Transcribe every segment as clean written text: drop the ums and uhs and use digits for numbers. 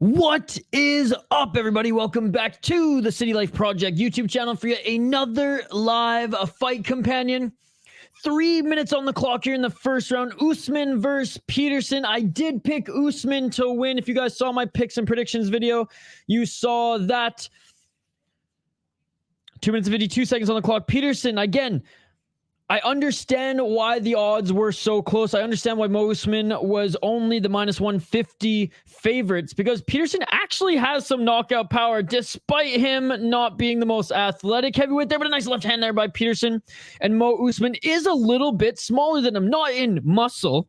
What is up, everybody? Welcome back to the City Life Project YouTube channel for yet another live fight companion. 3 minutes on the clock here in the first round. Usman versus Peterson. I did pick Usman to win. If you guys saw my picks and predictions video, you saw that. 2 minutes and 52 seconds on the clock. Peterson, again, I understand why the odds were so close. I understand why Mo Usman was only the minus 150 favorites, because Peterson actually has some knockout power despite him not being the most athletic heavyweight there, but a nice left hand there by Peterson. And Mo Usman is a little bit smaller than him, not in muscle,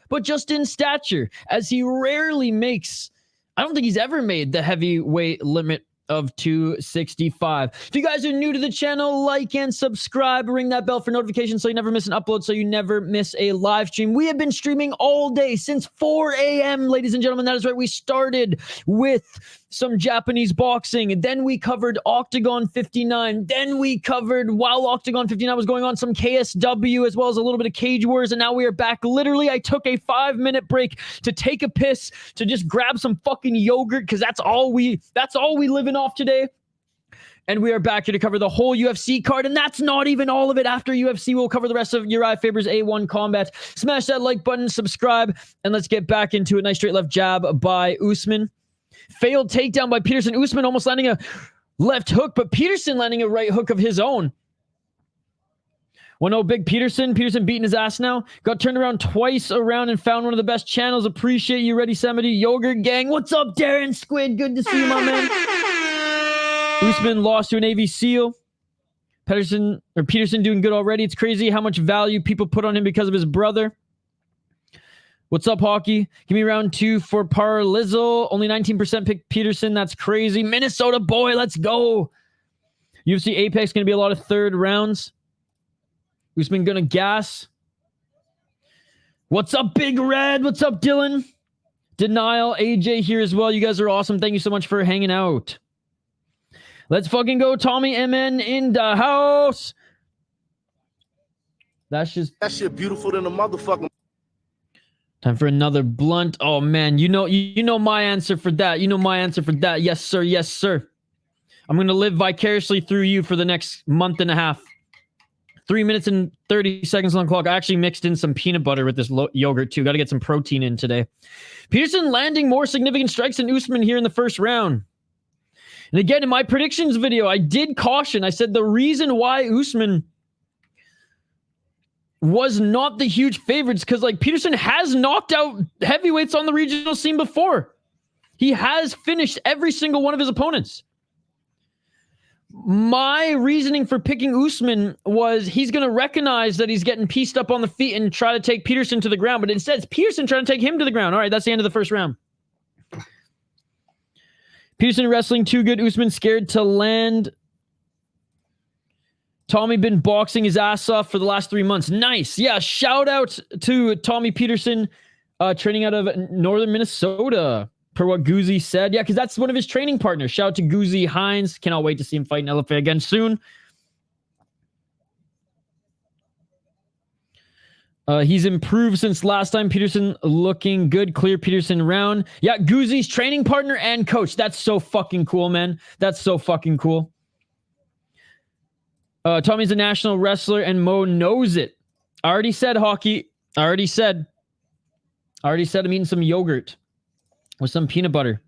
but just in stature, as he rarely makes, I don't think he's ever made the heavyweight limit of 265. If you guys are new to the channel, like and subscribe, ring that bell for notifications so you never miss an upload, so you never miss a live stream. We have been streaming all day since 4 a.m., ladies and gentlemen. That is right. We started with some Japanese boxing, and then we covered Octagon 59. Then we covered, while Octagon 59 was going on, some KSW, as well as a little bit of Cage Wars, and now we are back. Literally, I took a 5-minute break to take a piss, to just grab some fucking yogurt, because that's all we living off today. And we are back here to cover the whole UFC card, and that's not even all of it. After UFC, we'll cover the rest of Uriah Faber's A1 combat. Smash that like button, subscribe, and let's get back into a nice straight left jab by Usman. Failed takedown by Peterson. Usman almost landing a left hook, but Peterson landing a right hook of his own. 1-0 big Peterson. Peterson beating his ass now. Got turned around twice around and found one of the best channels. Appreciate you, Ready Semity. Yogurt Gang. What's up, Darren Squid? Good to see you, my man. Usman lost to an AV Seal. Peterson doing good already. It's crazy how much value people put on him because of his brother. What's up, Hockey? Give me round 2 for Parlizzle. Only 19% pick Peterson. That's crazy. Minnesota boy, let's go. UFC Apex going to be a lot of third rounds. Usman going to gas. What's up, Big Red? What's up, Dylan? Denial. AJ here as well. You guys are awesome. Thank you so much for hanging out. Let's fucking go, Tommy MN in the house. That's just... That shit beautiful than a motherfucking... Time for another blunt. Oh, man. You know my answer for that. You know my answer for that. Yes, sir. Yes, sir. I'm going to live vicariously through you for the next month and a half. 3 minutes and 30 seconds on the clock. I actually mixed in some peanut butter with this yogurt, too. Got to get some protein in today. Peterson landing more significant strikes than Usman here in the first round. And again, in my predictions video, I did caution. I said the reason why Usman was not the huge favorites, because like Peterson has knocked out heavyweights on the regional scene before. He has finished every single one of his opponents. My reasoning for picking Usman was he's going to recognize that he's getting pieced up on the feet and try to take Peterson to the ground, but instead it's Peterson trying to take him to the ground. All right, that's the end of the first round. Peterson wrestling too good. Usman scared to land. Tommy been boxing his ass off for the last 3 months. Nice. Yeah, shout out to Tommy Peterson, training out of northern Minnesota, per what Goozy said. Yeah, because that's one of his training partners. Shout out to Goozy Hines. Cannot wait to see him fight in LFA again soon. He's improved since last time. Peterson looking good. Clear Peterson round. Yeah, Goozy's training partner and coach. That's so fucking cool, man. That's so fucking cool. Tommy's a national wrestler and Mo knows it. I already said, Hockey. I already said I'm eating some yogurt with some peanut butter.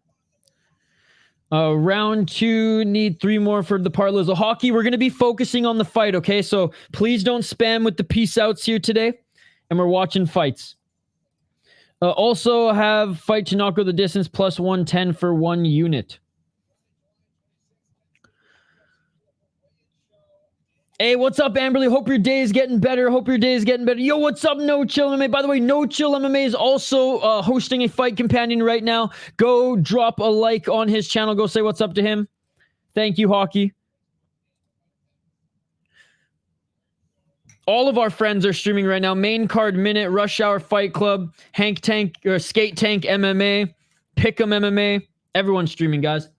Round 2, need 3 more for the Parlizzle. Hockey, we're going to be focusing on the fight, okay? So please don't spam with the peace outs here today. And we're watching fights. Also have fight to not go the distance plus 110 for 1 unit. Hey, what's up, Amberly? Hope your day is getting better. Yo, what's up, No Chill MMA? By the way, No Chill MMA is also hosting a fight companion right now. Go drop a like on his channel. Go say what's up to him. Thank you, Hockey. All of our friends are streaming right now. Main Card Minute, Rush Hour Fight Club, Hank Tank, or Skate Tank MMA, Pick'em MMA. Everyone's streaming, guys.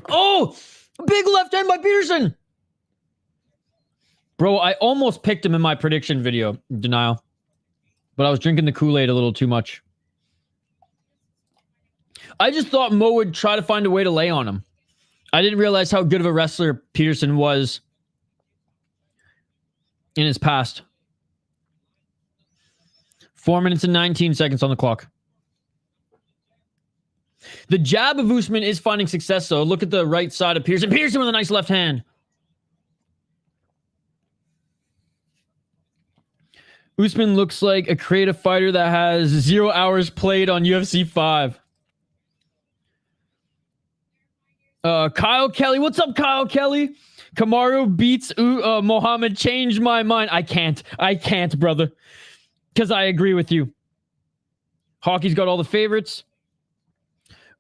Oh! Big left hand by Peterson! Bro, I almost picked him in my prediction video. Denial. But I was drinking the Kool-Aid a little too much. I just thought Mo would try to find a way to lay on him. I didn't realize how good of a wrestler Peterson was in his past. 4 minutes and 19 seconds on the clock. The jab of Usman is finding success, though. Look at the right side of Peterson. Peterson with a nice left hand. Usman looks like a creative fighter that has 0 hours played on UFC 5. Kyle Kelly. What's up, Kyle Kelly? Kamaru beats Mohammed. Changed my mind. I can't, brother. Because I agree with you. Hockey's got all the favorites.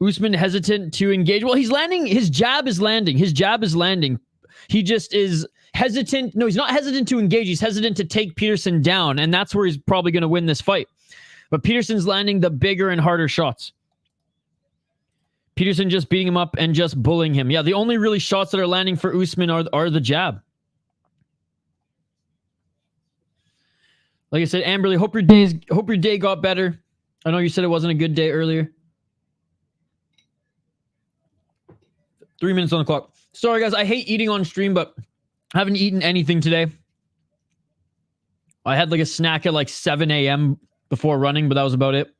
Usman hesitant to engage. Well, he's landing. His jab is landing. He just is hesitant. No, he's not hesitant to engage. He's hesitant to take Peterson down. And that's where he's probably going to win this fight. But Peterson's landing the bigger and harder shots. Peterson just beating him up and just bullying him. Yeah, the only really shots that are landing for Usman are the jab. Like I said, Amberly, hope your day got better. I know you said it wasn't a good day earlier. 3 minutes on the clock. Sorry, guys. I hate eating on stream, but I haven't eaten anything today. I had like a snack at like 7 a.m. before running, but that was about it.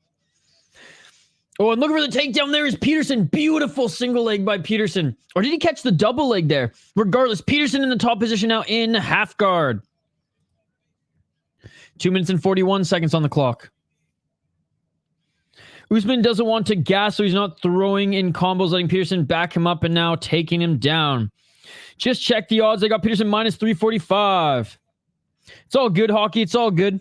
Oh, and looking for the takedown there is Peterson. Beautiful single leg by Peterson. Or did he catch the double leg there? Regardless, Peterson in the top position now in half guard. 2 minutes and 41 seconds on the clock. Usman doesn't want to gas, so he's not throwing in combos, letting Peterson back him up and now taking him down. Just check the odds. I got Peterson minus 345. It's all good, Hockey. It's all good.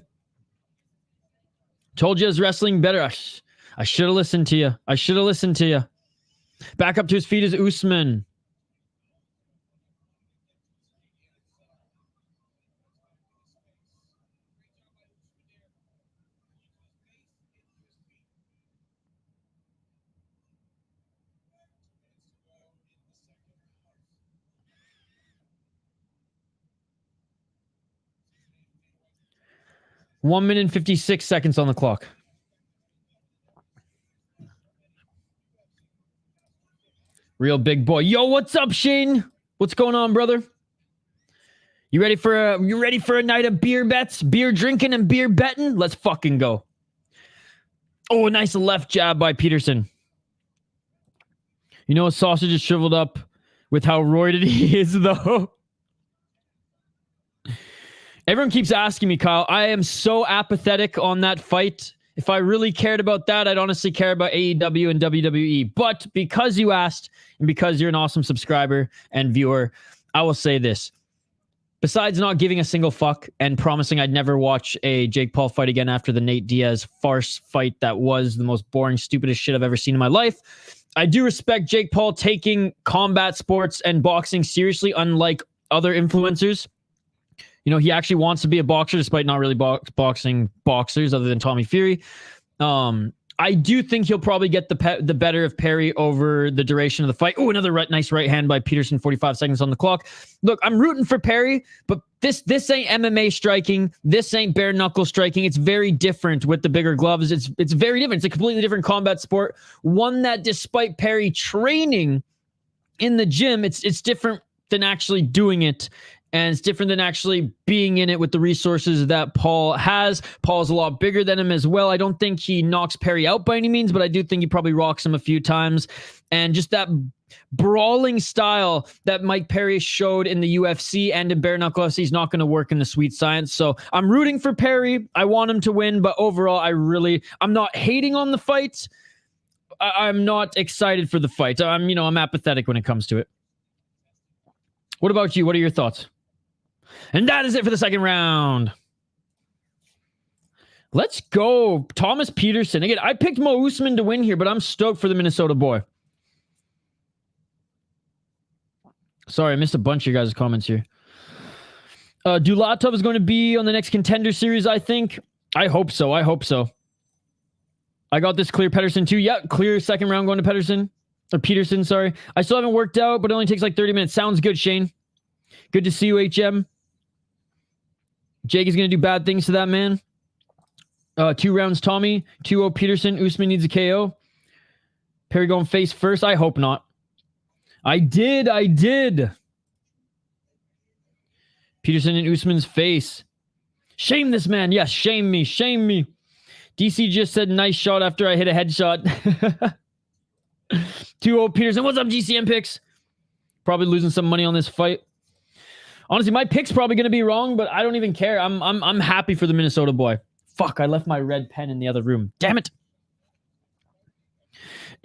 Told you his wrestling better. I should have listened to you. Back up to his feet is Usman. One minute and 56 seconds on the clock. Real big boy. Yo, what's up, Shane? What's going on, brother? You ready for a night of beer bets? Beer drinking and beer betting? Let's fucking go. Oh, a nice left jab by Peterson. You know, his sausage is shriveled up with how roided he is, though. Everyone keeps asking me, Kyle. I am so apathetic on that fight. If I really cared about that, I'd honestly care about AEW and WWE. But because you asked, and because you're an awesome subscriber and viewer, I will say this. Besides not giving a single fuck and promising I'd never watch a Jake Paul fight again after the Nate Diaz farce fight that was the most boring, stupidest shit I've ever seen in my life, I do respect Jake Paul taking combat sports and boxing seriously, unlike other influencers. You know, he actually wants to be a boxer despite not really boxing boxers other than Tommy Fury. I do think he'll probably get the better of Perry over the duration of the fight. Oh, another nice right hand by Peterson, 45 seconds on the clock. Look, I'm rooting for Perry, but this ain't MMA striking. This ain't bare knuckle striking. It's very different with the bigger gloves. It's very different. It's a completely different combat sport. One that despite Perry training in the gym, it's different than actually doing it. And it's different than actually being in it with the resources that Paul has. Paul's a lot bigger than him as well. I don't think he knocks Perry out by any means, but I do think he probably rocks him a few times. And just that brawling style that Mike Perry showed in the UFC and in bare knuckle UFC is not going to work in the Sweet Science. So I'm rooting for Perry. I want him to win, but overall, I'm not hating on the fight. I'm not excited for the fight. I'm apathetic when it comes to it. What about you? What are your thoughts? And that is it for the second round. Let's go. Thomas Peterson. Again, I picked Mo Usman to win here, but I'm stoked for the Minnesota boy. Sorry, I missed a bunch of your guys' comments here. Dulatov is going to be on the next Contender Series, I think. I hope so. I got this clear Pedersen too. Yeah, clear second round going to Peterson, sorry. I still haven't worked out, but it only takes like 30 minutes. Sounds good, Shane. Good to see you, HM. Jake is going to do bad things to that man. 2 rounds, Tommy. 2-0 Peterson. Usman needs a KO. Perry going face first? I hope not. I did. Peterson in Usman's face. Shame this man. Yes, shame me. DC just said nice shot after I hit a headshot. 2-0 Peterson. What's up, GCM picks? Probably losing some money on this fight. Honestly, my pick's probably going to be wrong, but I don't even care. I'm happy for the Minnesota boy. Fuck, I left my red pen in the other room. Damn it.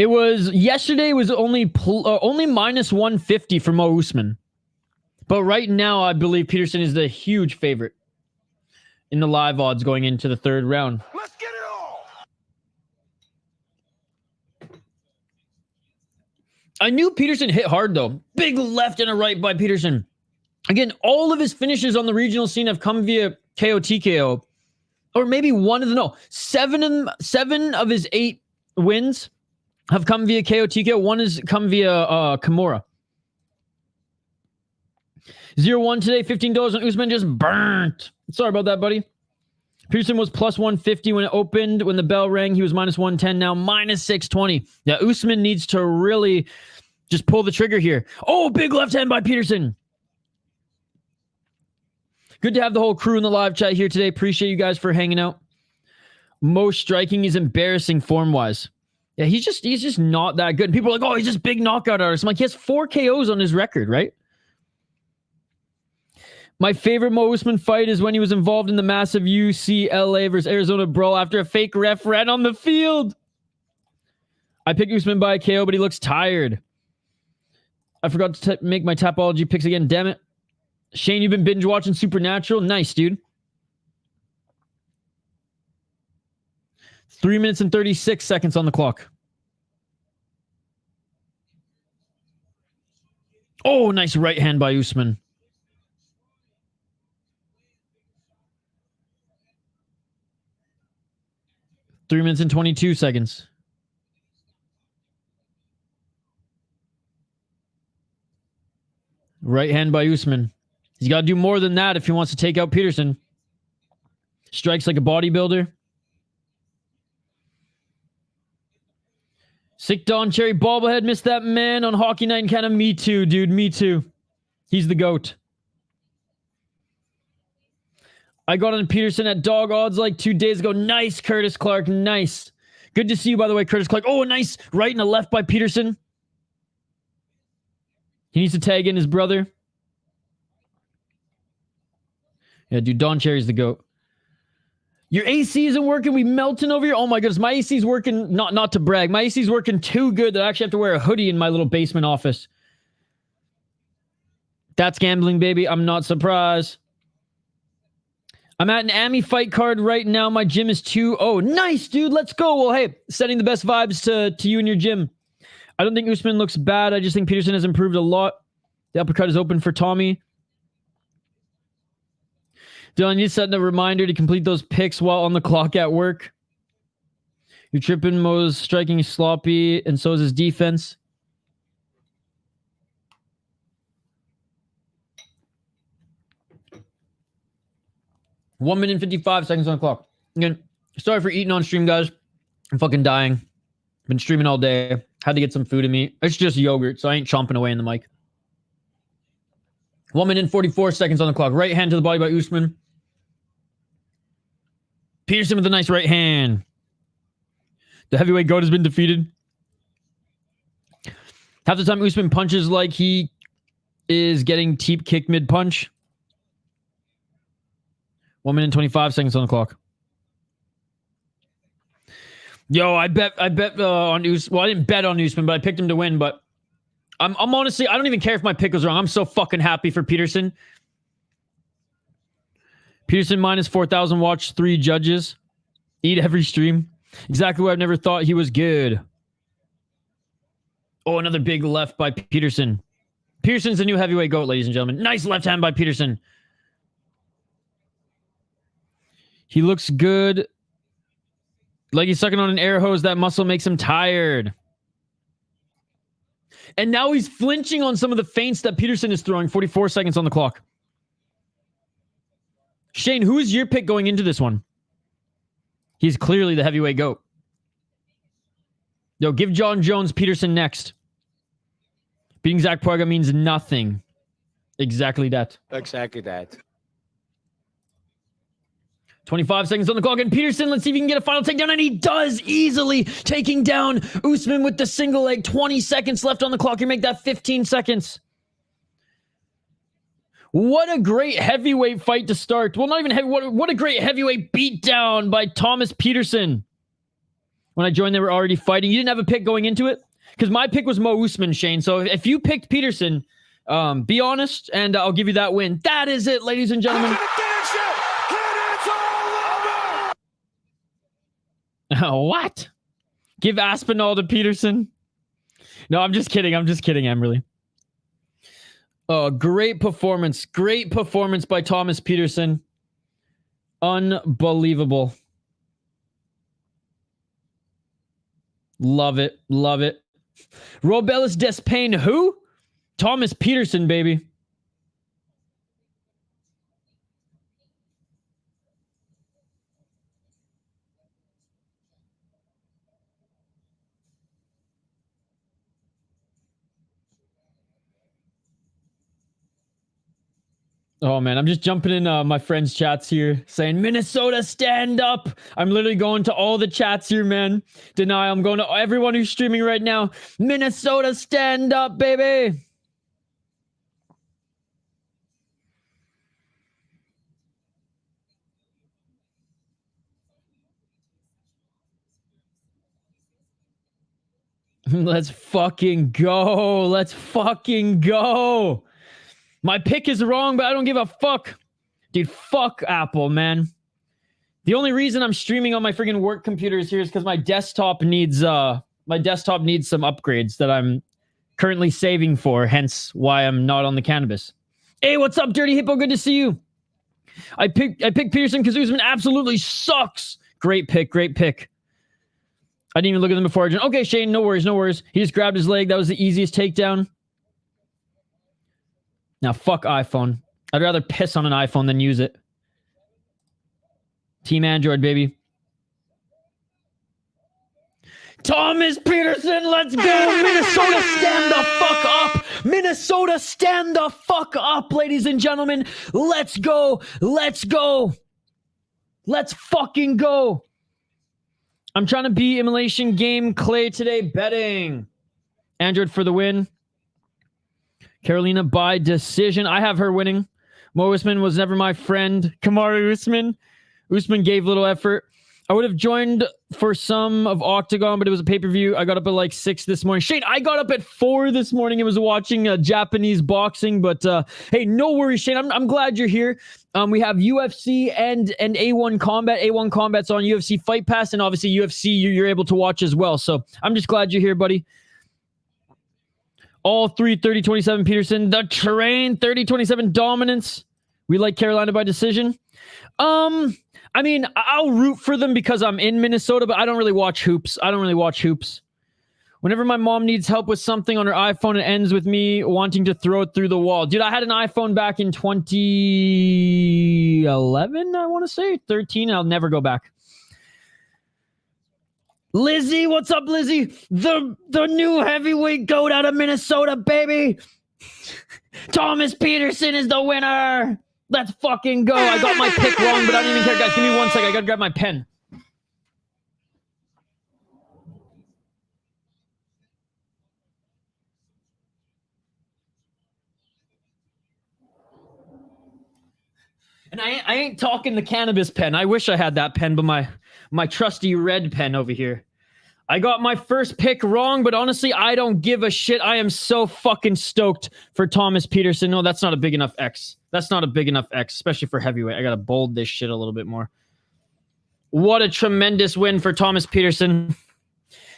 Yesterday was only minus 150 for Mo Usman. But right now, I believe Peterson is the huge favorite in the live odds going into the third round. Let's get it all. I knew Peterson hit hard, though. Big left and a right by Peterson. Again, all of his finishes on the regional scene have come via KO TKO. Or maybe one of the... No, seven of his 8 wins have come via KO TKO. One has come via Kimura. 0-1 today. $15 on Usman. Just burnt. Sorry about that, buddy. Peterson was plus 150 when it opened. When the bell rang, he was minus 110. Now minus 620. Yeah, Usman needs to really just pull the trigger here. Oh, big left hand by Peterson. Good to have the whole crew in the live chat here today. Appreciate you guys for hanging out. Mo striking is embarrassing form-wise. Yeah, he's just not that good. And people are like, oh, he's just big knockout artist. I'm like, he has 4 KOs on his record, right? My favorite Mo Usman fight is when he was involved in the massive UCLA versus Arizona brawl after a fake ref ran on the field. I picked Usman by a KO, but he looks tired. I forgot to make my Tapology picks again. Damn it. Shane, you've been binge watching Supernatural? Nice, dude. 3 minutes and 36 seconds on the clock. Oh, nice right hand by Usman. Three minutes and 22 seconds. Right hand by Usman. He's got to do more than that if he wants to take out Peterson. Strikes like a bodybuilder. Sick Don Cherry bobblehead missed that man on Hockey Night in Canada. Me too, dude. Me too. He's the GOAT. I got on Peterson at dog odds like 2 days ago. Nice, Curtis Clark. Nice. Good to see you, by the way, Curtis Clark. Oh, nice right and a left by Peterson. He needs to tag in his brother. Yeah, dude, Don Cherry's the GOAT. Your AC isn't working. We melting over here. Oh my goodness, my AC's working. Not to brag. My AC's working too good that I actually have to wear a hoodie in my little basement office. That's gambling, baby. I'm not surprised. I'm at an AMI fight card right now. My gym is 2-0. Nice, dude. Let's go. Well, hey, sending the best vibes to you and your gym. I don't think Usman looks bad. I just think Peterson has improved a lot. The uppercut is open for Tommy. Dylan, you set a reminder to complete those picks while on the clock at work. You're tripping. Mo's striking sloppy, and so is his defense. One minute and 55 seconds on the clock. Again, sorry for eating on stream, guys. I'm fucking dying. Been streaming all day. Had to get some food in me. It's just yogurt, so I ain't chomping away in the mic. 1 minute and 44 seconds on the clock. Right hand to the body by Usman. Peterson with a nice right hand. The heavyweight GOAT has been defeated. Half the time Usman punches like he is getting teep kick mid-punch. 1 minute and 25 seconds on the clock. Yo, I bet on Usman. Well, I didn't bet on Usman, but I picked him to win, but I'm honestly, I don't even care if my pick was wrong. I'm so fucking happy for Peterson. Peterson minus 4,000 watch 3 judges. Eat every stream. Exactly why I've never thought he was good. Oh, another big left by Peterson. Peterson's the new heavyweight GOAT, ladies and gentlemen. Nice left hand by Peterson. He looks good. Like he's sucking on an air hose. That muscle makes him tired. And now he's flinching on some of the feints that Peterson is throwing. 44 seconds on the clock. Shane, who is your pick going into this one? He's clearly the heavyweight GOAT. Yo, give John Jones Peterson next. Beating Zach Parga means nothing. Exactly that. Exactly that. 25 seconds on the clock, and Peterson, let's see if he can get a final takedown, and he does, easily taking down Usman with the single leg. 20 seconds left on the clock. You make that 15 seconds. What a great heavyweight fight to start. Well, not even heavy. What a great heavyweight beatdown by Thomas Peterson. When I joined, they were already fighting. You didn't have a pick going into it? Because my pick was Mo Usman, Shane. So if you picked Peterson, be honest, and I'll give you that win. That is it, ladies and gentlemen. What? Give Aspinall to Peterson? No, I'm just kidding. I'm just kidding, Emily. Oh, great performance. Great performance by Thomas Peterson. Unbelievable. Love it. Love it. Robelis Despain, who? Thomas Peterson, baby. Oh, man, I'm just jumping in my friends' chats here saying, Minnesota, stand up. I'm literally going to all the chats here, man. Deny, I'm going to everyone who's streaming right now. Minnesota, stand up, baby. Let's fucking go. Let's fucking go. My pick is wrong, but I don't give a fuck. Dude, fuck Apple, man. The only reason I'm streaming on my friggin' work computers here is because my desktop needs some upgrades that I'm currently saving for, hence why I'm not on the cannabis. Hey, what's up, Dirty Hippo? Good to see you. I picked Peterson because Usman absolutely sucks. Great pick, great pick. I didn't even look at them before. Okay, Shane, no worries, no worries. He just grabbed his leg. That was the easiest takedown. Now, fuck iPhone. I'd rather piss on an iPhone than use it. Team Android, baby. Thomas Peterson, let's go! Minnesota, stand the fuck up! Minnesota, stand the fuck up, ladies and gentlemen! Let's go! Let's go! Let's fucking go! I'm trying to be Immolation Game Clay today. Betting. Android for the win. Carolina by decision. I have her winning. Mo Usman was never my friend. Kamaru Usman. Usman gave little effort. I would have joined for some of Octagon, but it was a pay-per-view. I got up at like 6 this morning. Shane, I got up at 4 this morning and was watching Japanese boxing. But hey, no worries, Shane. I'm glad you're here. We have UFC and A1 Combat. A1 Combat's on UFC Fight Pass, and obviously UFC you're able to watch as well. So I'm just glad you're here, buddy. All 3 30-27 Peterson. The Train 30-27 dominance. We like Carolina by decision. I mean, I'll root for them because I'm in Minnesota, but I don't really watch hoops. Whenever my mom needs help with something on her iPhone, it ends with me wanting to throw it through the wall. Dude, I had an iPhone back in 2011, I want to say. 13, I'll never go back. Lizzie, what's up, Lizzie? The new heavyweight goat out of Minnesota, baby. Thomas Peterson is the winner. Let's fucking go. I got my pick wrong, but I don't even care, guys. Give me 1 second. I gotta grab my pen. And I ain't talking the cannabis pen. I wish I had that pen, but my trusty red pen over here. I got my first pick wrong, but honestly, I don't give a shit. I am so fucking stoked for Thomas Peterson. No, that's not a big enough X. That's not a big enough X, especially for heavyweight. I gotta bold this shit a little bit more. What a tremendous win for Thomas Peterson.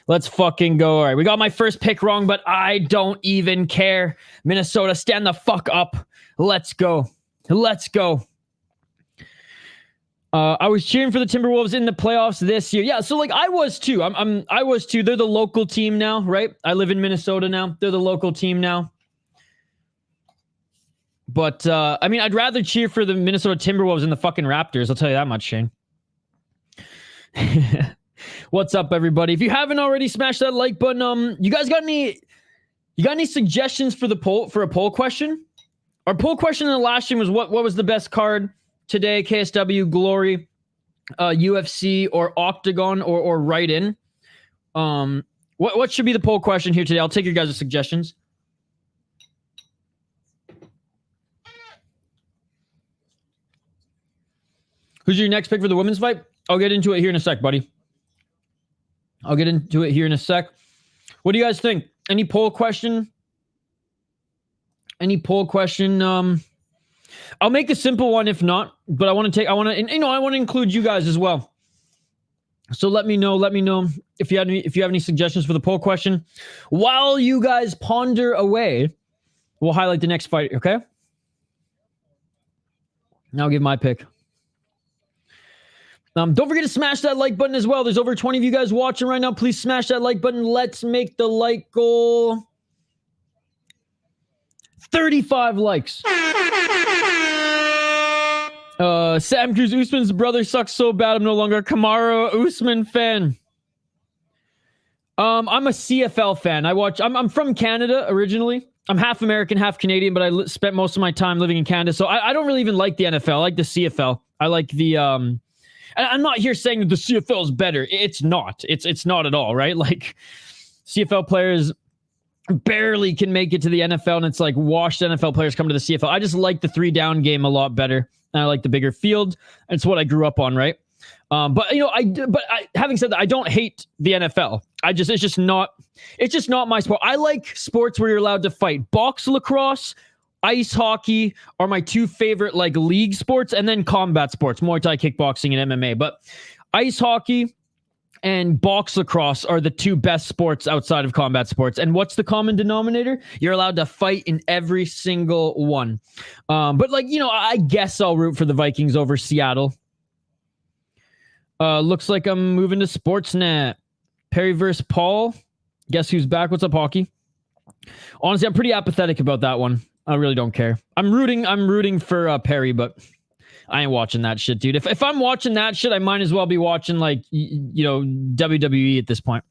Let's fucking go. All right, we got my first pick wrong, but I don't even care. Minnesota, stand the fuck up. Let's go. Let's go. I was cheering for the Timberwolves in the playoffs this year. Yeah, so like I was too. I was too. They're the local team now, right? I live in Minnesota now. They're the local team now. But I mean, I'd rather cheer for the Minnesota Timberwolves than the fucking Raptors. I'll tell you that much, Shane. What's up, everybody? If you haven't already, smash that like button. You guys got any suggestions for a poll question? Our poll question in the last stream was what was the best card today? KSW, Glory, UFC, or Octagon, or Right In. What should be the poll question here today? I'll take your guys' suggestions. Who's your next pick for the women's fight? I'll get into it here in a sec, buddy. I'll get into it here in a sec. What do you guys think? Any poll question? Any poll question? I'll make a simple one if not, but I want to include you guys as well. So let me know if you have any suggestions for the poll question. While you guys ponder away, we'll highlight the next fight, okay? Now I'll give my pick. Don't forget to smash that like button as well. There's over 20 of you guys watching right now. Please smash that like button. Let's make the like goal 35 likes. Sam Cruz, Usman's brother sucks so bad I'm no longer a Kamaru Usman fan. I'm a CFL fan. I'm from Canada originally. I'm half American, half Canadian, but I spent most of my time living in Canada. So I don't really even like the NFL. I like the CFL. I like the and I'm not here saying that the CFL is better. It's not. It's not at all, right? Like, CFL players barely can make it to the NFL, and it's like washed NFL players come to the CFL. I just like the 3-down game a lot better, and I like the bigger field. It's what I grew up on, right? But having said that, I don't hate the NFL. It's just not my sport. I like sports where you're allowed to fight. Box, lacrosse, ice hockey are my two favorite like league sports, and then combat sports, Muay Thai, kickboxing, and MMA. But ice hockey and box lacrosse are the two best sports outside of combat sports. And what's the common denominator? You're allowed to fight in every single one. But I guess I'll root for the Vikings over Seattle. Looks like I'm moving to Sportsnet. Perry versus Paul. Guess who's back? What's up, hockey? Honestly, I'm pretty apathetic about that one. I really don't care. I'm rooting for Perry, but I ain't watching that shit, dude. If I'm watching that shit, I might as well be watching WWE at this point.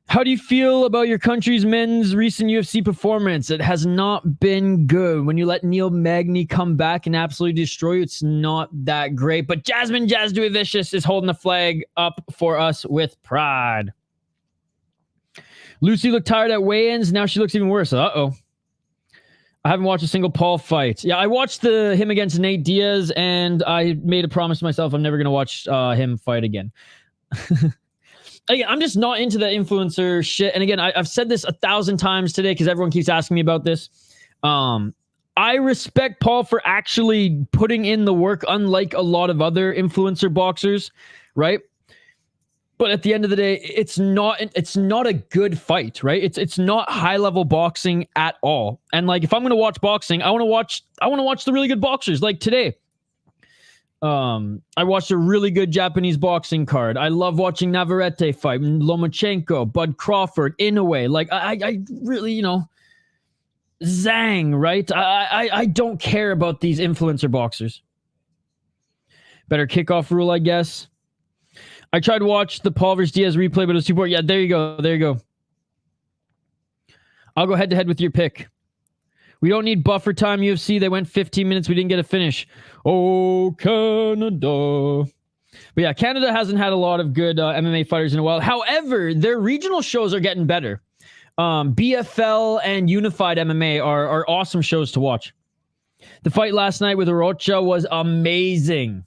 How do you feel about your country's men's recent UFC performance? It has not been good. When you let Neil Magny come back and absolutely destroy you, it's not that great. But Jasmine Jasdue-Vicious is holding the flag up for us with pride. Lucy looked tired at weigh-ins. Now she looks even worse. Uh-oh. I haven't watched a single Paul fight. Yeah, I watched him against Nate Diaz, and I made a promise to myself I'm never going to watch him fight again. Again, I'm just not into the influencer shit. And again, I've said this 1,000 times today because everyone keeps asking me about this. I respect Paul for actually putting in the work, unlike a lot of other influencer boxers, right? But at the end of the day, it's not a good fight, right? It's not high level boxing at all. And like, if I'm going to watch boxing, I want to watch the really good boxers. Like today, I watched a really good Japanese boxing card. I love watching Navarrete fight, Lomachenko, Bud Crawford, Inoue. Like I really, Zhang, right? I don't care about these influencer boxers. Better kickoff rule, I guess. I tried to watch the Paul vs. Diaz replay, but it was too boring. Yeah, there you go. I'll go head-to-head with your pick. We don't need buffer time, UFC. They went 15 minutes. We didn't get a finish. Oh, Canada. But yeah, Canada hasn't had a lot of good MMA fighters in a while. However, their regional shows are getting better. BFL and Unified MMA are awesome shows to watch. The fight last night with Rocha was amazing.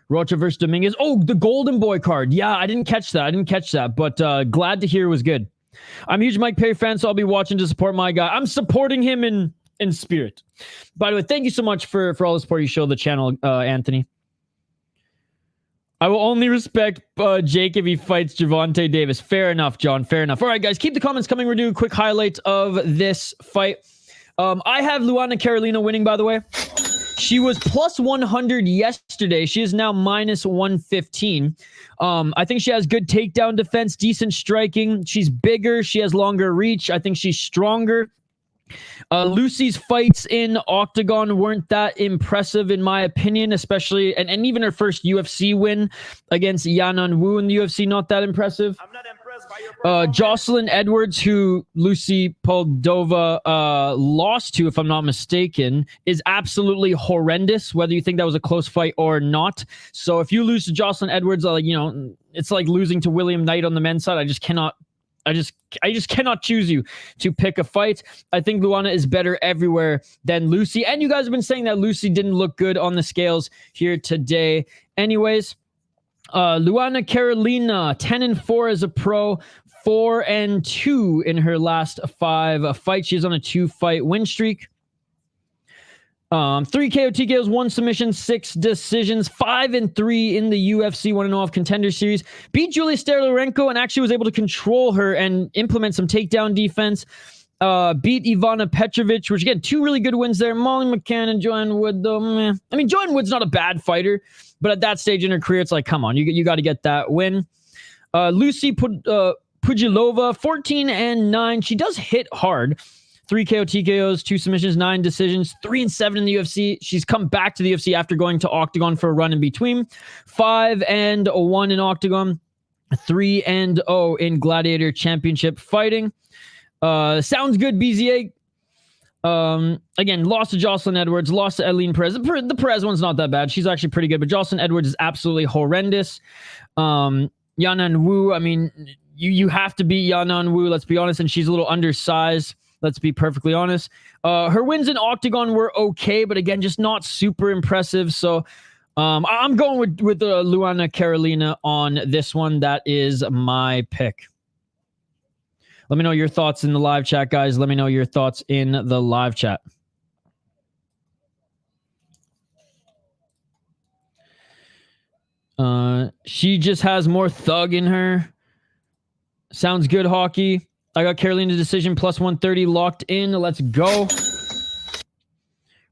Rocha versus Dominguez. Oh, the Golden Boy card. Yeah, I didn't catch that. But glad to hear it was good. I'm a huge Mike Perry fan, so I'll be watching to support my guy. I'm supporting him in spirit. By the way, thank you so much for all the support you show the channel, Anthony. I will only respect Jake if he fights Gervonta Davis. Fair enough, John. Fair enough. All right, guys, keep the comments coming. We're doing a quick highlight of this fight. I have Luana Carolina winning, by the way. She was plus 100 yesterday. She is now minus 115. I think she has good takedown defense, decent striking. She's bigger. She has longer reach. I think she's stronger. Lucy's fights in Octagon weren't that impressive in my opinion, especially and even her first UFC win against Yanan Wu in the UFC, not that impressive. I'm not impressed by your Jocelyn Edwards, who Lucy Moldova lost to, if I'm not mistaken, is absolutely horrendous, whether you think that was a close fight or not. So if you lose to Jocelyn Edwards, it's like losing to William Knight on the men's side. I just cannot choose you to pick a fight. I think Luana is better everywhere than Lucy. And you guys have been saying that Lucy didn't look good on the scales here today. Anyways, Luana Carolina, 10-4 as a pro, 4-2 in her last 5 fights. She's on a 2-fight win streak. 3 KO TKOs, 1 submission, 6 decisions, 5-3 in the UFC 1-0 Contender Series. Beat Julia Staralenko and actually was able to control her and implement some takedown defense. Beat Ivana Petrovic, which again, 2 really good wins there. Molly McCann and Joanne Wood, though, meh. I mean, Joanne Wood's not a bad fighter, but at that stage in her career, it's like, come on, you got to get that win. Lucy Pudilova, 14-9. She does hit hard. 3 KO TKOs, 2 submissions, 9 decisions, 3-7 in the UFC. She's come back to the UFC after going to Octagon for a run in between. 5-1 in Octagon, 3-0 in Gladiator Championship fighting. Sounds good, BZA. Again, lost to Jocelyn Edwards, lost to Eileen Perez. The Perez one's not that bad. She's actually pretty good, but Jocelyn Edwards is absolutely horrendous. Yanan Wu, I mean, you have to beat Yanan Wu, let's be honest, and she's a little undersized. Let's be perfectly honest. Her wins in Octagon were okay, but again, just not super impressive. So I'm going with Luana Carolina on this one. That is my pick. Let me know your thoughts in the live chat, guys. Let me know your thoughts in the live chat. She just has more thug in her. Sounds good, Hockey. I got Carolina decision plus 130 locked in. Let's go.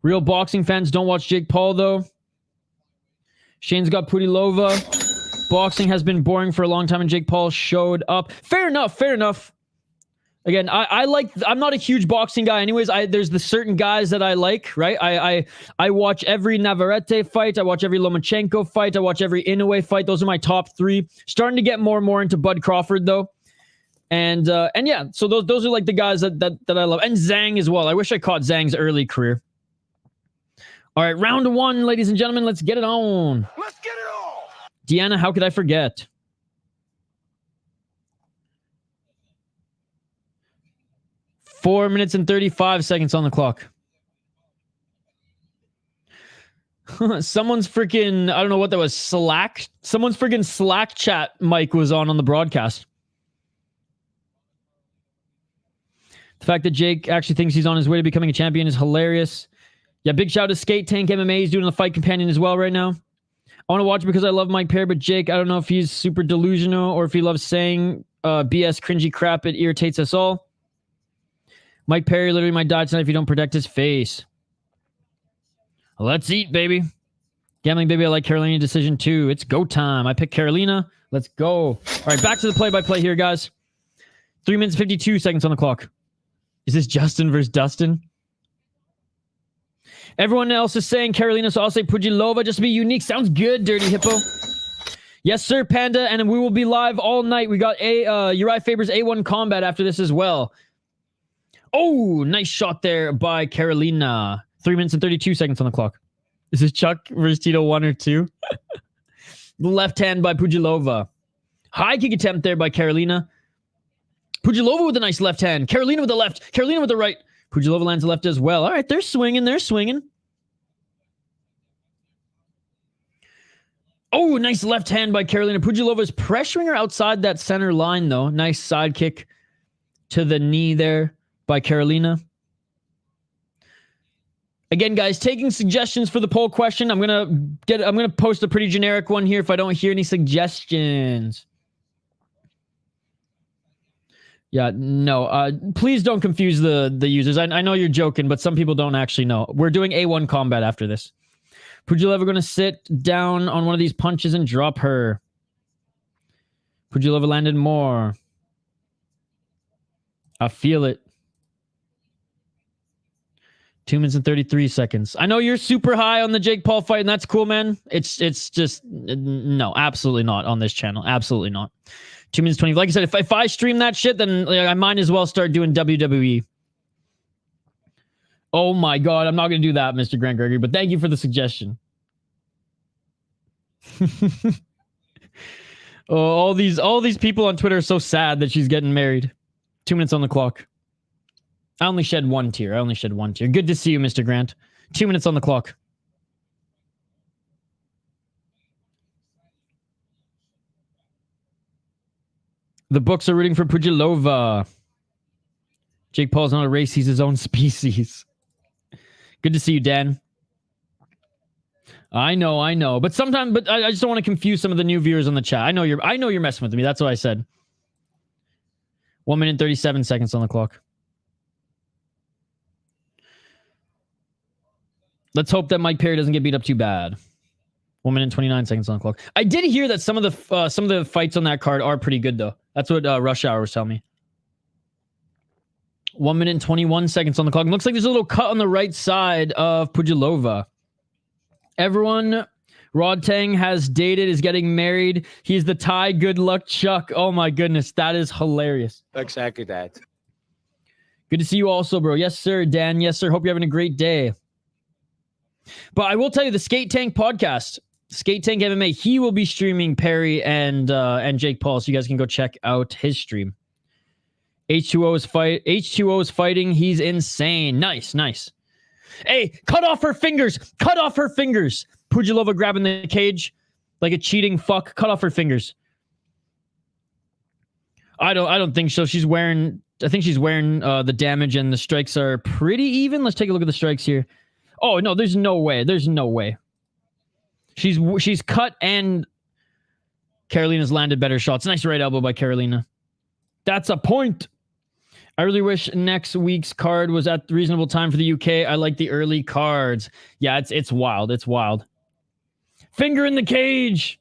Real boxing fans don't watch Jake Paul, though. Shane's got Pudilova. Boxing has been boring for a long time, and Jake Paul showed up. Fair enough. Fair enough. Again, I'm not a huge boxing guy anyways. There's the certain guys that I like, right? I watch every Navarrete fight. I watch every Lomachenko fight. I watch every Inoue fight. Those are my top 3. Starting to get more and more into Bud Crawford, though. And yeah, so those are like the guys that I love. And Zhang as well. I wish I caught Zhang's early career. All right, round 1, ladies and gentlemen. Let's get it on. Let's get it on. Deanna, how could I forget? Four minutes and 35 seconds on the clock. Someone's freaking, I don't know what that was, Slack? Someone's freaking Slack chat mic was on the broadcast. The fact that Jake actually thinks he's on his way to becoming a champion is hilarious. Yeah, big shout out to Skate Tank MMA. He's doing the fight companion as well right now. I want to watch it because I love Mike Perry, but Jake, I don't know if he's super delusional or if he loves saying BS cringy crap. It irritates us all. Mike Perry literally might die tonight if you don't protect his face. Let's eat, baby. Gambling, baby, I like Carolina decision too. It's go time. I picked Carolina. Let's go. All right, back to the play-by-play here, guys. 3 minutes, 52 seconds on the clock. Is this Justin versus Dustin? Everyone else is saying Carolina, so I'll say Pudilova just to be unique. Sounds good, Dirty Hippo. Yes, sir, Panda, and we will be live all night. We got Uriah Faber's A1 Combat after this as well. Oh, nice shot there by Carolina. 3 minutes and 32 seconds on the clock. Is this Chuck versus Tito 1 or 2? Left hand by Pudilova. High kick attempt there by Carolina. Pudilova with a nice left hand. Carolina with the left. Carolina with the right. Pudilova lands the left as well. All right, they're swinging. They're swinging. Oh, nice left hand by Carolina. Pudilova is pressuring her outside that center line, though. Nice side kick to the knee there by Carolina. Again, guys, taking suggestions for the poll question. I'm gonna post a pretty generic one here if I don't hear any suggestions. Yeah, no. Please don't confuse the users. I know you're joking, but some people don't actually know. We're doing A1 combat after this. Pudilova going to sit down on one of these punches and drop her. Pudilova landed more. I feel it. 2 minutes and 33 seconds. I know you're super high on the Jake Paul fight, and that's cool, man. It's just no, absolutely not on this channel. Absolutely not. 2 minutes 20. Like I said, if I stream that shit, then I might as well start doing WWE. Oh my god, I'm not gonna do that, Mr. Grant Gregory, but thank you for the suggestion. Oh, all these people on Twitter are so sad that she's getting married. 2 minutes on the clock. I only shed one tear. Good to see you, Mr. Grant. 2 minutes on the clock. The books are rooting for Pudilova. Jake Paul's not a race. He's his own species. Good to see you, Dan. I know. But sometimes, I just don't want to confuse some of the new viewers on the chat. I know you're messing with me. That's what I said. 1 minute 37 seconds on the clock. Let's hope that Mike Perry doesn't get beat up too bad. 1 minute 29 seconds on the clock. I did hear that some of the fights on that card are pretty good though. That's what Rush Hour was telling me. 1 minute and 21 seconds on the clock. It looks like there's a little cut on the right side of Pudilova. Everyone, Rod Tang has dated, is getting married. He's the Thai good luck Chuck. Oh my goodness, that is hilarious. Exactly that. Good to see you also, bro. Yes, sir, Dan. Yes, sir. Hope you're having a great day. But I will tell you, the Skate Tank podcast, Skate Tank MMA, he will be streaming Perry and Jake Paul, so you guys can go check out his stream. H2O is fighting. He's insane. Nice. Hey, cut off her fingers. Pudilova grabbing the cage like a cheating fuck. Cut off her fingers. I don't think so. I think she's wearing the damage, and the strikes are pretty even. Let's take a look at the strikes here. Oh no, there's no way. She's cut, and Carolina's landed better shots. Nice right elbow by Carolina. That's a point. I really wish next week's card was at the reasonable time for the UK. I like the early cards. Yeah, it's wild. It's wild. Finger in the cage.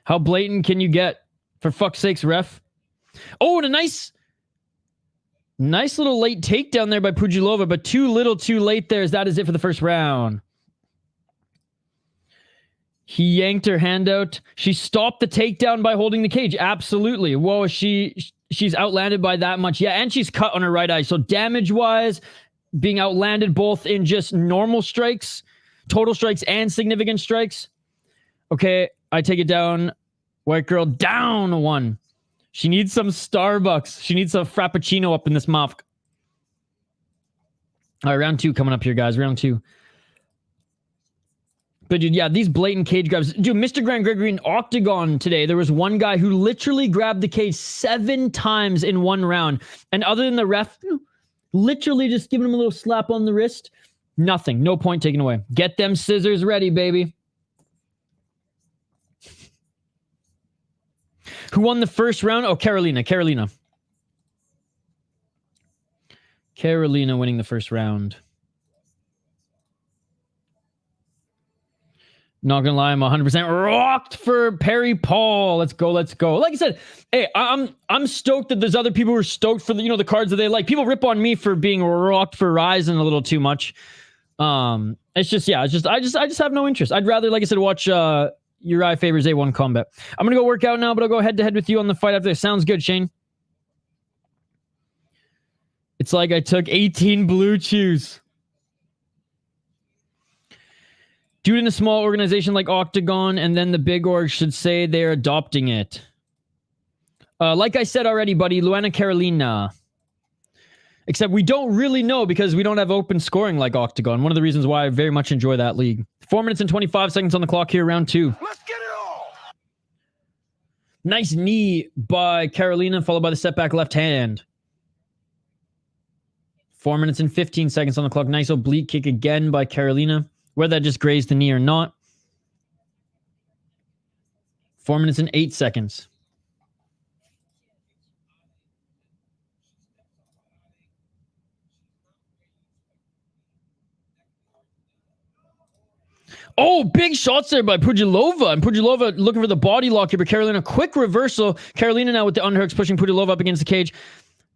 How blatant can you get? For fuck's sakes, ref. Oh, and a nice little late takedown there by Pudilova, but too little too late there, as that is it for the first round. He yanked her hand out. She stopped the takedown by holding the cage. Absolutely. Whoa, she's outlanded by that much. Yeah, and she's cut on her right eye. So damage-wise, being outlanded both in just normal strikes, total strikes, and significant strikes. Okay, I take it down. White girl down one. She needs some Starbucks. She needs a Frappuccino up in this mouth. All right, round two coming up here, guys. Round two. But dude, yeah, these blatant cage grabs. Dude, Mr. Grant Gregory in Octagon today, there was one guy who literally grabbed the cage 7 times in one round. And other than the ref, literally just giving him a little slap on the wrist, nothing. No point taken away. Get them scissors ready, baby. Who won the first round? Oh, Carolina winning the first round. Not gonna lie, I'm 100% rocked for Perry Paul. Let's go. Like I said, hey, I'm stoked that there's other people who are stoked for the cards that they like. People rip on me for being rocked for Ryzen a little too much. I just have no interest. I'd rather, like I said, watch Uriah Faber's A1 Combat. I'm gonna go work out now, but I'll go head to head with you on the fight after this. Sounds good, Shane. It's like I took 18 blue chews. Do it in a small organization like Octagon, and then the big org should say they're adopting it. Like I said already, buddy, Luana Carolina. Except we don't really know because we don't have open scoring like Octagon. One of the reasons why I very much enjoy that league. 4 minutes and 25 seconds on the clock here, round two. Let's get it all. Nice knee by Carolina, followed by the setback left hand. 4 minutes and 15 seconds on the clock. Nice oblique kick again by Carolina. Whether that just grazed the knee or not. 4 minutes and 8 seconds. Oh, big shots there by Pudilova. And Pudilova looking for the body lock here, but Carolina, quick reversal. Carolina now with the underhooks pushing Pudilova up against the cage.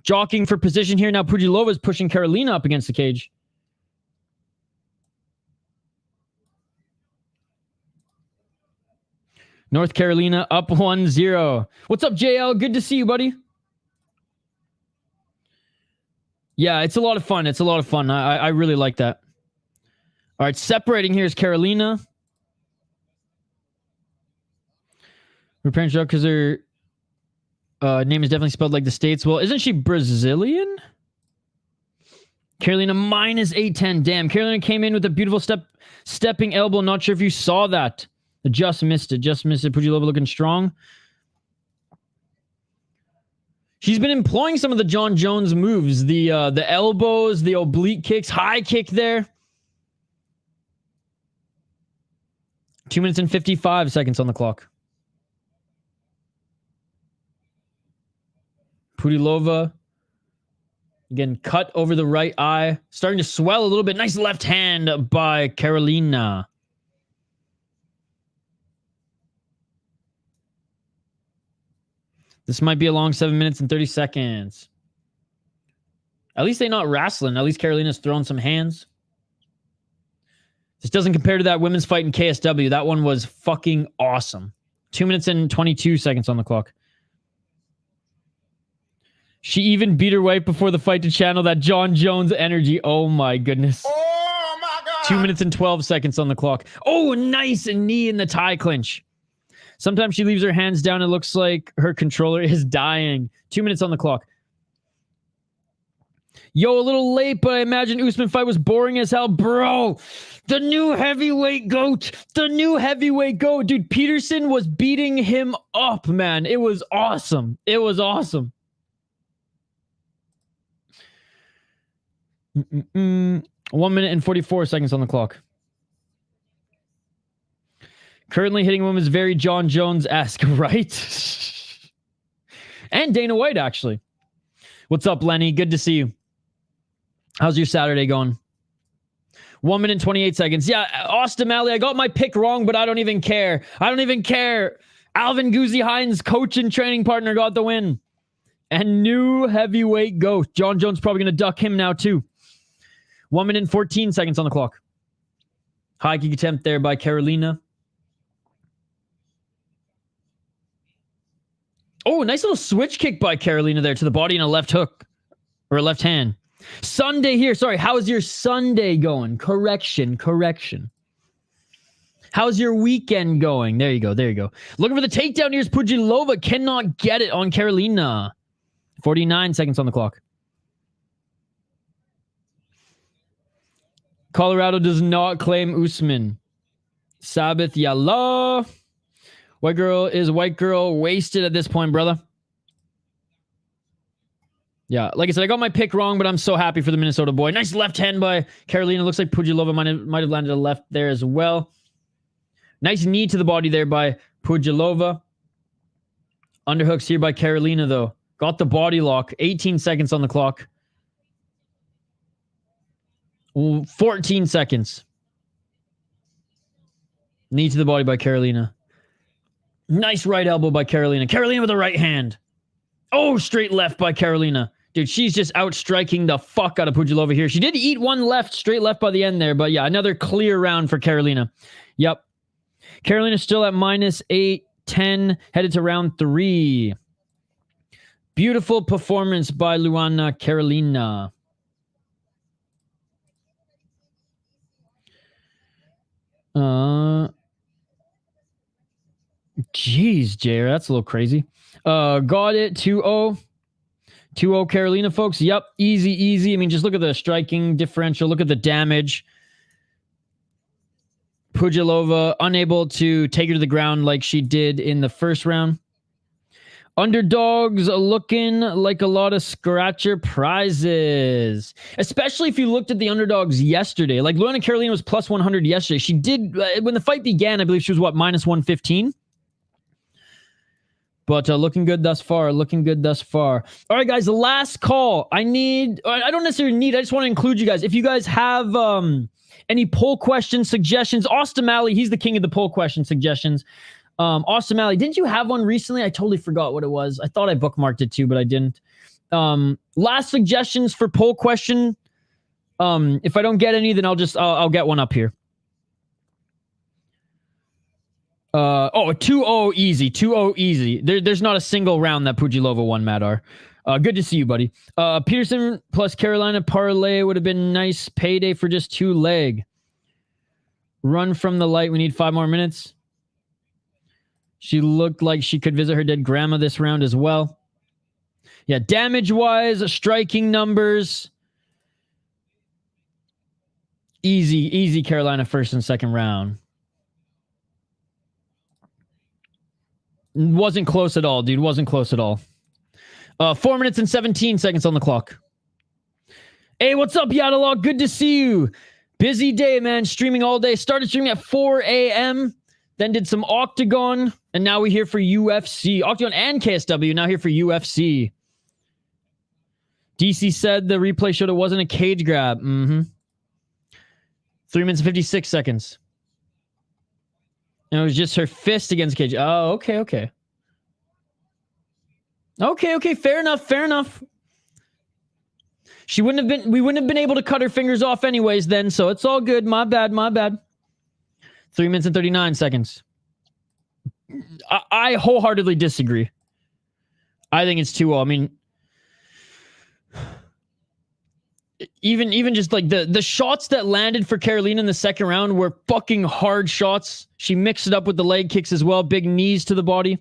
jockeying for position here. Now Pudilova is pushing Carolina up against the cage. North Carolina up 1-0. What's up, JL? Good to see you, buddy. Yeah, it's a lot of fun. It's a lot of fun. I really like that. All right, separating here is Carolina. Her parents joke because her name is definitely spelled like the States. Well, isn't she Brazilian? Carolina minus 810. Damn, Carolina came in with a beautiful stepping elbow. Not sure if you saw that. Just missed it. Just missed it. Pudilova looking strong. She's been employing some of the John Jones moves. The elbows, the oblique kicks, high kick there. 2 minutes and 55 seconds on the clock. Pudilova. Again, cut over the right eye. Starting to swell a little bit. Nice left hand by Carolina. This might be a long 7 minutes and 30 seconds. At least they're not wrestling. At least Carolina's throwing some hands. This doesn't compare to that women's fight in KSW. That one was fucking awesome. 2 minutes and 22 seconds on the clock. She even beat her wife before the fight to channel that John Jones energy. Oh my goodness. Oh my God. 2 minutes and 12 seconds on the clock. Oh, nice knee in the tie clinch. Sometimes she leaves her hands down. It looks like her controller is dying. 2 minutes on the clock. Yo, a little late, but I imagine Usman fight was boring as hell. Bro, the new heavyweight goat. The new heavyweight goat. Dude, Peterson was beating him up, man. It was awesome. It was awesome. 1 minute and 44 seconds on the clock. Currently hitting him is very John Jones-esque, right? And Dana White, actually. What's up, Lenny? Good to see you. How's your Saturday going? 1 minute and 28 seconds. Yeah, Austin Malley, I got my pick wrong, but I don't even care. I don't even care. Alvin Guzzi Hines, coach and training partner, got the win. And new heavyweight goat. John Jones probably going to duck him now, too. 1 minute and 14 seconds on the clock. High kick attempt there by Carolina. Oh, nice little switch kick by Carolina there to the body and a left hook. Or a left hand. Sunday here. Sorry, how's your Sunday going? Correction. How's your weekend going? There you go. Looking for the takedown. Here's Pudilova. Cannot get it on Carolina. 49 seconds on the clock. Colorado does not claim Usman. Sabbath Yallah. White girl is white girl wasted at this point, brother. Yeah, like I said, I got my pick wrong, but I'm so happy for the Minnesota boy. Nice left hand by Carolina. Looks like Pudilova might have landed a left there as well. Nice knee to the body there by Pudilova. Underhooks here by Carolina, though. Got the body lock. 18 seconds on the clock. 14 seconds. Knee to the body by Carolina. Nice right elbow by Carolina. Carolina with the right hand. Oh, straight left by Carolina. Dude, she's just outstriking the fuck out of Pudilova here. She did eat one left, straight left by the end there. But yeah, another clear round for Carolina. Yep. Carolina's still at minus 8-10. Headed to round 3. Beautiful performance by Luana Carolina. Jeez, JR, that's a little crazy. Got it. 2-0. 2-0 Carolina, folks. Yep, easy. I mean, just look at the striking differential. Look at the damage. Pudilova unable to take her to the ground like she did in the first round. Underdogs looking like a lot of scratcher prizes. Especially if you looked at the underdogs yesterday. Like, Luana Carolina was plus 100 yesterday. She did, when the fight began, I believe she was, what, minus 115? But looking good thus far. All right, guys, the last call. I don't necessarily need, I just want to include you guys. If you guys have any poll question suggestions, Austin Malley, he's the king of the poll question suggestions. Austin Malley, didn't you have one recently? I totally forgot what it was. I thought I bookmarked it too, but I didn't. Last suggestions for poll question. If I don't get any, then I'll get one up here. 2-0 easy. 2-0 easy. There's not a single round that Pudilova won, Madar. Good to see you, buddy. Peterson plus Carolina parlay would have been nice payday for just 2 leg. Run from the light. We need 5 more minutes. She looked like she could visit her dead grandma this round as well. Yeah, damage-wise, striking numbers. Easy Carolina first and second round. Wasn't close at all, dude. Wasn't close at all. 4 minutes and 17 seconds on the clock. Hey, what's up, Yadalog? Good to see you. Busy day, man. Streaming all day. Started streaming at 4 a.m. Then did some Octagon. And now we're here for UFC. Octagon and KSW. Now here for UFC. DC said the replay showed it wasn't a cage grab. 3 minutes and 56 seconds. And it was just her fist against cage. Oh, okay. Okay, fair enough. We wouldn't have been able to cut her fingers off anyways then, so it's all good. My bad. 3 minutes and 39 seconds. I wholeheartedly disagree. I think it's 2-0. I mean, even just like the shots that landed for Carolina in the second round were fucking hard shots. She mixed it up with the leg kicks as well. Big knees to the body.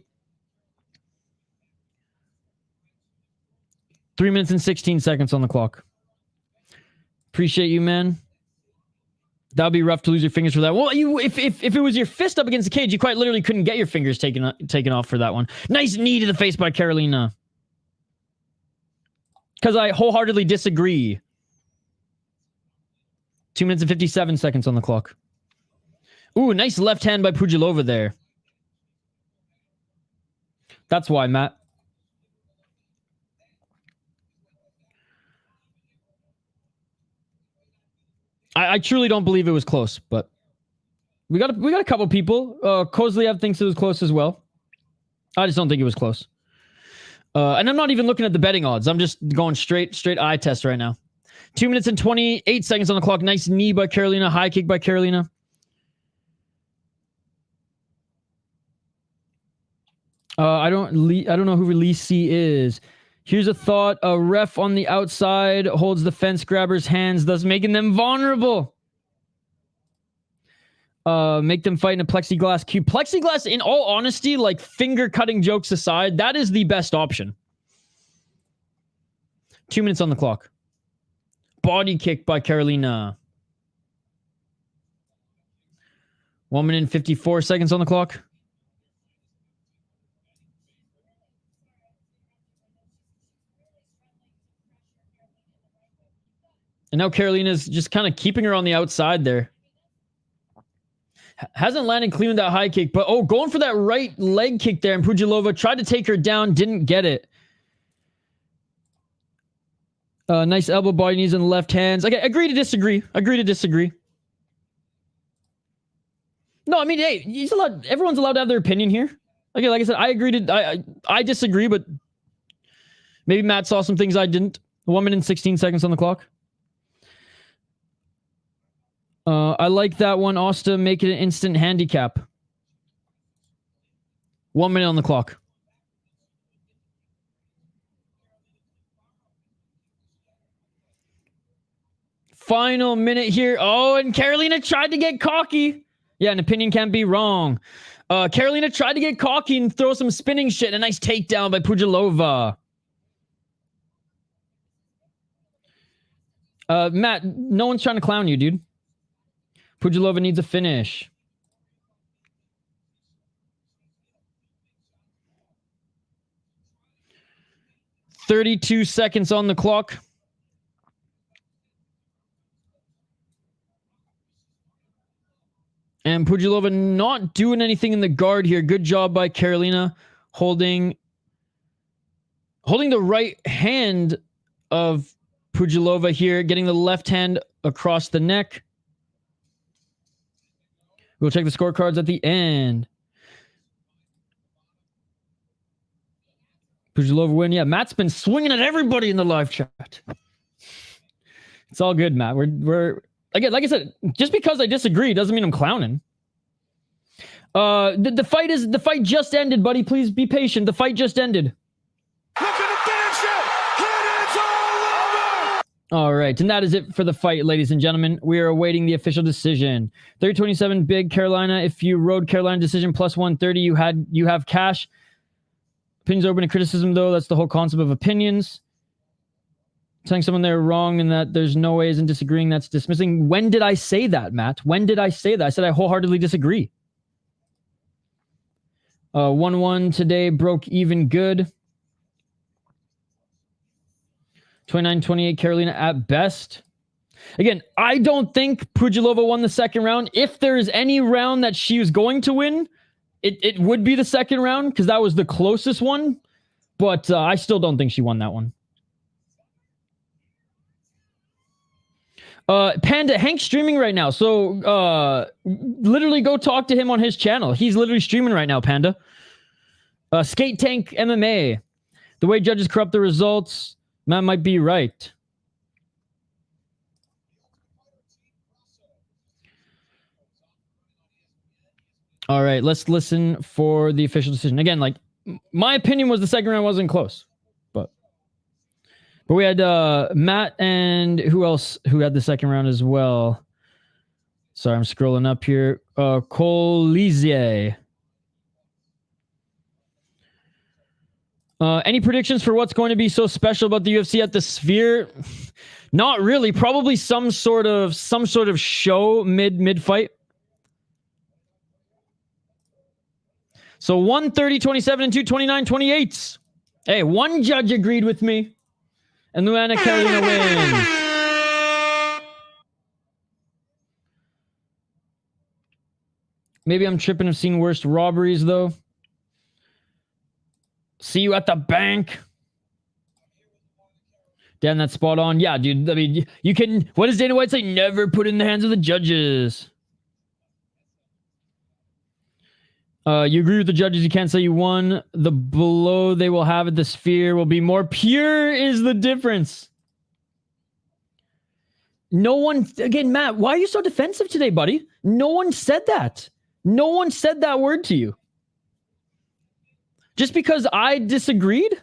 3 minutes and 16 seconds on the clock. Appreciate you, man. That'd be rough to lose your fingers for that. Well, if it was your fist up against the cage, you quite literally couldn't get your fingers taken off for that one. Nice knee to the face by Carolina. Because I wholeheartedly disagree. 2 minutes and 57 seconds on the clock. Ooh, nice left hand by Pudilova there. That's why, Matt. I truly don't believe it was close, but we got a couple people. Kozliev thinks it was close as well. I just don't think it was close. And I'm not even looking at the betting odds. I'm just going straight eye test right now. 2 minutes and 28 seconds on the clock. Nice knee by Carolina. High kick by Carolina. I don't know who Releasee is. Here's a thought. A ref on the outside holds the fence grabber's hands, thus making them vulnerable. Make them fight in a plexiglass cube. Plexiglass, in all honesty, like finger cutting jokes aside, that is the best option. 2 minutes on the clock. Body kick by Carolina. 1 minute and 54 seconds on the clock. And now Carolina's just kind of keeping her on the outside there. Hasn't landed clean with that high kick, but going for that right leg kick there, and Pudilova tried to take her down, didn't get it. Nice elbow body knees and left hands. Okay, agree to disagree. No, I mean, hey, everyone's allowed to have their opinion here. Okay, like I said, I disagree, but maybe Matt saw some things I didn't. 1 minute and 16 seconds on the clock. I like that one. Asta, make it an instant handicap. 1 minute on the clock. Final minute here. Oh, and Carolina tried to get cocky. Yeah, an opinion can't be wrong. Carolina tried to get cocky and throw some spinning shit. A nice takedown by Pudilova. Matt, no one's trying to clown you, dude. Pudilova needs a finish. .32 seconds on the clock. And Pudilova not doing anything in the guard here. Good job by Carolina holding the right hand of Pudilova here, getting the left hand across the neck. We'll check the scorecards at the end. Pujilova win. Yeah, Matt's been swinging at everybody in the live chat. It's all good, Matt. We're again, like I said, just because I disagree doesn't mean I'm clowning. The fight just ended, buddy. Please be patient. The fight just ended. Look at the finish it! And it's all over! All right, and that is it for the fight, ladies and gentlemen. We are awaiting the official decision. 30-27 big Carolina. If you rode Carolina decision plus 130, you have cash. Opinions open to criticism, though. That's the whole concept of opinions. Telling someone they're wrong and that there's no way isn't disagreeing, that's dismissing. When did I say that, Matt? When did I say that? I said I wholeheartedly disagree. 1-1 today, broke even good. 29-28 Carolina at best. Again, I don't think Pujilova won the second round. If there's any round that she was going to win, it would be the second round because that was the closest one. But I still don't think she won that one. Panda, Hank's streaming right now. So literally go talk to him on his channel. He's literally streaming right now, Panda. Skate Tank MMA. The way judges corrupt the results, Matt might be right. All right, let's listen for the official decision. Again, like, my opinion was the second round wasn't close. But we had Matt and who else who had the second round as well? Sorry, I'm scrolling up here. Colisier. Any predictions for what's going to be so special about the UFC at the Sphere? Not really. Probably some sort of show mid fight. So 130-27 and 229-28. Hey, one judge agreed with me. And Luana Carolina wins. Maybe I'm tripping. I've seen worse robberies, though. See you at the bank. Damn, that's spot on. Yeah, dude. I mean, you can... What does Dana White say? Never put in the hands of the judges. You agree with the judges. You can't say you won. The blow they will have at the Sphere will be more pure is the difference. No one... Again, Matt, why are you so defensive today, buddy? No one said that. No one said that word to you. Just because I disagreed?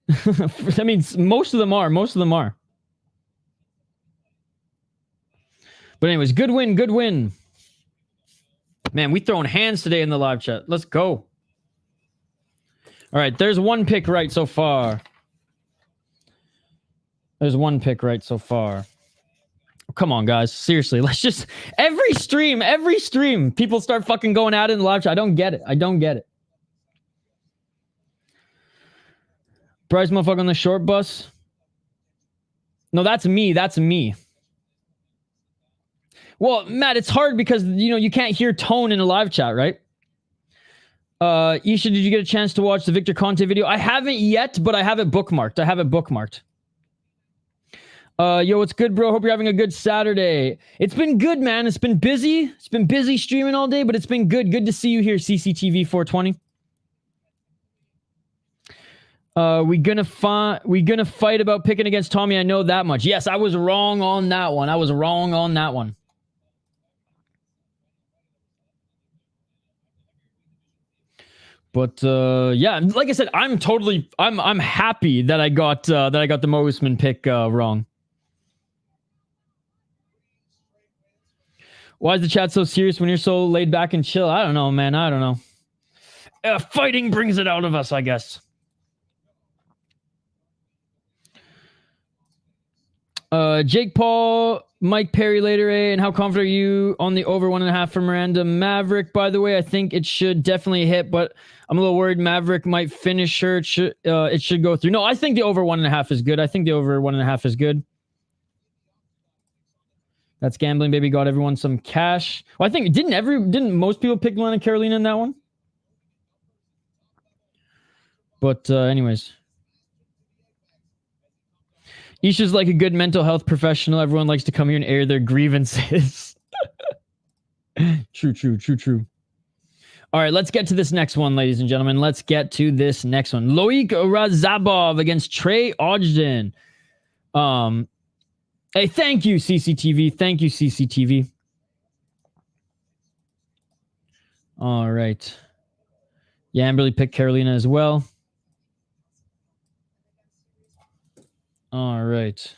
I mean, most of them are. Most of them are. But anyways, good win, good win. Man, we throwing hands today in the live chat. Let's go. All right, there's one pick right so far. There's one pick right so far. Come on, guys. Seriously, let's just... Every stream, people start fucking going at it in the live chat. I don't get it. I don't get it. Bryce motherfucker on the short bus. No, that's me. That's me. Well, Matt, it's hard because, you know, you can't hear tone in a live chat, right? Isha, did you get a chance to watch the Victor Conte video? I haven't yet, but I have it bookmarked. Yo, what's good, bro? Hope you're having a good Saturday. It's been good, man. It's been busy. It's been busy streaming all day, but it's been good. Good to see you here, CCTV 420. We gonna fight about picking against Tommy. I know that much. Yes, I was wrong on that one. But yeah, like I said, I'm happy that I got the Mo Usman pick wrong. Why is the chat so serious when you're so laid back and chill? I don't know, man. I don't know. Fighting brings it out of us, I guess. Jake Paul, Mike Perry later, and how confident are you on the over 1.5 for Miranda Maverick? By the way, I think it should definitely hit, but I'm a little worried Maverick might finish her. It should go through. No, I think the over 1.5 is good. I think the over 1.5 is good. That's gambling, baby. Got everyone some cash. Well, I think didn't most people pick Lena Carolina in that one? But anyways. Isha's like a good mental health professional. Everyone likes to come here and air their grievances. True. All right, let's get to this next one, ladies and gentlemen. Let's get to this next one. Loic Razabov against Trey Ogden. Hey, thank you, CCTV. Thank you, CCTV. All right. Yeah, Amberly picked Carolina as well. All right.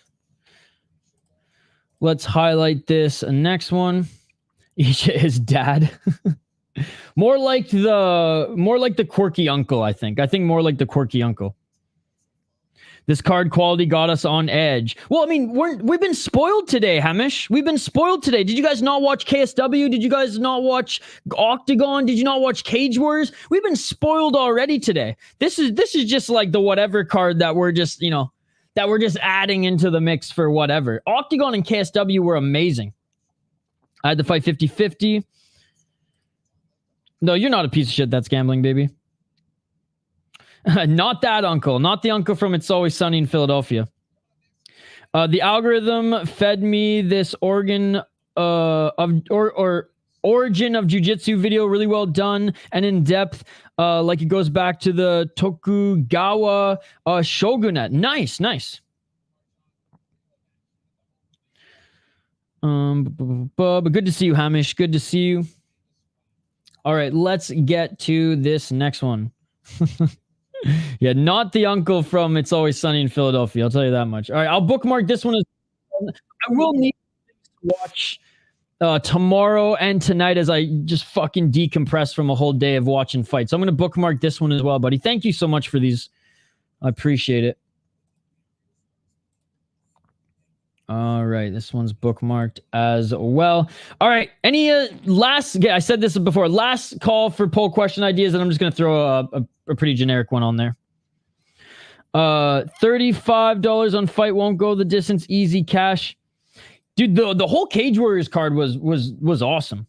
Let's highlight this next one. His dad. More like the quirky uncle, I think. I think more like the quirky uncle. This card quality got us on edge. Well, I mean, we've been spoiled today, Hamish. We've been spoiled today. Did you guys not watch KSW? Did you guys not watch Octagon? Did you not watch Cage Wars? We've been spoiled already today. This is just like the whatever card that we're just, you know, that we're just adding into the mix for whatever. Octagon and KSW were amazing. I had to fight 50-50. No, you're not a piece of shit. That's gambling, baby. Not that uncle. Not the uncle from It's Always Sunny in Philadelphia. The algorithm fed me this origin of jiu-jitsu video really well done and in depth. Like it goes back to the Tokugawa shogunate. Nice, nice. But good to see you, Hamish. Good to see you. All right, let's get to this next one. Yeah, not the uncle from It's Always Sunny in Philadelphia. I'll tell you that much. All right, I'll bookmark this one. I will need to watch tomorrow and tonight as I just fucking decompress from a whole day of watching fights. So I'm going to bookmark this one as well, buddy. Thank you so much for these. I appreciate it. All right, this one's bookmarked as well. All right, any last... I said this before. Last call for poll question ideas, and I'm just going to throw a pretty generic one on there. $35 on fight won't go the distance. Easy cash. Dude, the whole Cage Warriors card was awesome.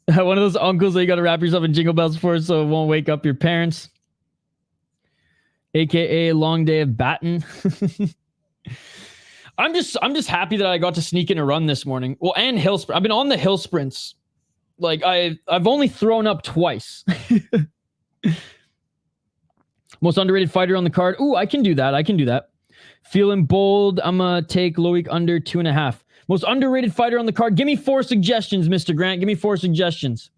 One of those uncles that you got to wrap yourself in jingle bells for so it won't wake up your parents. AKA long day of batting. I'm just happy that I got to sneak in a run this morning. Well, and hill sprint. I've been on the hill sprints. Like I've only thrown up twice. Most underrated fighter on the card. Ooh, I can do that. I can do that. Feeling bold. I'm gonna take Loic under 2.5. Most underrated fighter on the card. Give me 4 suggestions, Mr. Grant. Give me 4 suggestions.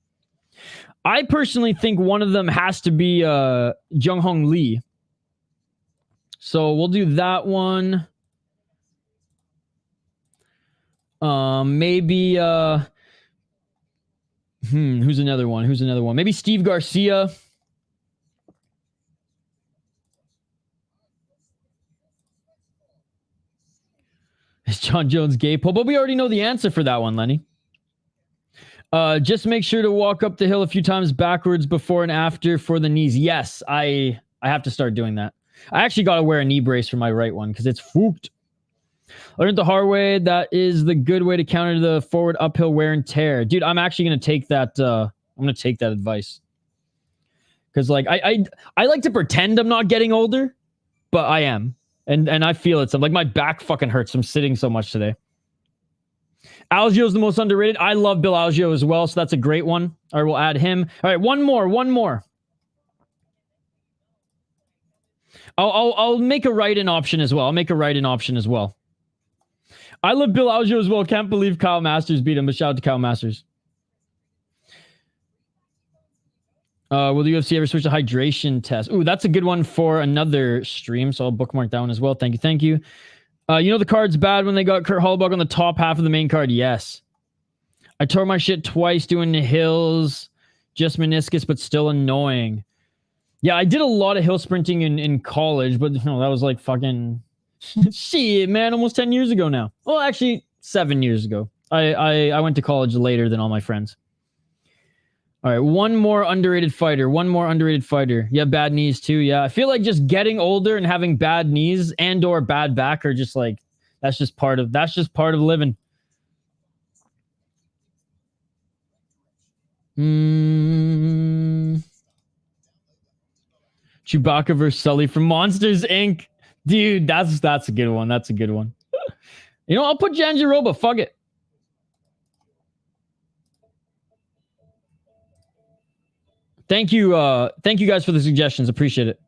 I personally think one of them has to be Jeong Lee. So we'll do that one. Maybe who's another one? Who's another one? Maybe Steve Garcia. Is John Jones gay? But we already know the answer for that one, Lenny. Just make sure to walk up the hill a few times backwards before and after for the knees. Yes, I have to start doing that. I actually got to wear a knee brace for my right one because it's fooked. Learned the hard way. That is the good way to counter the forward uphill wear and tear. Dude, I'm actually going to take that. I'm going to take that advice. Because like I like to pretend I'm not getting older, but I am. And I feel it. So like my back fucking hurts from sitting so much today. Algeo is the most underrated. I love Bill Algeo as well. So that's a great one. All right, we'll add him. All right, one more. I'll make a write-in option as well. I love Bill Algeo as well. Can't believe Kyle Masters beat him, but shout out to Kyle Masters. Will the UFC ever switch to hydration test? Ooh, that's a good one for another stream, so I'll bookmark that one as well. Thank you. You know the card's bad when they got Kurt Holobaugh on the top half of the main card? Yes. I tore my shit twice doing the hills. Just meniscus, but still annoying. Yeah, I did a lot of hill sprinting in college, but that was like fucking shit, man, almost 10 years ago now. Well, actually, 7 years ago. I went to college later than all my friends. All right, one more underrated fighter. Yeah, bad knees too. Yeah, I feel like just getting older and having bad knees and or bad back are just like that's just part of living. Chewbacca versus Sully from Monsters Inc. Dude, that's a good one. You know, I'll put Jandiroba. Fuck it. Thank you guys for the suggestions. Appreciate it.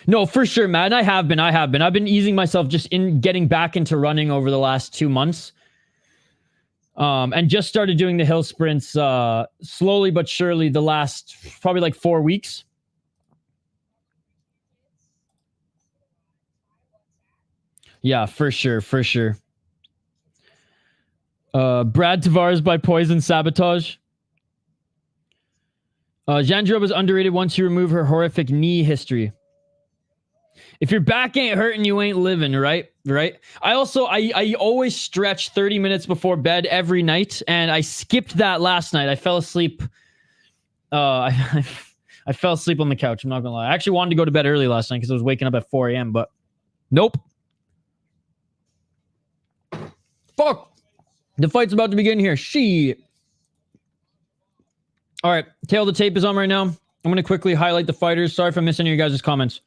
No, for sure, Matt. And I have been. I've been easing myself just in getting back into running over the last 2 months. And just started doing the hill sprints slowly but surely the last probably like 4 weeks. Yeah, for sure. Brad Tavares by Poison Sabotage. Jandiroba is underrated once you remove her horrific knee history. If your back ain't hurting, you ain't living, right? I always stretch 30 minutes before bed every night, and I skipped that last night. I fell asleep. I fell asleep on the couch. I'm not gonna lie. I actually wanted to go to bed early last night because I was waking up at 4 a.m. But nope. Fuck. The fight's about to begin here. Shit. All right. Tail of the tape is on right now. I'm going to quickly highlight the fighters. Sorry if I missed any of your guys' comments.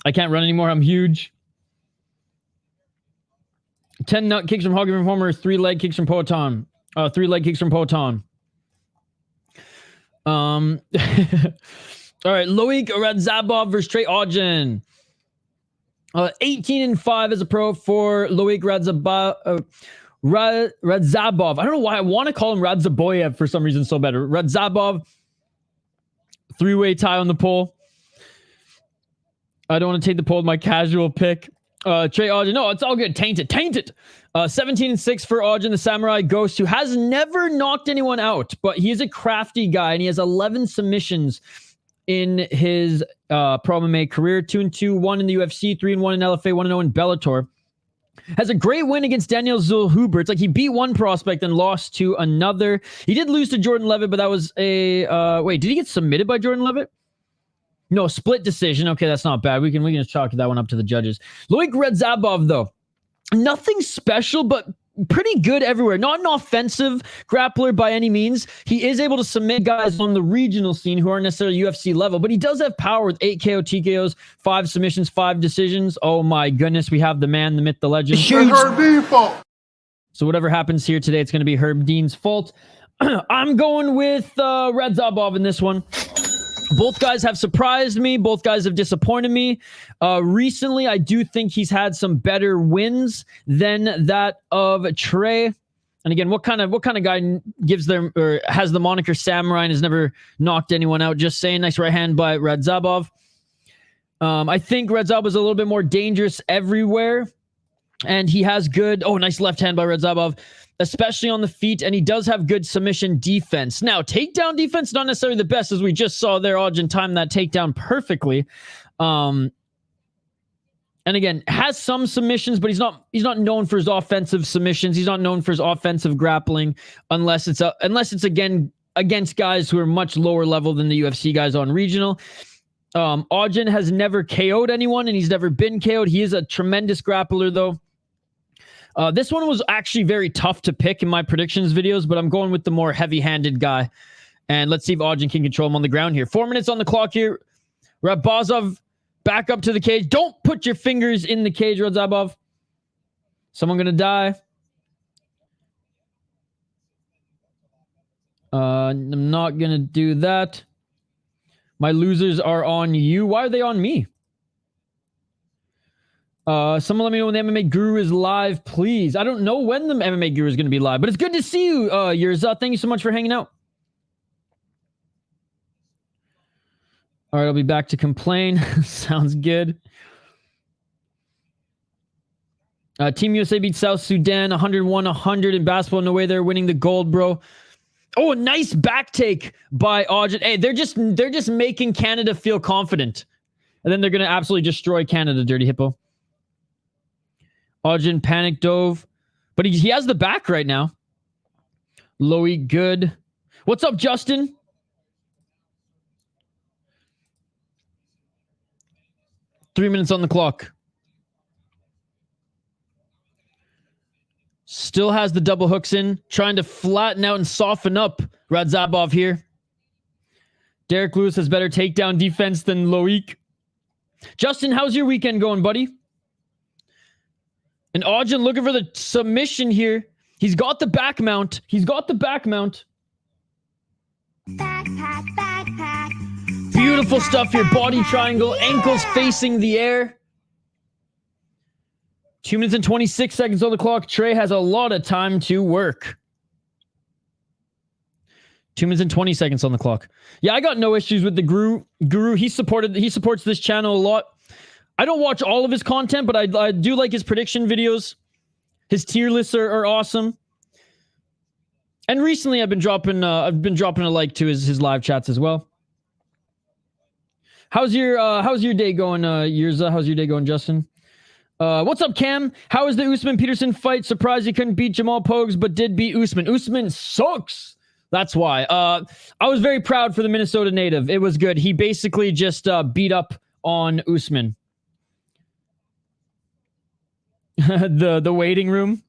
I can't run anymore. I'm huge. 10 nut kicks from Hoggy from Homer. 3 leg kicks from Poetan. 3 leg kicks from Poetan. All right. Loic Radzhabov versus Trey Ogden. 18-5 as a pro for Loic Radzhabov. I don't know why I want to call him Radzaboyev for some reason so better. Radzhabov. 3-way tie on the pole. I don't want to take the poll with my casual pick. Trey Ogden. No, it's all good. Taint it. 17-6 for Ogden, the Samurai Ghost, who has never knocked anyone out, but he is a crafty guy, and he has 11 submissions in his pro MMA career. 2-2, 1 in the UFC, 3-1 in LFA, 1-0 in Bellator. Has a great win against Daniel Zellhuber. It's like he beat one prospect and lost to another. He did lose to Jordan Levitt, but that was a... wait, did he get submitted by Jordan Levitt? No, split decision. Okay, that's not bad. We can just chalk that one up to the judges. Loic Radzhabov, though, nothing special, but pretty good everywhere. Not an offensive grappler by any means. He is able to submit guys on the regional scene who aren't necessarily UFC level, but he does have power with 8 KO TKOs, 5 submissions, 5 decisions. Oh my goodness, we have the man, the myth, the legend. Herb Dean's fault. So whatever happens here today, it's going to be Herb Dean's fault. I'm going with Radzhabov in this one. Both guys have surprised me. Both guys have disappointed me. Recently, I do think he's had some better wins than that of Trey. And again, what kind of guy gives them or has the moniker Samurai and has never knocked anyone out? Just saying. Nice right hand by Radzhabov. I think Radzhabov is a little bit more dangerous everywhere, and he has good. Oh, nice left hand by Radzhabov, especially on the feet, and he does have good submission defense. Now, takedown defense, not necessarily the best, as we just saw there. Ogden timed that takedown perfectly. And again, has some submissions, but he's not known for his offensive submissions. He's not known for his offensive grappling, unless it's again against guys who are much lower level than the UFC guys on regional. Ogden has never KO'd anyone, and he's never been KO'd. He is a tremendous grappler, though. This one was actually very tough to pick in my predictions videos, but I'm going with the more heavy-handed guy. And let's see if Ogden can control him on the ground here. 4 minutes on the clock here. Rabazov back up to the cage. Don't put your fingers in the cage, Radzhabov. Someone going to die. I'm not going to do that. My losers are on you. Why are they on me? Someone let me know when the MMA Guru is live, please. I don't know when the MMA Guru is going to be live, but it's good to see you, Yurza. Thank you so much for hanging out. All right, I'll be back to complain. Sounds good. Team USA beat South Sudan 101-100 in basketball. No way they're winning the gold, bro. Oh, a nice back take by Ogden. Hey, they're just making Canada feel confident. And then they're going to absolutely destroy Canada, Dirty Hippo. Ogden panic dove. But he has the back right now. Loic good. What's up, Justin? Three minutes on the clock. Still has the double hooks in. Trying to flatten out and soften up Radzhabov here. Derek Lewis has better takedown defense than Loic. Justin, how's your weekend going, buddy? And Aujin looking for the submission here. He's got the back mount. He's got the back mount. Beautiful stuff here. Body triangle, ankles facing the air. 2 minutes and 26 seconds on the clock. Trey has a lot of time to work. 2 minutes and 20 seconds on the clock. Yeah, I got no issues with the Guru. He supports this channel a lot. I don't watch all of his content, but I do like his prediction videos. His tier lists are awesome. And recently I've been dropping a like to his live chats as well. How's your day going, Yirza? How's your day going, Justin? What's up, Cam? How is the Usman-Peterson fight? Surprised he couldn't beat Jamal Pogues, but did beat Usman. Usman sucks. That's why. I was very proud for the Minnesota native. It was good. He basically just beat up on Usman. the waiting room.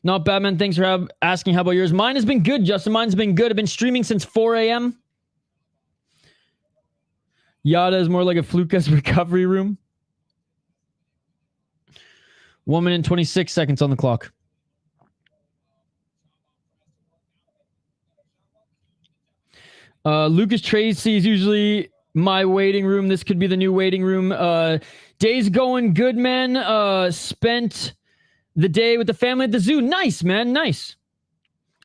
Not bad, man. Thanks for asking. How about yours? Mine has been good, Justin. Mine's been good. I've been streaming since 4 a.m. Yada is more like a Flukas recovery room. 1 minute and 26 seconds on the clock. Lucas Tracy is usually my waiting room. This could be the new waiting room. Day's going good, man. Spent the day with the family at the zoo. Nice, man. Nice.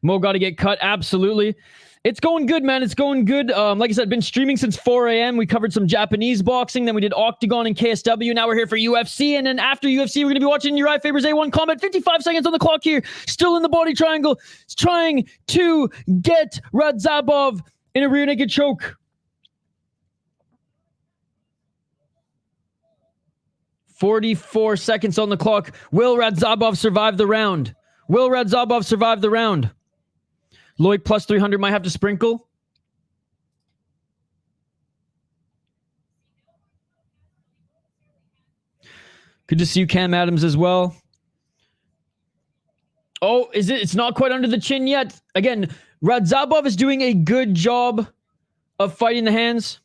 Mo got to get cut. Absolutely. It's going good, man. It's going good. Like I said, been streaming since 4 a.m. We covered some Japanese boxing. Then we did Octagon and KSW. Now we're here for UFC. And then after UFC, we're going to be watching Uriah Faber's A1 combat. 55 seconds on the clock here. Still in the body triangle. He's trying to get Radzhabov in a rear naked choke. 44 seconds on the clock. Will Radzhabov survive the round? Will Radzhabov survive the round? Lloyd plus 300 might have to sprinkle. Good to see you, Cam Adams, as well. Oh, is it? It's not quite under the chin yet. Again, Radzhabov is doing a good job of fighting the hands.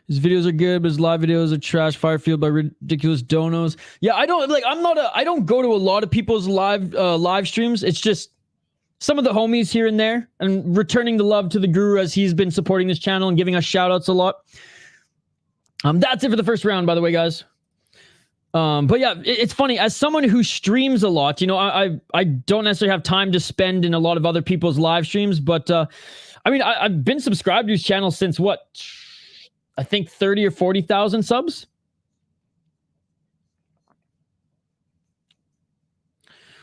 His videos are good, but his live videos are trash. Firefield by ridiculous donos. Yeah, I don't go to a lot of people's live streams. It's just some of the homies here and there, and returning the love to the Guru as he's been supporting this channel and giving us shout outs a lot. That's it for the first round, by the way, guys. But yeah, it's funny. As someone who streams a lot, you know, I don't necessarily have time to spend in a lot of other people's live streams, but I mean, I've been subscribed to his channel since what? I think 30 or 40,000 subs.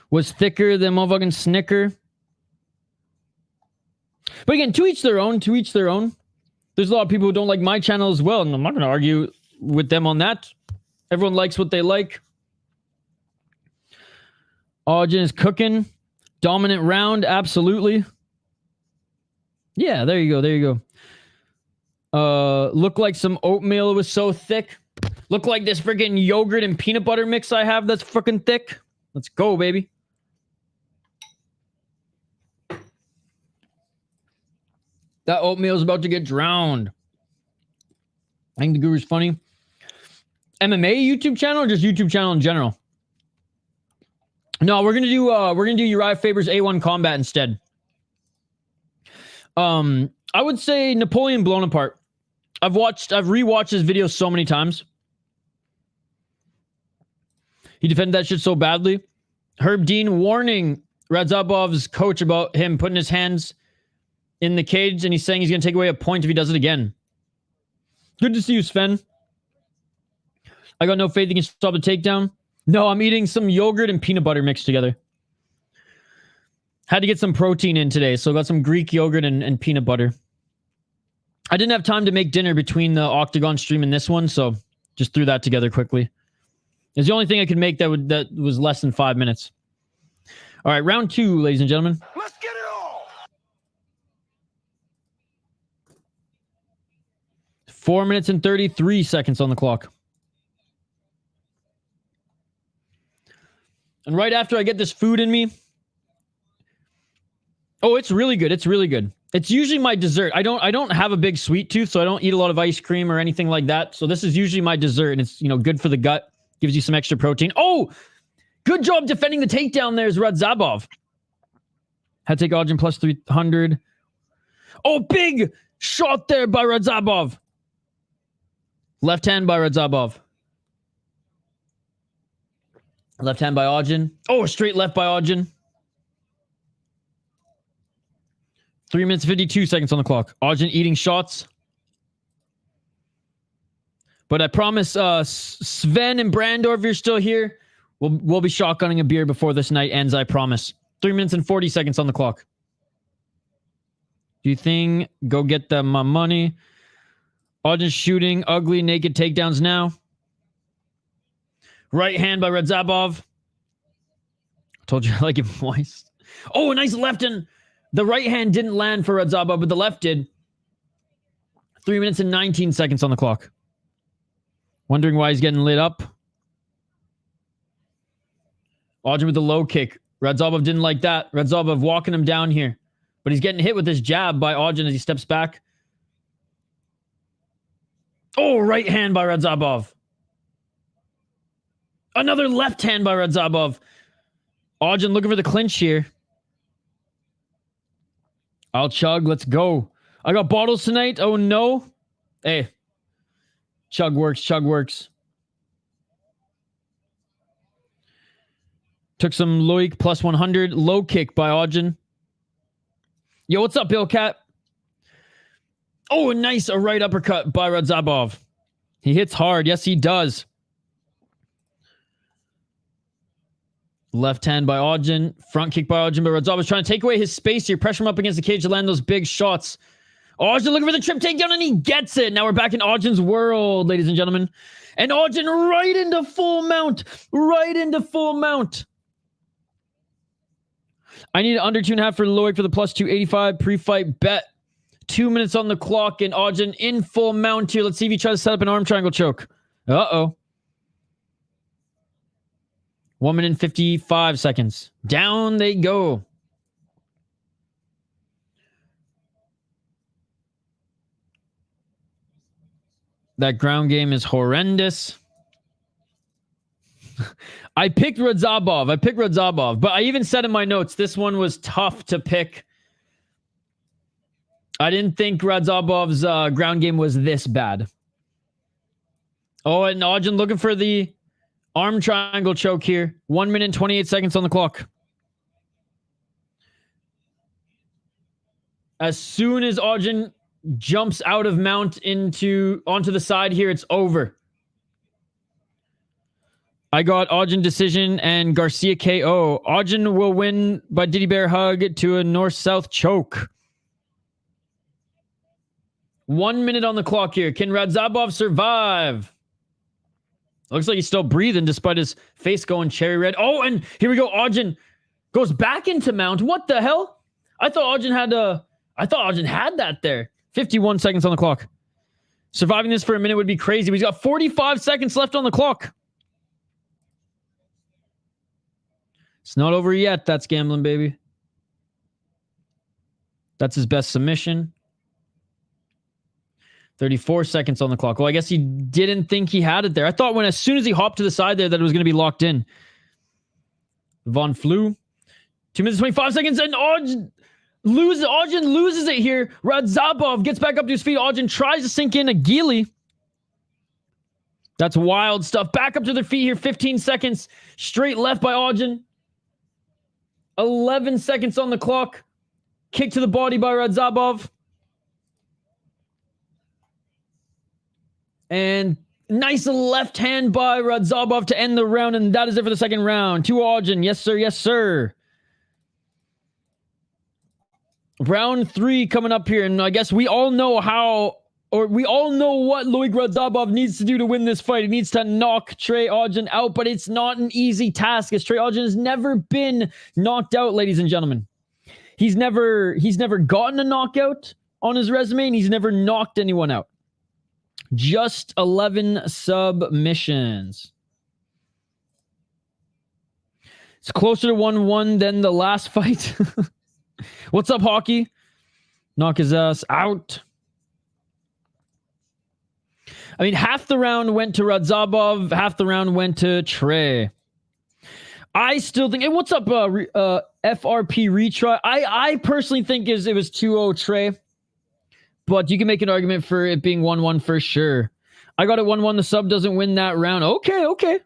Was thicker than motherfucking Snicker. But again, to each their own, to each their own. There's a lot of people who don't like my channel as well, and I'm not going to argue with them on that. Everyone likes what they like. Aujin is cooking. Dominant round, absolutely. Yeah, there you go, there you go. Look like some oatmeal was so thick. Look like this freaking yogurt and peanut butter mix I have that's freaking thick. Let's go, baby. That oatmeal is about to get drowned. I think the Guru's funny. MMA YouTube channel or just YouTube channel in general? No, we're gonna do Uriah Faber's A1 combat instead. I would say Napoleon Blown Apart. I've rewatched his video so many times. He defended that shit so badly. Herb Dean warning Radzhabov's coach about him putting his hands in the cage, and he's saying he's going to take away a point if he does it again. Good to see you, Sven. I got no faith he can stop the takedown. No, I'm eating some yogurt and peanut butter mixed together. Had to get some protein in today, so got some Greek yogurt and peanut butter. I didn't have time to make dinner between the Octagon stream and this one, so just threw that together quickly. It's the only thing I could make that was less than 5 minutes. All right, round 2, ladies and gentlemen. Let's get it all. 4 minutes and 33 seconds on the clock. And right after I get this food in me... Oh, it's really good. It's really good. It's usually my dessert. I don't have a big sweet tooth, so I don't eat a lot of ice cream or anything like that. So this is usually my dessert, and it's, good for the gut. Gives you some extra protein. Oh, good job defending the takedown there, Radzhabov. Had to take Odin plus 300. Oh, big shot there by Radzhabov. Left hand by Radzhabov. Left hand by Odin. Oh, straight left by Odin. 3 minutes, 52 seconds on the clock. Odin eating shots. But I promise, Sven and Brandor, if you're still here, we'll be shotgunning a beer before this night ends, I promise. 3 minutes and 40 seconds on the clock. Do you think? Go get them my money. Odin shooting ugly naked takedowns now. Right hand by Radzhabov. Told you I like it moist. Oh, a nice left hand. The right hand didn't land for Radzhabov, but the left did. 3 minutes and 19 seconds on the clock. Wondering why he's getting lit up. Odin with the low kick. Radzhabov didn't like that. Radzhabov walking him down here. But he's getting hit with this jab by Odin as he steps back. Oh, right hand by Radzhabov. Another left hand by Radzhabov. Odin looking for the clinch here. I'll chug. Let's go. I got bottles tonight. Oh, no. Hey. Chug works. Chug works. Took some Loic plus 100. Low kick by Odin. Yo, what's up, Bill Cat? Oh, nice. A right uppercut by Radzhabov. He hits hard. Yes, he does. Left hand by Odin. Front kick by Odin, but Radzhabov's trying to take away his space here. Pressure him up against the cage to land those big shots. Odin looking for the trip takedown, and he gets it. Now we're back in Odin's world, ladies and gentlemen. And Odin right into full mount. Right into full mount. I need under 2.5 for Loic for the plus 285 pre-fight bet. 2 minutes on the clock, and Odin in full mount here. Let's see if he tries to set up an arm triangle choke. Uh-oh. 1 minute and 55 seconds. Down they go. That ground game is horrendous. I picked Radzhabov. But I even said in my notes, this one was tough to pick. I didn't think Radzhabov's ground game was this bad. Oh, and Odin looking for the arm triangle choke here. 1 minute and 28 seconds on the clock. As soon as Odin jumps out of mount onto the side here, it's over. I got Odin decision and Garcia KO. Odin will win by Diddy Bear hug to a north-south choke. 1 minute on the clock here. Can Radzhabov survive? Looks like he's still breathing despite his face going cherry red. Oh, and here we go. Odin goes back into mount. What the hell? I thought Odin had that there. 51 seconds on the clock. Surviving this for a minute would be crazy. But he's got 45 seconds left on the clock. It's not over yet. That's gambling, baby. That's his best submission. 34 seconds on the clock. Well, I guess he didn't think he had it there. I thought as soon as he hopped to the side there that it was going to be locked in. Von Flew. 2 minutes, 25 seconds, and Odin loses it here. Radzhabov gets back up to his feet. Odin tries to sink in a ghillie. That's wild stuff. Back up to their feet here. 15 seconds. Straight left by Odin. 11 seconds on the clock. Kick to the body by Radzhabov. And nice left hand by Radzhabov to end the round. And that is it for the second round. To Odin. Yes, sir. Yes, sir. Round 3 coming up here. And I guess we all know we all know what Loic Radzhabov needs to do to win this fight. He needs to knock Trey Odin out, but it's not an easy task as Trey Odin has never been knocked out, ladies and gentlemen. He's never gotten a knockout on his resume, and he's never knocked anyone out. Just 11 submissions. It's closer to 1-1 than the last fight. What's up, Hockey? Knock his ass out. I mean, half the round went to Radzhabov, half the round went to Trey. I still think... Hey, what's up, FRP retry? I personally think it was 2-0 Trey. But you can make an argument for it being 1-1 for sure. I got it 1-1. The sub doesn't win that round. Okay.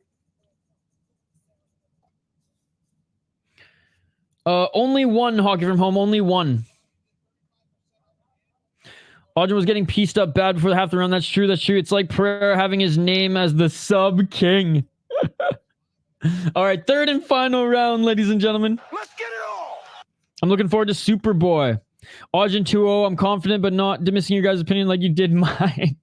Only one, Hockey from Home. Only one. Audrey was getting pieced up bad before half the round. That's true. It's like Pereira having his name as the sub king. All right, third and final round, ladies and gentlemen. Let's get it all. I'm looking forward to Superboy. Audrey 2-0. I'm confident, but not dismissing your guys' opinion like you did mine.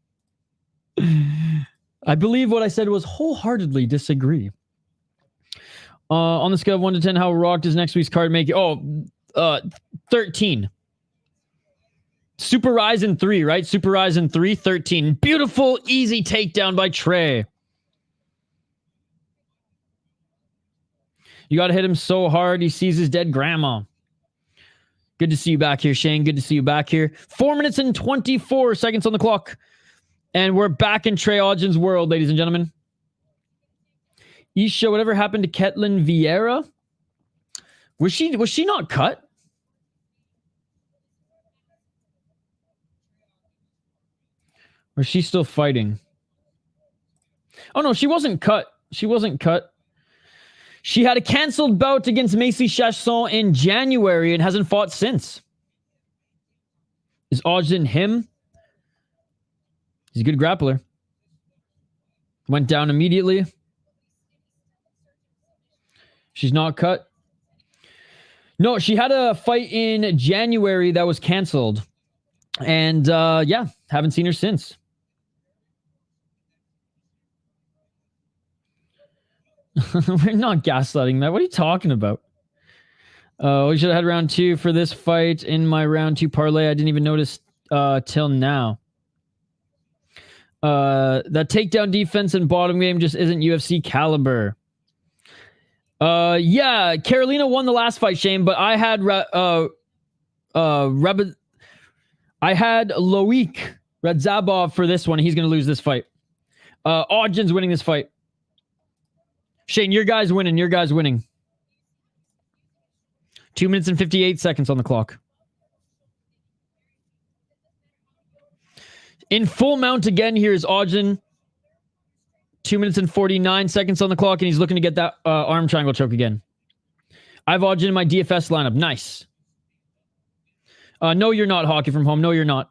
I believe what I said was wholeheartedly disagree. On the scale of 1 to 10, how rocked is next week's card make you? 13. Super Ryzen 3, right? Super Ryzen 3, 13. Beautiful, easy takedown by Trey. You got to hit him so hard he sees his dead grandma. Good to see you back here, Shane. Good to see you back here. 4 minutes and 24 seconds on the clock. And we're back in Trey Ogden's world, ladies and gentlemen. Isha, whatever happened to Ketlin Vieira? Was she not cut? Or is she still fighting? Oh, no, she wasn't cut. She had a canceled bout against Macy Chasson in January and hasn't fought since. Is Ogden him? He's a good grappler. Went down immediately. She's not cut. No, she had a fight in January that was canceled. And, yeah, haven't seen her since. We're not gaslighting that. What are you talking about? We should have had round 2 for this fight in my round 2 parlay. I didn't even notice till now. That takedown defense and bottom game just isn't UFC caliber. Yeah, Carolina won the last fight, Shane, but I had Loic Radzhabov for this one. He's going to lose this fight. Ogden's winning this fight. Shane, your guy's winning. 2 minutes and 58 seconds on the clock. In full mount again, here is Ogden. 2 minutes and 49 seconds on the clock, and he's looking to get that arm triangle choke again. I have Ogden in my DFS lineup. Nice. No, you're not, Hockey from Home. No, you're not.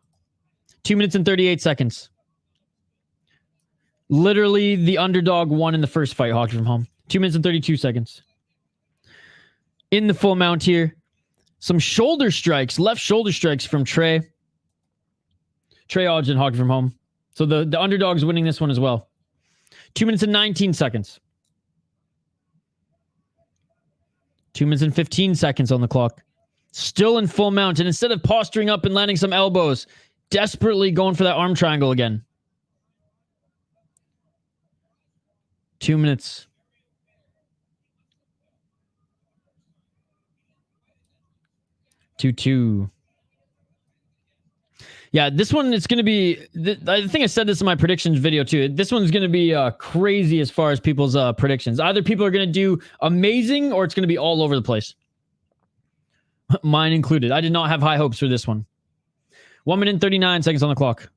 2 minutes and 38 seconds. Literally, the underdog won in the first fight, Hockey from Home. 2 minutes and 32 seconds. In the full mount here. Some shoulder strikes, left shoulder strikes from Trey. Trey Ogden, Hockey from Home. So the underdog's winning this one as well. 2 minutes and 19 seconds. 2 minutes and 15 seconds on the clock. Still in full mount. And instead of posturing up and landing some elbows, desperately going for that arm triangle again. 2 minutes. Two. Yeah, this one, it's going to be... I think I said this in my predictions video, too. This one's going to be crazy as far as people's predictions. Either people are going to do amazing, or it's going to be all over the place. Mine included. I did not have high hopes for this one. 1 minute and 39 seconds on the clock.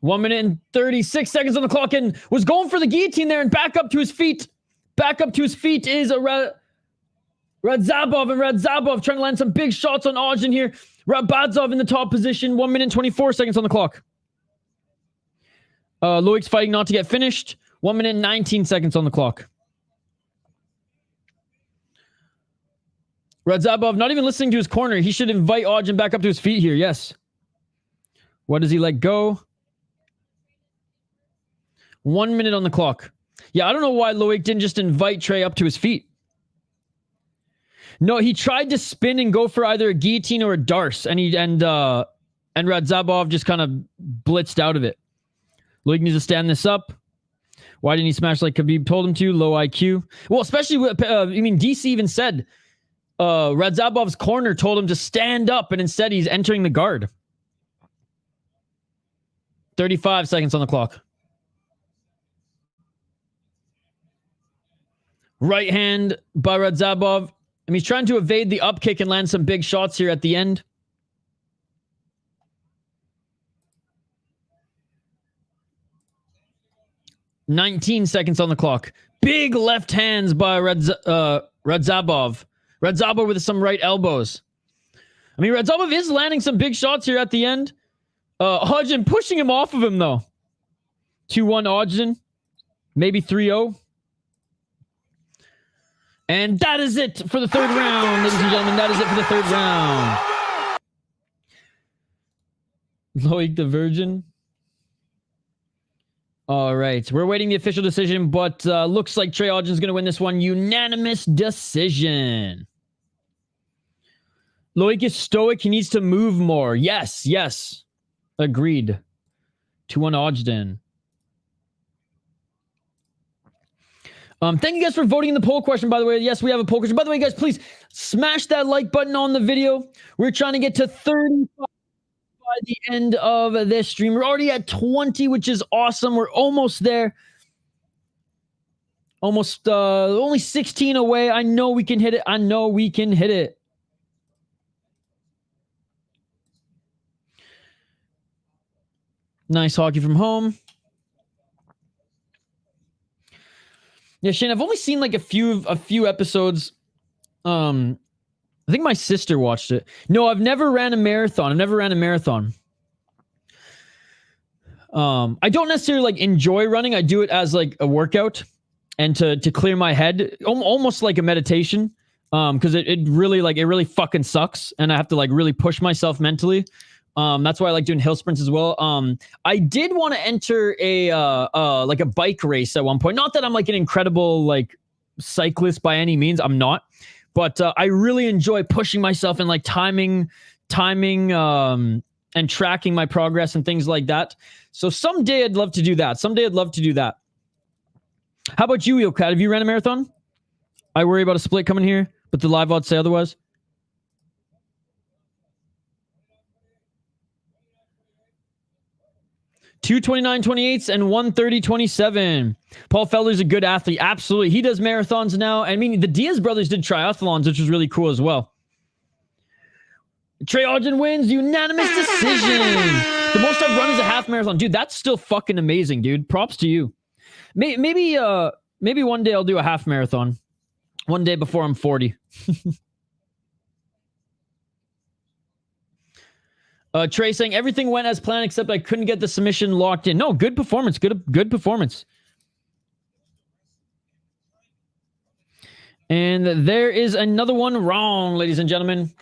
1 minute and 36 seconds on the clock, and was going for the guillotine there, and back up to his feet. Back up to his feet is Radzhabov, and Radzhabov trying to land some big shots on Ogden here. Rabadzov in the top position. 1 minute and 24 seconds on the clock. Loic's fighting not to get finished. 1 minute and 19 seconds on the clock. Radzhabov not even listening to his corner. He should invite Ogden back up to his feet here. Yes. What does he let go? 1 minute on the clock. Yeah, I don't know why Loic didn't just invite Trey up to his feet. No, he tried to spin and go for either a guillotine or a darce, and Radzhabov just kind of blitzed out of it. Loic needs to stand this up. Why didn't he smash like Khabib told him to? Low IQ. Well, especially with, DC even said Radzhabov's corner told him to stand up, and instead he's entering the guard. 35 seconds on the clock. Right hand by Radzhabov. And he's trying to evade the up kick and land some big shots here at the end. "19 seconds on the clock. Big left hands by Radzhabov. Radzhabov with some right elbows. I mean, Radzhabov is landing some big shots here at the end. Hodgson pushing him off of him, though. 2-1 Hodgson. Maybe 3-0. And that is it for the third round, ladies and gentlemen. That is it for the third round. Loic the Virgin. All right. We're waiting the official decision, but looks like Trey Hodgson's going to win this one. Unanimous decision. Loic is stoic. He needs to move more. Yes, yes. Agreed. 2-1 Hodgson. Thank you guys for voting in the poll question, by the way. Yes, we have a poll question. By the way, guys, please smash that like button on the video. We're trying to get to 35 by the end of this stream. We're already at 20, which is awesome. We're almost there. Almost only 16 away. I know we can hit it. I know we can hit it. Nice hockey from home. Yeah, Shane, I've only seen like a few episodes. I think my sister watched it. No, I've never ran a marathon. I don't necessarily like enjoy running. I do it as like a workout and to clear my head, almost like a meditation. Because it really fucking sucks, and I have to like really push myself mentally. That's why I like doing hill sprints as well. I did want to enter a like a bike race at one point. Not that I'm like an incredible like cyclist by any means. I'm not, but I really enjoy pushing myself and like timing, and tracking my progress and things like that. So someday I'd love to do that. How about you, Eelcat? Have you ran a marathon? I worry about a split coming here, but the live odds say otherwise. 2:29.28 and 1:30.27. Paul Felder's a good athlete. Absolutely. He does marathons now. I mean, the Diaz brothers did triathlons, which was really cool as well. Trey Hodgson wins. Unanimous decision. The most I've run is a half marathon. Dude, that's still fucking amazing, dude. Props to you. Maybe one day I'll do a half marathon. One day before I'm 40. Trey saying everything went as planned except I couldn't get the submission locked in. No, good performance. Good performance. And there is another one wrong, ladies and gentlemen.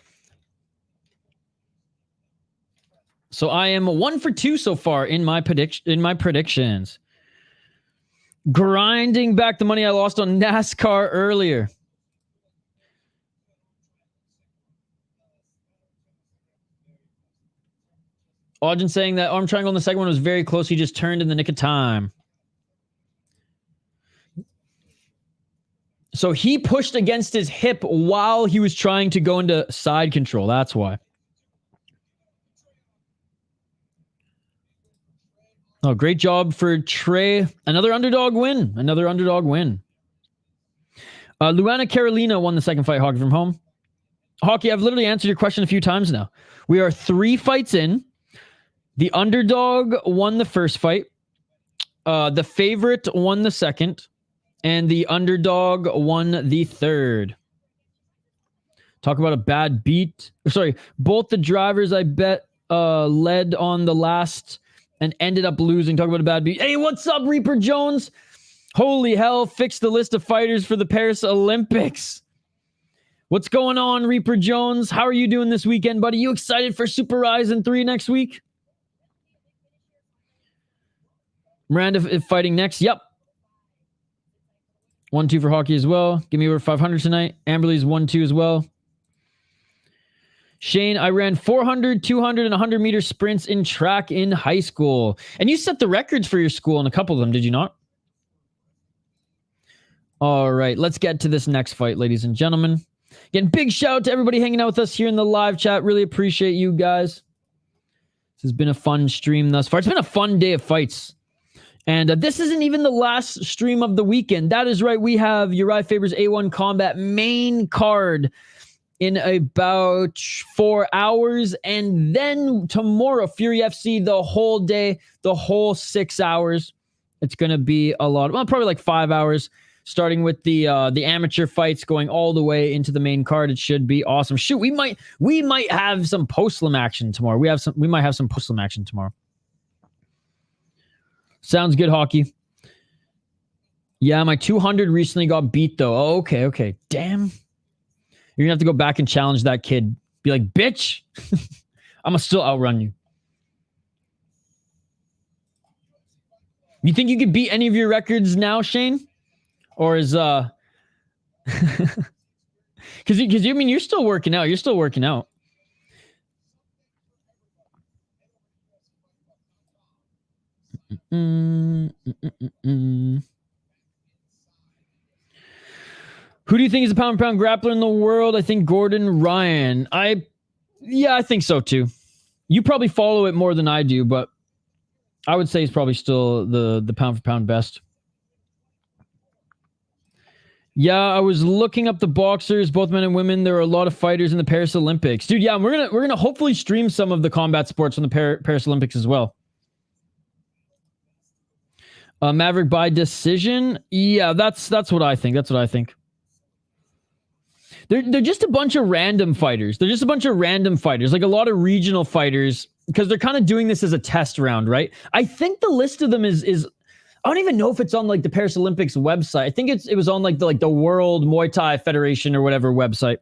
So I am 1 for 2 so far in my predictions. Grinding back the money I lost on NASCAR earlier. Hodgson saying that arm triangle in the second one was very close. He just turned in the nick of time. So he pushed against his hip while he was trying to go into side control. That's why. Oh, great job for Trey. Another underdog win. Luana Carolina won the second fight, Hockey from home. Hockey, I've literally answered your question a few times now. We are 3 fights in. The underdog won the first fight. The favorite won the second. And the underdog won the third. Talk about a bad beat. Sorry, both the drivers I bet led on the last and ended up losing. Talk about a bad beat. Hey, what's up, Reaper Jones? Holy hell, fixed the list of fighters for the Paris Olympics. What's going on, Reaper Jones? How are you doing this weekend, buddy? You excited for Super Ryzen 3 next week? Miranda fighting next. Yep. 1-2 for Hockey as well. Give me over 500 tonight. Amberly's 1-2 as well. Shane, I ran 400, 200, and 100 meter sprints in track in high school. And you set the records for your school in a couple of them, did you not? All right, let's get to this next fight, ladies and gentlemen. Again, big shout out to everybody hanging out with us here in the live chat. Really appreciate you guys. This has been a fun stream thus far. It's been a fun day of fights. And this isn't even the last stream of the weekend. That is right. We have Uriah Faber's A1 Combat main card in about 4 hours. And then tomorrow, Fury FC, the whole day, the whole 6 hours. It's going to be a lot. Well, probably like 5 hours, starting with the amateur fights, going all the way into the main card. It should be awesome. Shoot, we might have some post-lim action tomorrow. We might have some post-lim action tomorrow. Sounds good, Hockey. Yeah, my 200 recently got beat, though. Oh, okay. Damn. You're going to have to go back and challenge that kid. Be like, bitch, I'm going to still outrun you. You think you could beat any of your records now, Shane? Or is, because I mean, you're still working out. You're still working out. Who do you think is the pound-for-pound grappler in the world? I think Gordon Ryan. I think so too. You probably follow it more than I do, but I would say he's probably still the pound-for-pound best. Yeah, I was looking up the boxers, both men and women. There are a lot of fighters in the Paris Olympics, dude. Yeah, we're gonna hopefully stream some of the combat sports from the Paris Olympics as well. Maverick by decision. Yeah, that's what I think. That's what I think. They're just a bunch of random fighters. Like a lot of regional fighters, because they're kind of doing this as a test round, right? I think the list of them is I don't even know if it's on like the Paris Olympics website. I think it was on like the World Muay Thai Federation or whatever website.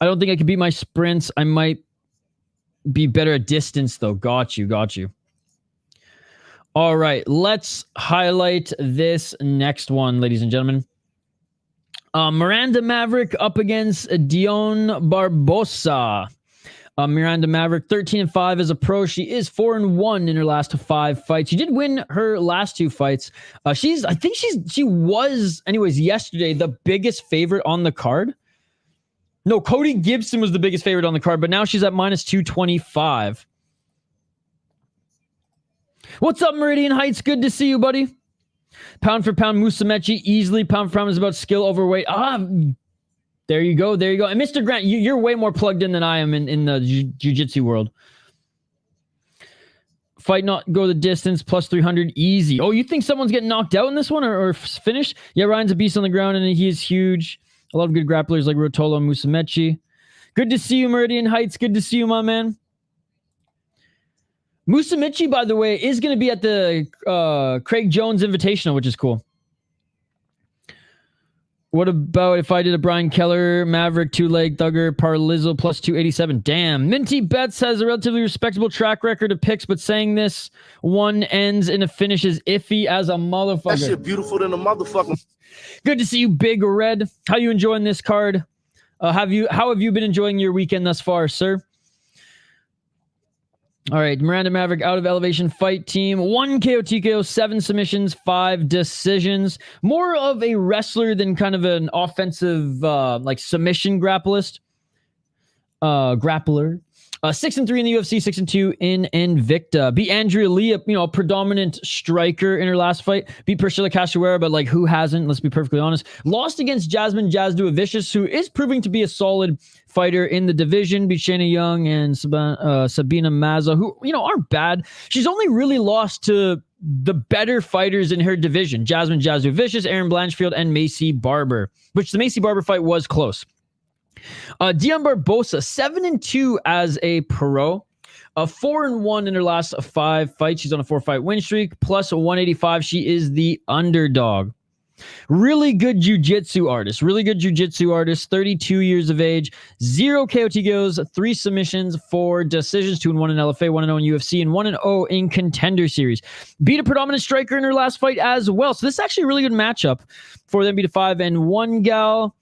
I don't think I could beat my sprints. I might be better at distance though. Got you. All right, let's highlight this next one, ladies and gentlemen. Miranda Maverick up against Dion Barbosa. Miranda Maverick, 13-5 as a pro. She is 4-1 in her last 5 fights. She did win her last 2 fights. She was, anyways, yesterday, the biggest favorite on the card. No, Cody Gibson was the biggest favorite on the card, but now she's at -225. What's up, Meridian Heights? Good to see you, buddy. Pound for pound, Musamechi, easily. Pound for pound is about skill, overweight. There you go. And Mr. Grant, you're way more plugged in than I am in the jiu-jitsu world. Fight not go the distance, +300, easy. Oh, you think someone's getting knocked out in this one or finished? Yeah, Ryan's a beast on the ground, and he is huge. A lot of good grapplers like Rotolo and Musamechi. Good to see you, Meridian Heights. Good to see you, my man. Musamechi, by the way, is going to be at the Craig Jones Invitational, which is cool. What about if I did a Brian Kelleher, Maverick, 2-leg thugger, Parlizzo, +287? Damn. Minty Betts has a relatively respectable track record of picks, but saying this one ends in a finish is iffy as a motherfucker. That shit beautiful than a motherfucker. Good to see you, Big Red. How you enjoying this card? How have you been enjoying your weekend thus far, sir? All right, Miranda Maverick out of Elevation Fight Team. 1 KO, TKO, 7 submissions, 5 decisions. More of a wrestler than kind of an offensive like submission grappler. 6-3 in the UFC, 6-2 in Invicta. Beat Andrea Lee, a predominant striker in her last fight. Beat Priscilla Cachoeira, but like who hasn't? Let's be perfectly honest. Lost against Jasmine Jazdu Vicious, who is proving to be a solid fighter in the division. Beat Shayna Young and Sabina Maza, who aren't bad. She's only really lost to the better fighters in her division: Jasmine Jazdu Vicious, Erin Blanchfield, and Macy Barber. Which the Macy Barber fight was close. Dion Barbosa, 7-2 as a pro. 4-1 in her last 5 fights. She's on a 4-fight win streak. +185. She is the underdog. Really good jiu-jitsu artist. 32 years of age. 0 KO TKOs, 3 submissions, 4 decisions. 2-1 in LFA, 1-0 in UFC, and 1-0 in Contender Series. Beat a predominant striker in her last fight as well. So this is actually a really good matchup for them. Beat a 5-1 gal.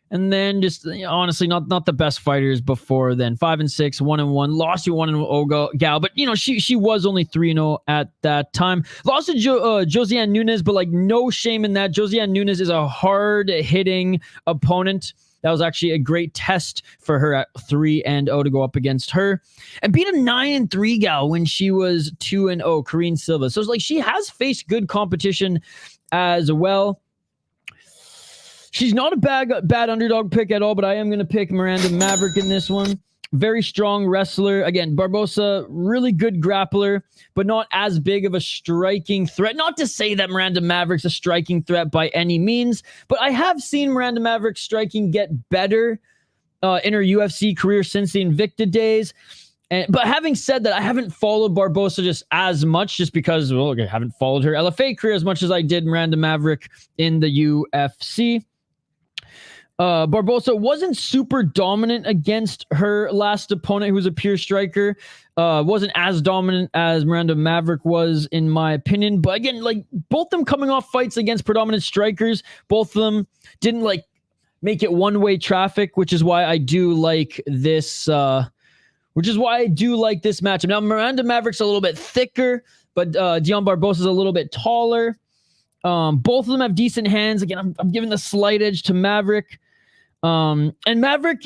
And then just honestly, not the best fighters before then. 5-6, 1-1, lost to 1-0 gal, but she was only 3-0 at that time. Lost to Josiane Nunes, but like no shame in that. Josiane Nunes is a hard hitting opponent. That was actually a great test for her at 3-0 to go up against her, and beat a 9-3 gal when she was 2-0, Karine Silva. So it's like she has faced good competition as well. She's not a bad underdog pick at all, but I am going to pick Miranda Maverick in this one. Very strong wrestler. Again, Barbosa, really good grappler, but not as big of a striking threat. Not to say that Miranda Maverick's a striking threat by any means, but I have seen Miranda Maverick's striking get better in her UFC career since the Invicta days. But having said that, I haven't followed Barbosa just as much, just because, well, I haven't followed her LFA career as much as I did Miranda Maverick in the UFC. Barbosa wasn't super dominant against her last opponent, who was a pure striker. Wasn't as dominant as Miranda Maverick was, in my opinion. But again, like, both them coming off fights against predominant strikers, both of them didn't like make it one-way traffic, which is why I do like this. Which is why I do like this matchup. Now, Miranda Maverick's a little bit thicker, but Dion Barbosa's a little bit taller. Both of them have decent hands. Again, I'm giving the slight edge to Maverick. And Maverick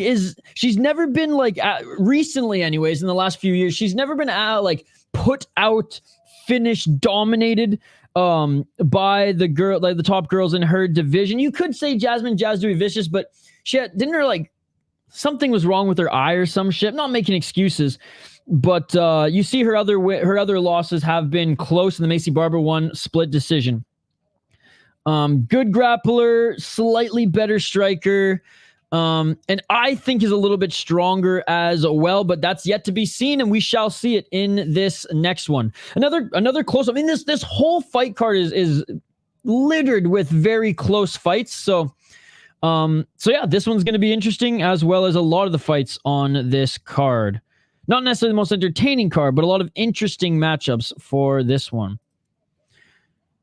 she's never been like, recently anyways, in the last few years, she's never been like put out, finished, dominated by the girl, like the top girls in her division. You could say Jasmine Jasdui Vicious, but didn't her like, something was wrong with her eye or some shit. I'm not making excuses, but you see her other losses have been close in the Macy Barber one split decision. Good grappler, slightly better striker, and I think is a little bit stronger as well, but that's yet to be seen, and we shall see it in this next one. Another close. I mean, this whole fight card is littered with very close fights. So yeah, this one's going to be interesting, as well as a lot of the fights on this card. Not necessarily the most entertaining card, but a lot of interesting matchups for this one,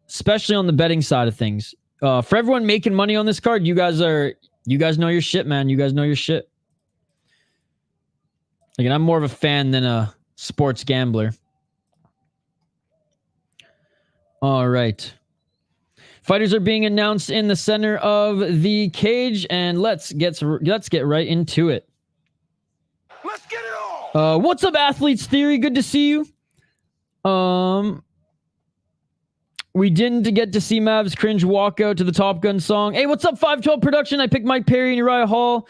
especially on the betting side of things. For everyone making money on this card, you guys know your shit, man. You guys know your shit. Again, I'm more of a fan than a sports gambler. All right. Fighters are being announced in the center of the cage, and let's get right into it. Let's get it all. What's up, Athletes Theory? Good to see you. We didn't get to see Mav's cringe walkout to the Top Gun song. Hey, what's up, 512 Production? I picked Mike Perry and Uriah Hall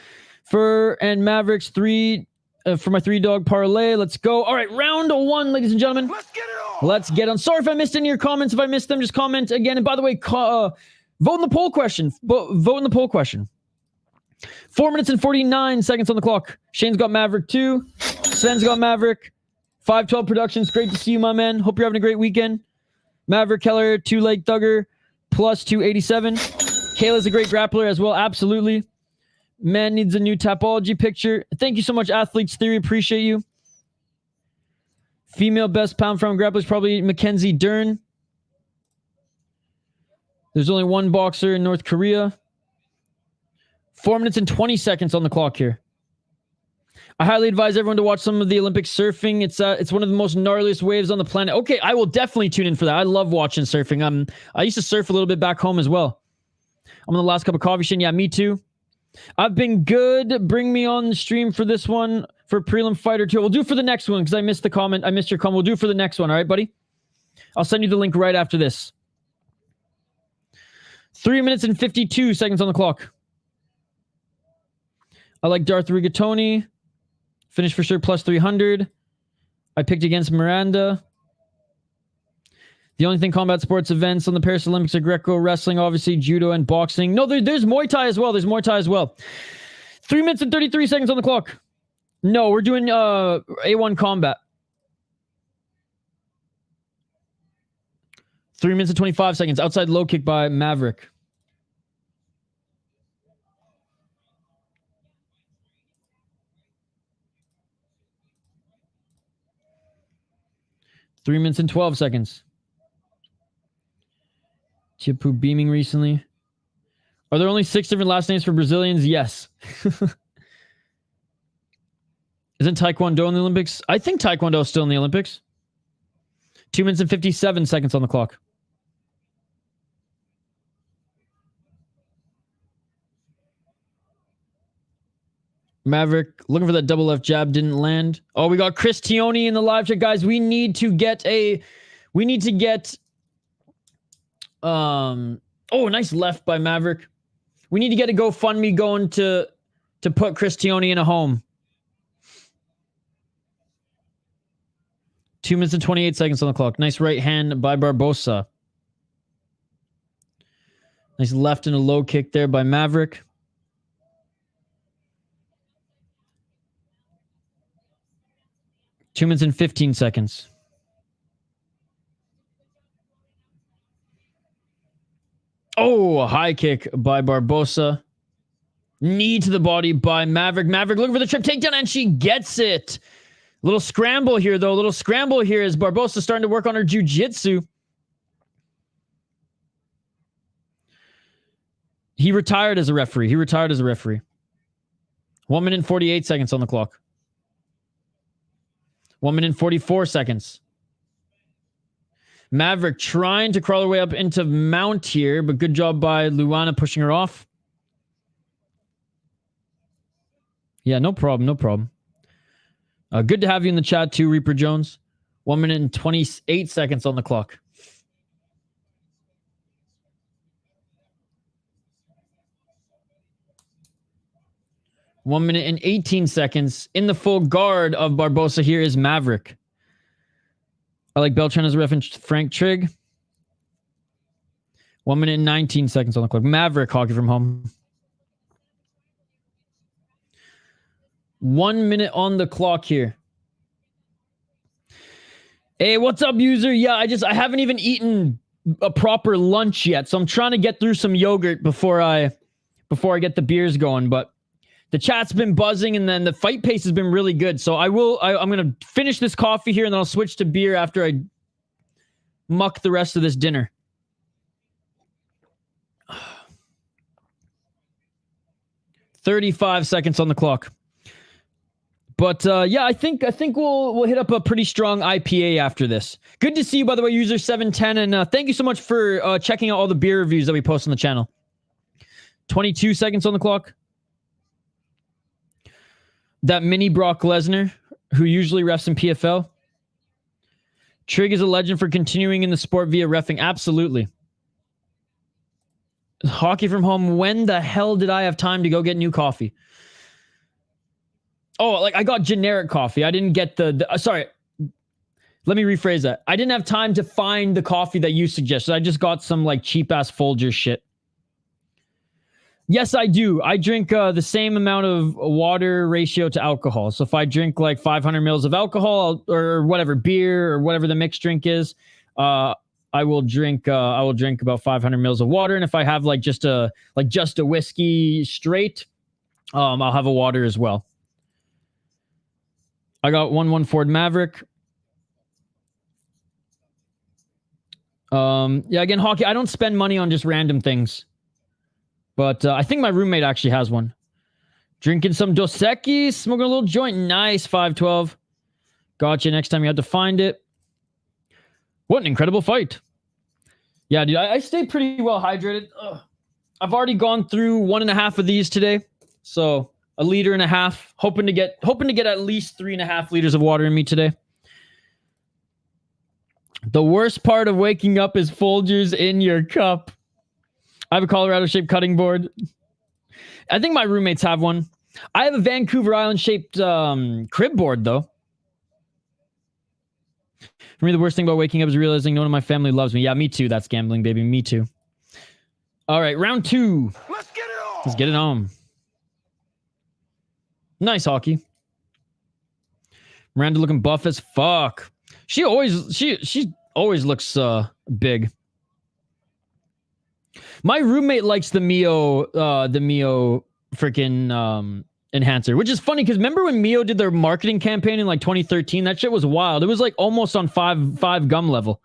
and Mavericks 3 for my 3-dog parlay. Let's go. All right, round 1, ladies and gentlemen. Let's get it all. Let's get on. Sorry if I missed any of your comments. If I missed them, just comment again. And by the way, vote in the poll question. Vote in the poll question. 4 minutes and 49 seconds on the clock. Shane's got Maverick 2. Sven's got Maverick. 512 Productions. Great to see you, my man. Hope you're having a great weekend. Maverick, Kelleher, 2-leg thugger, plus 287. Kayla's a great grappler as well. Absolutely. Man needs a new Tapology picture. Thank you so much, Athletes Theory. Appreciate you. Female best pound from grappler is probably Mackenzie Dern. There's only one boxer in North Korea. 4 minutes and 20 seconds on the clock here. I highly advise everyone to watch some of the Olympic surfing. It's one of the most gnarliest waves on the planet. Okay, I will definitely tune in for that. I love watching surfing. I used to surf a little bit back home as well. I'm on the last cup of coffee, Shane. Yeah, me too. I've been good. Bring me on the stream for this one for Prelim Fighter 2. We'll do for the next one because I missed the comment. I missed your comment. We'll do for the next one. All right, buddy? I'll send you the link right after this. 3 minutes and 52 seconds on the clock. I like Darth Rigatoni. Finish for sure, plus 300. I picked against Miranda. The only thing combat sports events on the Paris Olympics are Greco, wrestling, obviously, judo, and boxing. No, there's Muay Thai as well. 3 minutes and 33 seconds on the clock. No, we're doing A1 combat. 3 minutes and 25 seconds. Outside low kick by Maverick. Three minutes and 12 seconds. Chipu beaming recently. Are there only 6 different last names for Brazilians? Yes. Isn't Taekwondo in the Olympics? I think Taekwondo is still in the Olympics. 2 minutes and 57 seconds on the clock. Maverick looking for that double left jab, didn't land. Oh, we got Chris Tioni in the live chat, guys. We need to get oh, nice left by Maverick. We need to get a GoFundMe going to put Chris Tioni in a home. 2 minutes and 28 seconds on the clock. Nice right hand by Barbosa. Nice left and a low kick there by Maverick. Two minutes and 15 seconds. Oh, a high kick by Barbosa. Knee to the body by Maverick. Maverick looking for the trip takedown, and she gets it. Little scramble here, though. Little scramble here as Barbosa starting to work on her jiu-jitsu. He retired as a referee. 1 minute and 48 seconds on the clock. 1 minute and 44 seconds. Maverick trying to crawl her way up into mount here, but good job by Luana pushing her off. Yeah, no problem. Good to have you in the chat too, Reaper Jones. 1 minute and 28 seconds on the clock. One minute and 18 seconds. In the full guard of Barbosa here is Maverick. I like Beltran as a reference. Frank Trigg. 1 minute and 19 seconds on the clock. Maverick hockey from home. 1 minute on the clock here. Hey, what's up, user? Yeah, I haven't even eaten a proper lunch yet, so I'm trying to get through some yogurt before I get the beers going. But the chat's been buzzing, and then the fight pace has been really good. So I'm gonna finish this coffee here, and then I'll switch to beer after I muck the rest of this dinner. "35 seconds on the clock. But yeah, I think we'll hit up a pretty strong IPA after this. Good to see you, by the way, user 710, and thank you so much for checking out all the beer reviews that we post on the channel. 22 seconds on the clock. That mini Brock Lesnar, who usually refs in PFL. Trig is a legend for continuing in the sport via reffing. Absolutely. Hockey from home. When the hell did I have time to go get new coffee? Oh, like I got generic coffee. I didn't get sorry. Let me rephrase that. I didn't have time to find the coffee that you suggested. I just got some like cheap ass Folgers shit. Yes, I do. I drink the same amount of water ratio to alcohol. So if I drink like 500 mils of alcohol or whatever, beer or whatever the mixed drink is, I will drink about 500 mils of water. And if I have like just a whiskey straight, I'll have a water as well. I got 1-1 Ford Maverick. Yeah, again, hockey. I don't spend money on just random things. But I think my roommate actually has one. Drinking some Dos Equis, smoking a little joint. Nice, 512. Gotcha. Next time you have to find it. What an incredible fight. Yeah, dude, I stayed pretty well hydrated. Ugh. I've already gone through 1.5 of these today. So 1.5 liters. Hoping to get at least 3.5 liters of water in me today. The worst part of waking up is Folgers in your cup. I have a Colorado-shaped cutting board. I think my roommates have one. I have a Vancouver Island-shaped crib board, though. For me, the worst thing about waking up is realizing no one in my family loves me. Yeah, me too. That's gambling, baby. Me too. All right, round 2. Let's get it on. Let's get it on. Nice hockey. Miranda looking buff as fuck. She always looks big. My roommate likes the Mio freaking enhancer, which is funny because remember when Mio did their marketing campaign in like 2013? That shit was wild. It was like almost on five gum level.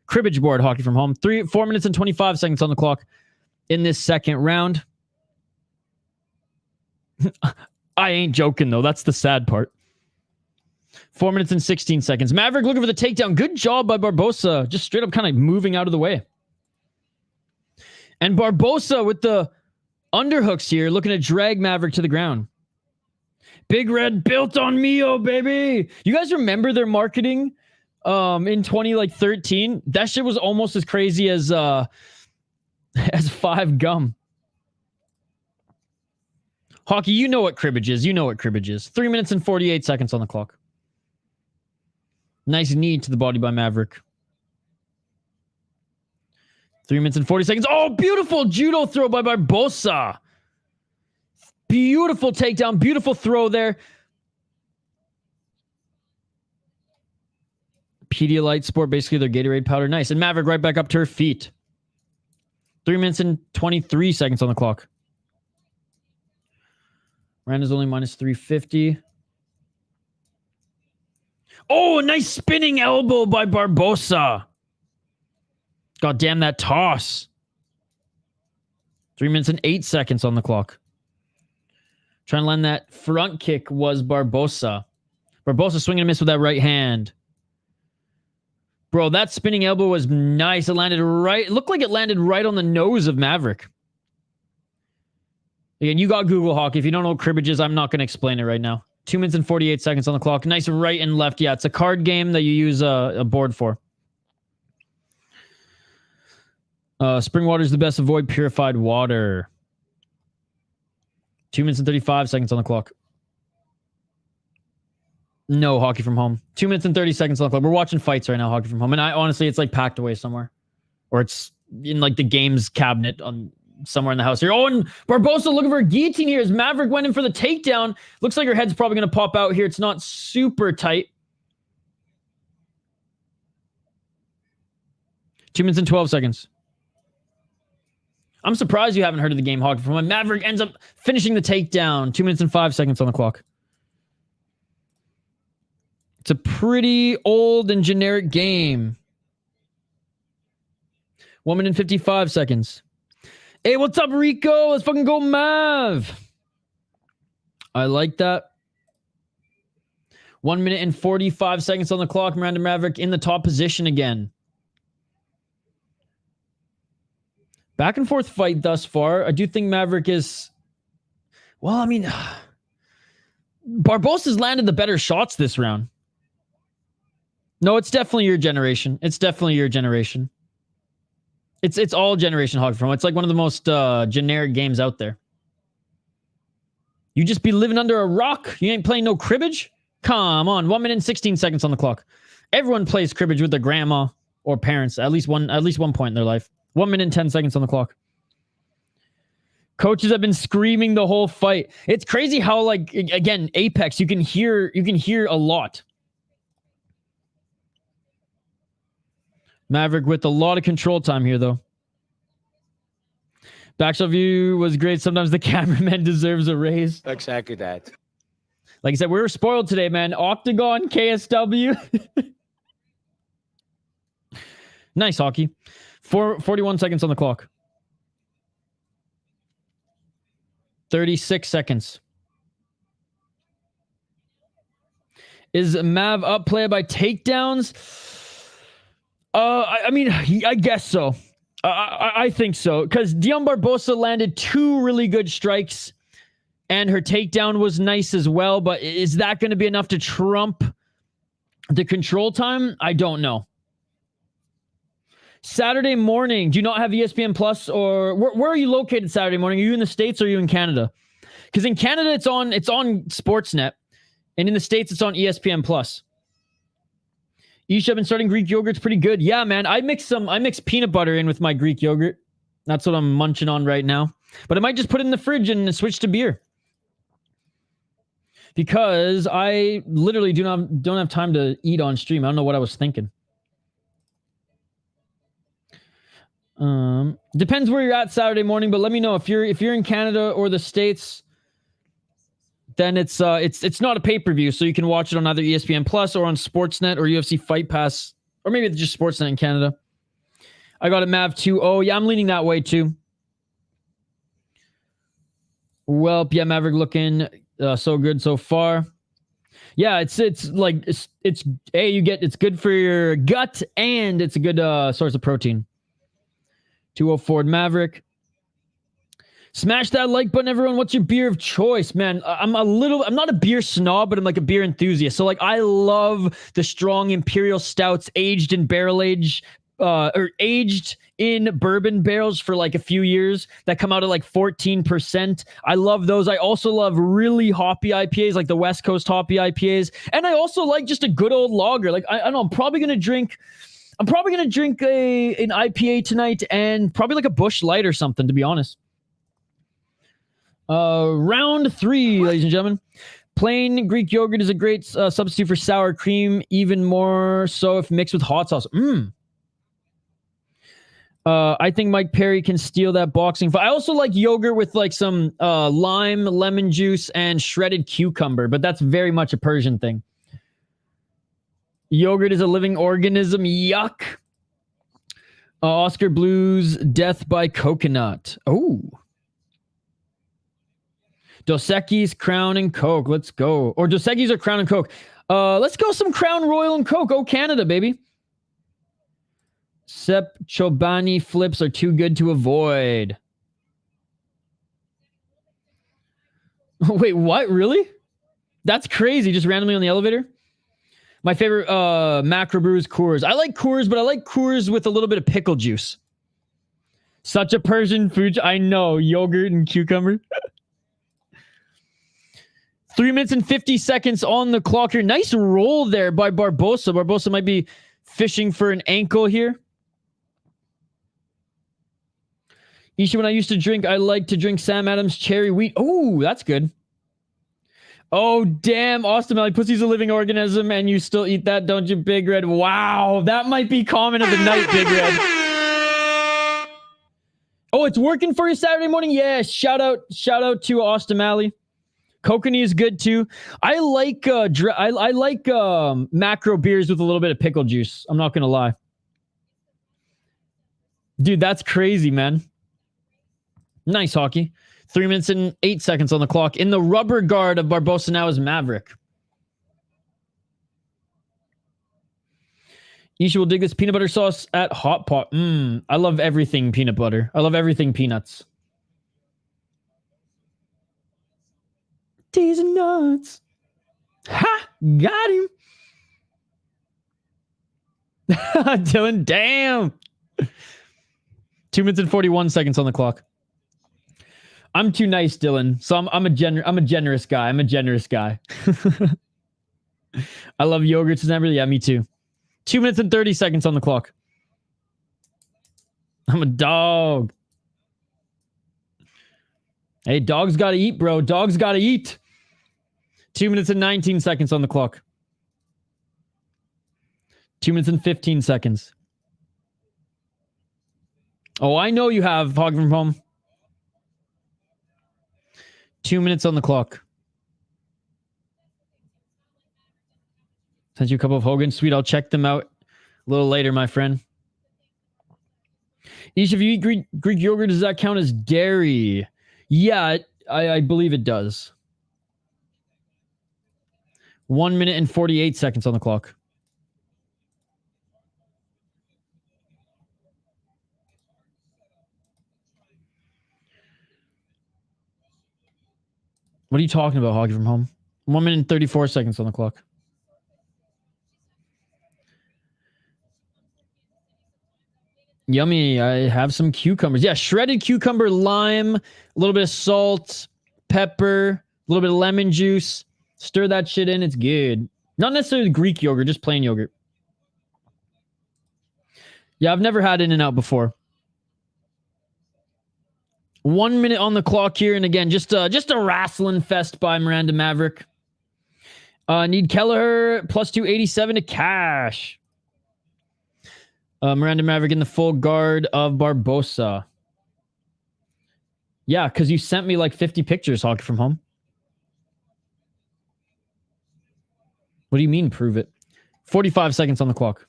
Cribbage board hockey from home. 4 minutes and 25 seconds on the clock. in this second round. I ain't joking, though. That's the sad part. 4 minutes and 16 seconds. Maverick looking for the takedown. Good job by Barbosa. Just straight up kind of moving out of the way. And Barbosa with the underhooks here, looking to drag Maverick to the ground. Big Red built on Mio, baby. You guys remember their marketing in 2013? That shit was almost as crazy as 5 Gum. Hockey, you know what cribbage is. You know what cribbage is. 3 minutes and 48 seconds on the clock. Nice knee to the body by Maverick. 3 minutes and 40 seconds. Oh, beautiful judo throw by Barbosa. Beautiful takedown. Beautiful throw there. Pedialyte Sport, basically their Gatorade powder. Nice. And Maverick right back up to her feet. 3 minutes and 23 seconds on the clock. Miranda's only minus 350. Oh, a nice spinning elbow by Barbosa. God damn that toss. 3 minutes and 8 seconds on the clock. Trying to land that front kick was Barbosa. Barbosa swinging and miss with that right hand. Bro, that spinning elbow was nice. It landed right. It looked like it landed right on the nose of Maverick. Again, you got Google Hockey. If you don't know what cribbage is, I'm not going to explain it right now. 2 minutes and 48 seconds on the clock. Nice right and left. Yeah, it's a card game that you use a board for. Spring water is the best. Avoid purified water. 2 minutes and 35 seconds on the clock. No, Hockey from Home. 2 minutes and 30 seconds on the clock. We're watching fights right now, Hockey from Home. And honestly, it's like packed away somewhere. Or it's in like the games cabinet on somewhere in the house here. Oh, and Barbosa looking for a guillotine here as Maverick went in for the takedown. Looks like her head's probably going to pop out here. It's not super tight. 2 minutes and 12 seconds. I'm surprised you haven't heard of the game, Hockey from Home. Maverick ends up finishing the takedown. 2 minutes and 5 seconds on the clock. It's a pretty old and generic game. 1 minute and 55 seconds. Hey, what's up, Rico? Let's fucking go, Mav. I like that. 1 minute and 45 seconds on the clock. Miranda Maverick in the top position again. Back and forth fight thus far. I do think Maverick is... Well, I mean... Barbosa's landed the better shots this round. No, it's definitely your generation. It's definitely your generation. It's all generation Hockey from Home. It's like one of the most generic games out there. You just be living under a rock? You ain't playing no cribbage? Come on. 1 minute and 16 seconds on the clock. Everyone plays cribbage with their grandma or parents at least one point in their life. 1 minute and 10 seconds on the clock. Coaches have been screaming the whole fight. It's crazy how, like, again, Apex, you can hear a lot. Maverick with a lot of control time here, though. Backshot view was great. Sometimes the cameraman deserves a raise. Exactly that. Like I said, we were spoiled today, man. Octagon, KSW. Nice, Hockey. 41 seconds on the clock. 36 seconds. Is Mav up play by takedowns? I mean, I guess so. I think so. Because Dion Barbosa landed 2 really good strikes. And her takedown was nice as well. But is that going to be enough to trump the control time? I don't know. Saturday morning, do you not have ESPN Plus? Or where are you located Saturday morning? Are you in the States or are you in Canada? Because in Canada, it's on Sportsnet. And in the States, it's on ESPN Plus. Isha, I've been starting Greek yogurt. It's pretty good. Yeah, man. I mix peanut butter in with my Greek yogurt. That's what I'm munching on right now. But I might just put it in the fridge and switch to beer. Because I literally don't have time to eat on stream. I don't know what I was thinking. Depends where you're at Saturday morning, but let me know if you're in Canada or the States. Then it's not a pay-per-view, so you can watch it on either ESPN Plus or on Sportsnet or UFC Fight Pass, or maybe it's just Sportsnet in Canada. I got it Mav 2-0. Yeah, I'm leaning that way too. Well, yeah, Maverick looking so good so far. Yeah, it's good for your gut and it's a good source of protein. 204 Maverick. Smash that like button, everyone. What's your beer of choice, man? I'm not a beer snob, but I'm like a beer enthusiast. So like, I love the strong imperial stouts aged in barrel age, or aged in bourbon barrels for like a few years that come out at like 14%. I love those. I also love really hoppy IPAs, like the West Coast hoppy IPAs, and I also like just a good old lager. Like I don't know, I'm probably gonna drink an IPA tonight and probably like a Busch Light or something, to be honest. Round 3, ladies and gentlemen. Plain Greek yogurt is a great substitute for sour cream, even more so if mixed with hot sauce. I think Mike Perry can steal that boxing fight. I also like yogurt with like some lime, lemon juice, and shredded cucumber, but that's very much a Persian thing. Yogurt is a living organism. Yuck. Oscar Blues, Death by Coconut. Oh. Dos Equis, Crown, and Coke. Let's go. Or Dos Equis or Crown and Coke. Let's go some Crown Royal and Coke. Go Canada, baby. Sep Chobani flips are too good to avoid. Wait, what? Really? That's crazy. Just randomly on the elevator? My favorite macro brew is Coors. I like Coors, but I like Coors with a little bit of pickle juice. Such a Persian food. I know. Yogurt and cucumber. 3 minutes and 50 seconds on the clock here. Nice roll there by Barbosa. Barbosa might be fishing for an ankle here. Isha, when I used to drink, I like to drink Sam Adams cherry wheat. Oh, that's good. Oh, damn. Austin Melly, pussy's a living organism and you still eat that, don't you, Big Red? Wow. That might be comment of the night, Big Red. Oh, it's working for you Saturday morning? Yeah, shout out to Austin Malley. Kokanee is good too. I like macro beers with a little bit of pickle juice. I'm not gonna lie, dude. That's crazy, man. Nice hockey. 3 minutes and 8 seconds on the clock. In the rubber guard of Barbosa now is Maverick. Isha will dig this peanut butter sauce at Hot Pot. I love everything peanut butter. I love everything peanuts. These are nuts. Ha! Got him. Dylan, damn. 2 minutes and 41 seconds on the clock. I'm too nice, Dylan. So I'm a generous guy. I'm a generous guy. I love yogurts and everything. Yeah, me too. 2 minutes and 30 seconds on the clock. I'm a dog. Hey, dogs gotta eat, bro. Dogs gotta eat. 2 minutes and 19 seconds on the clock. 2 minutes and 15 seconds. Oh, I know you have, Hog from Home. 2 minutes on the clock. Sent you a couple of Hogan. Sweet, I'll check them out a little later, my friend. Each of you eat Greek yogurt, does that count as dairy? Yeah, I believe it does. 1 minute and 48 seconds on the clock. What are you talking about, Hoggy from Home? 1 minute and 34 seconds on the clock. Yummy. I have some cucumbers. Yeah, shredded cucumber, lime, a little bit of salt, pepper, a little bit of lemon juice. Stir that shit in. It's good. Not necessarily Greek yogurt, just plain yogurt. Yeah, I've never had In-N-Out before. 1 minute on the clock here. And again, just a wrestling fest by Miranda Maverick. Need Kelleher plus 287 to cash. Miranda Maverick in the full guard of Barbosa. Yeah, because you sent me like 50 pictures, Hockey from Home. What do you mean, prove it? 45 seconds on the clock.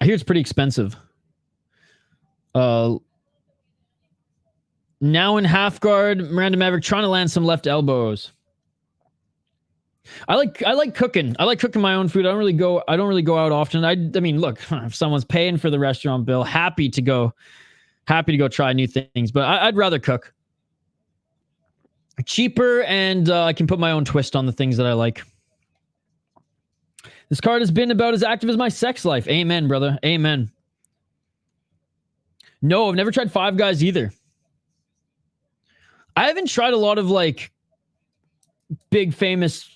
I hear it's pretty expensive. Now in half guard, Miranda Maverick trying to land some left elbows. I like cooking. I like cooking my own food. I don't really go out often. I mean, look, if someone's paying for the restaurant bill, happy to go try new things, but I'd rather cook. Cheaper, and I can put my own twist on the things that I like. This card has been about as active as my sex life. Amen, brother. Amen. No, I've never tried Five Guys either. I haven't tried a lot of like big famous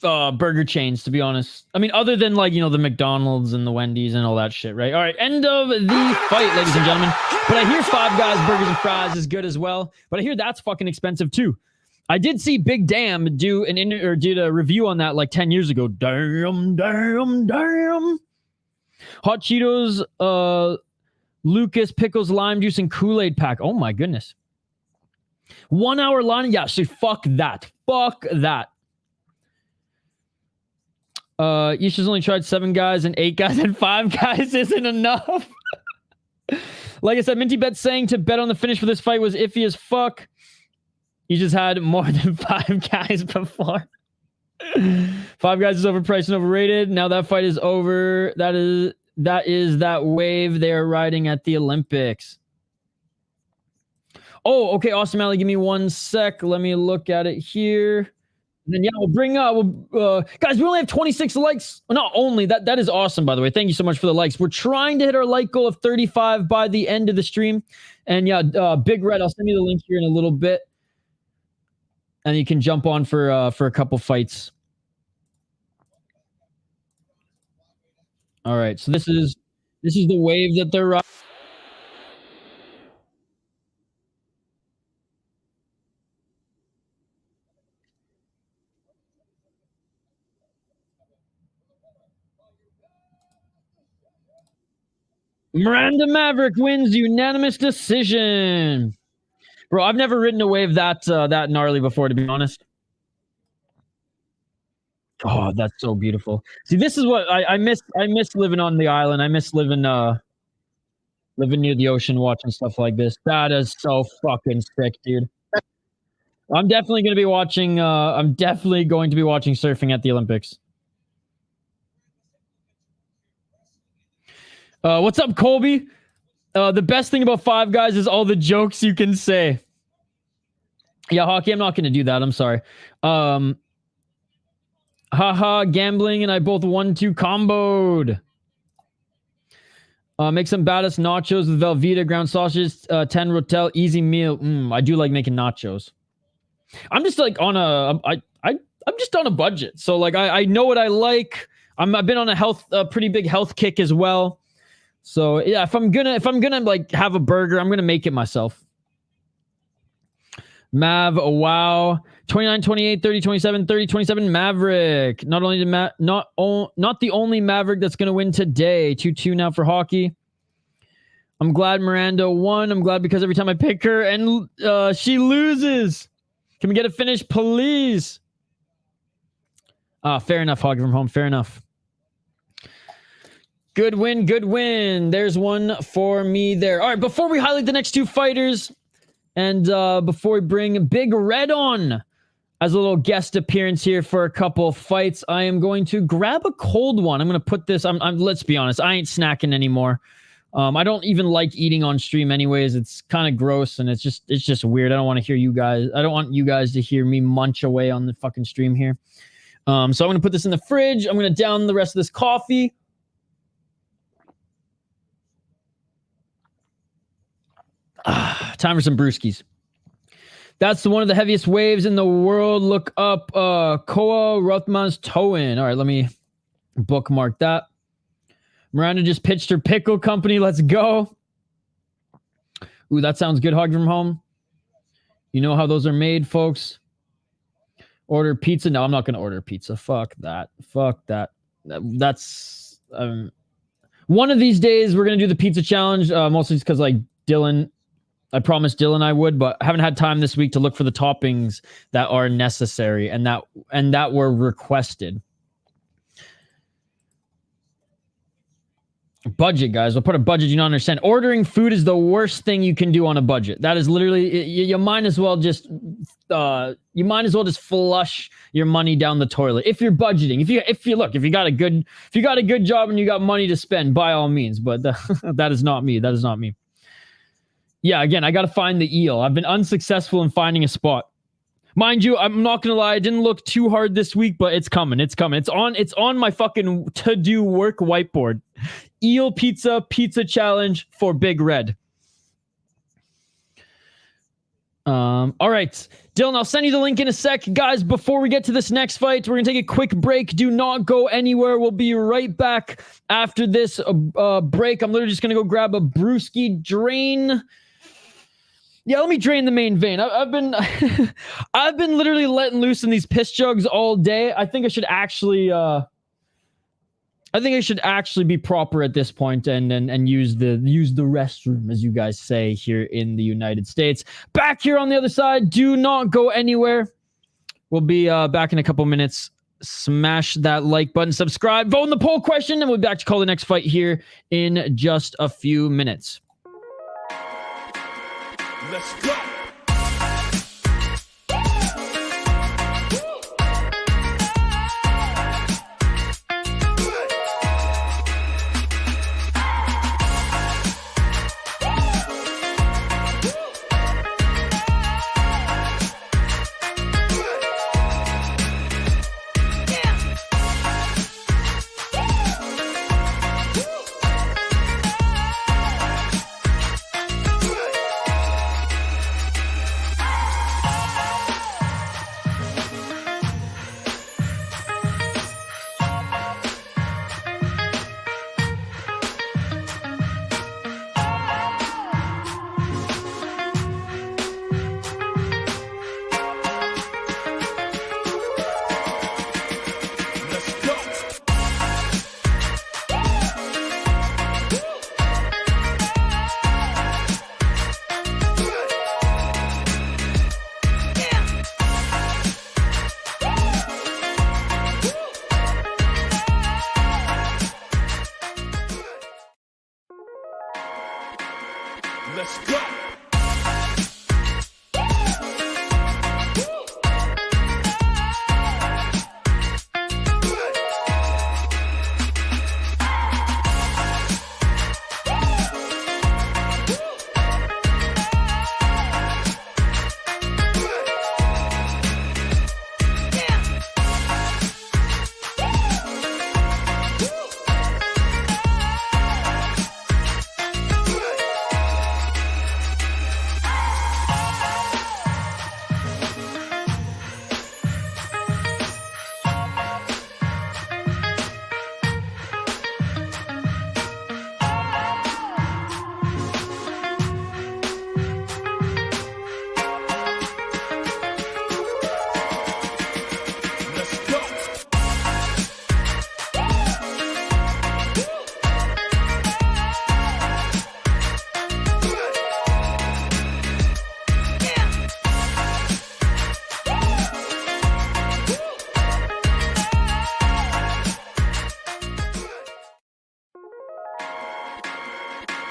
burger chains, to be honest. I mean, other than like, you know, the McDonald's and the Wendy's and all that shit, right? All right, end of the fight, ladies and gentlemen. But I hear Five Guys burgers and fries is good as well. But I hear that's fucking expensive too. I did see Big Damn did a review on that like 10 years ago. Damn. Hot Cheetos, Lucas, pickles, lime juice, and Kool-Aid pack. Oh my goodness. 1 hour line. Yeah, so fuck that. Fuck that. Isha's only tried 7 guys and 8 guys, and 5 guys isn't enough. Like I said, Minty Bet saying to bet on the finish for this fight was iffy as fuck. You just had more than 5 guys before. 5 guys is overpriced and overrated. Now that fight is over. That is that wave they are riding at the Olympics. Oh, okay. Awesome, Alley. Give me 1 sec. Let me look at it here. And then, yeah, we'll bring guys, we only have 26 likes. Not only that is awesome, by the way. Thank you so much for the likes. We're trying to hit our like goal of 35 by the end of the stream. And yeah, Big Red, I'll send you the link here in a little bit. And you can jump on for a couple fights. All right, so this is the wave that they're riding. Miranda Maverick wins unanimous decision. Bro, I've never ridden a wave that gnarly before, to be honest. Oh, that's so beautiful. See, this is what I miss. I miss living on the island. I miss living near the ocean, watching stuff like this. That is so fucking sick, dude. I'm definitely going to be watching. Surfing at the Olympics. What's up, Colby? The best thing about Five Guys is all the jokes you can say. Yeah, Hockey, I'm not going to do that. I'm sorry. Haha, gambling and I both 1-2 comboed. Make some badass nachos with Velveeta, ground sausages, 10 rotel, easy meal. I do like making nachos. I'm just like on I'm just on a budget. So like I know what I like. I've been on a pretty big health kick as well. So yeah, if I'm gonna like have a burger, I'm gonna make it myself. Mav, wow. 29, 28, 30, 27, 30, 27, Maverick. Not the only Maverick that's gonna win today. 2-2 now for Hockey. I'm glad Miranda won. I'm glad because every time I pick her and she loses. Can we get a finish, please? Fair enough, Hockey from home. Fair enough. Good win, good win. There's one for me there. All right, before we highlight the next 2 fighters, and before we bring Big Red on as a little guest appearance here for a couple fights, I am going to grab a cold one. I'm going to put this, let's be honest, I ain't snacking anymore. I don't even like eating on stream anyways. It's kind of gross and it's just weird. I don't want to hear you guys. I don't want you guys to hear me munch away on the fucking stream here. So I'm going to put this in the fridge. I'm going to down the rest of this coffee. Time for some brewskis. That's one of the heaviest waves in the world. Look up Koa Rothman's Towin. All right, let me bookmark that. Miranda just pitched her pickle company. Let's go. Ooh, that sounds good. Hog from home. You know how those are made, folks. Order pizza. No, I'm not going to order pizza. Fuck that. Fuck that. That's one of these days we're going to do the pizza challenge. Mostly just because like Dylan, I promised Dylan I would, but I haven't had time this week to look for the toppings that are necessary and that were requested. Budget, guys. We'll put a budget. You don't understand. Ordering food is the worst thing you can do on a budget. That is literally, you might as well just flush your money down the toilet if you're budgeting. If you got a good job and you got money to spend, by all means. But that is not me. That is not me. Yeah, again, I got to find the eel. I've been unsuccessful in finding a spot. Mind you, I'm not gonna lie, I didn't look too hard this week, but it's coming. It's coming. It's on my fucking to-do work whiteboard. Eel pizza challenge for Big Red. All right, Dylan, I'll send you the link in a sec. Guys, before we get to this next fight, we're gonna take a quick break. Do not go anywhere. We'll be right back after this break. I'm literally just gonna go grab a brewski, drain. Yeah, let me drain the main vein. I've been I've been literally letting loose in these piss jugs all day. I think I should actually be proper at this point and use the restroom, as you guys say here in the United States. Back here on the other side. Do not go anywhere. We'll be back in a couple minutes. Smash that like button, subscribe, vote in the poll question, and we'll be back to call the next fight here in just a few minutes. Let's go. Let's go.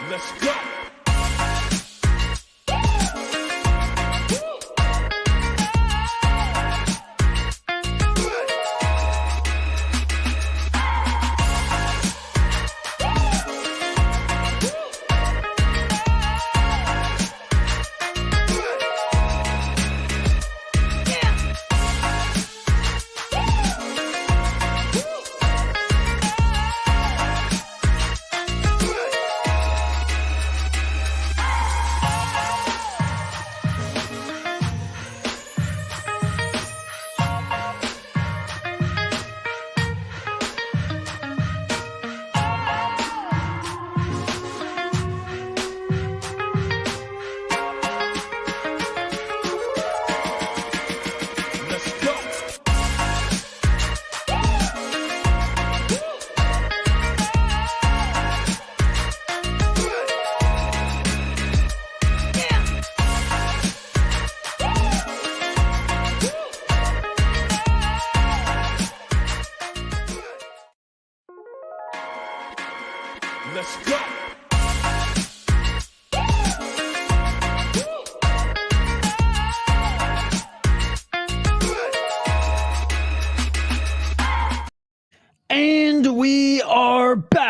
Let's go.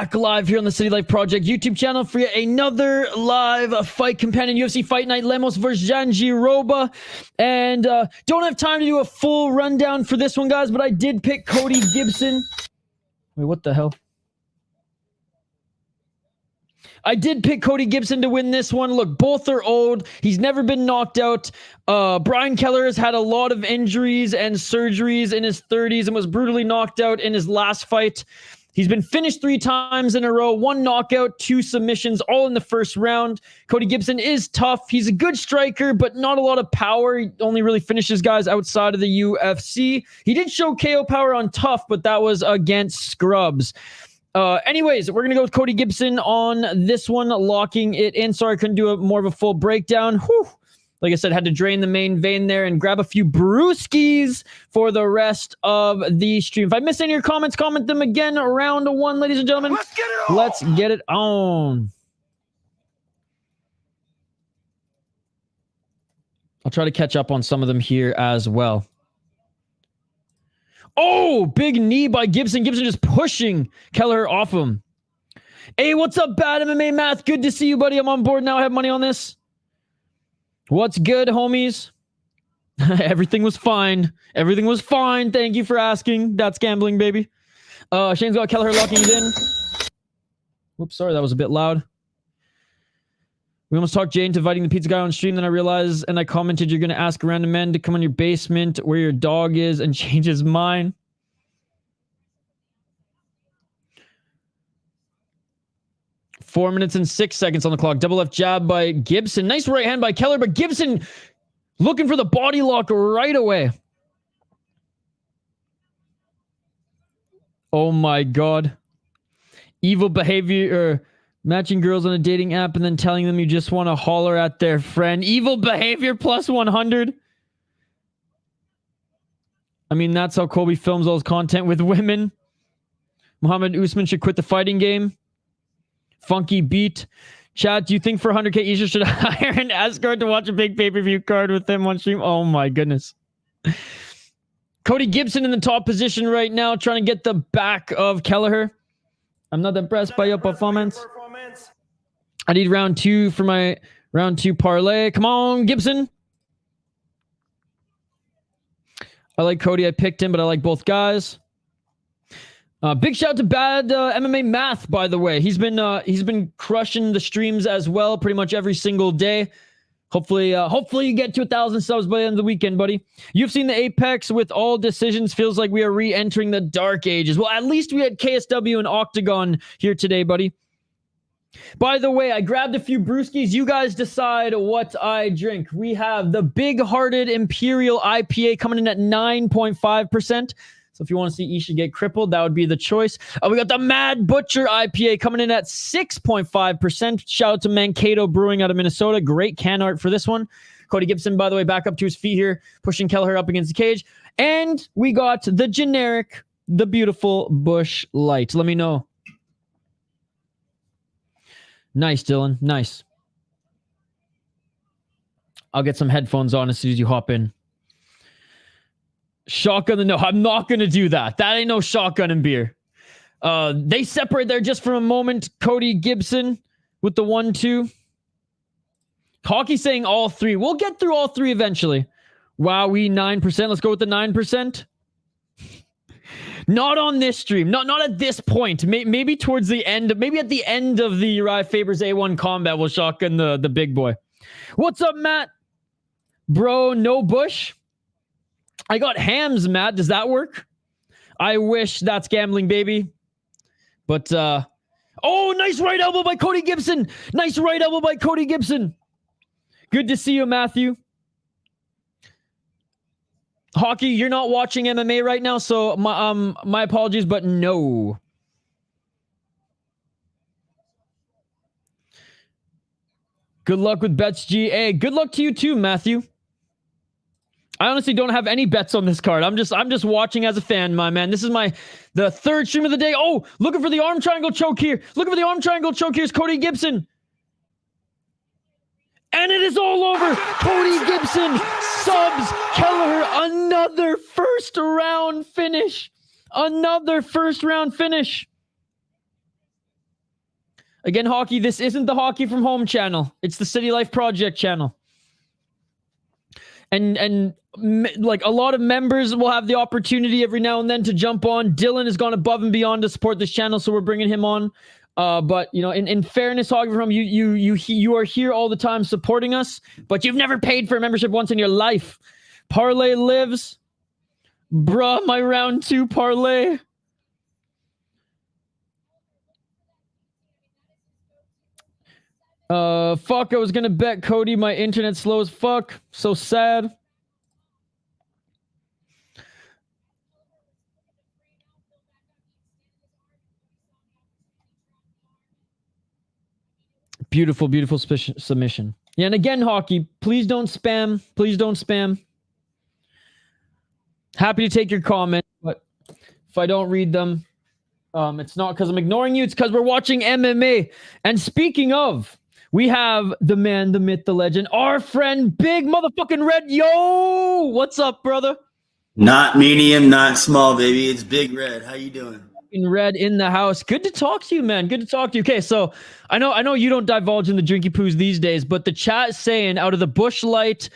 back live here on the City Life Project YouTube channel for yet another live fight companion UFC Fight Night, Lemos versus Jandiroba. And don't have time to do a full rundown for this one, guys, but I did pick Cody Gibson. Wait, what the hell? I did pick Cody Gibson to win this one. Look, both are old. He's never been knocked out. Brian Kelleher has had a lot of injuries and surgeries in his 30s and was brutally knocked out in his last fight. He's been finished 3 times in a row, 1 knockout, 2 submissions, all in the first round. Cody Gibson is tough. He's a good striker, but not a lot of power. He only really finishes guys outside of the UFC. He did show KO power on Tough, but that was against scrubs. Anyways, we're going to go with Cody Gibson on this one, locking it in. Sorry, I couldn't do more of a full breakdown. Whew. Like I said, had to drain the main vein there and grab a few brewskis for the rest of the stream. If I missed any of your comments, comment them again. Round 1, ladies and gentlemen. Let's get it on. Let's get it on. I'll try to catch up on some of them here as well. Oh, big knee by Gibson. Gibson just pushing Kelleher off him. Hey, what's up, Bad MMA Math? Good to see you, buddy. I'm on board now. I have money on this. What's good, homies? Everything was fine. Everything was fine. Thank you for asking. That's gambling, baby. Shane's got Kelleher locking it in. Whoops, sorry. That was a bit loud. We almost talked Jay into inviting the pizza guy on stream. Then I realized, and I commented, you're going to ask a random man to come in your basement where your dog is and change his mind. Four minutes and 6 seconds on the clock. Double left jab by Gibson. Nice right hand by Kelleher, but Gibson looking for the body lock right away. Oh my God. Evil behavior. Matching girls on a dating app and then telling them you just want to holler at their friend. Evil behavior plus 100. I mean, that's how Colby films all his content with women. Muhammad Usman should quit the fighting game. Funky beat. Chad, do you think for 100K Isha should hire an escort to watch a big pay-per-view card with him on stream? Oh my goodness. Cody Gibson in the top position right now, trying to get the back of Kelleher. I'm not impressed by your performance. I need round 2 for my round 2 parlay. Come on, Gibson. I like Cody. I picked him, but I like both guys. Big shout out to Bad MMA Math, by the way. He's been crushing the streams as well, pretty much every single day. Hopefully you get to 1,000 subs by the end of the weekend, buddy. You've seen the Apex with all decisions. Feels like we are re-entering the dark ages. Well, at least we had KSW and Octagon here today, buddy. By the way, I grabbed a few brewskis. You guys decide what I drink. We have the Big Hearted Imperial IPA coming in at 9.5%. So if you want to see Isha get crippled, that would be the choice. We got the Mad Butcher IPA coming in at 6.5%. Shout out to Mankato Brewing out of Minnesota. Great can art for this one. Cody Gibson, by the way, back up to his feet here, pushing Kelleher up against the cage. And we got the generic, the beautiful Bush Light. Let me know. Nice, Dylan. Nice. I'll get some headphones on as soon as you hop in. Shotgun no, I'm not going to do that. That ain't no shotgun and beer. They separate there just for a moment. Cody Gibson with the 1-2. Hockey saying all 3. We'll get through all 3 eventually. Wow, we 9%. Let's go with the 9%. Not on this stream. Not at this point. Maybe towards the end. Maybe at the end of the Uriah Faber's A1 combat, we'll shotgun the big boy. What's up, Matt? Bro, no Bush? I got hams, Matt. Does that work? I wish that's gambling, baby. But, oh, nice right elbow by Cody Gibson. Nice right elbow by Cody Gibson. Good to see you, Matthew. Hockey, you're not watching MMA right now, so my apologies, but no. Good luck with bets, GA. Good luck to you too, Matthew. I honestly don't have any bets on this card. I'm just watching as a fan, my man. This is the 3rd stream of the day. Oh, looking for the arm triangle choke here. Looking for the arm triangle choke. Here's Cody Gibson. And it is all over. Cody Gibson subs Kelleher. Another first round finish. Another first round finish. Again, Hockey, this isn't the Hockey from Home channel. It's the City Life Project channel. And like a lot of members will have the opportunity every now and then to jump on. Dylan has gone above and beyond to support this channel, so we're bringing him on. But you know, in fairness, Hockey from Home, you are here all the time supporting us, but you've never paid for a membership once in your life. Parlay lives. Bruh, my round 2 parlay. Fuck, I was gonna bet Cody. My internet slow as fuck. So sad. Beautiful, beautiful submission. Yeah, and again, Hockey, please don't spam. Please don't spam. Happy to take your comment, but if I don't read them, it's not because I'm ignoring you. It's because we're watching MMA. And speaking of, we have the man, the myth, the legend, our friend, Big Motherfucking Red. Yo, what's up, brother? Not medium, not small, baby. It's Big Red. How you doing? In Red in the house. Good to talk to you, man. Good to talk to you. Okay, so I know you don't divulge in the drinky poos these days, but the chat is saying out of the Bush Light,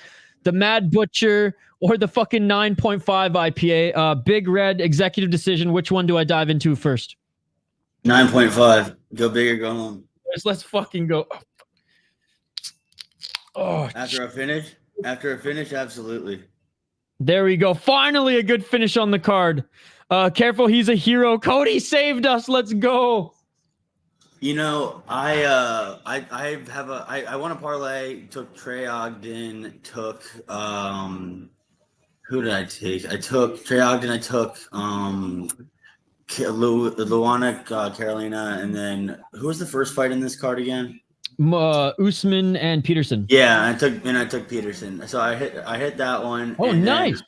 the Mad Butcher, or the fucking 9.5 IPA, Big Red, executive decision. Which one do I dive into first? 9.5. Go big or go home. Let's fucking go. Oh, After I finish, absolutely. there we go. Finally, a good finish on the card. Careful, he's a hero. Cody saved us. Let's go. You know, I won a parlay. Took Trey Ogden. Took who did I take? I took Trey Ogden. I took Luana Carolina, and then who was the first fight in this card again? Usman and Peterson. Yeah, I took Peterson. So I hit that one. Oh, nice.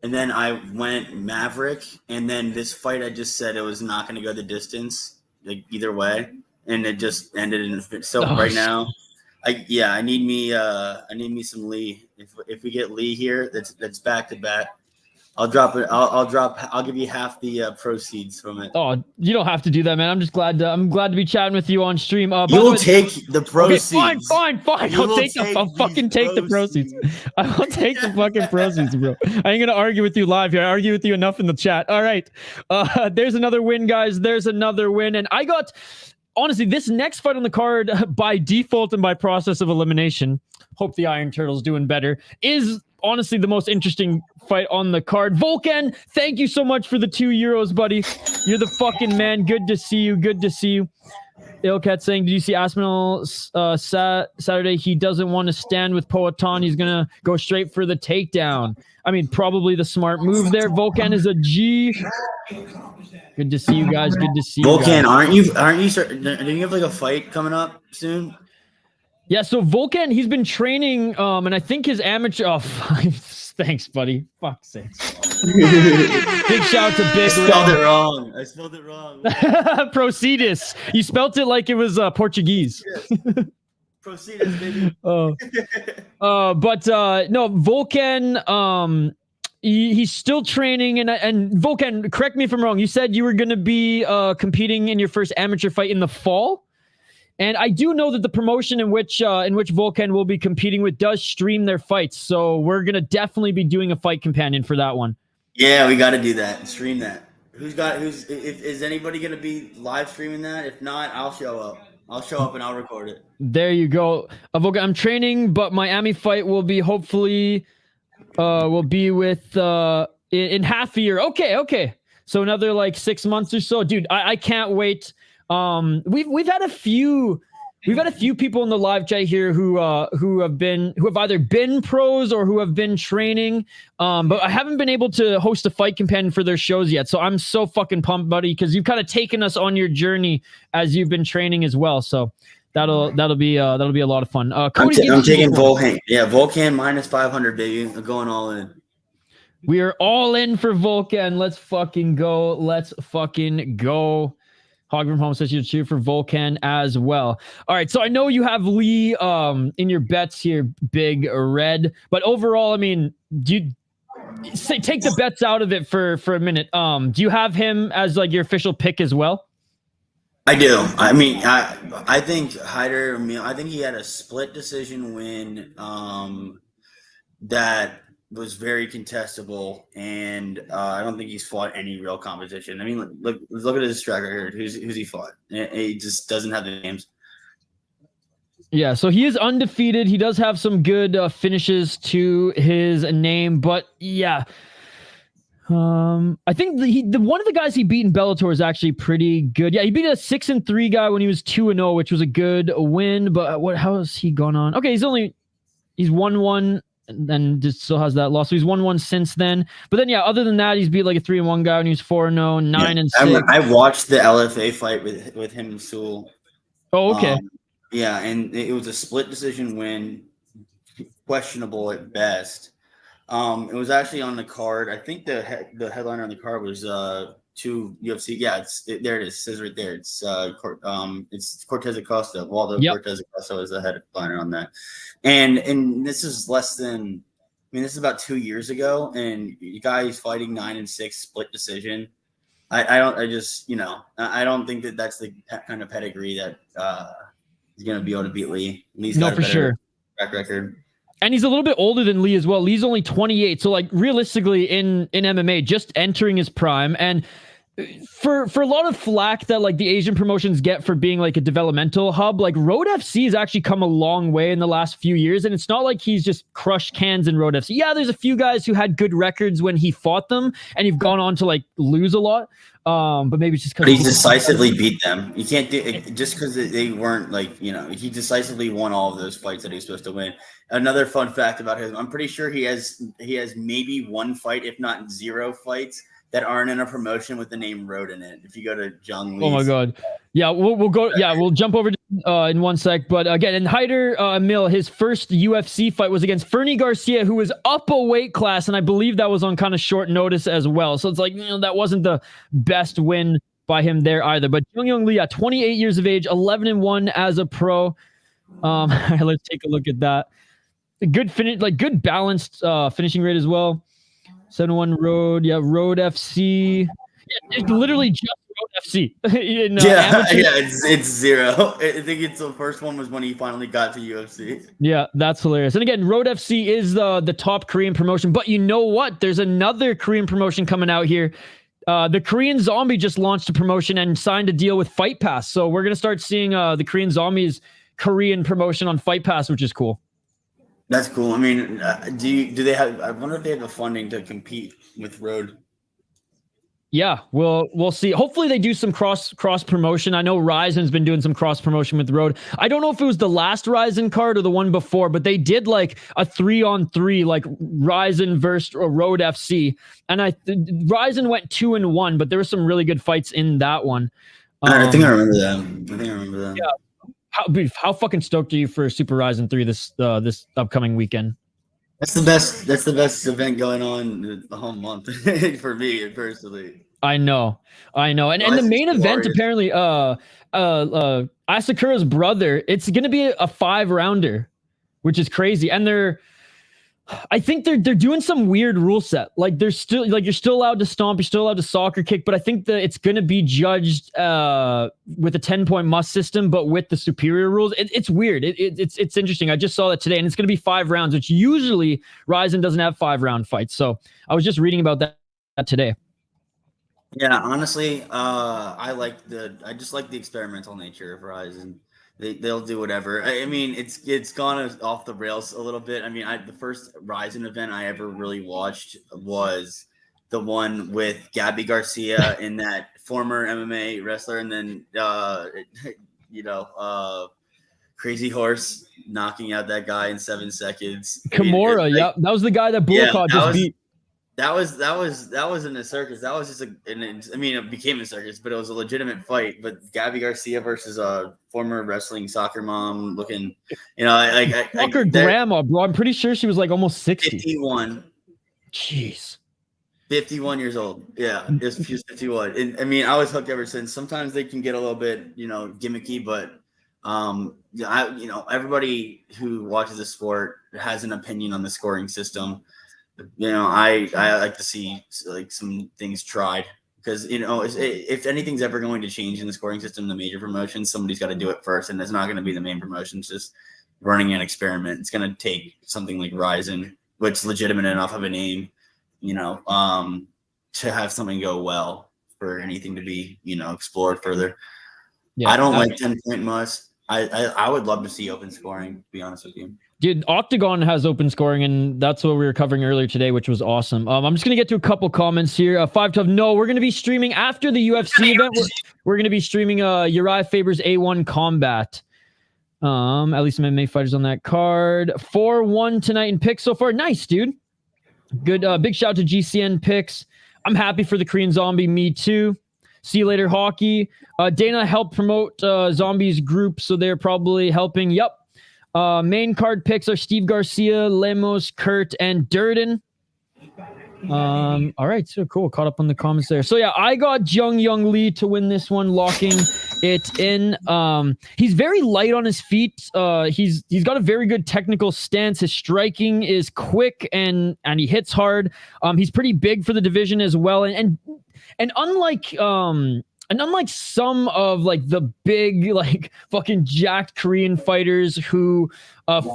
And then I went Maverick, and then this fight I just said it was not going to go the distance, like either way, and it just ended in. So right now, I need me some Lee. If we get Lee here, that's back to back. I'll drop it. I'll give you half the proceeds from it. Oh, you don't have to do that, man. I'm just glad. I'm glad to be chatting with you on stream. You will take the proceeds. Okay, fine. I'll fucking take the proceeds. I will take the fucking proceeds, bro. I ain't gonna argue with you live here. I argue with you enough in the chat. All right. There's another win, guys. There's another win, and I got. Honestly, this next fight on the card, by default and by process of elimination, hope the Iron Turtle's doing better, is honestly the most interesting fight on the card. Volkan, thank you so much for the €2, buddy. You're the fucking man. Good to see you. Good to see you. Ilkat saying, did you see Aspinall Saturday? He doesn't want to stand with Poatan. He's going to go straight for the takedown. I mean, probably the smart move there. Volkan is a G. Good to see you guys. Good to see you Volkan, guys. don't you have like a fight coming up soon? Yeah, so Volkan, he's been training, and I think his amateur... Oh, thanks, buddy. Fuck's sakes. Big shout out to Big Red. I spelled it wrong. Proceedus. You spelt it like it was Portuguese. Yes. Proceedus, baby. No, Volkan, he's still training, and Volkan, correct me if I'm wrong. You said you were going to be competing in your first amateur fight in the fall? And I do know that the promotion in which Volkan will be competing with does stream their fights, so we're gonna definitely be doing a fight companion for that one. Yeah, we got to do that. Stream that. Is anybody gonna be live streaming that? If not, I'll show up. I'll show up and I'll record it. There you go. Volkan, I'm training, but Miami fight will be hopefully with in half a year. Okay. So another like 6 months or so, dude. I can't wait. We've had a few people in the live chat here who have either been pros or who have been training, but I haven't been able to host a fight companion for their shows yet. So I'm so fucking pumped, buddy, because you've kind of taken us on your journey as you've been training as well. So that'll be a lot of fun. Cody, I'm taking Volkan. Yeah, Volkan minus 500, baby. I'm going all in. We are all in for Volkan. Let's fucking go. Hog from Home says you cheer for Volkan as well. All right, so I know you have Lee in your bets here, Big Red. But overall, I mean, do you take the bets out of it for a minute? Do you have him as like your official pick as well? I do. I mean, I think Hyder. I think he had a split decision win that was very contestable, and I don't think he's fought any real competition. I mean, look at his track record. Who's he fought? He just doesn't have the names. Yeah, so he is undefeated. He does have some good finishes to his name, but yeah. I think the one of the guys he beat in Bellator is actually pretty good. Yeah, he beat a 6-3 guy when he was 2-0, which was a good win. But how has he gone on? Okay, he's 1-1 and then just still has that loss. So he's 1-1 since then. But then other than that, he's beat like a 3-1 guy when he was 4-0, 9-6. I watched the LFA fight with him and Sewell. Oh, okay. Yeah, and it was a split decision win, questionable at best. It was actually on the card. I think the headliner on the card was 2 UFC. Yeah, there it is. It says right there. It's Cortez Acosta. Waldo Cortez Acosta was the headliner on that. And this is less than. I mean, this is about 2 years ago, and the guy is fighting 9-6 split decision. I don't think that's the kind of pedigree that he's gonna be able to beat Lee. Lee's got a better track record. And he's a little bit older than Lee as well. Lee's only 28. So like realistically in MMA, just entering his prime. And for a lot of flack that like the Asian promotions get for being like a developmental hub, like Road FC has actually come a long way in the last few years. And it's not like he's just crushed cans in Road FC. Yeah, there's a few guys who had good records when he fought them and he've gone on to like lose a lot. But maybe it's just because he decisively beat them. You can't do it just because they weren't he decisively won all of those fights that he's supposed to win. Another fun fact about him, I'm pretty sure he has maybe one fight, if not 0 fights, that aren't in a promotion with the name Road in it. If you go to Jeong, oh my God, yeah, we'll go. Yeah, we'll jump over to, in one sec. But again, in Hyder, Amil, his first UFC fight was against Virna Garcia, who was up a weight class, and I believe that was on kind of short notice as well. So it's like that wasn't the best win by him there either. But Jeong Lee, 28 years of age, 11-1 as a pro. Let's take a look at that. Good finish, like good balanced finishing rate as well. 7-1 Road, Road FC. Yeah, it's literally just Road FC. It's 0. I think it's the first one was when he finally got to UFC. Yeah, that's hilarious. And again, Road FC is the top Korean promotion. But you know what? There's another Korean promotion coming out here. The Korean Zombie just launched a promotion and signed a deal with Fight Pass. So we're gonna start seeing the Korean Zombie's Korean promotion on Fight Pass, which is cool. That's cool. I mean, do they have? I wonder if they have the funding to compete with Road. Yeah, we'll see. Hopefully they do some cross promotion. I know Ryzen's been doing some cross promotion with Road. I don't know if it was the last Ryzen card or the one before, but they did like a 3-on-3, like Ryzen versus Road FC, and Ryzen went 2-1, but there were some really good fights in that one. I think I remember that. Yeah. How fucking stoked are you for Super Ryzen 3 this upcoming weekend? That's the best event going on the whole month for me personally. I know. And the main event apparently Asakura's brother, it's going to be a 5-rounder, which is crazy. And I think they're doing some weird rule set. Like you're still allowed to stomp, you're still allowed to soccer kick, but I think that it's going to be judged with a 10-point must system, but with the superior rules. It's weird. It's interesting. I just saw that today, and it's going to be 5 rounds, which usually Ryzen doesn't have 5-round fights. So I was just reading about that today. Yeah, honestly, I just like the experimental nature of Ryzen. They'll do whatever. I mean, it's gone off the rails a little bit. I mean, the first Ryzen event I ever really watched was the one with Gabby Garcia and that former MMA wrestler, and then Crazy Horse knocking out that guy in 7 seconds. Kimura, that was the guy that Bullcott just beat. That was in a circus. That was just it became a circus, but it was a legitimate fight. But Gabby Garcia versus a former wrestling soccer mom looking, her grandma, bro. I'm pretty sure she was like almost 60. 51. Jeez. 51 years old. Yeah, she was 51. And I mean, I was hooked ever since. Sometimes they can get a little bit, gimmicky, but everybody who watches the sport has an opinion on the scoring system. I like to see like some things tried. Because, if anything's ever going to change in the scoring system in the major promotions, somebody's got to do it first. And it's not going to be the main promotions just running an experiment. It's going to take something like Ryzen, which is legitimate enough of a name, to have something go well for anything to be, explored further. Yeah, I don't like 10-point must. I would love to see open scoring, to be honest with you. Dude, Octagon has open scoring, and that's what we were covering earlier today, which was awesome. I'm just going to get to a couple comments here. 512, no, we're going to be streaming after the UFC event. We're going to be streaming Uriah Faber's A1 Combat. At least some MMA fighters on that card. 4-1 tonight in picks so far. Nice, dude. Good. Big shout out to GCN picks. I'm happy for the Korean Zombie. Me too. See you later, hockey. Dana helped promote Zombies group, so they're probably helping. Yep. Main card picks are Steve Garcia, Lemos, Kurt, and Durden. All right, so cool. Caught up on the comments there. So yeah, I got Jeong Lee to win this one, locking it in. He's very light on his feet. He's got a very good technical stance. His striking is quick and he hits hard. He's pretty big for the division as well. And unlike some of like the big like fucking jacked Korean fighters who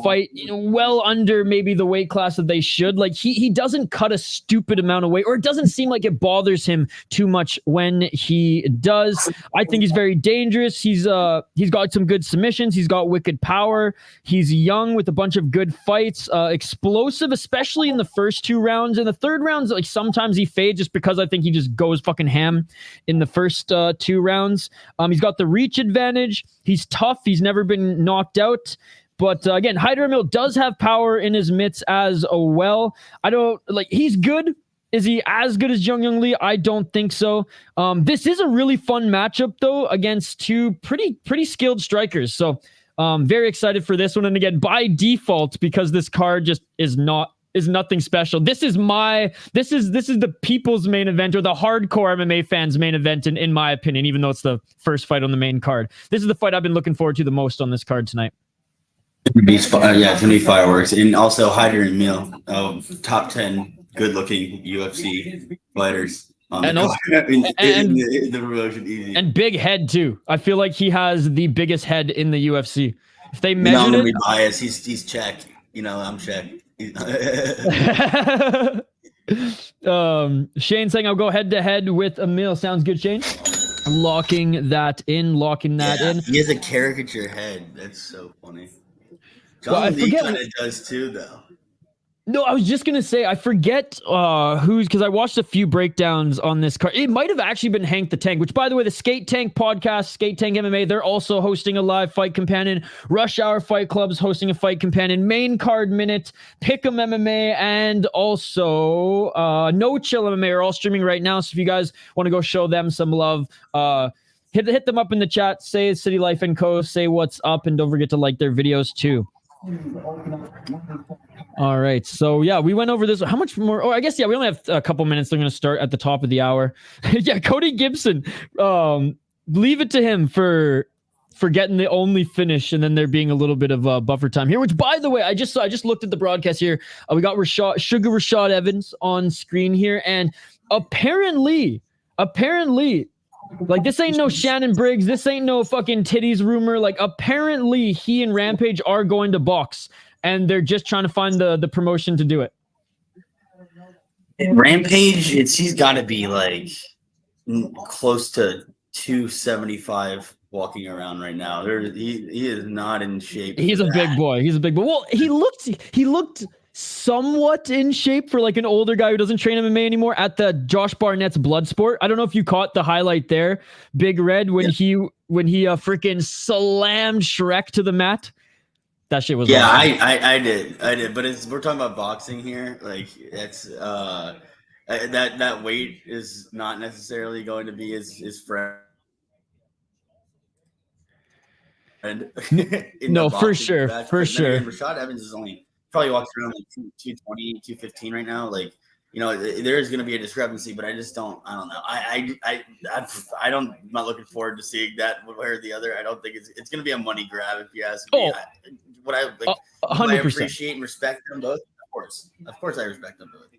fight well under maybe the weight class that they should, like he doesn't cut a stupid amount of weight, or it doesn't seem like it bothers him too much when he does. I think he's very dangerous. He's got some good submissions. He's got wicked power. He's young with a bunch of good fights, explosive, especially in the first 2 rounds. In the third rounds, like sometimes he fades just because I think he just goes fucking ham in the first 2 rounds. He's got the reach advantage. He's tough. He's never been knocked out. But again, Hyder Amil does have power in his mitts as well. I don't like. He's good. Is he as good as Jeong Lee? I don't think so. This is a really fun matchup though against 2 pretty skilled strikers. So very excited for this one. And again, by default, because this card just is nothing special. This is the people's main event, or the hardcore MMA fans' main event, in my opinion. Even though it's the first fight on the main card, this is the fight I've been looking forward to the most on this card tonight. It's gonna be fireworks, and also Hyder and Amil, top 10 good-looking UFC fighters. And also, the promotion, easy. And big head too. I feel like he has the biggest head in the UFC. If they measured it, biased. He's Czech. I'm Czech. Shane saying I'll go head to head with Amil. Sounds good, Shane. Locking that in. He has a caricature head. That's so funny. Well, I forget kind of does too, though. No, I was just gonna say I forget who's, because I watched a few breakdowns on this card. It might have actually been Hank the Tank, which, by the way, the Skate Tank podcast, Skate Tank MMA, they're also hosting a live fight companion. Rush Hour Fight Club's hosting a fight companion. Main Card Minute, Pick'em MMA, and also No Chill MMA are all streaming right now. So if you guys want to go show them some love, hit them up in the chat. Say City Life and Co. Say what's up, and don't forget to like their videos too. All right, so yeah, we went over this. How much more? Oh, I guess we only have a couple minutes. They're going to start at the top of the hour. Yeah, Cody Gibson. Leave it to him for getting the only finish, and then there being a little bit of buffer time here. Which, by the way, I just looked at the broadcast here. We got Sugar Rashad Evans on screen here, and apparently. Like, this ain't no Shannon Briggs. This ain't no fucking titties rumor. Like, apparently he and Rampage are going to box, and they're just trying to find the promotion to do it. Rampage, he's got to be like close to 275 walking around right now. He is not in shape. He's a big boy. Well, he looked somewhat in shape for like an older guy who doesn't train MMA anymore at the Josh Barnett's Bloodsport. I don't know if you caught the highlight there, Big Red, when he freaking slammed Shrek to the mat. That shit was awesome. I did, but we're talking about boxing here. Like, it's that weight is not necessarily going to be his friend. No, for sure. Rashad Evans is probably walks around like 220, 215 right now. Like, there is going to be a discrepancy, but I don't know. I'm not looking forward to seeing that one way or the other. I don't think it's going to be a money grab, if you ask me. Would I 100%. appreciate and respect them both? Of course I respect them both.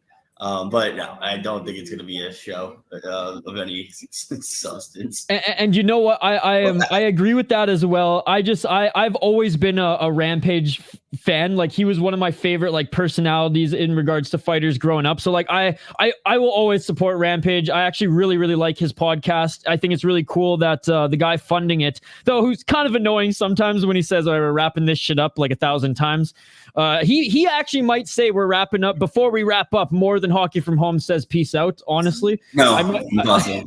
But no, I don't think it's going to be a show of any substance. And you know what? I agree with that as well. I've always been a Rampage fan. Like, he was one of my favorite like personalities in regards to fighters growing up. So like I will always support Rampage. I actually really like his podcast. I think it's really cool that the guy funding it, though, who's kind of annoying sometimes when he says, we're wrapping this shit up like 1,000 times. He actually might say we're wrapping up before we wrap up more than Hockey from Home says peace out, honestly. No, impossible.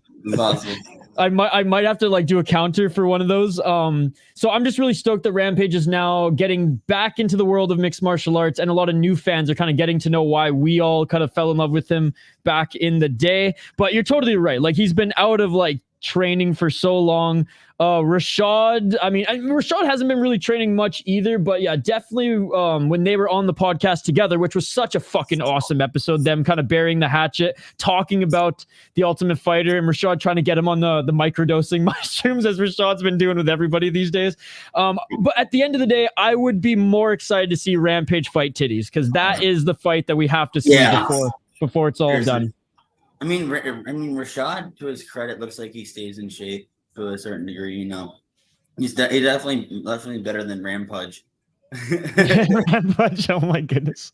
I might have to like do a counter for one of those. So I'm just really stoked that Rampage is now getting back into the world of mixed martial arts, and a lot of new fans are kind of getting to know why we all kind of fell in love with him back in the day. But you're totally right. Like, he's been out of like training for so long. Rashad, Rashad hasn't been really training much either, but yeah, definitely when they were on the podcast together, which was such a fucking awesome episode, them kind of burying the hatchet, talking about the Ultimate Fighter, and Rashad trying to get him on the microdosing mushrooms, as Rashad's been doing with everybody these days. But at the end of the day, I would be more excited to see Rampage fight Titties, because that is the fight that we have to see before it's all done. I mean, Rashad, to his credit, looks like he stays in shape to a certain degree. You know, he's definitely better than Rampage. Rampage, oh my goodness.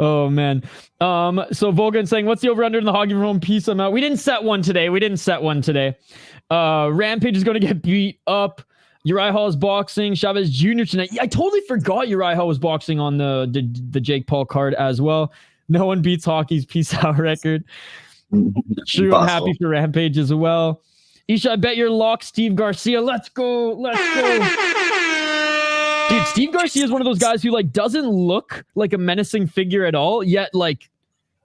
Oh man. So Volgan saying, what's the over under in the Hockey from Home piece? I'm out. We didn't set one today. Rampage is going to get beat up. Uriah Hall is boxing. Chavez Jr. tonight. I totally forgot Uriah Hall was boxing on the Jake Paul card as well. No one beats Hockey's peace out record. True, I'm happy for Rampage as well. Isha, I bet you're locked Steve Garcia. Let's go. Dude, Steve Garcia is one of those guys who like doesn't look like a menacing figure at all, yet like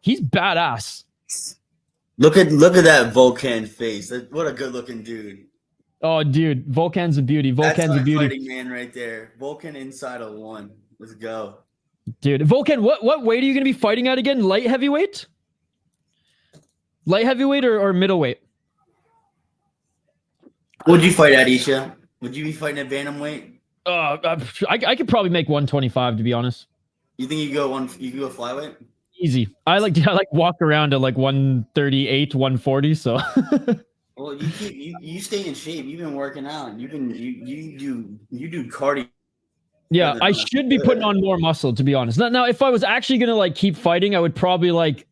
he's badass. Look at that Volcan face. What a good looking dude. Oh, dude, Volcan's a beauty. That's my fighting man right there. Volcan inside of one. Let's go. Dude, Volcan, what weight are you going to be fighting at again? Light heavyweight? Light heavyweight or middleweight? Would you fight at, Isha? Would you be fighting at bantamweight? I could probably make 125, to be honest. You think you go flyweight? Easy. I like walk around at like 138, 140. So. Well, you stay in shape. You've been working out. You do cardio. Yeah, I should be putting on more muscle, to be honest. Now, if I was actually gonna like keep fighting, I would probably like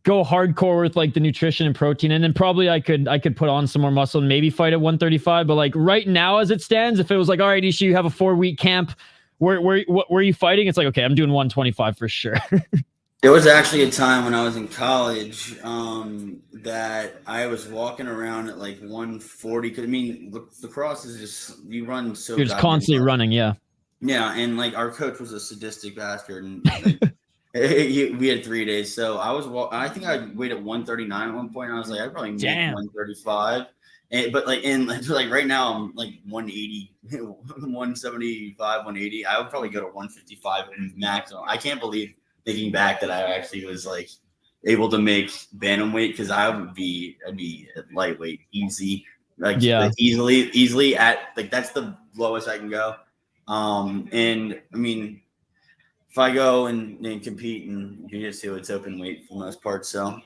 go hardcore with like the nutrition and protein, and then probably I could put on some more muscle and maybe fight at 135. But like right now, as it stands, if it was like, all right, Isha, you have a 4-week camp, where are you fighting? It's like, okay, I'm doing 125 for sure. There was actually a time when I was in college that I was walking around at like 140. Because I mean, lacrosse is just you run so. You're just constantly running, yeah. Yeah, and like our coach was a sadistic bastard, and like, we had 3 days. So I think I weighed at 139 at one point. And I was like, I probably make 135. But right now I'm like 180, 175, 180. I would probably go to 155 maximum. I can't believe, thinking back, that I actually was like able to make bantamweight, because I'd be lightweight easy, easily at like that's the lowest I can go. And I mean, if I go and compete in jiu-jitsu, it's open weight for the most part. So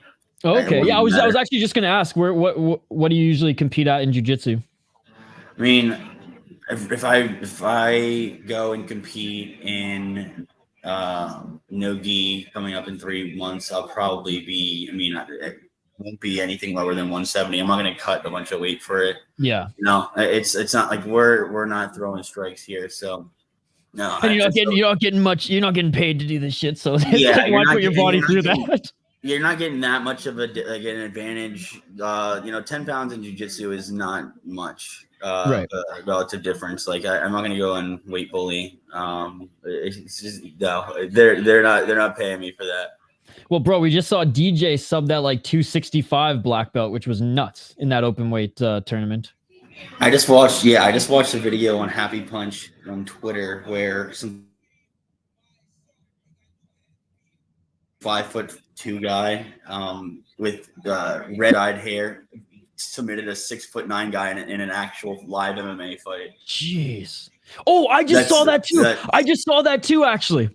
okay, yeah, I was actually just gonna ask what do you usually compete at in jiu-jitsu? I mean, if I go and compete in no-gi coming up in 3 months, I'll probably be. I mean, it won't be anything lower than 170. I'm not going to cut a bunch of weight for it. Yeah. No, it's not like we're not throwing strikes here. So no. And you're not getting much. You're not getting paid to do this shit. So why put your body through that? You're not getting that much of an advantage. 10 pounds in jiu-jitsu is not much. Right. Relative difference. Like I'm not going to go and weight bully. It's just no. They're not paying me for that. Well, bro, we just saw DJ sub that like 265 black belt, which was nuts in that open weight tournament. I just watched a video on Happy Punch on Twitter where some 5'2" guy with red-eyed hair submitted a 6'9" guy in an actual live MMA fight. Jeez. Oh, I just saw that too. I just saw that too, actually.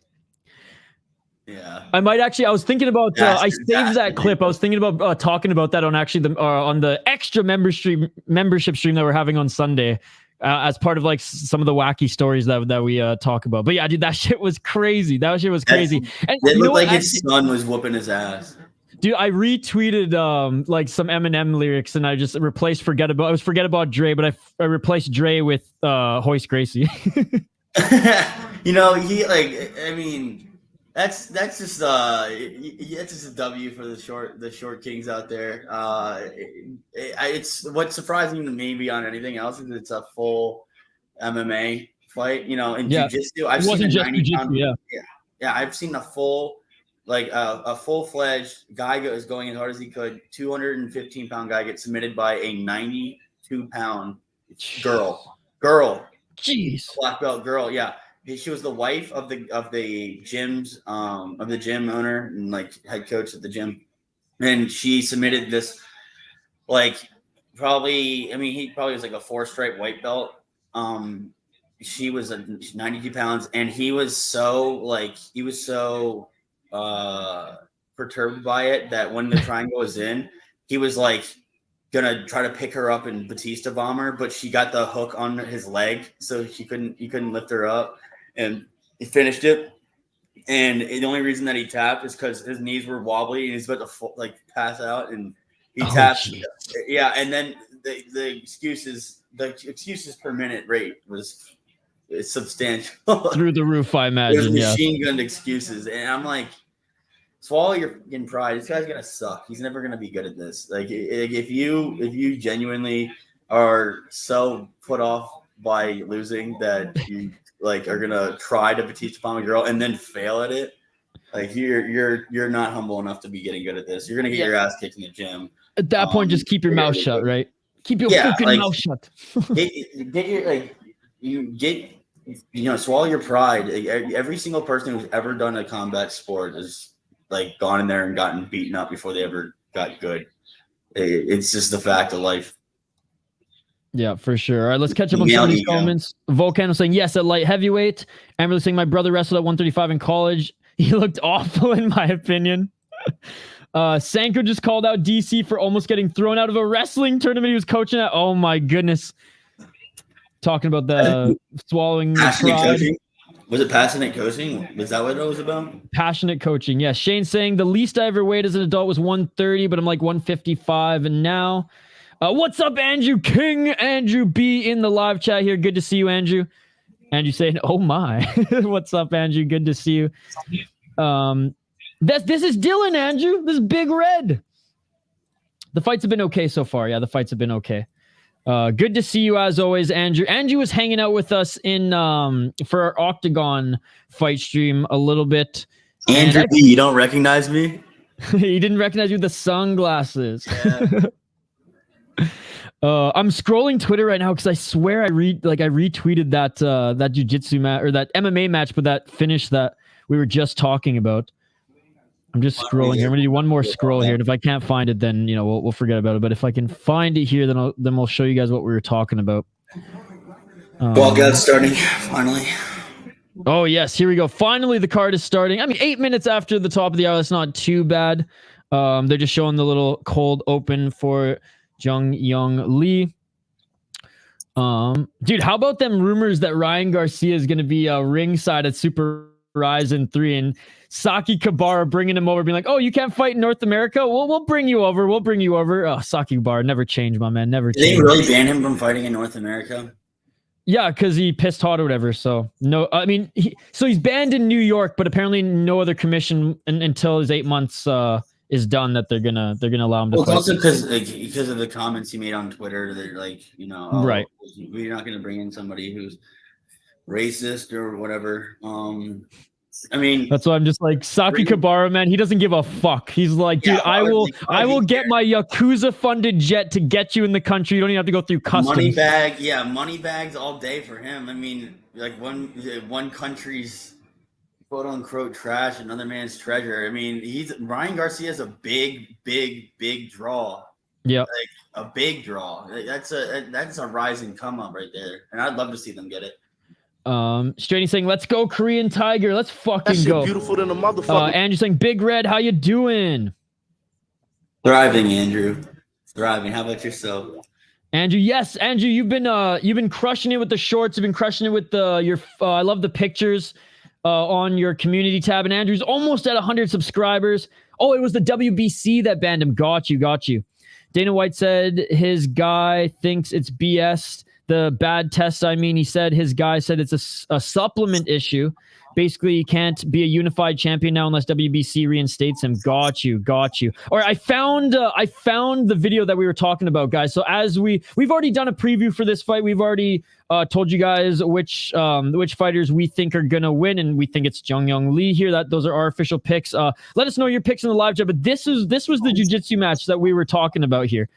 Yeah. I might actually. I was thinking about. I saved that Bastard. clip. I was thinking about talking about that on actually on the extra membership stream that we're having on Sunday, as part of like some of the wacky stories that we talk about. But yeah, dude, that shit was crazy. That shit was crazy. And It you know looked like what? his son was whooping his ass. Dude, I retweeted like some Eminem lyrics, and I just replaced "Forget About Dre," but I replaced Dre with Hoist Gracie. You know, he like. I mean, that's just it's just a W for the short kings out there. It's what's surprising to me beyond anything else is it's a full MMA fight. You know, in jiu-jitsu, I've seen a 90-pound. Yeah, I've seen a full. Like a full-fledged guy is going as hard as he could. 215-pound guy gets submitted by a 92-pound girl. Jeez. Black belt girl. Yeah, she was the wife of the gym owner and like head coach at the gym, and she submitted this like probably. I mean, he probably was like a 4-stripe white belt. She was 92 pounds, and he was so perturbed by it that when the triangle was in, he was like gonna try to pick her up and Batista bomb her, but she got the hook on his leg, so he couldn't lift her up, and he finished it. And the only reason that he tapped is because his knees were wobbly and he's about to pass out, and he tapped. Geez. Yeah, and then the excuses per minute rate was substantial. Through the roof, I imagine. There's machine gunned excuses, and I'm like, swallow your fucking pride. This guy's gonna suck. He's never gonna be good at this. Like, if you genuinely are so put off by losing that you like are gonna try to Batista bomb a girl and then fail at it, like you're not humble enough to be getting good at this. You're gonna get your ass kicked in the gym. At that point, just keep your mouth shut, right? Keep your fucking mouth shut. Swallow your pride. Every single person who's ever done a combat sport has like gone in there and gotten beaten up before they ever got good. It's just the fact of life. Yeah, for sure. All right, let's catch up on some of these comments. Volcano saying yes at light heavyweight. Amber saying my brother wrestled at 135 in college. He looked awful in my opinion. Sanko just called out DC for almost getting thrown out of a wrestling tournament he was coaching at. Oh my goodness. Talking about the swallowing the pride. Was it passionate coaching? Was that what it was about? Passionate coaching. Yeah. Shane saying the least I ever weighed as an adult was 130, but I'm like 155. And now, what's up, Andrew King? Andrew B in the live chat here. Good to see you, Andrew. Andrew saying, oh my. What's up, Andrew? Good to see you. This is Dylan, Andrew. This is Big Red. The fights have been okay so far. Yeah, the fights have been okay. Good to see you as always, Andrew. Andrew was hanging out with us in for our Octagon fight stream a little bit. Andrew B, you don't recognize me? He didn't recognize you with the sunglasses. Yeah. I'm scrolling Twitter right now because I swear I retweeted that jiu-jitsu match or that MMA match, but that finish that we were just talking about. I'm just scrolling here. I'm gonna do one more scroll here, and if I can't find it, then we'll forget about it. But if I can find it here, then we'll show you guys what we were talking about. Walkout starting finally. Oh yes, here we go. Finally, the card is starting. I mean, 8 minutes after the top of the hour. That's not too bad. They're just showing the little cold open for Jeong Young Lee. Dude, how about them rumors that Ryan Garcia is gonna be ringside at Super Ryzen 3 and Saki Kabara bringing him over, being like, oh, you can't fight in North America? We'll bring you over. We'll bring you over. Oh, Saki Kabara never changed, my man. Never changed. Did they really ban him from fighting in North America? Yeah, because he pissed hot or whatever. So no, I mean, he's banned in New York, but apparently no other commission until his 8 months is done that they're gonna allow him to fight. It's also because of the comments he made on Twitter. They're like, right, we're not gonna bring in somebody who's racist or whatever. I mean, that's why I'm just like Saki Kabara, man. He doesn't give a fuck. He's like, dude, I will get my Yakuza funded jet to get you in the country. You don't even have to go through customs. Money bags all day for him. I mean, like one country's quote unquote trash, another man's treasure. I mean, Ryan Garcia is a big draw. Yeah, like a big draw. That's a rising come up right there, and I'd love to see them get it. Straighty saying, let's go Korean Tiger. Let's That fucking shit go. beautiful than a motherfucker. Andrew saying, Big Red, how you doing? Thriving, Andrew. Thriving. How about yourself? Andrew, yes, Andrew, you've been crushing it with the shorts. You've been crushing it with your. I love the pictures on your community tab. And Andrew's almost at 100 subscribers. Oh, it was the WBC that banned him. Got you. Dana White said his guy thinks it's BS. The bad test. I mean, he said his guy said it's a supplement issue. Basically, he can't be a unified champion now unless WBC reinstates him. Got you. All right, I found the video that we were talking about, guys. So as we've already done a preview for this fight. We've already told you guys which fighters we think are gonna win, and we think it's Jeong Lee here. Those are our official picks. Let us know your picks in the live chat. But this was the jiu-jitsu match that we were talking about here,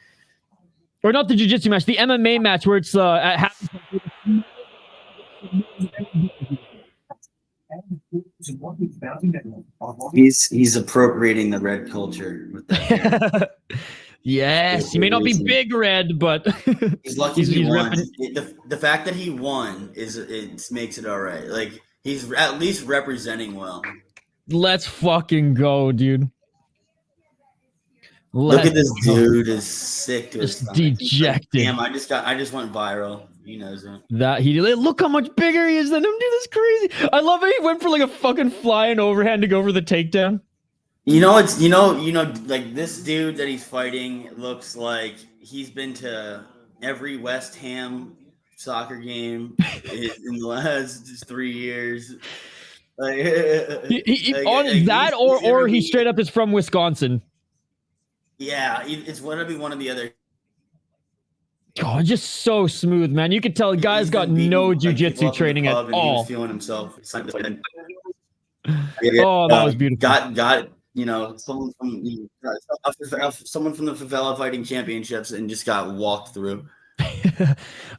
or not the jiu-jitsu match, the MMA match where it's at half. He's appropriating the red culture with that. Yes, he may not be Big Red, but he's lucky he won. The fact that he won makes it all right. Like, he's at least representing well. Let's fucking go, dude. Look at this dude is sick to his just stomach. dejected. Damn, I just went viral. He knows it. That he look how much bigger he is than him, dude. That's crazy. I love how he went for like a fucking flying overhand to go for the takedown. Like, this dude that he's fighting looks like he's been to every West Ham soccer game in the last 3 years. Like, he straight up is from Wisconsin. Yeah, it's going to be one of the other. God, just so smooth, man. You could tell the guy's got no jiu-jitsu training at all. He was feeling himself. That was beautiful. Got someone from the Favela Fighting Championships and just got walked through.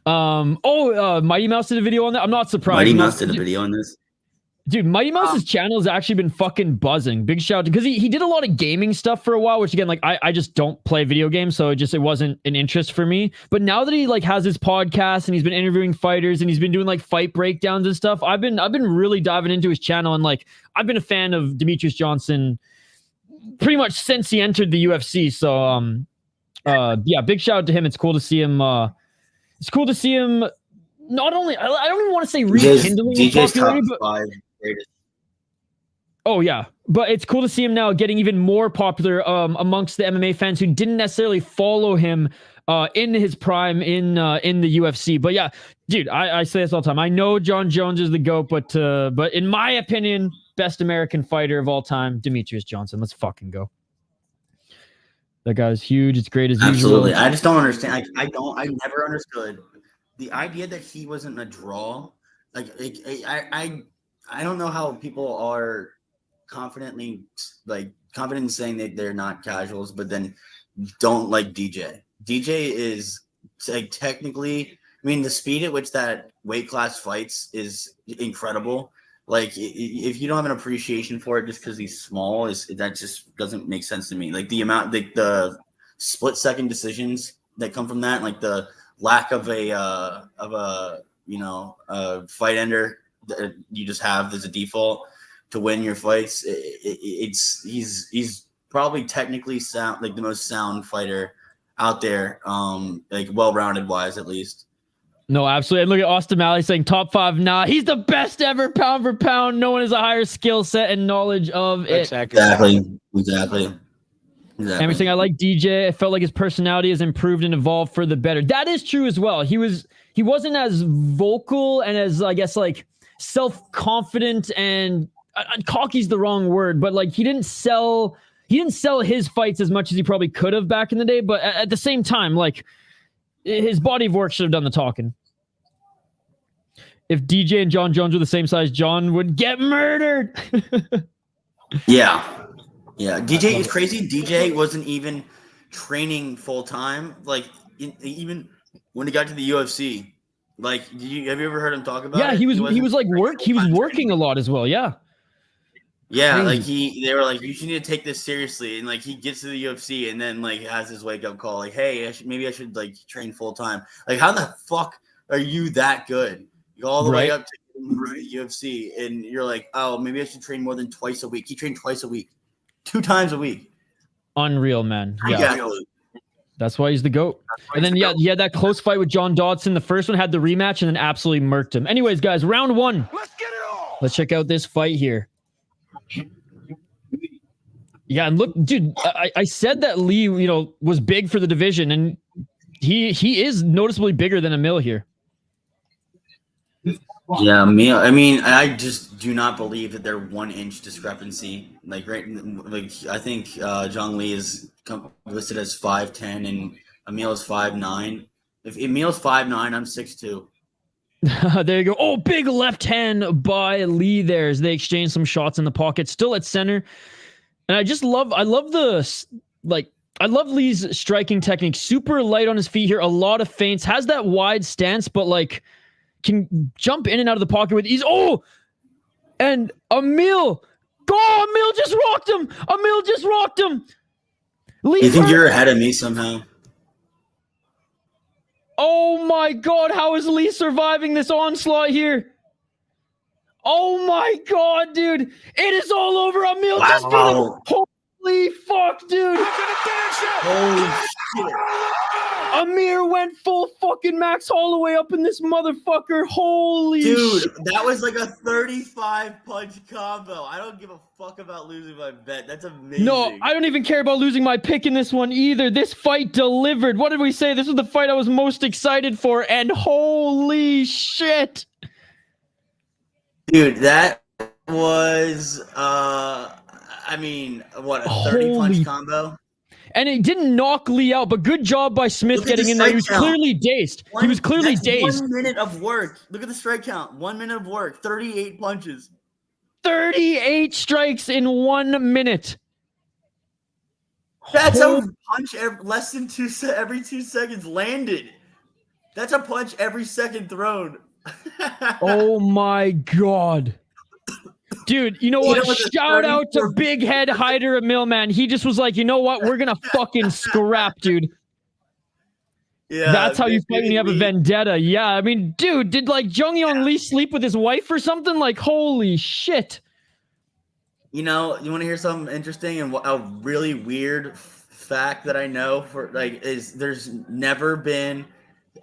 Mighty Mouse did a video on that. I'm not surprised. Mighty Mouse did a video on this. Dude, Mighty Mouse's channel has actually been fucking buzzing. Big shout out because he did a lot of gaming stuff for a while, which again, like I just don't play video games, so it wasn't an interest for me. But now that he like has his podcast and he's been interviewing fighters and he's been doing like fight breakdowns and stuff, I've been really diving into his channel, and like I've been a fan of Demetrius Johnson pretty much since he entered the UFC. So yeah, big shout out to him. It's cool to see him. It's cool to see him. Not only I don't even want to say rekindling DJ's popularity, top 5 greatest. Oh yeah, but it's cool to see him now getting even more popular amongst the MMA fans who didn't necessarily follow him in his prime in the UFC. But yeah, dude, I say this all the time. I know John Jones is the GOAT, but in my opinion, best American fighter of all time, Demetrius Johnson. Let's fucking go. That guy's huge. It's great as usual. Absolutely. I just don't understand. I never understood the idea that he wasn't a draw. I don't know how people are confident in saying that they're not casuals, but then don't like DJ. DJ is like technically, I mean, the speed at which that weight class fights is incredible. Like, if you don't have an appreciation for it just because he's small, that just doesn't make sense to me. Like, the amount, the split second decisions that come from that, like the lack of a fight ender that you just have as a default to win your fights. He's probably technically sound, like the most sound fighter out there, like well-rounded wise at least. No, absolutely. And look at Austin Malley saying top 5. Nah, he's the best ever pound for pound. No one has a higher skill set and knowledge of it. Exactly. And we're saying I like DJ. I felt like his personality has improved and evolved for the better. That is true as well. He wasn't as vocal and as, I guess, like self-confident and cocky's the wrong word, but like he didn't sell his fights as much as he probably could have back in the day. But at the same time, like his body of work should have done the talking. If DJ and John Jones were the same size, John would get murdered. Yeah. DJ is crazy. DJ wasn't even training full time. Like even when he got to the UFC, like have you ever heard him talk about? Yeah, it? he was working a lot as well. Yeah. Yeah, crazy. Like they were like, you should need to take this seriously, and like he gets to the UFC and then like has his wake up call, like, hey, maybe I should like train full time. Like, how the fuck are you that good? You go all the way up to UFC, and you're like, oh, maybe I should train more than twice a week. He trained twice a week, 2 times a week. Unreal, man. Yeah. Exactly. That's why he's the GOAT. And then, yeah, he had that close fight with John Dodson. The first one had the rematch and then absolutely murked him. Anyways, guys, round 1. Let's get it on. Let's check out this fight here. Yeah, and look, dude, I said that Lee, you know, was big for the division, and he is noticeably bigger than Amil here. Yeah, Amil. I mean, I just do not believe that they're 1 inch discrepancy. Like, right, like I think Jeong Lee is listed as 5'10" and Amil is 5'9". If Amil's 5'9", I'm 6'2". There you go. Oh, big left hand by Lee there as they exchange some shots in the pocket, still at center. And I love Lee's striking technique. Super light on his feet here. A lot of feints. Has that wide stance, but like can jump in and out of the pocket with ease. Oh, and Amil. Amil just rocked him. Amil just rocked him. Lee, you think you're ahead of me somehow? Oh my God. How is Lee surviving this onslaught here? Oh my God, dude. It is all over. Amil just beat him. Holy fuck, dude. Holy shit. Amir went full fucking Max Holloway up in this motherfucker. Holy dude, shit. That was like a 35 punch combo. I don't give a fuck about losing my bet. That's amazing. No, I don't even care about losing my pick in this one either. This fight delivered. What did we say? This was the fight I was most excited for, and holy shit. Dude, that was, I mean, what, a 30-punch combo? And it didn't knock Lee out, but good job by Smith getting in there. He was clearly dazed. He was clearly dazed. 1 minute of work. Look at the strike count. 1 minute of work. 38 punches. 38 strikes in 1 minute. That's a punch less than every 2 seconds landed. That's a punch every second thrown. Oh my God. Dude, you know what? Shout out to Big Head Hyder Amil, man. He just was like, you know what? We're going to fucking scrap, dude. Yeah, that's how you fight when you have a vendetta. Yeah, I mean, dude, did like Jeong Lee sleep with his wife or something? Like, holy shit. You know, you want to hear something interesting and a really weird fact that I know for like is there's never been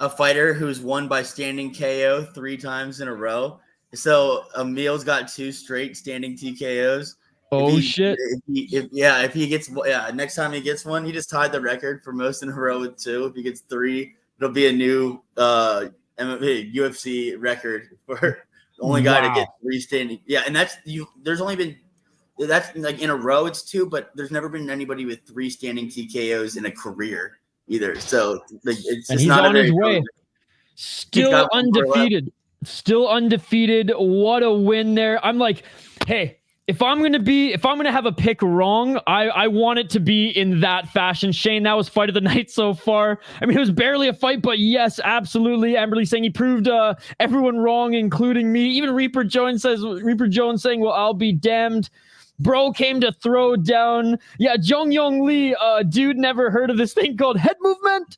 a fighter who's won by standing KO 3 times in a row. So Amil's got 2 straight standing TKOs. Oh shit! If he gets next time he gets one, he just tied the record for most in a row with 2. If he gets 3, it'll be a new UFC record for the only guy to get 3 standing. Yeah, and that's you. There's only been that's like in a row it's 2, but there's never been anybody with 3 standing TKOs in a career either. So like, it's just not on his way. Still undefeated. Still undefeated. What a win there. I'm like, hey, if I'm gonna have a pick wrong, I want it to be in that fashion. Shane, that was fight of the night so far. I mean, it was barely a fight, but yes, absolutely. Amberly saying he proved everyone wrong, including me. Even Reaper Jones saying, well, I'll be damned. Bro came to throw down. Yeah, Jeong Lee, dude, never heard of this thing called head movement.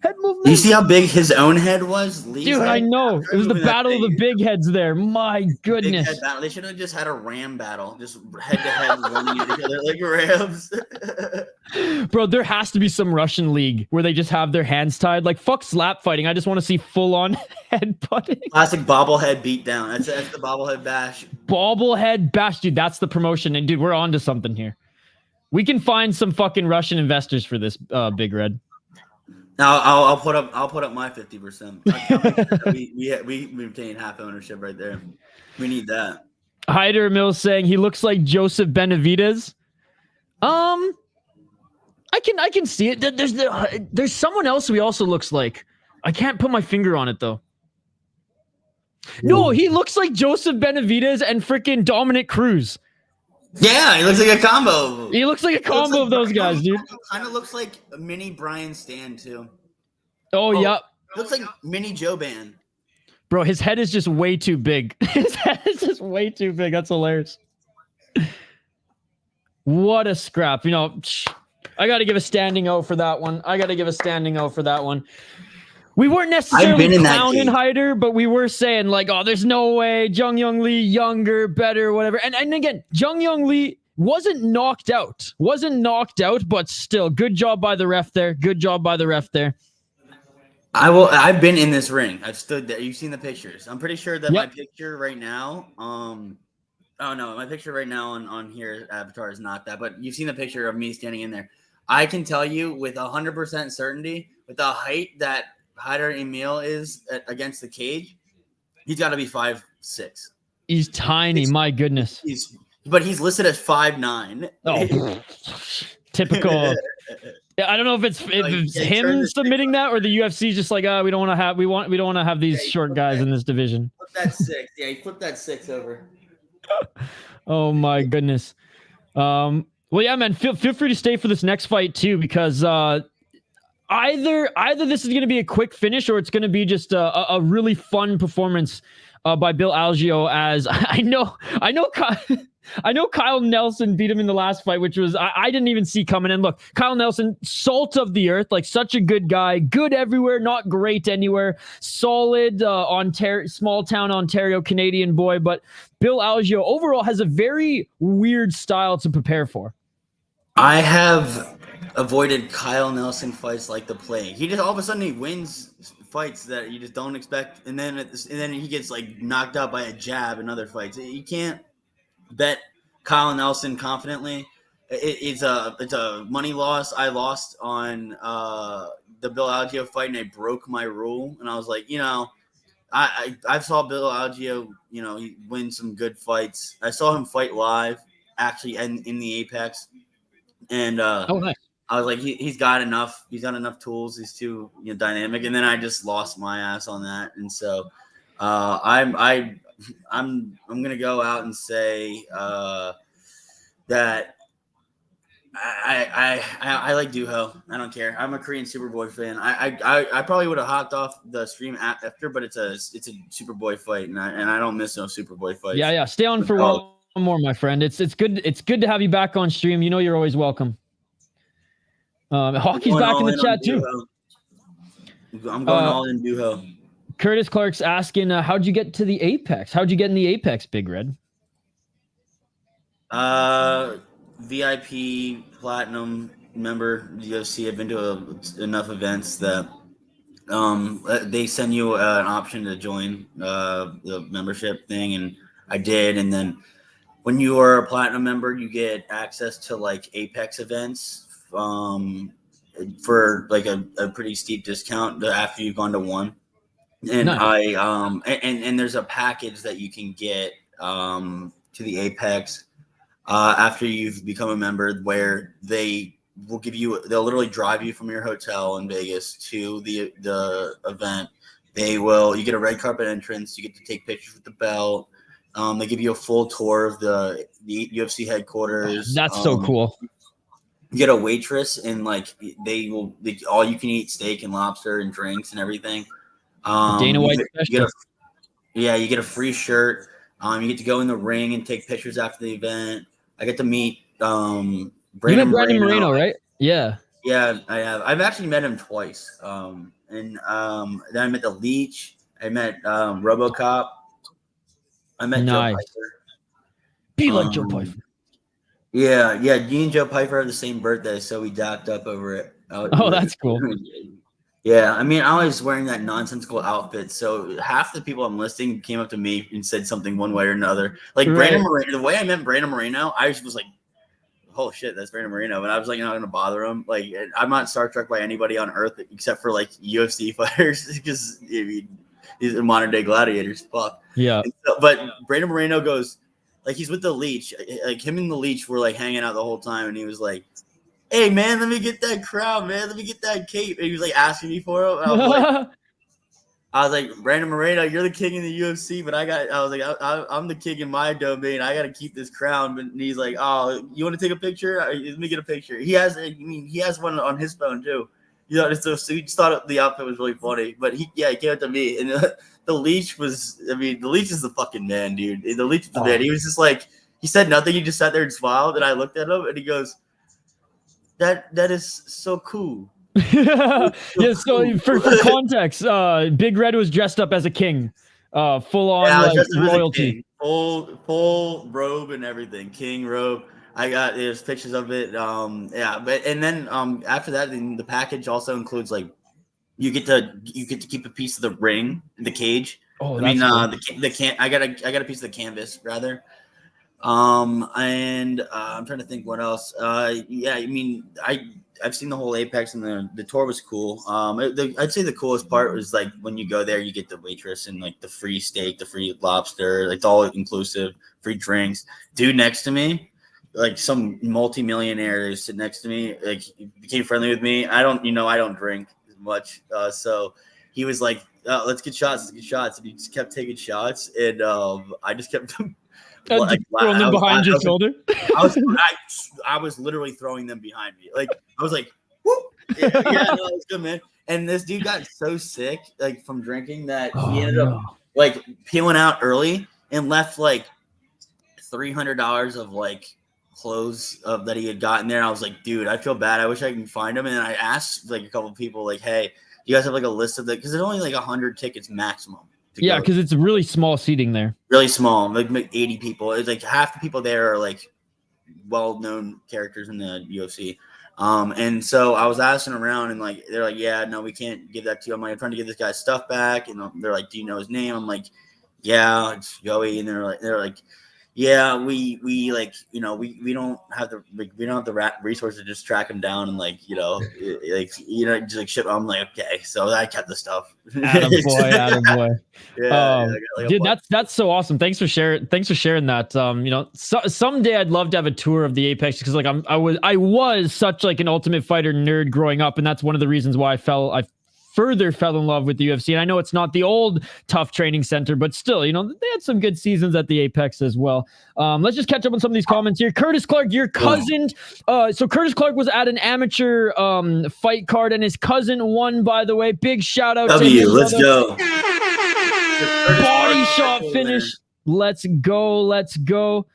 Head movement. You see how big his own head was? Lee's dude, head? I know. It was the battle of the big heads there. My goodness. They should have just had a ram battle. Just head to head running at each other like rams. Bro, there has to be some Russian league where they just have their hands tied. Like, fuck slap fighting. I just want to see full-on headbutting. Classic bobblehead beatdown. That's the bobblehead bash. Bobblehead bash. Dude, that's the promotion. And, dude, we're on to something here. We can find some fucking Russian investors for this, Big Red. Now I'll put up my 50%. we retain half ownership right there. We need that. Hyder Mills saying he looks like Joseph Benavidez. I can see it. There's someone else who he also looks like. I can't put my finger on it though. No, he looks like Joseph Benavidez and freaking Dominic Cruz. Yeah, he looks like a combo. He looks like a combo of those guys, dude. Kind of looks like a mini Brian Stan too. Oh, yeah. Looks like mini Joe Ban. Bro, his head is just way too big. His head is just way too big. That's hilarious. What a scrap. You know, I got to give a standing O for that one. We weren't necessarily been in that clowning cage. Hyder, but we were saying like, oh, there's no way Jeong Lee younger, better, whatever. And again, Jeong Lee wasn't knocked out, but still, good job by the ref there. Good job by the ref there. I've been in this ring. I've stood there. You've seen the pictures. I'm pretty sure that Yep. my picture right now, oh no, my picture right now on here avatar is not that, but you've seen the picture of me standing in there. I can tell you with 100% certainty, with the height that Hyder Amil is against the cage, he's got to be 5'6". He's tiny. My goodness. But he's listed as 5'9". Oh, typical. Yeah, I don't know if it's him submitting that or the UFC just like, we don't want to have these short guys in this division. Flip that 6. Yeah, he flipped that 6 over. Oh my goodness. Well, yeah, man. Feel free to stay for this next fight too, because either this is going to be a quick finish or it's going to be just a really fun performance by Bill Algeo. As I know Kyle Nelson beat him in the last fight, which was I didn't even see coming in. Look, Kyle Nelson, salt of the earth, like such a good guy, good everywhere, not great anywhere, solid small town Ontario Canadian boy. But Bill Algeo overall has a very weird style to prepare for. I have avoided Kyle Nelson fights like the plague. He just all of a sudden he wins fights that you just don't expect, and then he gets like knocked out by a jab in other fights. You can't bet Kyle Nelson confidently. It's a money loss. I lost on the Bill Algeo fight, and I broke my rule, and I was like, I saw Bill Algeo, he win some good fights. I saw him fight live, actually, in the Apex. And nice. I was like, he's got enough. He's got enough tools. He's too dynamic. And then I just lost my ass on that. And so I'm gonna go out and say that I like Duho. I don't care. I'm a Korean Superboy fan. I probably would have hopped off the stream after, but it's a Superboy fight, and I don't miss no Superboy fights. Yeah. Stay on for one more, my friend. It's good. It's good to have you back on stream. You're always welcome. Hockey's back in the chat too. I'm going all in Duho. Curtis Clark's asking, how'd you get to the Apex? How'd you get in the Apex, Big Red? VIP Platinum member UFC. I've been to enough events that they send you an option to join the membership thing, and I did. And then when you are a Platinum member, you get access to like Apex events for like a pretty steep discount after you've gone to one. And nice. And there's a package that you can get to the Apex after you've become a member, where they'll literally drive you from your hotel in Vegas to the event. You get a red carpet entrance, you get to take pictures with the belt. They give you a full tour of the UFC headquarters. That's so cool. You get a waitress, and like all you can eat steak and lobster and drinks and everything. Dana White special. You get a free shirt. You get to go in the ring and take pictures after the event. I get to meet Brandon Moreno, right? Yeah. Yeah, I have. I've actually met him twice. And then I met the Leech. I met RoboCop. I met nice. Joe Piper. Be like Joe Piper. Yeah. Me and Joe Piper have the same birthday, so we dapped up over it. Oh, that's cool. Yeah, I mean, I was wearing that nonsensical outfit, so half the people I'm listing came up to me and said something one way or another. Like Brandon Moreno, the way I met Brandon Moreno, I was like, "Oh shit, that's Brandon Moreno," but I was like, not gonna bother him. Like, I'm not Star Trek by anybody on Earth except for like UFC fighters, because these are modern day gladiators. Fuck. Yeah. But Brandon Moreno goes, like, he's with the Leech, like him and the Leech were like hanging out the whole time, and he was like, "Hey man, let me get that crown, man. Let me get that cape." And he was like asking me for it. And I was like, Brandon Moreno, you're the king in the UFC, but I'm the king in my domain. I got to keep this crown. And he's like, "Oh, you want to take a picture? Let me get a picture." He has one on his phone too. So he just thought the outfit was really funny. But he came up to me, and the Leech was. I mean, the Leech is the fucking man, dude. The Leech is the man. He was just like, he said nothing. He just sat there and smiled, and I looked at him, and he goes, That is so cool. Yeah, so for context, Big Red was dressed up as a king, full on I was like dressed up as a royalty. king. Full robe and everything, king robe. There's pictures of it. And then after that, the package also includes like you get to keep a piece of the ring, the cage. Oh, I mean, cool. I got a piece of the canvas rather. And I'm trying to think what else. Yeah, I mean, I've seen the whole Apex, and the tour was cool. I'd say the coolest part was like when you go there, you get the waitress and like the free steak, the free lobster, like it's all inclusive, free drinks. Dude next to me, like some multimillionaire is sitting next to me, like he became friendly with me. I don't drink as much, so he was like, let's get shots, and he just kept taking shots, and I just kept throwing them behind your shoulder. I was literally throwing them behind me. Like I was like, whoop. Yeah, no, it's good, man. And this dude got so sick, like from drinking, that he ended up like peeling out early and left like $300 of like clothes that he had gotten there. I was like, dude, I feel bad. I wish I could find him. And I asked like a couple of people, like, hey, you guys have like a list of that? Because there's only like 100 tickets maximum. Yeah, because it's really small seating there. Really small, like 80 people. It's like half the people there are like well-known characters in the UFC. And so I was asking around, and like they're like, yeah, no, we can't give that to you. I'm like, I'm trying to give this guy's stuff back, and they're like, do you know his name? I'm like, yeah, it's Joey. And they're like, yeah, we like, we don't have the resources to just track him down and like, just like ship. I'm like, okay, so I kept the stuff. Attaboy. Yeah, dude, that's so awesome. Thanks for sharing that. Someday I'd love to have a tour of the Apex, because like I was such like an Ultimate Fighter nerd growing up, and that's one of the reasons why I further fell in love with the UFC. And I know it's not the old tough training center, but still, they had some good seasons at the Apex as well. Let's just catch up on some of these comments here. Curtis Clark, your cousin. So Curtis Clark was at an amateur fight card, and his cousin won, by the way. Big shout out to him. Let's go. Body shot finish. Let's go.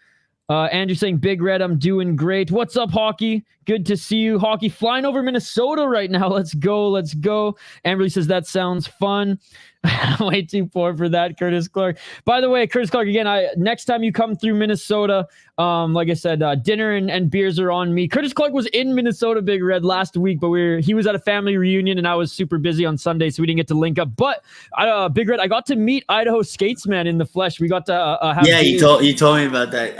Andrew saying, Big Red, I'm doing great. What's up, Hockey? Good to see you. Hockey flying over Minnesota right now. Let's go. Amberly says, that sounds fun. Way too poor for that, Curtis Clark. By the way, Curtis Clark, again, next time you come through Minnesota, like I said, dinner and beers are on me. Curtis Clark was in Minnesota, Big Red, last week, but he was at a family reunion, and I was super busy on Sunday, so we didn't get to link up. But Big Red, I got to meet Idaho Skatesman in the flesh. We got to have you told me about that.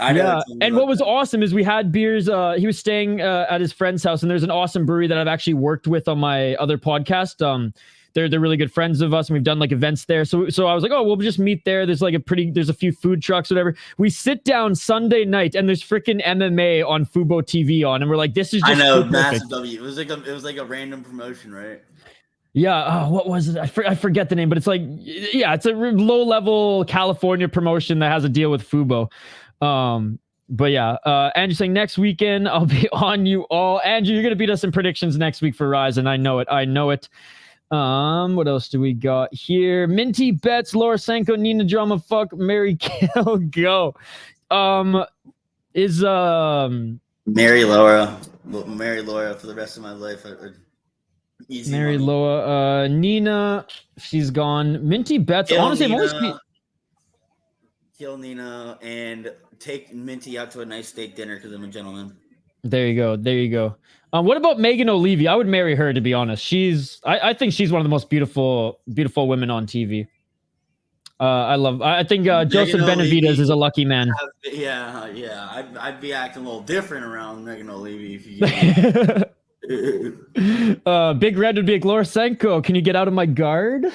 And what was awesome is we had beers. He was staying at his friend's house, and there's an awesome brewery that I've actually worked with on my other podcast. They're really good friends of us, and we've done like events there. So I was like, oh, we'll just meet there. There's like there's a few food trucks, whatever. We sit down Sunday night, and there's freaking MMA on Fubo TV on, and we're like, this is just massive W. It was like a random promotion, right? Yeah. What was it? I forget the name, but it's like, yeah, it's a low level California promotion that has a deal with Fubo. But yeah, Andrew saying next weekend I'll be on you all. Andrew, you're gonna beat us in predictions next week for Rise, and I know it. What else do we got here? Minty Bets, Laura Sanko, Nina Drama, fuck, Mary Kill, go. Is Mary Laura for the rest of my life. Easy Mary money. Laura, Nina, she's gone. Minty Bets, honestly, I'm always kill Nina and take Minty out to a nice steak dinner because I'm a gentleman. There you go. What about Megan O'Leary? I would marry her, to be honest. I think she's one of the most beautiful women on TV. I think Joseph Benavidez is a lucky man. Yeah. I'd be acting a little different around Megan O'Leary if you Big Red would be like, Laura Senko, can you get out of my guard?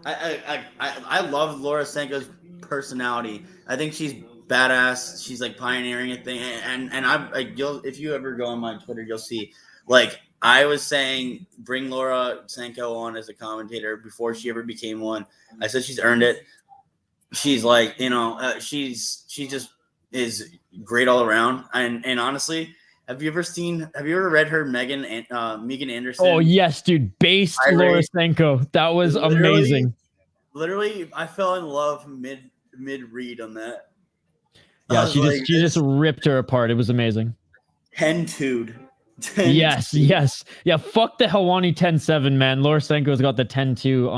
I love Laura Senko's personality. I think she's badass. She's like pioneering a thing, and if you ever go on my Twitter, you'll see like I was saying, bring Laura Senko on as a commentator before she ever became one. I said she's earned it. She's like, she just is great all around. And honestly, have you ever read her Megan Anderson? Oh yes, dude, based Laura Senko. That was amazing. Literally, I fell in love mid read on that. Yeah, she just ripped her apart. It was amazing. 10-2'd. Yes. Yeah, fuck the Helwani 10-7, man. Lorosenko's got the 10-2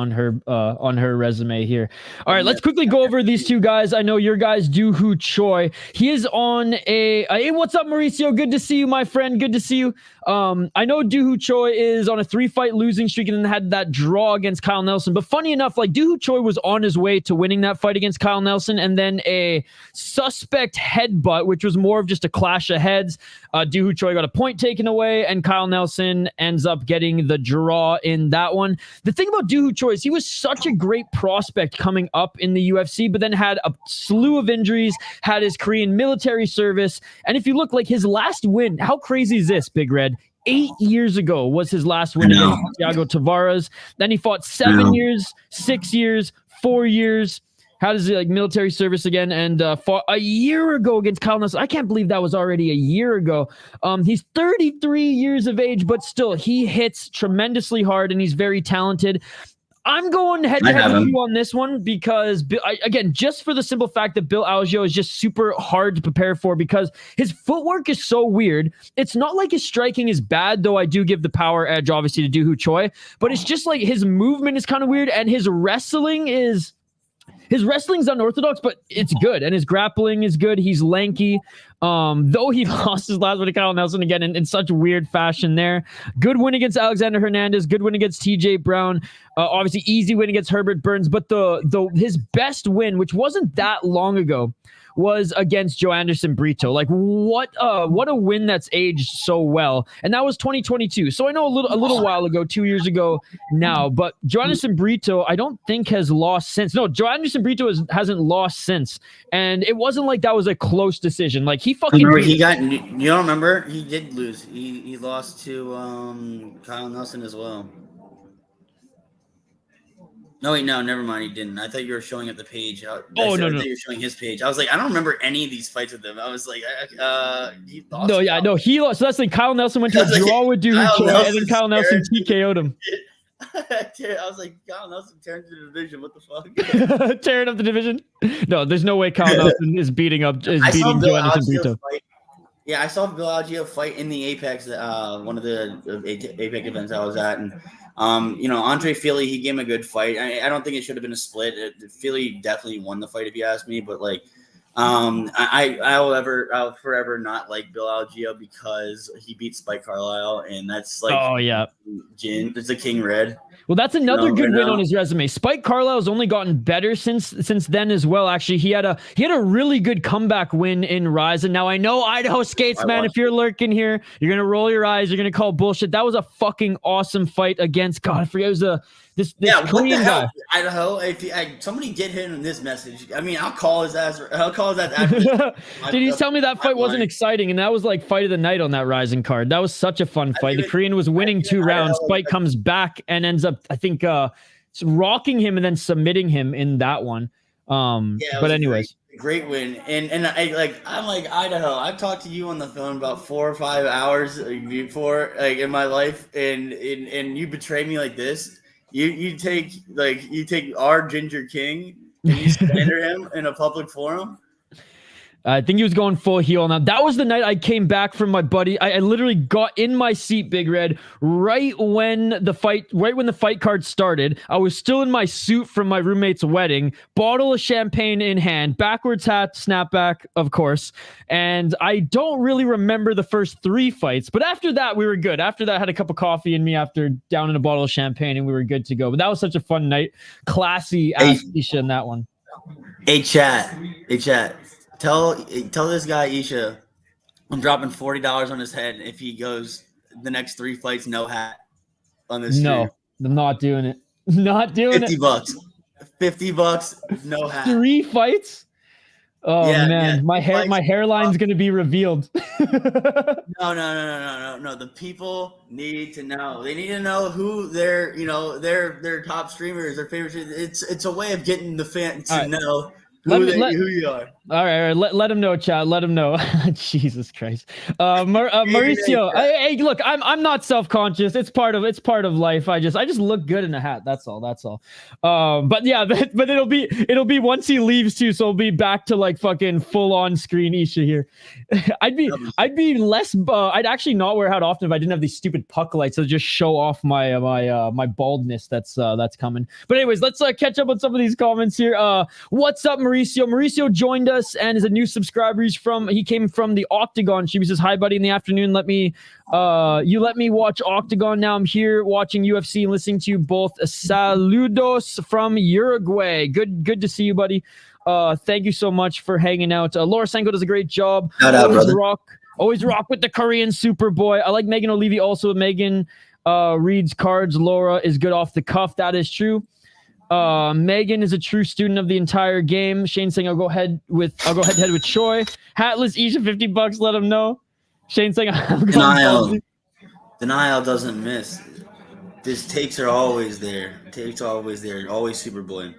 on her resume here. All right, let's quickly go over these two guys. I know your guys, Doohoo Choi. He is on a hey, what's up, Mauricio? Good to see you, my friend. Good to see you. I know Doohoo Choi is on a 3-fight losing streak and then had that draw against Kyle Nelson. But funny enough, like Doohoo Choi was on his way to winning that fight against Kyle Nelson, and then a suspect headbutt, which was more of just a clash of heads. Doohoo Choi got a point taken away, and Kyle Nelson ends up getting the draw in that one. The thing about Doohoo Choi is he was such a great prospect coming up in the UFC, but then had a slew of injuries, had his Korean military service. And if you look, like his last win, how crazy is this, Big Red? 8 years ago was his last win against Thiago Tavares. Then he fought 7 years, 6 years, 4 years. How does he like military service again? And fought a year ago against Kyle Nelson. I can't believe that was already a year ago. He's 33 years of age, but still he hits tremendously hard and he's very talented. I'm going head-to-head with you on this one because, again, just for the simple fact that Bill Algeo is just super hard to prepare for because his footwork is so weird. It's not like his striking is bad, though I do give the power edge, obviously, to Doohoo Choi. But it's just like his movement is kind of weird, and his wrestling's unorthodox, but it's good. And his grappling is good. He's lanky. Though he lost his last one to Kyle Nelson again in such weird fashion there. Good win against Alexander Hernandez. Good win against TJ Brown. Obviously easy win against Herbert Burns. But his best win, which wasn't that long ago, was against Joe Anderson Brito. Like what a win that's aged so well. And that was 2022. So I know a little while ago, 2 years ago now, but Joe Anderson Brito, I don't think has lost since. No, Joe Anderson Brito hasn't lost since. And it wasn't like that was a close decision. Like he fucking remember you don't remember? He did lose. He lost to Kyle Nelson as well. No, wait, no, never mind. He didn't. I thought you were showing at the page. No. I thought you were showing his page. I was like, I don't remember any of these fights with him. I was like, he lost. No, yeah, no, he lost. So that's like Kyle Nelson went to a draw with Doohoo Choi, and then Kyle Nelson TKO'd him. I was like, Kyle Nelson tearing the division. What the fuck? Tearing up the division? No, there's no way Kyle Nelson is beating Joe Anderson Brito. Yeah, I saw Bill Algeo fight in the Apex, one of the Apex events I was at, and Andre Fili, he gave him a good fight. I don't think it should have been a split. Fili definitely won the fight if you ask me, but like, I'll forever not like Bill Algeo because he beat Spike Carlisle, and that's like, oh yeah, it's a King Red. Well, that's another good win on his resume. Spike Carlisle's only gotten better since then as well. Actually, he had a really good comeback win in Rise. And now I know Idaho Skates, man. If you're lurking here, you're gonna roll your eyes. You're gonna call bullshit. That was a fucking awesome fight against God. I forget it was this Korean guy. Idaho. If somebody get him in this message, I mean, I'll call his ass. After Did he tell me that fight wasn't exciting? And that was like fight of the night on that Rising card. That was such a fun fight. The Korean was winning 2 rounds. Spike comes back and ends up, I think, rocking him and then submitting him in that one. But anyways. Great win. And I'm like, Idaho, I've talked to you on the phone about 4 or 5 hours before, like in my life, and you betray me like this. You take our Ginger King and you slander him in a public forum. I think he was going full heel. Now, that was the night I came back from my buddy. I literally got in my seat, Big Red, right when the fight card started. I was still in my suit from my roommate's wedding, bottle of champagne in hand, backwards hat, snapback, of course. And I don't really remember the first 3 fights, but after that, we were good. After that, I had a cup of coffee in me after downing a bottle of champagne, and we were good to go. But that was such a fun night. Classy ass Isha in that one. Hey, chat. Tell this guy Isha I'm dropping $40 on his head if he goes the next 3 fights no hat on this stream. No, I'm not doing it. Not doing $50. $50, no hat. 3 fights? Oh yeah, man, yeah. My hairline's gonna be revealed. No. The people need to know. They need to know who their top streamers, their favorite. It's a way of getting the fans to know who you are. All right. Let him know, chat. Let him know. Jesus Christ. Mauricio. Hey, look, I'm not self-conscious. It's part of life. I just look good in a hat. That's all. But yeah, but it'll be once he leaves too. So it'll be back to like fucking full on screen Isha here. I'd be less. I'd actually not wear a hat often if I didn't have these stupid puck lights that just show off my baldness. That's coming. But anyways, let's catch up on some of these comments here. What's up, Mauricio? Mauricio joined us and is a new subscriber. He came from the Octagon. She says, "Hi, buddy. In the afternoon, you let me watch Octagon. Now I'm here watching UFC and listening to you both. Saludos from Uruguay. Good to see you, buddy. Thank you so much for hanging out. Laura Sanko does a great job. Shout out, brother. Always rock with the Korean Superboy. I like Megan O'Leary also. Megan reads cards. Laura is good off the cuff. That is true. Megan is a true student of the entire game. Shane saying I'll go head to head with Choi. Hatless Isha $50. Let him know. Shane saying Denial doesn't miss. His takes are always there. Always Superboy.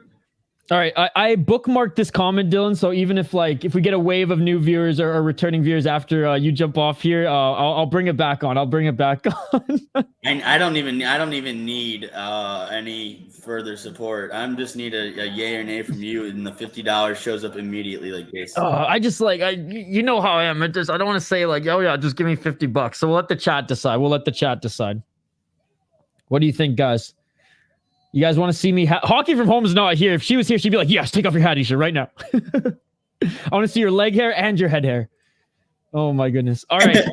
All right, I bookmarked this comment, Dylan. So even if we get a wave of new viewers or returning viewers after you jump off here, I'll bring it back on. And I don't even need any further support. I just need a yay or nay from you, and the $50 shows up immediately, like this. I just you know how I am. I don't want to say like, oh yeah, just give me $50. So we'll let the chat decide. What do you think, guys? You guys want to see me? Hockey from home is not here. If she was here, she'd be like, yes, take off your hat, Isha, right now. I want to see your leg hair and your head hair. Oh, my goodness. All right.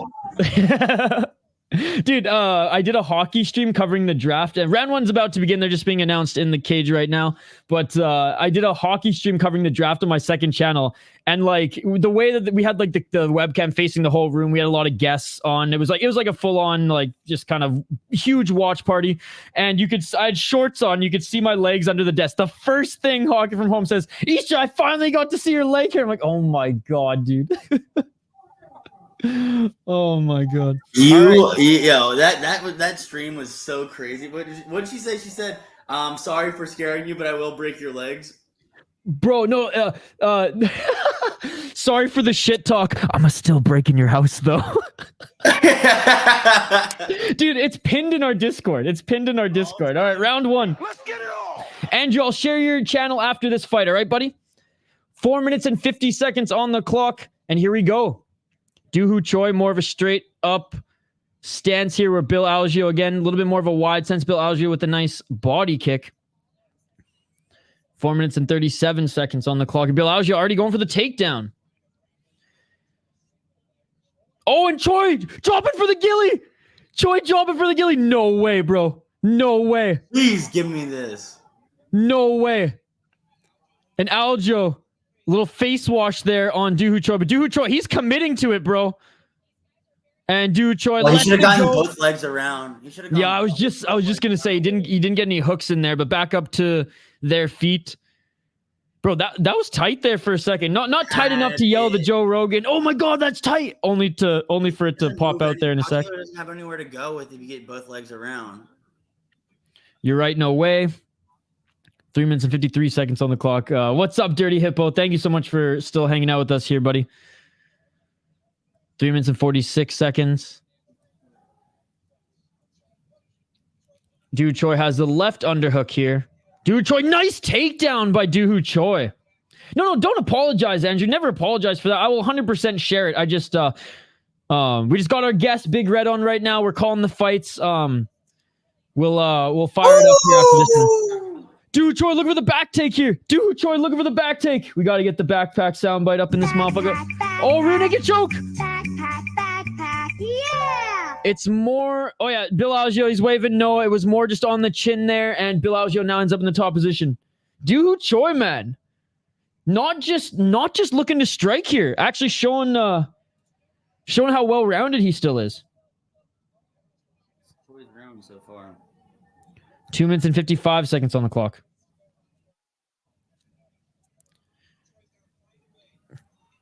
Dude, I did a hockey stream covering the draft. And round one's about to begin. They're just being announced in the cage right now. But I did a hockey stream covering the draft on my second channel. And like the way that we had like the webcam facing the whole room, we had a lot of guests on. It was like a full on like just kind of huge watch party. And I had shorts on. You could see my legs under the desk. The first thing Hockey from Home says, Isha, I finally got to see your leg hair. I'm like, oh my God, dude. Oh my God. That stream was so crazy. What did she say? She said, sorry for scaring you, but I will break your legs. Bro, no, sorry for the shit talk. I'm still breaking your house though. Dude, it's pinned in our Discord. All right, round one. Let's get it on. Andrew, I'll share your channel after this fight. All right, buddy? 4 minutes and 50 seconds on the clock. And here we go. Doohoo Choi, more of a straight up stance here where Bill Algeo, again, a little bit more of a wide sense. Bill Algeo with a nice body kick. 4 minutes and 37 seconds on the clock. Bill Algeo already going for the takedown. Oh, and Choi dropping for the ghillie. No way, bro. No way. Please give me this. No way. And Algeo, little face wash there on Doohoo Choi. But Doohoo Choi, he's committing to it, bro. And Doohoo Choi, he should have gotten both legs around. Yeah, I was just gonna say he didn't get any hooks in there, but back up to their feet. Bro, that was tight there for a second. Not tight enough to yell the Joe Rogan. Oh my God, that's tight. Only for it to pop out there in a sec. Doesn't have anywhere to go with if you get both legs around. You're right. No way. 3 minutes and 53 seconds on the clock. What's up, Dirty Hippo? Thank you so much for still hanging out with us here, buddy. 3 minutes and 46 seconds. Doohoo Choi has the left underhook here. Doohoo Choi, nice takedown by Doohoo Choi. No, don't apologize, Andrew. Never apologize for that. I will 100% share it. We just got our guest Big Red on right now. We're calling the fights. We'll fire it up here after this one. Doohoo Choi looking for the back take here. Doohoo Choi looking for the back take. We got to get the backpack soundbite up in this motherfucker. Oh, rear naked choke. Backpack, yeah. It's more. Oh yeah, Bill Algeo, he's waving no. It was more just on the chin there, and Bill Algeo now ends up in the top position. Doohoo Choi, man, not just looking to strike here. Actually showing how well rounded he still is. Choi's round so far. 2 minutes and 55 seconds on the clock.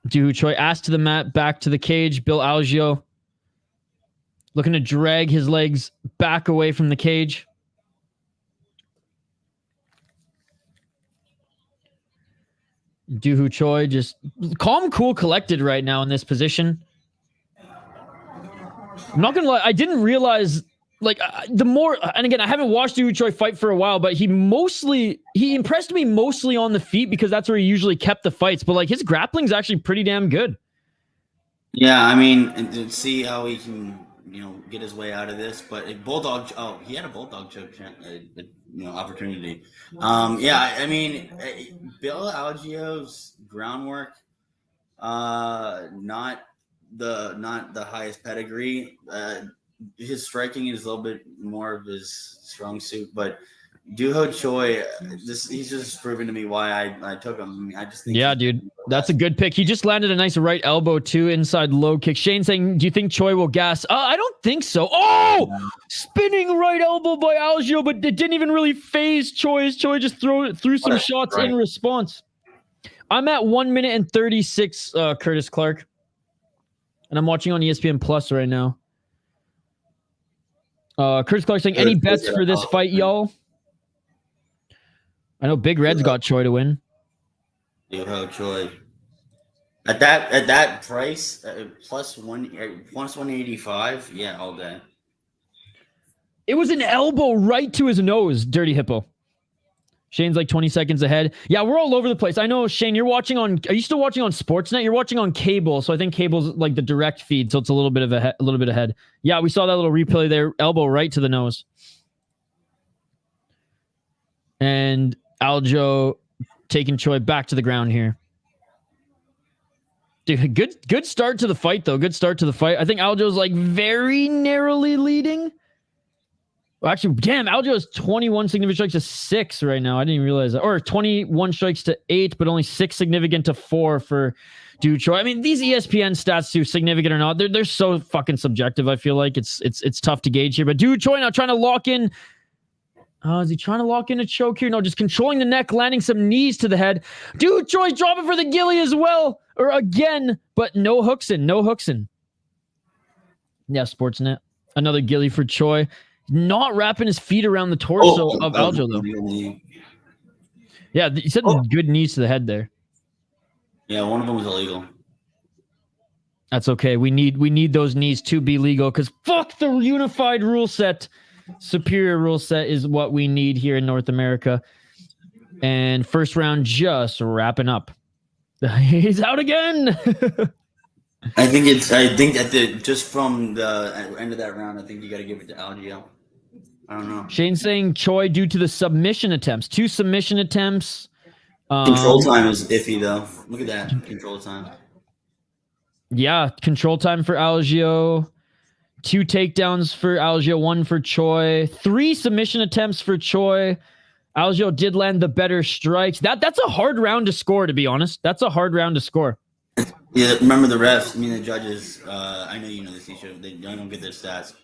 Doohoo Choi asked to the mat, back to the cage. Bill Algeo looking to drag his legs back away from the cage. Doohoo Choi just calm, cool, collected right now in this position. I'm not gonna lie, I didn't realize the more, and again, I haven't watched Doohoo Choi fight for a while, but he impressed me mostly on the feet because that's where he usually kept the fights. But his grappling's actually pretty damn good. Yeah, I mean, and to see how he can, get his way out of this. But he had a bulldog choke, opportunity. Yeah, I mean, Bill Algeo's groundwork, not the highest pedigree. His striking is a little bit more of his strong suit, but Doohoo Choi, he's just proven to me why I took him. I mean, I just think dude, that's a good pick. He just landed a nice right elbow too, inside low kick. Shane saying, do you think Choi will gas? I don't think so. Oh, spinning right elbow by Algeo, but it didn't even really phase Choi. Choi just threw some shots in response. I'm at 1 minute and 36, Curtis Clark, and I'm watching on ESPN Plus right now. Curtis Clark saying, any bets for this fight, y'all? I know Big Red's got Choi to win. Yo, Choi. At that price, plus 185, yeah, all day. It was an elbow right to his nose, Dirty Hippo. Shane's 20 seconds ahead. Yeah, we're all over the place. I know, Shane, are you still watching on Sportsnet? You're watching on cable, so I think cable's the direct feed, so it's a little bit ahead. Yeah, we saw that little replay there, elbow right to the nose. And Algeo taking Choi back to the ground here. Dude, good start to the fight, though. Good start to the fight. I think Algeo's very narrowly leading. Well, actually, damn, Algeo has 21 significant strikes to 6 right now. I didn't even realize that. Or 21 strikes to 8, but only 6 significant to 4 for Doohoo Choi. I mean, these ESPN stats, too, significant or not, they're so fucking subjective. I feel like it's tough to gauge here. But Doohoo Choi now trying to lock in. Is he trying to lock in a choke here? No, just controlling the neck, landing some knees to the head. Doohoo Choi dropping for the gilly as well. Or again, but no hooks in. Yeah, Sportsnet. Another gilly for Choi. Not wrapping his feet around the torso of Algeo, though. Yeah, he said good knees to the head there. Yeah, one of them was illegal. That's okay. We need those knees to be legal because fuck the unified rule set. Superior rule set is what we need here in North America. And first round just wrapping up. He's out again. I think just from the end of that round, I think you got to give it to Algeo. I don't know. Shane's saying Choi due to the submission attempts. 2 submission attempts. Control time is iffy, though. Look at that. Control time. Yeah, control time for Algeo. 2 takedowns for Algeo, 1 for Choi. 3 submission attempts for Choi. Algeo did land the better strikes. That's a hard round to score, to be honest. That's a hard round to score. Yeah, remember the refs. I mean, the judges. I know you know this, Isha. They don't get their stats.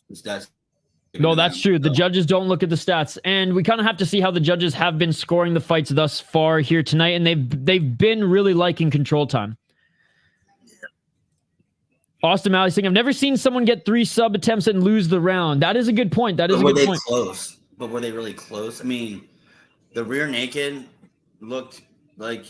The stats. No, that's true. The judges don't look at the stats, and we kind of have to see how the judges have been scoring the fights thus far here tonight, and they've been really liking control time. Austin Malley saying, I've never seen someone get 3 sub attempts and lose the round. That is a good point. That is a good point. Close? But were they really close? I mean, the rear naked looked like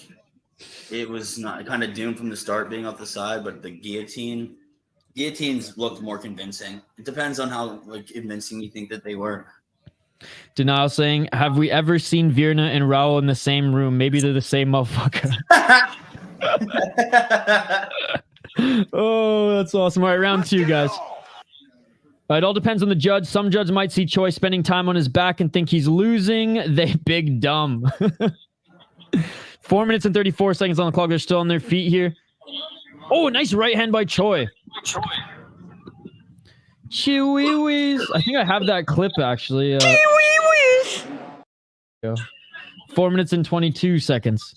it was not kind of doomed from the start being off the side, but the guillotines looked more convincing. It depends on how convincing you think that they were. Denial saying, have we ever seen Virna and Raul in the same room? Maybe they're the same motherfucker. Oh, that's awesome. All right, round 2, guys. It all depends on the judge. Some judge might see Choi spending time on his back and think he's losing. They big dumb. 4 minutes and 34 seconds on the clock. They're still on their feet here. Oh, nice right hand by Choi. Chewy-wees. I think I have that clip, actually. Chewy-wees. 4 minutes and 22 seconds.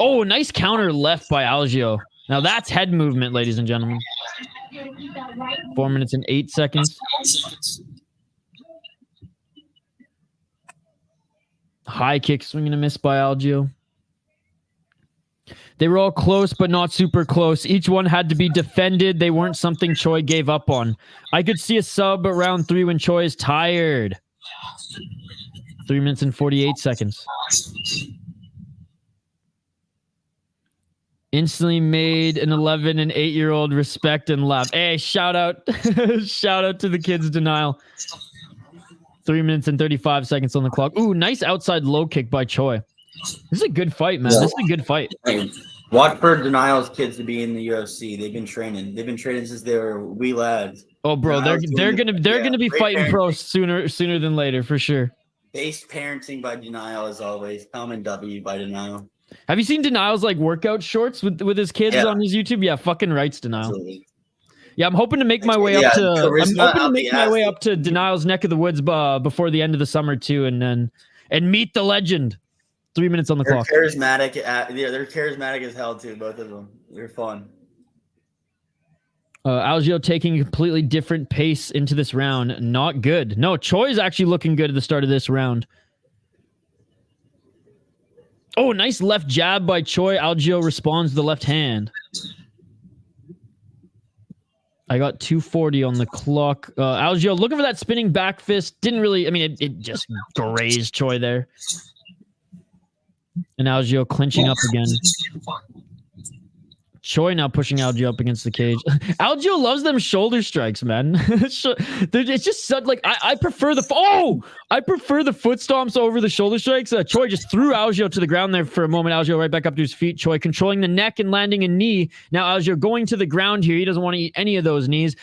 Oh, nice counter left by Algeo. Now that's head movement, ladies and gentlemen. 4 minutes and 8 seconds. High kick, swinging a miss by Algeo. They were all close, but not super close. Each one had to be defended. They weren't something Choi gave up on. I could see a sub at round 3 when Choi is tired. 3 minutes and 48 seconds. Instantly made an 11 and 8-year-old respect and laugh. Hey, shout out. Shout out to the kids' denial. 3 minutes and 35 seconds on the clock. Ooh, nice outside low kick by Choi. This is a good fight, man. This is a good fight. Hey, watch for Denial's kids to be in the UFC. They've been training. They've been training since they were wee lads. Oh, bro, they're gonna be fighting parenting. pros sooner than later for sure. Base parenting by Denial as always. Common W by Denial. Have you seen Denial's like workout shorts with his kids on his YouTube? Yeah, fucking rights, Denial. Absolutely. Yeah, I'm hoping to make my way up to Denial's neck of the woods before the end of the summer too, and meet the legend. 3 minutes on the clock. They're charismatic. They're charismatic as hell too. Both of them. They're fun. Algeo taking a completely different pace into this round. Not good. No, Choi is actually looking good at the start of this round. Oh, nice left jab by Choi. Algeo responds to the left hand. I got 2:40 on the clock. Algeo looking for that spinning back fist. Didn't really, I mean, it just grazed Choi there. And Algeo clinching up again. Choi now pushing Algeo up against the cage. Algeo loves them shoulder strikes, man. It's just such, like, I prefer the foot stomps over the shoulder strikes. Choi just threw Algeo to the ground there for a moment. Algeo right back up to his feet. Choi controlling the neck and landing a knee. Now Algeo going to the ground here. He doesn't want to eat any of those knees.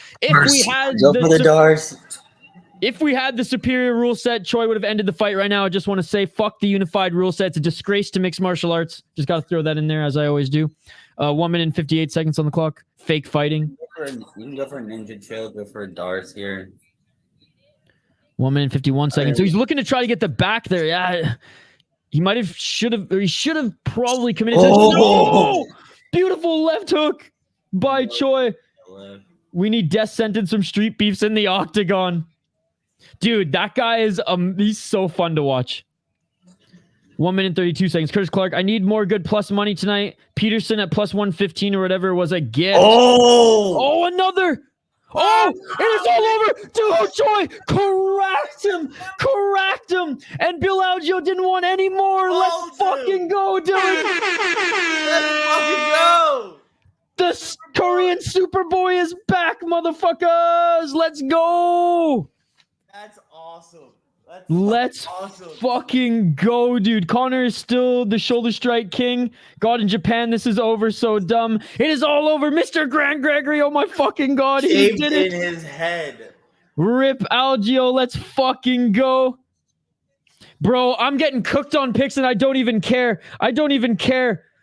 If we had the superior rule set, Choi would have ended the fight right now. I just want to say, fuck the unified rule set. It's a disgrace to mixed martial arts. Just got to throw that in there, as I always do. 1 minute and 58 seconds on the clock. Fake fighting. You can go for a ninja chill, go for a Darce here. 1 minute and 51 seconds. So he's looking to try to get the back there. Yeah. He should have probably committed to no! Beautiful left hook by Choi. We need death sentence from Street Beefs in the octagon. Dude, that guy is he's so fun to watch. 1 minute and 32 seconds. Curtis Clark, I need more good plus money tonight. Peterson at plus 115 or whatever was a gift. Oh, another. Oh, it is all over. Dude, Choi cracked him. And Bill Algeo didn't want any more. Let's fucking go, dude. Let's fucking go. The Korean Superboy is back, motherfuckers. Let's go. That's awesome. Let's fucking go, dude. Connor is still the shoulder strike king. God, in Japan, this is over so dumb. It is all over. Mr. Grant Gregory, oh my fucking God. He did it. In his head. Rip Algeo, let's fucking go. Bro, I'm getting cooked on picks and I don't even care.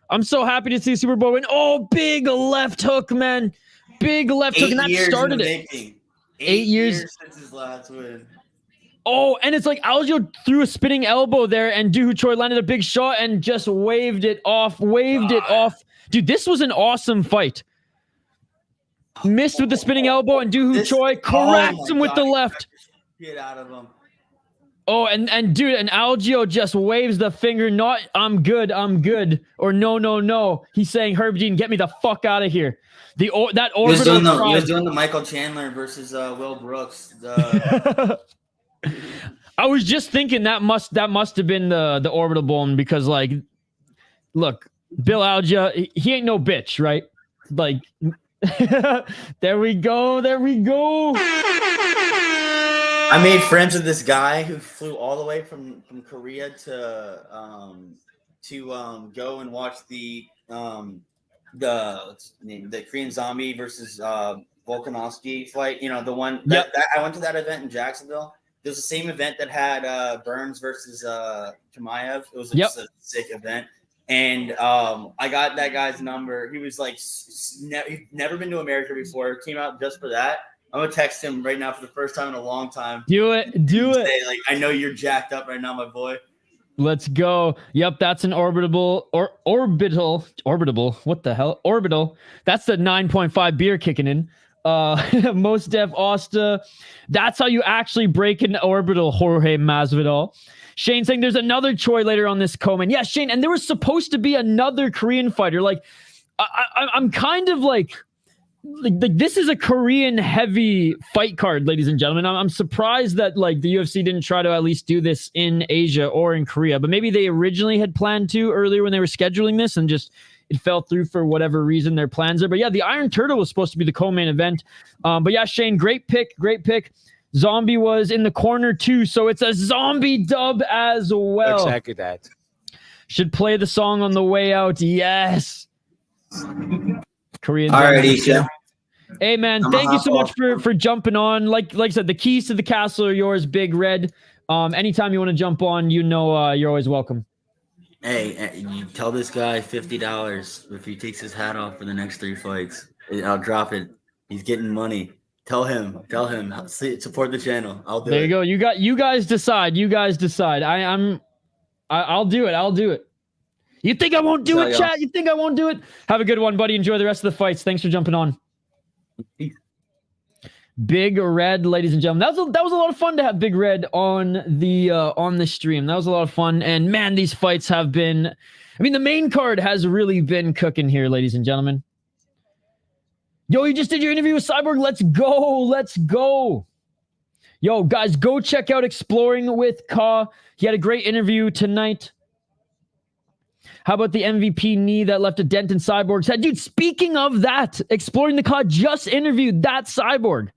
I'm so happy to see Super Bowl win. Oh, big left hook, man. Big left hook, and that started it. 8 years since his last win. Oh, and it's like Algeo threw a spinning elbow there, and Doo Hoo Choi landed a big shot and just waved it off. Dude, this was an awesome fight. Missed with the spinning elbow, and Doo Hoo Choi corrects him with the left. Get out of him. Oh, and dude, and Algeo just waves the finger, not I'm good, or no. He's saying, Herb Dean, get me the fuck out of here. He was doing the Michael Chandler versus Will Brooks. I was just thinking that must have been the orbital bone, because, like, look, Bill Algeo, he ain't no bitch, right? Like, there we go. I made friends with this guy who flew all the way from Korea to go and watch the Korean Zombie versus Volkanovski fight. You know, the one that I went to that event in Jacksonville. It was the same event that had Burns versus Chimaev. It was just a sick event. And I got that guy's number. He was like, he'd never been to America before. Came out just for that. I'm going to text him right now for the first time in a long time. Do it. Say, like, I know you're jacked up right now, my boy. Let's go. Yep, that's an orbital. What the hell? Orbital. That's the 9.5 beer kicking in. Most Def Osta. That's how you actually break an orbital, Jorge Masvidal. Shane saying there's another Choi later on this Komen. Yeah, Shane, and there was supposed to be another Korean fighter. Like, I'm kind of like, this is a Korean heavy fight card, ladies and gentlemen. I'm surprised that like the UFC didn't try to at least do this in Asia or in Korea, but maybe they originally had planned to earlier when they were scheduling this and just it fell through for whatever reason their plans are. But yeah, the Iron Turtle was supposed to be the co-main event. But yeah, Shane, great pick. Zombie was in the corner too, so it's a zombie dub as well. Exactly that. Should play the song on the way out. Yes. Korean. Alrighty, yeah. Hey man, thank you so much for jumping on. Like I said, the keys to the castle are yours, Big Red. Anytime you want to jump on, you're always welcome. Hey, you tell this guy $50 if he takes his hat off for the next 3 fights. I'll drop it. He's getting money. Tell him. Support the channel. I'll do it. There you go. You guys decide. I'll do it. You think I won't do it, chat? You think I won't do it? Have a good one, buddy. Enjoy the rest of the fights. Thanks for jumping on. Peace. Big Red, ladies and gentlemen. That was a lot of fun to have Big Red on the stream. That was a lot of fun. And man, these fights have been. I mean, the main card has really been cooking here, ladies and gentlemen. Yo, you just did your interview with Cyborg. Let's go. Yo, guys, go check out Exploring with Ka. He had a great interview tonight. How about the MVP knee that left a dent in Cyborg's head? Dude, speaking of that, Exploring the Ka just interviewed that Cyborg.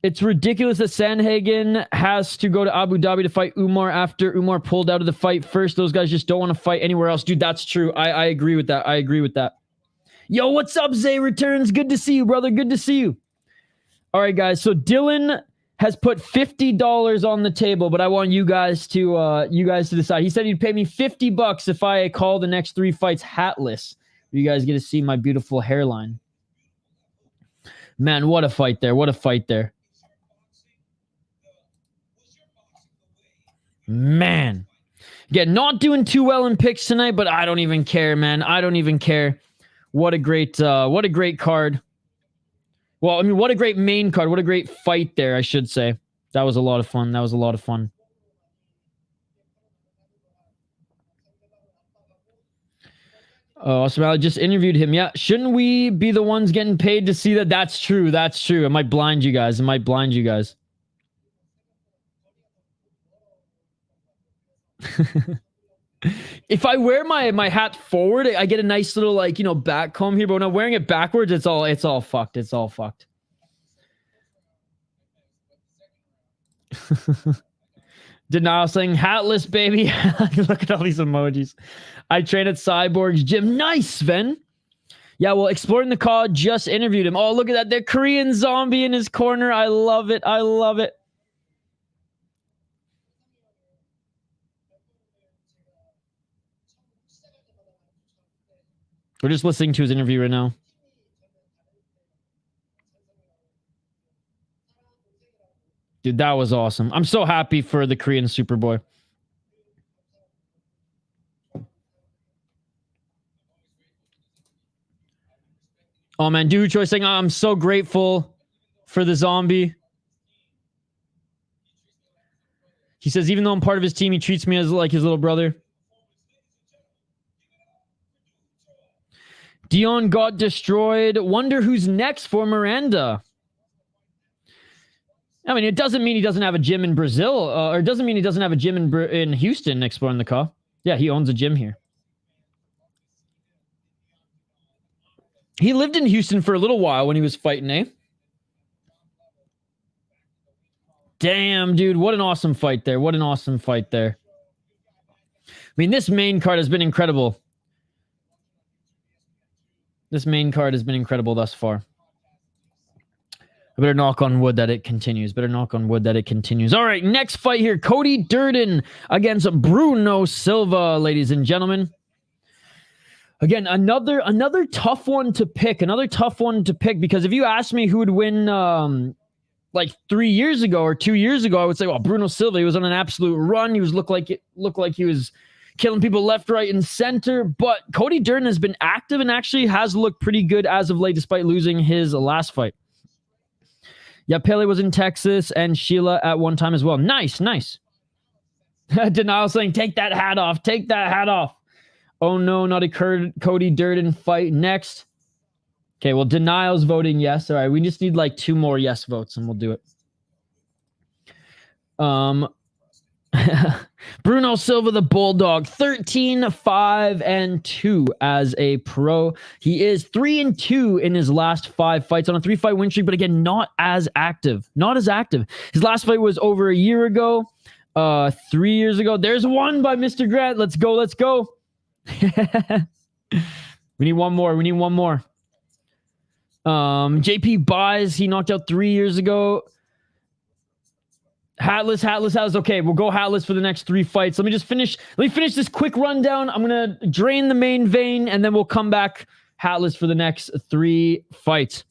It's ridiculous that Sandhagen has to go to Abu Dhabi to fight Umar after Umar pulled out of the fight first. Those guys just don't want to fight anywhere else. Dude, that's true. I agree with that. Yo, what's up, Zay Returns? Good to see you, brother. Good to see you. All right, guys. So Dylan has put $50 on the table, but I want you guys to decide. He said he'd pay me $50 if I call the next 3 fights hatless. You guys get to see my beautiful hairline. Man, what a fight there. Man. Again, not doing too well in picks tonight, but I don't even care, man. I don't even care. What a great card. Well, I mean, what a great main card. What a great fight there, I should say. That was a lot of fun. Oh, so I just interviewed him. Yeah, shouldn't we be the ones getting paid to see that? That's true. It might blind you guys. If I wear my hat forward, I get a nice little back comb here, but when I'm wearing it backwards, it's all fucked. Denial saying hatless, baby. Look at all these emojis. I train at Cyborg's gym. Nice, Sven. Yeah, well, Exploring the Ka just interviewed him. Oh, look at that. The Korean zombie in his corner. I love it. We're just listening to his interview right now. Dude, that was awesome. I'm so happy for the Korean Superboy. Oh, man. Dude, Choi saying, I'm so grateful for the zombie. He says, even though I'm part of his team, he treats me as like his little brother. Dion got destroyed. Wonder who's next for Miranda. I mean, it doesn't mean he doesn't have a gym in Brazil, or it doesn't mean he doesn't have a gym in Houston, Exploring the Ka. Yeah, he owns a gym here. He lived in Houston for a little while when he was fighting, eh? Damn, dude, what an awesome fight there. I mean, this main card has been incredible. Thus far. I better knock on wood that it continues. All right, next fight here. Cody Durden against Bruno Silva, ladies and gentlemen. Again, another tough one to pick. Because if you asked me who would win like 3 years ago or 2 years ago, I would say, well, Bruno Silva. He was on an absolute run. He looked like he was killing people left, right, and center. But Cody Durden has been active and actually has looked pretty good as of late, despite losing his last fight. Yeah, Pele was in Texas and Sheila at one time as well. Nice. Denial saying, take that hat off. Oh no, not a Cody Durden fight next. Okay, well, Denial's voting yes. All right, we just need like 2 more yes votes and we'll do it. Bruno Silva, the Bulldog, 13-5-2 as a pro. He is 3-2 in his last 5 fights on a 3-fight win streak, but again, not as active. His last fight was over a year ago, 3 years ago. There's one by Mr. Grant. Let's go. We need one more. JP Buys, he knocked out 3 years ago. Hatless. Okay, we'll go Hatless for the next 3 fights. Let me finish this quick rundown. I'm going to drain the main vein, and then we'll come back Hatless for the next 3 fights.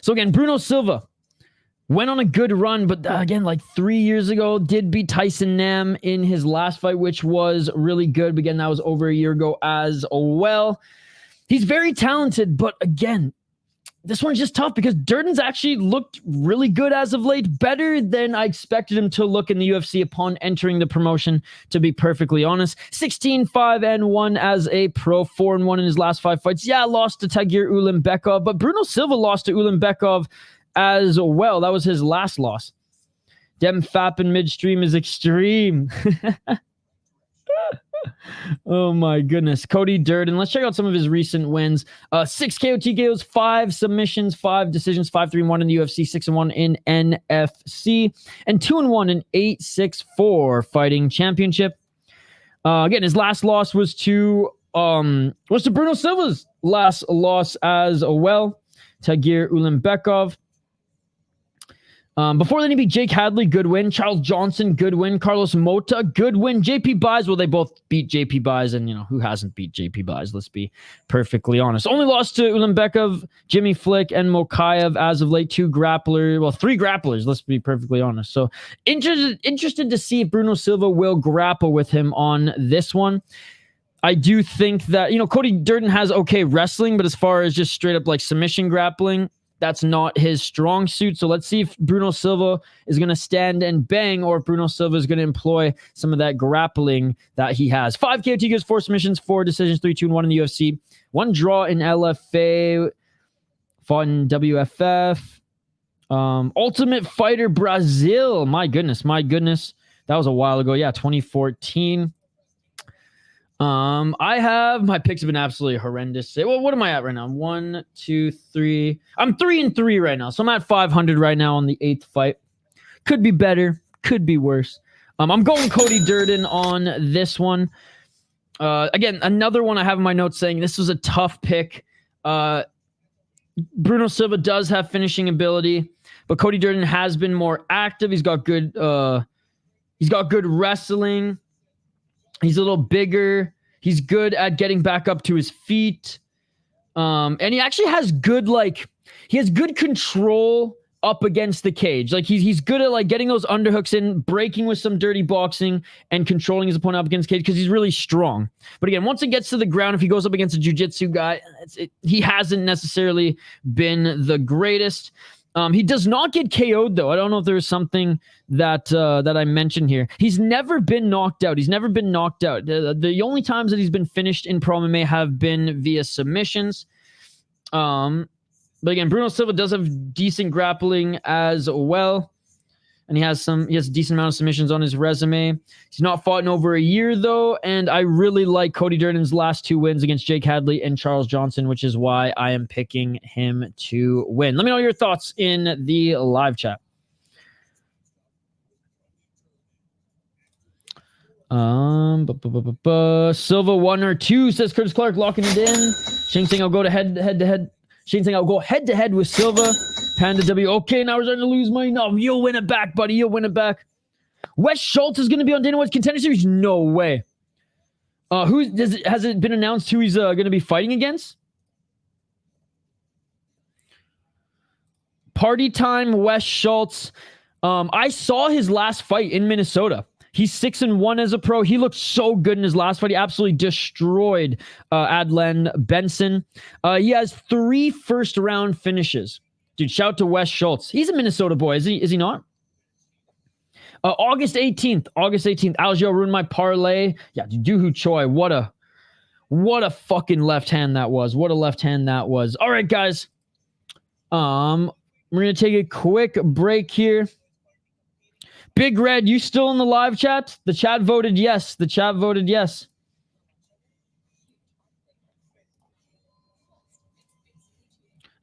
So again, Bruno Silva went on a good run, but again, like 3 years ago, did beat Tyson Nam in his last fight, which was really good. But again, that was over a year ago as well. He's very talented, but again, this one's just tough because Durden's actually looked really good as of late, better than I expected him to look in the UFC upon entering the promotion, to be perfectly honest. 16-5-1 as a pro, 4-1 in his last 5 fights. Yeah, lost to Tagir Ulanbekov, but Bruno Silva lost to Ulanbekov as well. That was his last loss. Dem Fap in midstream is extreme. Oh my goodness. Cody Durden. Let's check out some of his recent wins. 6 KO TKOs, 5 submissions, 5 decisions, 5-3-1 in the UFC, 6-1 in NFC, and 2-1 in 864 fighting championship. Again, his last loss was to Bruno Silva's last loss as well. Tagir Ulanbekov. Before then, he beat Jake Hadley, good win. Charles Johnson, good win. Carlos Mota, good win. JP Buys, well, they both beat JP Buys, and, who hasn't beat JP Buys? Let's be perfectly honest. Only lost to Ulanbekov, Jimmy Flick, and Mokaev as of late. 3 grapplers, let's be perfectly honest. So, interested to see if Bruno Silva will grapple with him on this one. I do think that, Cody Durden has okay wrestling, but as far as just straight up like submission grappling, that's not his strong suit. So let's see if Bruno Silva is going to stand and bang, or if Bruno Silva is going to employ some of that grappling that he has. 5 KO TKOs, 4 submissions, 4 decisions, 3-2-1 in the UFC. 1 draw in LFA. Fought in WFF. Ultimate Fighter Brazil. My goodness. That was a while ago. Yeah, 2014. My picks have been absolutely horrendous. Well, what am I at right now? 1, 2, 3. I'm 3-3 right now. So I'm at 500 right now on the 8th fight. Could be better. Could be worse. I'm going Cody Durden on this one. Again, another one I have in my notes saying this was a tough pick. Bruno Silva does have finishing ability, but Cody Durden has been more active. He's got good wrestling. He's a little bigger. He's good at getting back up to his feet. And he actually has good, good control up against the cage. Like he's good at getting those underhooks in, breaking with some dirty boxing, and controlling his opponent up against the cage because he's really strong. But again, once it gets to the ground, if he goes up against a jiu-jitsu guy, he hasn't necessarily been the greatest. He does not get KO'd, though. I don't know if there's something that I mentioned here. He's never been knocked out. The only times that he's been finished in Pro MMA have been via submissions. But again, Bruno Silva does have decent grappling as well. And he has a decent amount of submissions on his resume. He's not fought in over a year, though. And I really like Cody Durden's last 2 wins against Jake Hadley and Charles Johnson, which is why I am picking him to win. Let me know your thoughts in the live chat. Silva 1 or 2, says Curtis Clark, locking it in. Shane saying I'll go head-to-head. Shane saying I'll go head-to-head with Silva. Panda W. Okay, now we're starting to lose money. No, you'll win it back, buddy. You'll win it back. Wes Schultz is going to be on Dana White's Contender Series? No way. Has it been announced who he's going to be fighting against? Party time, Wes Schultz. I saw his last fight in Minnesota. He's 6-1 as a pro. He looked so good in his last fight. He absolutely destroyed Adlen Benson. He has 3 first-round finishes. Dude, shout out to Wes Schultz. He's a Minnesota boy, is he not? August 18th. Algeo ruined my parlay. Yeah, dude, Choi, what a What a fucking left hand that was. What a left hand that was. All right, guys. We're going to take a quick break here. Big Red, you still in the live chat? The chat voted yes. The chat voted yes.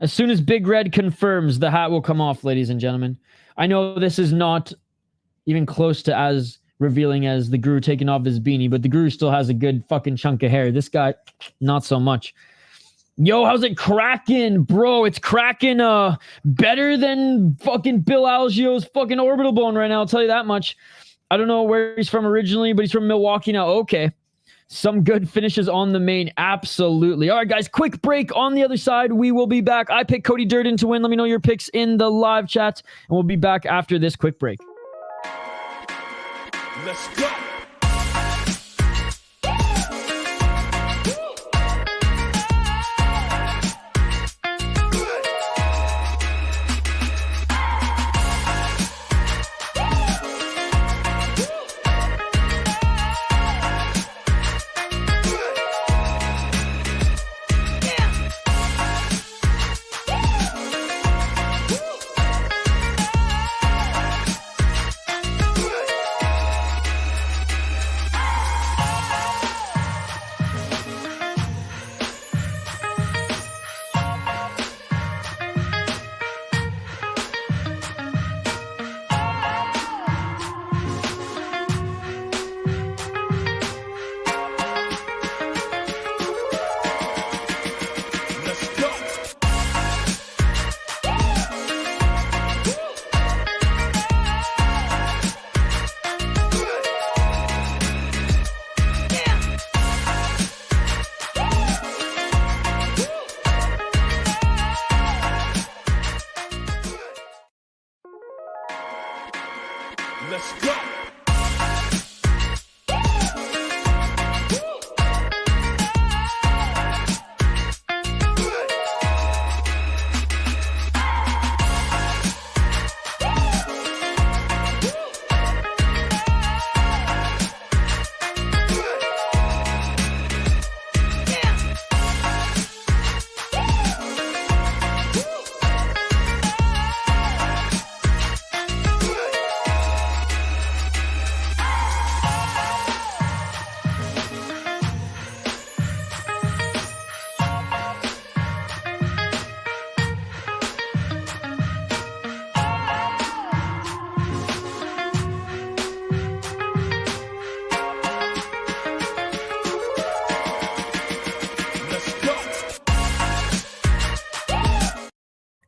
As soon as Big Red confirms, the hat will come off, ladies and gentlemen. I know this is not even close to as revealing as the Guru taking off his beanie, but the Guru still has a good fucking chunk of hair. This guy, not so much. Yo, how's it cracking, bro? It's cracking better than fucking Bill Algeo's fucking orbital bone right now, I'll tell you that much. I don't know where he's from originally, but he's from Milwaukee now. Okay. Some good finishes on the main. Absolutely. All right, guys, quick break. On the other side, we will be back. I picked Cody Durden to win. Let me know your picks in the live chat, and we'll be back after this quick break. Let's go. Let's go.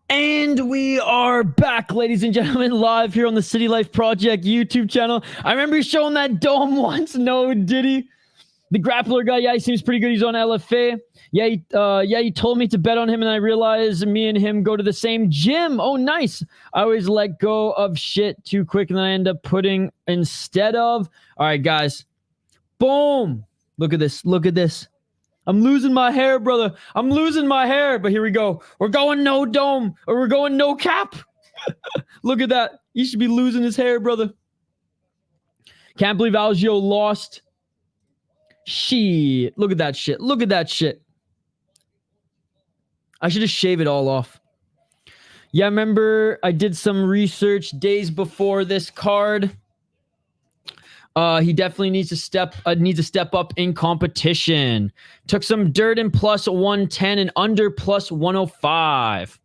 And we are back, ladies and gentlemen, live here on the City Life Project YouTube channel. I remember you showing that dome once. No, did he? The grappler guy, yeah, he seems pretty good. He's on LFA. Yeah, he told me to bet on him, and I realized me and him go to the same gym. Oh, nice. I always let go of shit too quick, and then I end up putting instead of. All right, guys. Boom. Look at this. Look at this. I'm losing my hair, brother. I'm losing my hair. But here we go. We're going no dome, or we're going no cap. Look at that. He should be losing his hair, brother. Can't believe Algeo lost. Shit. Look at that shit. Look at that shit. I should just shave it all off. Yeah, I remember I did some research days before this card. He definitely needs to step up in competition. Took some Durden plus 110 and under plus 105.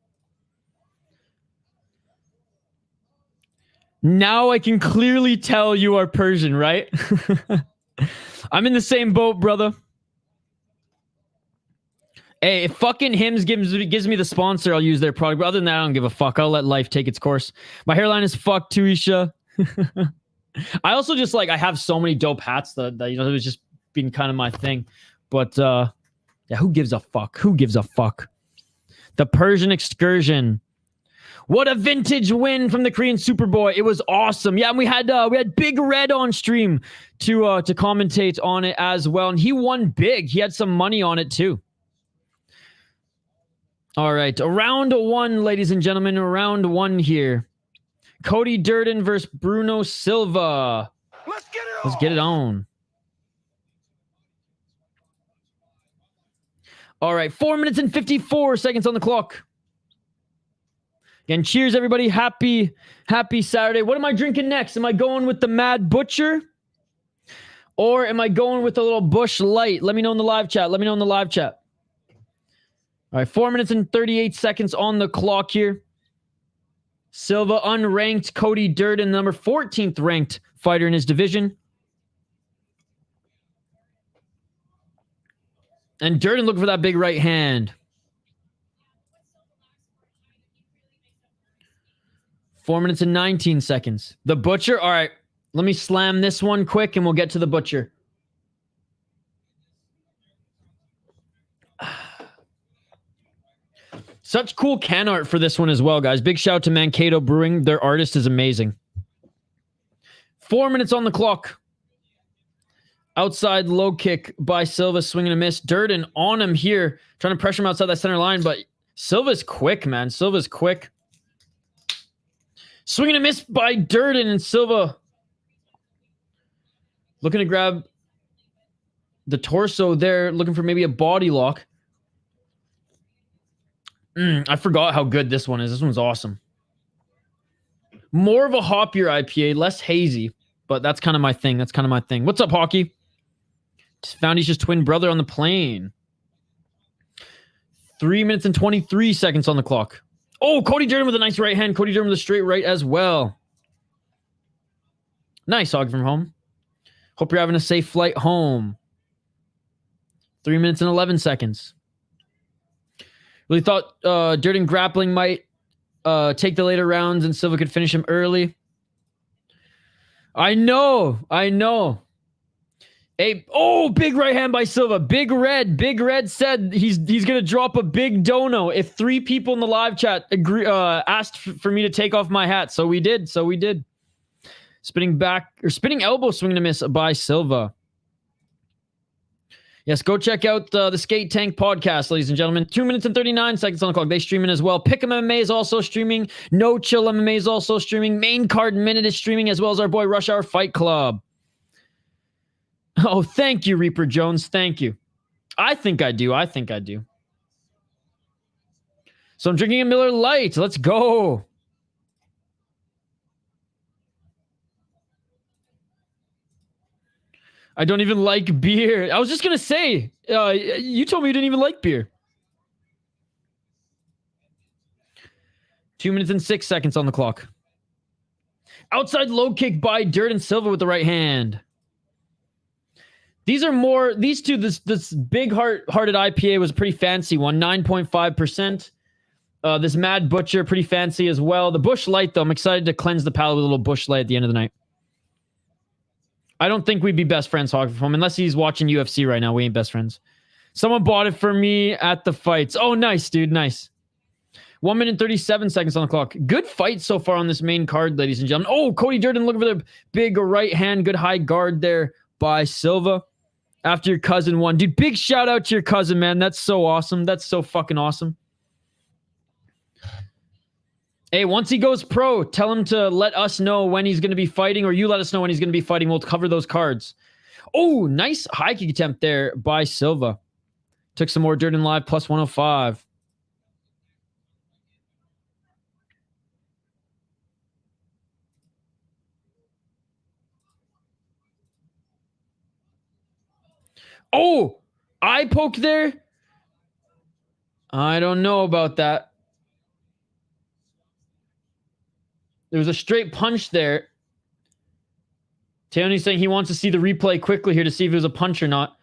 Now I can clearly tell you are Persian, right? I'm in the same boat, brother. Hey, if fucking Hims gives me the sponsor, I'll use their product. But other than that, I don't give a fuck. I'll let life take its course. My hairline is fucked too, Isha. I also just I have so many dope hats that it was just been kind of my thing. But yeah, who gives a fuck? Who gives a fuck? The Persian Excursion. What a vintage win from the Korean Superboy. It was awesome. Yeah, and we had Big Red on stream to commentate on it as well. And he won big. He had some money on it too. All right. Round one, ladies and gentlemen. Round one here. Cody Durden versus Bruno Silva. Let's get it on. All right, 4 minutes and 54 seconds on the clock. Again, cheers, everybody. Happy Saturday. What am I drinking next? Am I going with the Mad Butcher? Or am I going with a little Bush Light? Let me know in the live chat. All right, 4 minutes and 38 seconds on the clock here. Silva unranked. Cody Durden, number 14th ranked fighter in his division. And Durden looking for that big right hand. 4 minutes and 19 seconds. The Butcher. All right. Let me slam this one quick and we'll get to the Butcher. Such cool can art for this one as well, guys. Big shout out to Mankato Brewing. Their artist is amazing. 4 minutes on the clock. Outside low kick by Silva, swing and a miss. Durden on him here, trying to pressure him outside that center line, but Silva's quick, man. Silva's quick. Swing and a miss by Durden, and Silva looking to grab the torso there, looking for maybe a body lock. I forgot how good this one is. This one's awesome. More of a hoppier IPA, less hazy, but that's kind of my thing. What's up, Hockey? Found he's just twin brother on the plane. 3 minutes and 23 seconds on the clock. Oh, Cody Durden with a nice right hand. Cody Durden with a straight right as well. Nice, Hog from home. Hope you're having a safe flight home. 3 minutes and 11 seconds. Really thought Durden grappling might take the later rounds and Silva could finish him early. I know. Hey, big right hand by Silva. Big Red said he's gonna drop a big dono if 3 people in the live chat asked for me to take off my hat. So we did. Spinning elbow swing and a miss by Silva. Yes, go check out the Skate Tank podcast, ladies and gentlemen. 2 minutes and 39 seconds on the clock. They streaming as well. Pick'em MMA is also streaming. No Chill MMA is also streaming. Main Card Minute is streaming, as well as our boy Rush Hour Fight Club. Oh, thank you, Reaper Jones. Thank you. I think I do. So I'm drinking a Miller Lite. Let's go. I don't even like beer. I was just going to say, you told me you didn't even like beer. 2 minutes and 6 seconds on the clock. Outside low kick by Durden. Silva with the right hand. These two, this big hearted IPA was a pretty fancy one, 9.5%. This Mad Butcher, pretty fancy as well. The Bush Light, though, I'm excited to cleanse the palate with a little Bush Light at the end of the night. I don't think we'd be best friends, Hog from home, unless he's watching UFC right now. We ain't best friends. Someone bought it for me at the fights. Oh, nice, dude, nice. 1 minute 37 seconds on the clock. Good fight so far on this main card, ladies and gentlemen. Oh, Cody Durden looking for the big right hand. Good high guard there by Silva. After your cousin won. Dude, big shout out to your cousin, man. That's so awesome. That's so fucking awesome. Hey, once he goes pro, tell him to let us know when he's going to be fighting, or you let us know when he's going to be fighting. We'll cover those cards. Oh, nice high kick attempt there by Silva. Took some more Durden live, plus 105. Oh, eye poke there. I don't know about that. There was a straight punch there. Tony's saying he wants to see the replay quickly here to see if it was a punch or not.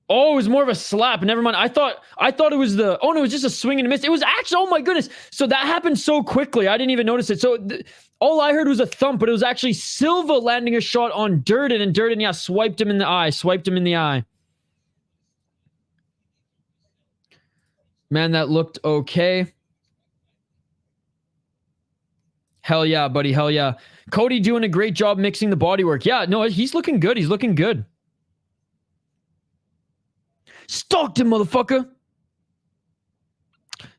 Oh, it was more of a slap. Never mind. I thought it was the... Oh, no, it was just a swing and a miss. It was actually... Oh, my goodness. So that happened so quickly. I didn't even notice it. So all I heard was a thump, but it was actually Silva landing a shot on Durden, and Durden, yeah, swiped him in the eye. Man, that looked okay. Hell yeah, buddy. Hell yeah. Cody doing a great job mixing the bodywork. Yeah, no, he's looking good. Stalked him, motherfucker.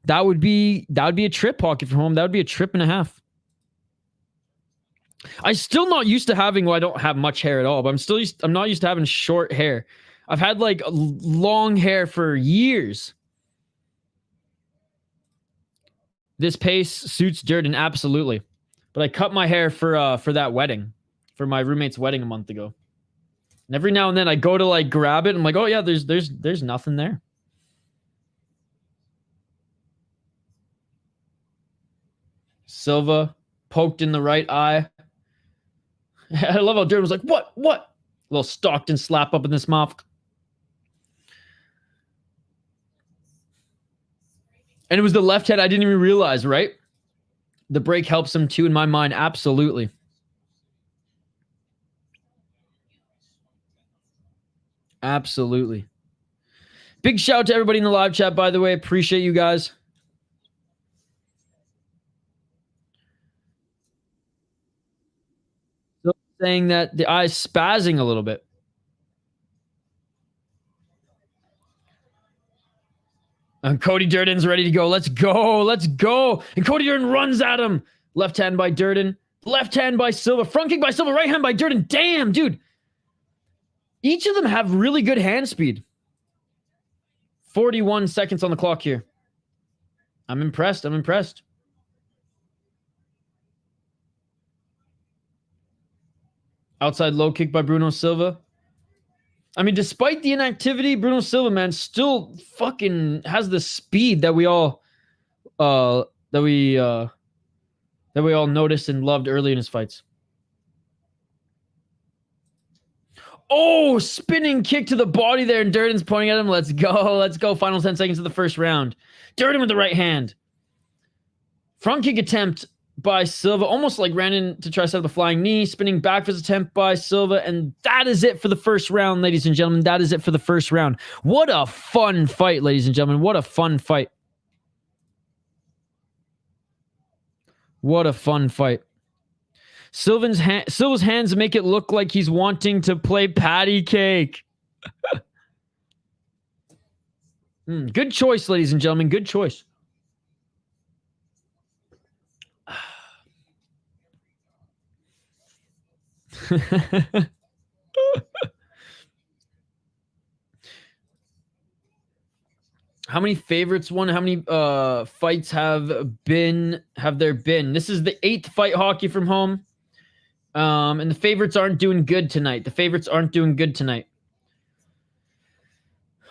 That would be a trip, Pocket from home. That would be a trip and a half. I'm still not used to having... Well, I don't have much hair at all, but I'm not used to having short hair. I've had like long hair for years. This pace suits Durden absolutely. But I cut my hair for that wedding, for my roommate's wedding a month ago. And every now and then I go to like grab it. I'm like, oh yeah, there's nothing there. Silva poked in the right eye. I love how Durden was like, what? A little Stockton slap up in this mouth. And it was the left hand I didn't even realize, right? The break helps him too in my mind. Absolutely. Absolutely. Big shout out to everybody in the live chat, by the way. Appreciate you guys. So saying that the eye's spazzing a little bit. And Cody Durden's ready to go. Let's go. And Cody Durden runs at him. Left hand by Durden. Left hand by Silva. Front kick by Silva. Right hand by Durden. Damn, dude. Each of them have really good hand speed. 41 seconds on the clock here. I'm impressed. Outside low kick by Bruno Silva. I mean, despite the inactivity, Bruno Silva, man, still fucking has the speed that we all noticed and loved early in his fights. Oh, spinning kick to the body there, and Durden's pointing at him. Let's go. Final 10 seconds of the first round. Durden with the right hand. Front kick attempt by Silva, almost like ran in to try to set up a flying knee. Spinning back fist attempt by Silva, and that is it for the first round, ladies and gentlemen. That is it for the first round. What a fun fight, ladies and gentlemen. What a fun fight. Silva's hands make it look like he's wanting to play patty cake. Good choice, ladies and gentlemen. Good choice. How many favorites won? How many fights have there been? This is the 8th fight hockey from home. And the favorites aren't doing good tonight.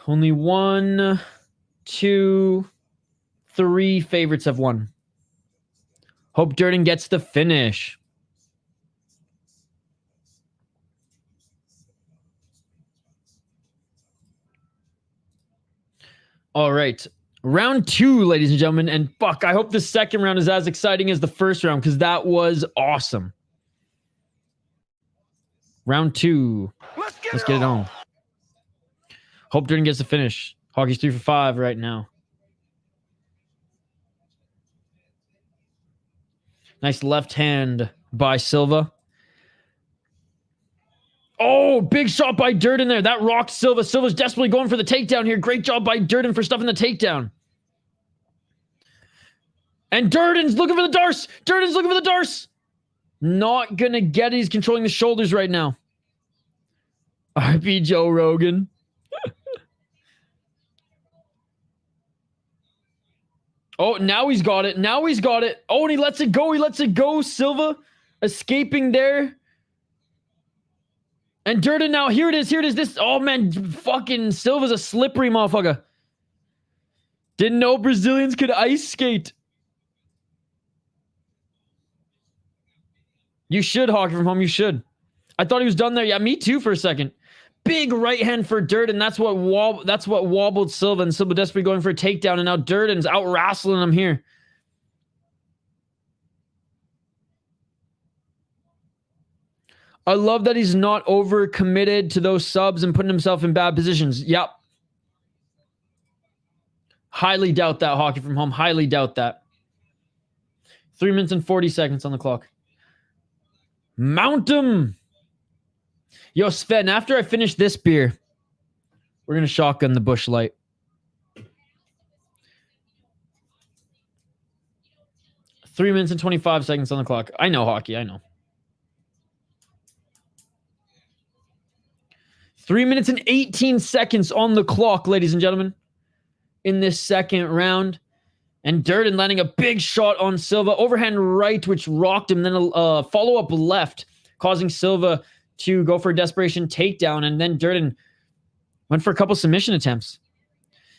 Only 1, 2, 3 favorites have won. Hope Durden gets the finish. All right. Round 2, ladies and gentlemen. And fuck, I hope the second round is as exciting as the first round because that was awesome. Round 2. Let's get it on. Hope Durden gets the finish. Hockey's 3 for 5 right now. Nice left hand by Silva. Oh, big shot by Durden there. That rocked Silva. Silva's desperately going for the takedown here. Great job by Durden for stuffing the takedown. And Durden's looking for the darce. Not gonna get it. He's controlling the shoulders right now. RP Joe Rogan. Oh, now he's got it. Oh, and he lets it go. Silva escaping there. And Durden now. Here it is. This. Oh, man. Fucking Silva's a slippery motherfucker. Didn't know Brazilians could ice skate. You should, Hockey from Home. You should. I thought he was done there. Yeah, me too for a second. Big right hand for Durden. That's what wobbled Silva. And Silva desperately going for a takedown. And now Durden's out wrestling him here. I love that he's not over committed to those subs and putting himself in bad positions. Yep. Highly doubt that, Hockey from Home. Highly doubt that. 3 minutes and 40 seconds on the clock. Mount him. Yo, Sven, after I finish this beer, we're going to shotgun the Busch Light. Three minutes and 25 seconds on the clock. I know hockey. I know. 3 minutes and 18 seconds on the clock, ladies and gentlemen, in this second round. And Durden landing a big shot on Silva. Overhand right, which rocked him. Then a follow-up left, causing Silva to go for a desperation takedown. And then Durden went for a couple submission attempts.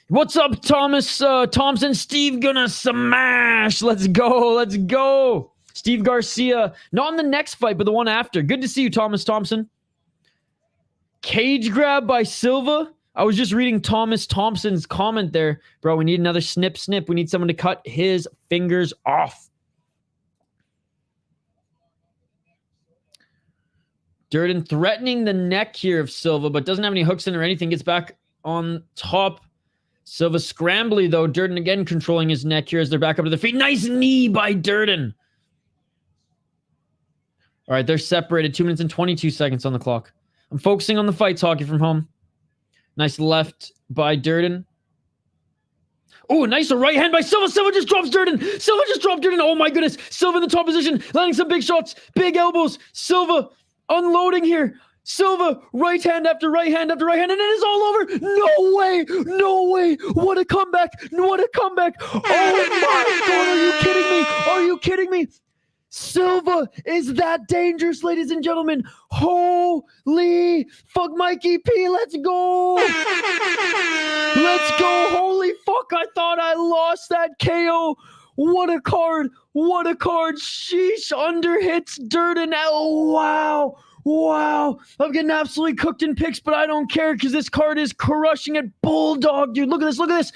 What's up, Thompson? Steve gonna smash. Let's go. Let's go. Steve Garcia. Not in the next fight, but the one after. Good to see you, Thomas Thompson. Cage grab by Silva. I was just reading Thomas Thompson's comment there. Bro, we need another snip. We need someone to cut his fingers off. Durden threatening the neck here of Silva, but doesn't have any hooks in or anything. Gets back on top. Silva scrambly, though. Durden again controlling his neck here as they're back up to their feet. Nice knee by Durden. All right, they're separated. 2 minutes and 22 seconds on the clock. I'm focusing on the fights, Hockey from Home. Nice left by Durden. Oh, nice right hand by Silva. Silva just drops Durden. Silva just dropped Durden. Oh my goodness. Silva in the top position, landing some big shots, big elbows. Silva unloading here. Silva, right hand after right hand after right hand, and it is all over. No way. No way. What a comeback. What a comeback. Oh my God. Are you kidding me? Are you kidding me? Silva is that dangerous, ladies and gentlemen. Holy fuck, Mikey P. Let's go. Let's go. Holy fuck. I thought I lost that KO. What a card. What a card. Sheesh. Under hits Durden. Oh, wow. Wow. I'm getting absolutely cooked in picks, but I don't care because this card is crushing it. Bulldog, dude. Look at this. Look at this.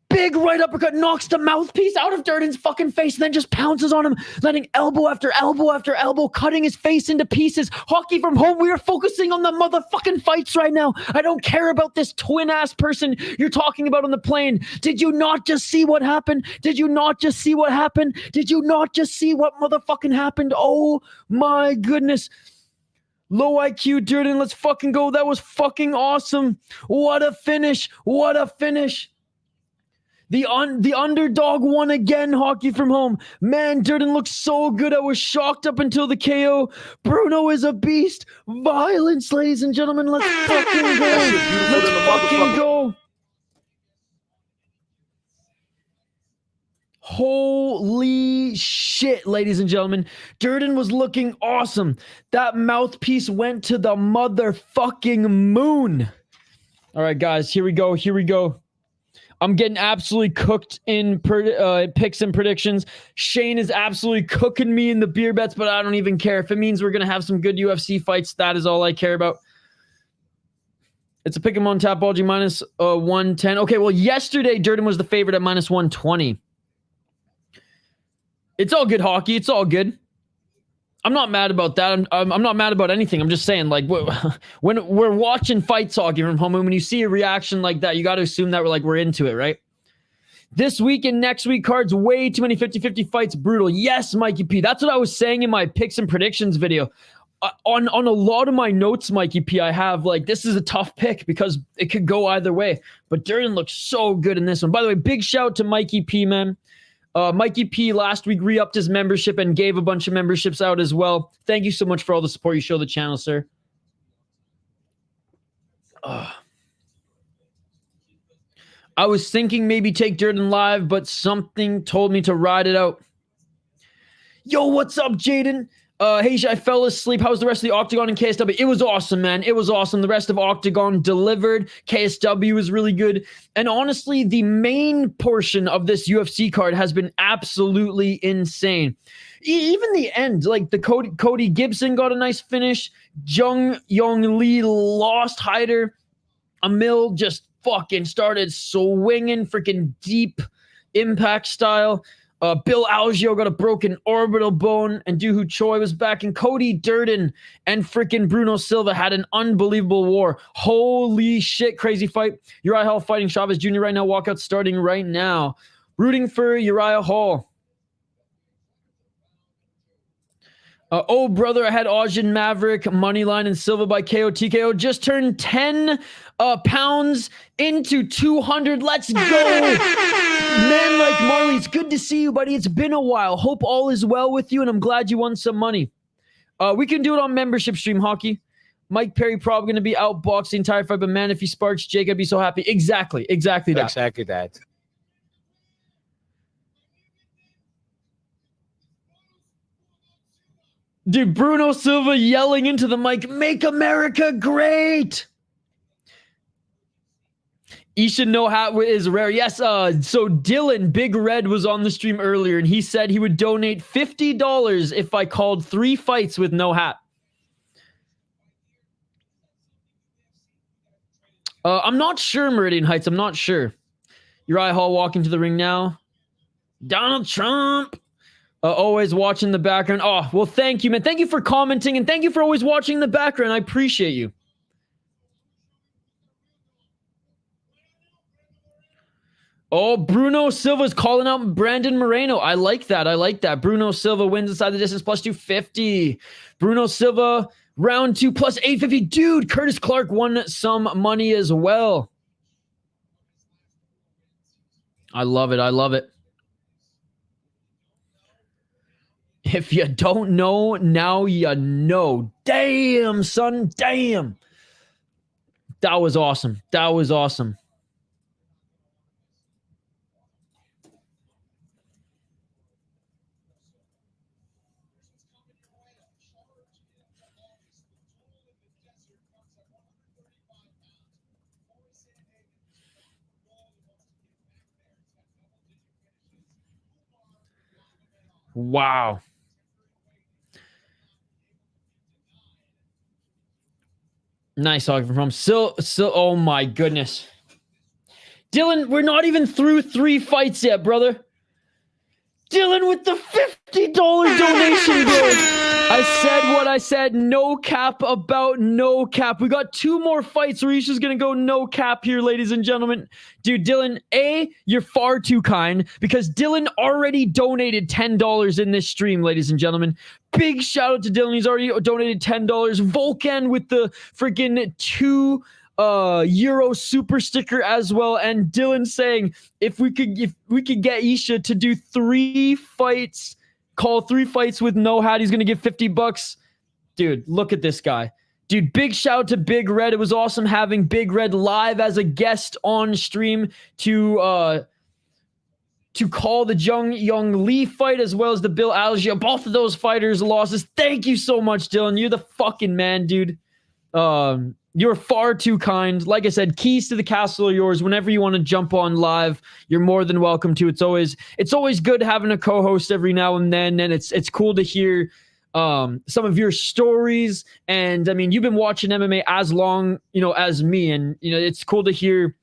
Big right uppercut knocks the mouthpiece out of Durden's fucking face and then just pounces on him, letting elbow after elbow after elbow, cutting his face into pieces. Hockey from Home, we are focusing on the motherfucking fights right now. I don't care about this twin-ass person you're talking about on the plane. Did you not just see what happened? Did you not just see what happened? Did you not just see what motherfucking happened? Oh my goodness. Low IQ Durden, let's fucking go. That was fucking awesome. What a finish. What a finish. The underdog won again, Hockey from Home. Man, Durden looks so good. I was shocked up until the KO. Bruno is a beast. Violence, ladies and gentlemen. Let's fucking go. Let's fucking go. Holy shit, ladies and gentlemen. Durden was looking awesome. That mouthpiece went to the motherfucking moon. All right, guys, here we go. Here we go. I'm getting absolutely cooked in picks and predictions. Shane is absolutely cooking me in the beer bets, but I don't even care. If it means we're going to have some good UFC fights, that is all I care about. It's a pick 'em on Tapology minus 110. Okay, well, yesterday, Durden was the favorite at minus 120. It's all good, Hockey. It's all good. I'm not mad about that. I'm not mad about anything. I'm just saying, like, when we're watching fights, Hockey from Home, and when you see a reaction like that, you got to assume that we're into it, right? This week and next week cards, way too many 50-50 fights, brutal. Yes, Mikey P. That's what I was saying in my picks and predictions video. On a lot of my notes, Mikey P, I have, like, this is a tough pick because it could go either way. But Durden looks so good in this one. By the way, big shout to Mikey P, man. Mikey P last week re-upped his membership and gave a bunch of memberships out as well. Thank you so much for all the support you show the channel, sir. I was thinking maybe take Durden live, but something told me to ride it out. Yo, what's up, Jaden? Hey, I fell asleep. How was the rest of the Octagon and KSW? It was awesome, man. It was awesome. The rest of Octagon delivered. KSW was really good. And honestly, the main portion of this UFC card has been absolutely insane. Even the end, like the Cody Gibson got a nice finish. Jeong Lee lost Hyder. Amil just fucking started swinging freaking deep impact style. Bill Algeo got a broken orbital bone, and Duhu Choi was back, and Cody Durden and freaking Bruno Silva had an unbelievable war. Holy shit, crazy fight. Uriah Hall fighting Chavez Jr. right now. Walkout starting right now. Rooting for Uriah Hall. Oh, brother, I had Ajin Maverick, Moneyline, and Silva by KO TKO. Just turned 10 pounds into 200. Let's go. Man like Marley, it's good to see you, buddy. It's been a while. Hope all is well with you, and I'm glad you won some money. We can do it on membership stream, Hockey. Mike Perry probably going to be outboxed the entire fight, but man, if he sparks Jake, I'd be so happy. Exactly that. Exactly that. Dude, Bruno Silva yelling into the mic, "Make America great!" Isha no hat is rare. Yes, so Dylan, Big Red, was on the stream earlier, and he said he would donate $50 if I called 3 fights with no hat. I'm not sure, Meridian Heights. I'm not sure. Uriah Hall walking to the ring now. Donald Trump. Always watching the background. Oh, well, thank you, man. Thank you for commenting, and thank you for always watching the background. I appreciate you. Oh, Bruno Silva's calling out Brandon Moreno. I like that. I like that. Bruno Silva wins inside the distance plus 250. Bruno Silva, round 2 plus 850. Dude, Curtis Clark won some money as well. I love it. I love it. If you don't know, now you know. Damn, son. Damn. That was awesome. That was awesome. Wow. Nice talking from oh my goodness. Dylan, we're not even through 3 fights yet, brother. Dylan with the $50 donation bill. I said what I said. No cap about no cap. We got 2 more fights. Risha's going to go no cap here, ladies and gentlemen. Dude, Dylan, you're far too kind because Dylan already donated $10 in this stream, ladies and gentlemen. Big shout out to Dylan. He's already donated $10. Volcan with the freaking 2 Euro super sticker as well, and Dylan saying if we could get Isha to do 3 fights, call 3 fights with no hat, he's gonna give $50. Dude, look at this guy. Dude, big shout out to Big Red. It was awesome having Big Red live as a guest on stream to call the Jeong Lee fight as well as the Bill Algeo. Both of those fighters' losses. Thank you so much, Dylan. You're the fucking man, dude. You're far too kind. Like I said, keys to the castle are yours. Whenever you want to jump on live, you're more than welcome to. It's always good having a co-host every now and then, and it's cool to hear some of your stories. And I mean, you've been watching MMA as long, as me, and it's cool to hear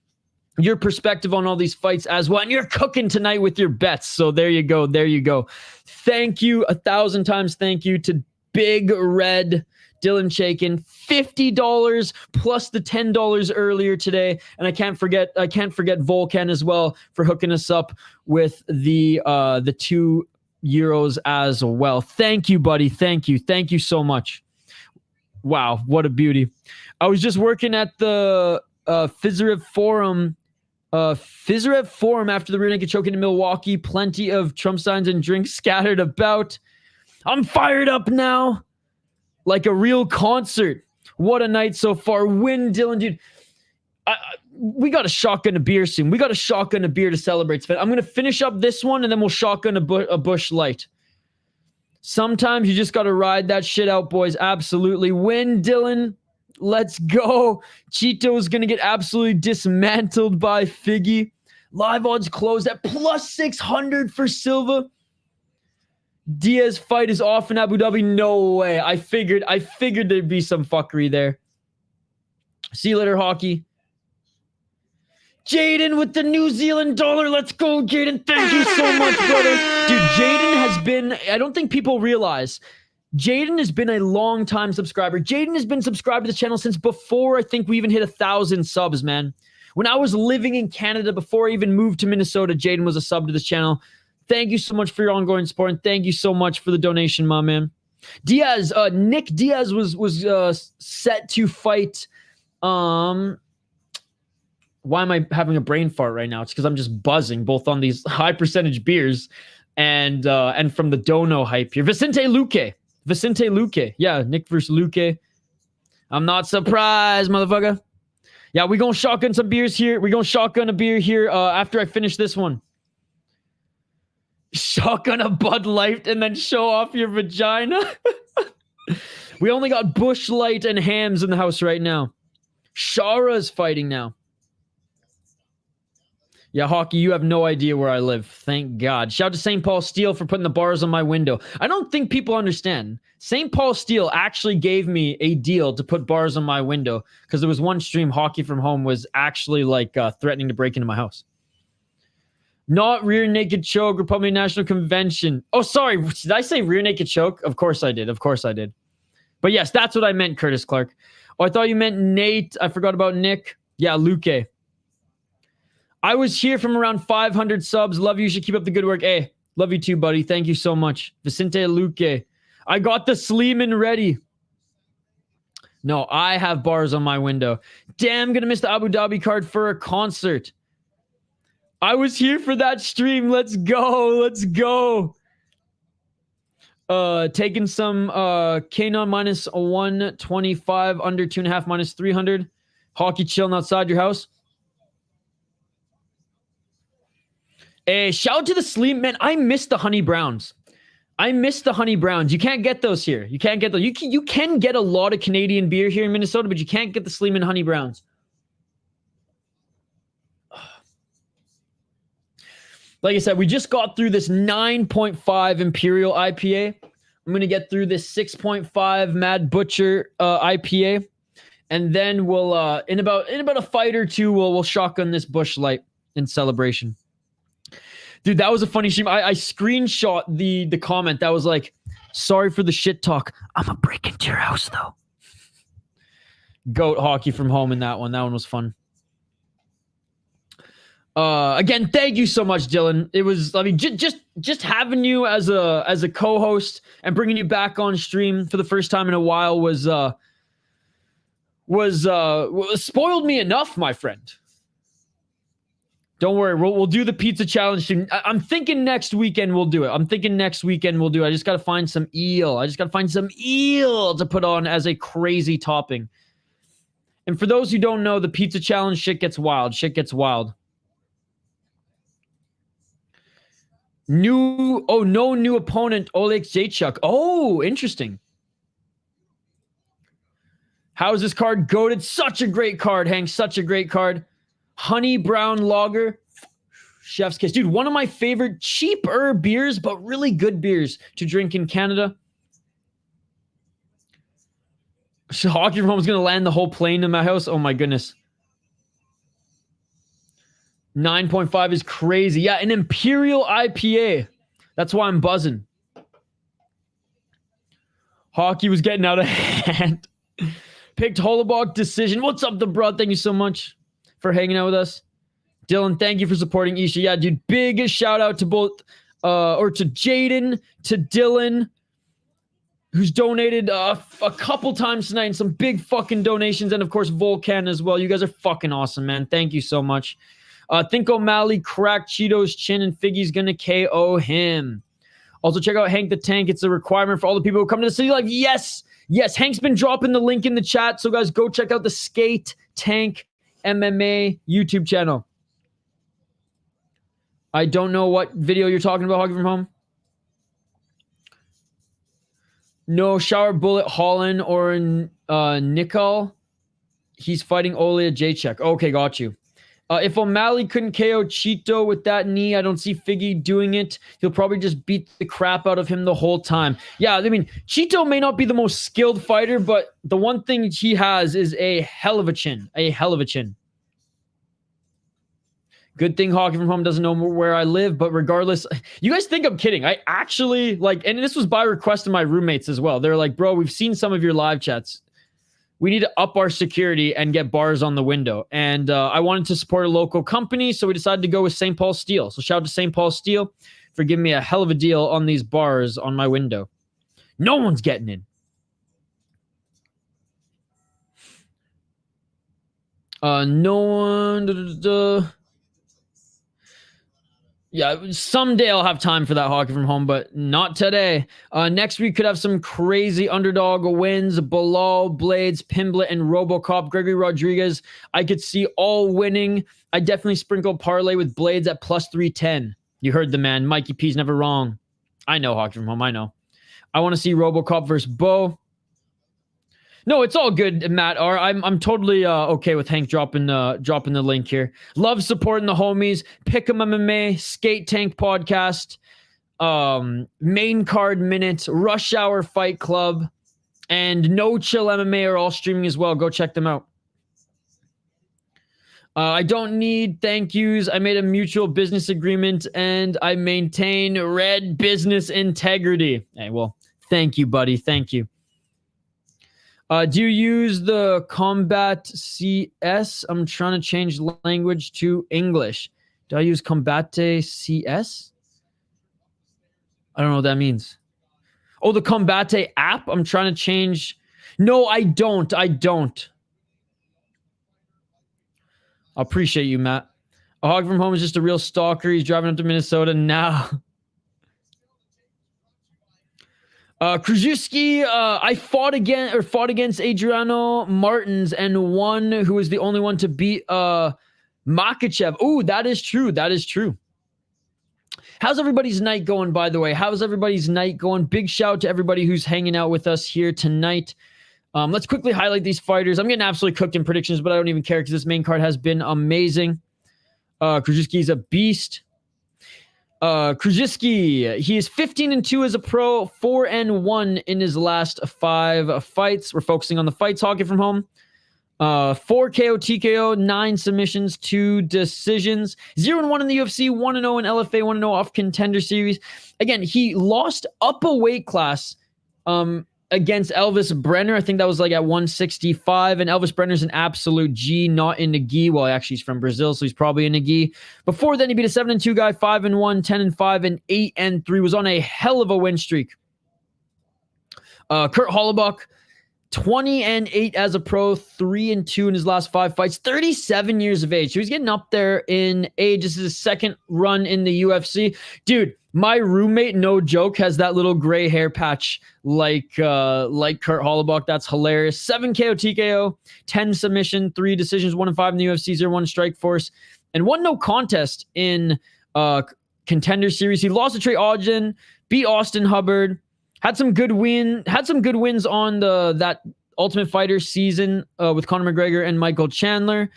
your perspective on all these fights as well. And you're cooking tonight with your bets. So there you go. There you go. Thank you 1,000 times. Thank you to Big Red Dylan Chaikin, $50 plus the $10 earlier today, and I can't forget Volcan as well for hooking us up with the 2 euros as well. Thank you, buddy. Thank you so much. Wow, what a beauty! I was just working at the Fizrev Forum after the rear naked choking in Milwaukee. Plenty of Trump signs and drinks scattered about. I'm fired up now. Like a real concert. What a night so far. Win, Dylan, dude. We got to shotgun a beer soon. We got to shotgun a beer to celebrate. I'm going to finish up this one, and then we'll shotgun a Busch Light. Sometimes you just got to ride that shit out, boys. Absolutely. Win, Dylan. Let's go. Cheeto's going to get absolutely dismantled by Figgy. Live odds closed at plus 600 for Silva. Diaz fight is off in Abu Dhabi. No way. I figured there'd be some fuckery there. See you later, hockey. Jaden with the New Zealand dollar. Let's go, Jaden. Thank you so much, brother. Dude, Jaden has been, I don't think people realize, Jaden has been a long time subscriber. Jaden has been subscribed to the channel since before I think we even hit 1,000 subs, man. When I was living in Canada, before I even moved to Minnesota, Jaden was a sub to this channel. Thank you so much for your ongoing support, and thank you so much for the donation, my man. Diaz, Nick Diaz was set to fight. Why am I having a brain fart right now? It's because I'm just buzzing both on these high percentage beers and from the dono hype here. Vicente Luque. Yeah, Nick versus Luque. I'm not surprised, motherfucker. Yeah, we're gonna shotgun some beers here. We're gonna shotgun a beer here after I finish this one. Shotgun a Bud Light and then show off your vagina. We only got Bush Light and Hams in the house right now. Shara's fighting now. Yeah, Hockey, you have no idea where I live. Thank God. Shout out to St. Paul Steel for putting the bars on my window. I don't think people understand. St. Paul Steel actually gave me a deal to put bars on my window because there was one stream, Hockey from Home, was actually like threatening to break into my house. Not rear naked choke, Republican National Convention. Oh, sorry. Did I say rear naked choke? Of course I did. Of course I did. But yes, that's what I meant, Curtis Clark. Oh, I thought you meant Nate. I forgot about Nick. Yeah, Luque. I was here from around 500 subs. Love you. You should keep up the good work. Hey, love you too, buddy. Thank you so much. Vicente Luque. I got the Sleeman ready. No, I have bars on my window. Damn, gonna miss the Abu Dhabi card for a concert. I was here for that stream. Let's go. Let's go. Taking some Kaynan minus 125, under 2.5 minus 300. Hockey chilling outside your house. Hey, shout out to the Sleep, man. I miss the Honey Browns. I miss the Honey Browns. You can't get those here. You can't get those. You can get a lot of Canadian beer here in Minnesota, but you can't get the Sleeman Honey Browns. Like I said, we just got through this 9.5 Imperial IPA. I'm going to get through this 6.5 Mad Butcher IPA. And then we'll, in about a fight or two, we'll shotgun this Bush Light in celebration. Dude, that was a funny stream. I screenshot the comment that was like, sorry for the shit talk. I'm going to break into your house, though. Goat Hockey from Home in that one. That one was fun. Again, thank you so much, Dylan. It was, I mean, just having you as a co-host and bringing you back on stream for the first time in a while was spoiled me enough, my friend. Don't worry, we'll do the pizza challenge soon. I'm thinking next weekend we'll do it. I just got to find some eel. To put on as a crazy topping. And for those who don't know, the pizza challenge, shit gets wild. No new opponent, Oleg Jacek. Oh, interesting. How is this card goated? Such a great card, Hank. Such a great card. Honey Brown Lager. Chef's kiss. Dude, one of my favorite cheaper beers, but really good beers to drink in Canada. So Hockey from Home is going to land the whole plane in my house. Oh my goodness. 9.5 is crazy. Yeah, an Imperial IPA. That's why I'm buzzing. Hockey was getting out of hand. Picked Holobaugh decision. What's up, the bro? Thank you so much for hanging out with us. Dylan, thank you for supporting Isha. Yeah, dude, big shout out to both, or to Jaden, to Dylan, who's donated a couple times tonight, and some big fucking donations, and of course, Volcan as well. You guys are fucking awesome, man. Thank you so much. Think O'Malley cracked Cheeto's chin, and Figgy's gonna KO him. Also, check out Hank the Tank. It's a requirement for all the people who come to the City Live. Yes, Hank's been dropping the link in the chat, so guys, go check out the Skate Tank MMA YouTube channel. I don't know what video you're talking about, Hockey from Home. No Shower Bullet Holland or Nicol. He's fighting Oleg Jacek. Okay, got you. If O'Malley couldn't KO Cheeto with that knee, I don't see Figgy doing it. He'll probably just beat the crap out of him the whole time. Yeah, I mean, Cheeto may not be the most skilled fighter, but the one thing he has is a hell of a chin. Good thing Hockey from Home doesn't know where I live, but regardless, you guys think I'm kidding. I actually, and this was by request of my roommates as well. They're like, bro, we've seen some of your live chats. We need to up our security and get bars on the window. And I wanted to support a local company, so we decided to go with St. Paul Steel. So shout out to St. Paul Steel for giving me a hell of a deal on these bars on my window. No one's getting in. No one. Yeah, someday I'll have time for that Hockey from Home, but not today. Next week could have some crazy underdog wins. Bilal, Blades, Pimblett, and Robocop. Gregory Rodriguez, I could see all winning. I definitely sprinkle parlay with Blades at plus 310. You heard the man. Mikey P's never wrong. I know, Hockey from Home. I know. I want to see RoboCop versus Bo. No, it's all good, Matt R. I'm totally okay with Hank dropping the link here. Love supporting the homies. Pick'em MMA, Skate Tank Podcast, Main Card Minute, Rush Hour Fight Club, and No Chill MMA are all streaming as well. Go check them out. I don't need thank yous. I made a mutual business agreement and I maintain red business integrity. Hey, well, thank you, buddy. Thank you. Do you use the Combat CS? I'm trying to change language to English. Do I use Combate CS? I don't know what that means. Oh, the Combate app? I'm trying to change. No, I don't. I appreciate you, Matt. A Hog from Home is just a real stalker. He's driving up to Minnesota now. Kruschewsky, I fought against Adriano Martins and won, who was the only one to beat Makachev. Oh, that is true. That is true. How's everybody's night going, by the way? How's everybody's night going? Big shout out to everybody who's hanging out with us here tonight. Let's quickly highlight these fighters. I'm getting absolutely cooked in predictions, but I don't even care because this main card has been amazing. Kruschewsky's a beast. Kruschewsky, he is 15-2 as a pro, 4-1 in his last 5 fights. We're focusing on the fights. Hockey from Home. 4 KO, TKO, 9 submissions, 2 decisions. 0-1 in the UFC, 1-0 in LFA, 1-0 off Contender Series. Again, he lost up a weight class against Elvis Brenner. I think that was like at 165. And Elvis Brenner's an absolute G, not in the gi. Well, actually, he's from Brazil, so he's probably in the gi. Before then, he beat a 7-2 guy, 5-1, 10-5, and 8-3. Was on a hell of a win streak. Kurt Holobaugh, 20-8 as a pro, 3-2 in his last 5 fights, 37 years of age. So he's getting up there in age. This is his second run in the UFC. Dude, my roommate, no joke, has that little gray hair patch like Kurt Holobaugh. That's hilarious. 7 KO, TKO, 10 submission, 3 decisions, 1-5 in the UFC, 0-1 Strike Force, and 1 no contest in Contender Series. He lost to Trey Ogden, beat Austin Hubbard. Had some good wins on that Ultimate Fighter season with Conor McGregor and Michael Chandler.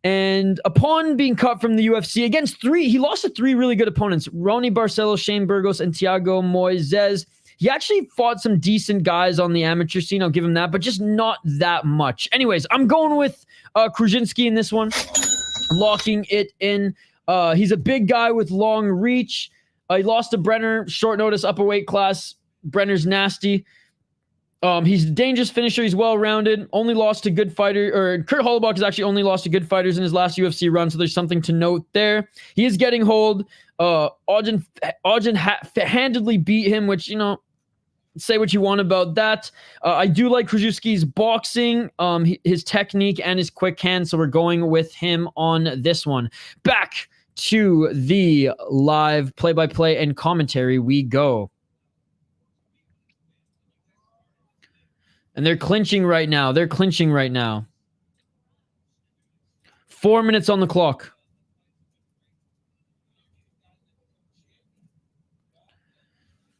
And upon being cut from the UFC against 3, he lost to 3 really good opponents: Ronnie Barcelo, Shane Burgos, and Thiago Moises. He actually fought some decent guys on the amateur scene. I'll give him that, but just not that much. Anyways, I'm going with Kruschewsky in this one, locking it in. He's a big guy with long reach. He lost to Brenner, short notice, upper weight class. Brenner's nasty. He's a dangerous finisher. He's well-rounded. Only lost to good fighter, or Kurt Holobaugh has actually only lost to good fighters in his last UFC run, so there's something to note there. He is getting hold. Ogden handedly beat him, which, you know, say what you want about that. I do like Kruschewsky's boxing, his technique, and his quick hand, so we're going with him on this one. Back to the live play-by-play and commentary we go. And they're clinching right now. 4 minutes on the clock.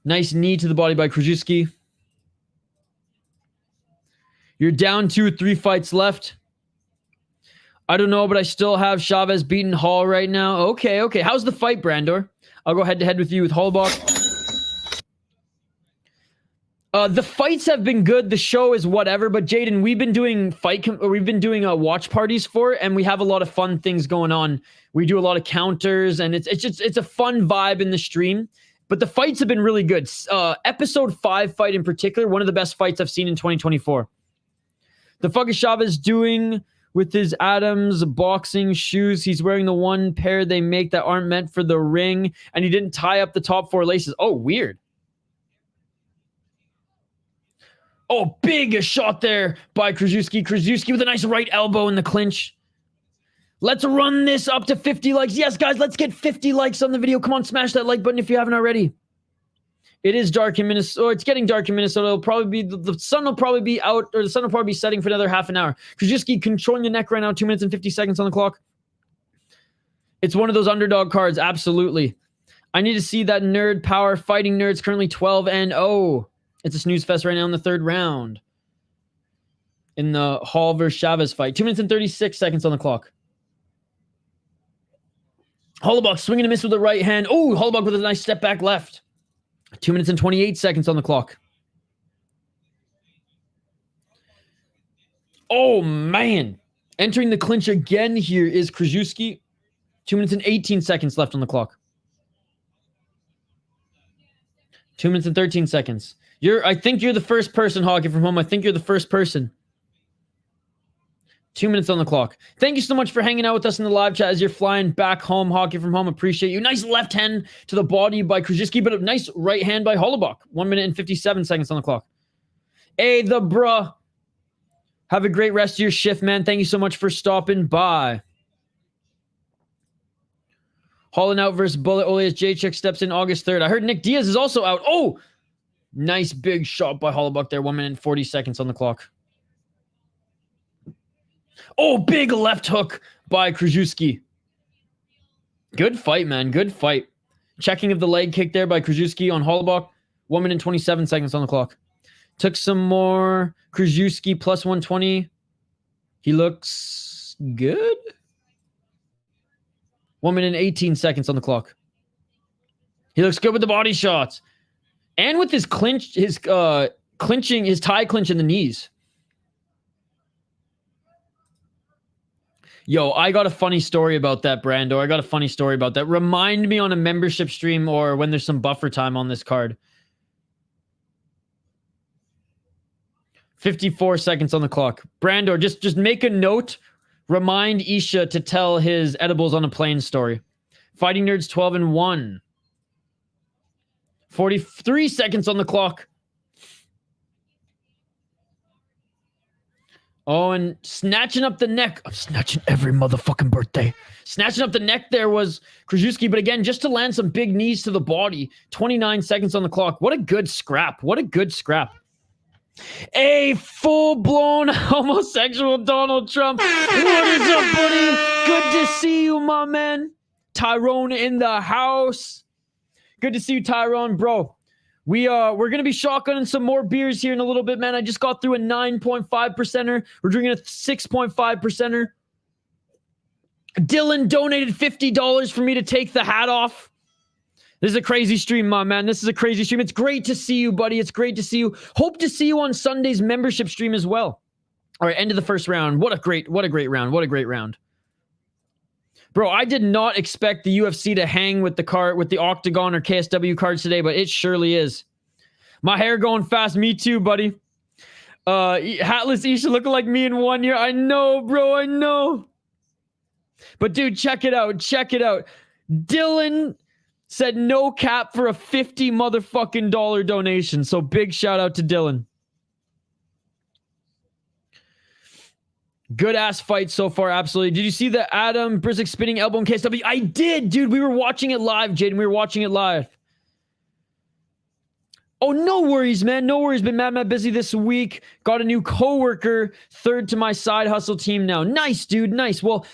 Nice knee to the body by Kruschewsky. You're down 2 with 3 fights left. I don't know, but I still have Chavez beating Hall right now. Okay. How's the fight, Brandor? I'll go head-to-head with you with Holobaugh. The fights have been good. The show is whatever. But Jaden, we've been doing watch parties for it, and we have a lot of fun things going on. We do a lot of counters, and it's a fun vibe in the stream. But the fights have been really good. Episode 5 fight in particular, one of the best fights I've seen in 2024. The fuck is Chavez doing with his Adams boxing shoes? He's wearing the one pair they make that aren't meant for the ring, and he didn't tie up the top 4 laces. Oh, weird. Oh, big shot there by Kruschewsky. Kruschewsky with a nice right elbow in the clinch. Let's run this up to 50 likes. Yes, guys, let's get 50 likes on the video. Come on, smash that like button if you haven't already. It is dark in Minnesota. It's getting dark in Minnesota. It'll probably be the sun will probably be out, or the sun will probably be setting for another half an hour. Kruschewsky controlling the neck right now. 2 minutes and 50 seconds on the clock. It's one of those underdog cards. Absolutely. I need to see that nerd power. Fighting Nerds currently 12-0. It's a snooze fest right now in the third round. In the Hall versus Chavez fight. 2 minutes and 36 seconds on the clock. Holobaugh swinging a miss with the right hand. Oh, Holobaugh with a nice step back left. 2 minutes and 28 seconds on the clock. Oh, man. Entering the clinch again here is Kruschewsky. 2 minutes and 18 seconds left on the clock. 2 minutes and 13 seconds. I think you're the first person, Hockey from Home. I think you're the first person. 2 minutes on the clock. Thank you so much for hanging out with us in the live chat as you're flying back home, Hockey from Home. Appreciate you. Nice left hand to the body by Kruschewsky, but a nice right hand by Holobaugh. 1 minute and 57 seconds on the clock. Hey, the bruh. Have a great rest of your shift, man. Thank you so much for stopping by. Hollin out versus Bullet Oli as J-Check steps in August 3rd. I heard Nick Diaz is also out. Oh! Nice big shot by Holobaugh there. 1 minute and 40 seconds on the clock. Oh, big left hook by Kruschewsky. Good fight, man. Good fight. Checking of the leg kick there by Kruschewsky on Holobaugh. 1 minute and 27 seconds on the clock. Took some more. Kruschewsky plus 120. He looks good. 1 minute and 18 seconds on the clock. He looks good with the body shots. And with his clinch, his clinching, his tie clinch in the knees. Yo, I got a funny story about that, Brando. I got a funny story about that. Remind me on a membership stream or when there's some buffer time on this card. 54 seconds on the clock. Brando, just make a note. Remind Isha to tell his edibles on a plane story. Fighting Nerds 12-1. 43 seconds on the clock. Oh, and snatching up the neck. I'm snatching every motherfucking birthday. Snatching up the neck there was Kruschewsky, but again, just to land some big knees to the body. 29 seconds on the clock. What a good scrap. What a good scrap. A full-blown homosexual Donald Trump. What is up, buddy? Good to see you, my man. Tyrone in the house. Good to see you, Tyrone, bro. We're gonna be shotgunning some more beers here in a little bit, man. I just got through a 9.5%er. We're drinking a 6.5%er. Dylan donated $50 for me to take the hat off. This is a crazy stream, my man. This is a crazy stream. It's great to see you, buddy. It's great to see you. Hope to see you on Sunday's membership stream as well. All right, end of the first round. What a great round. What a great round. Bro, I did not expect the UFC to hang with the Octagon or KSW cards today, but it surely is. My hair going fast. Me too, buddy. Hatless Isha looking like me in 1 year. I know, bro. I know. But dude, check it out. Check it out. Dylan said no cap for a $50 motherfucking donation. So big shout out to Dylan. Good ass fight so far, absolutely. Did you see the Adam Brizik spinning elbow in KSW? I did, dude. We were watching it live, Jaden. We were watching it live. Oh, no worries, man. No worries. Been mad busy this week. Got a new coworker, third to my side hustle team now. Nice, dude. Nice. Well,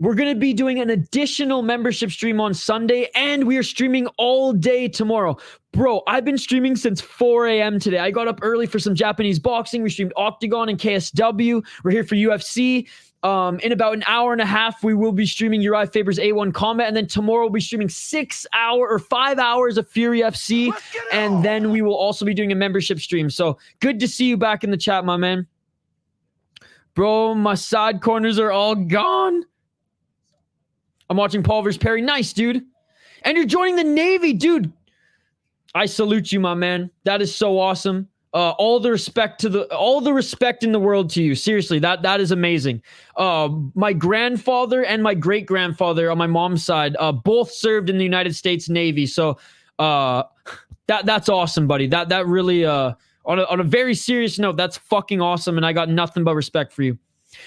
we're going to be doing an additional membership stream on Sunday, and we are streaming all day tomorrow. Bro, I've been streaming since 4 a.m. today. I got up early for some Japanese boxing. We streamed Octagon and KSW. We're here for UFC. In about an hour and a half, we will be streaming Uriah Faber's A1 Combat, and then tomorrow we'll be streaming 5 hours of Fury FC, and then we will also be doing a membership stream. So good to see you back in the chat, my man. Bro, my side corners are all gone. I'm watching Paul versus Perry. Nice, dude. And you're joining the Navy, dude. I salute you, my man. That is so awesome. All the respect in the world to you. Seriously, that is amazing. My grandfather and my great grandfather on my mom's side both served in the United States Navy. So that's awesome, buddy. That really on a very serious note, that's fucking awesome. And I got nothing but respect for you.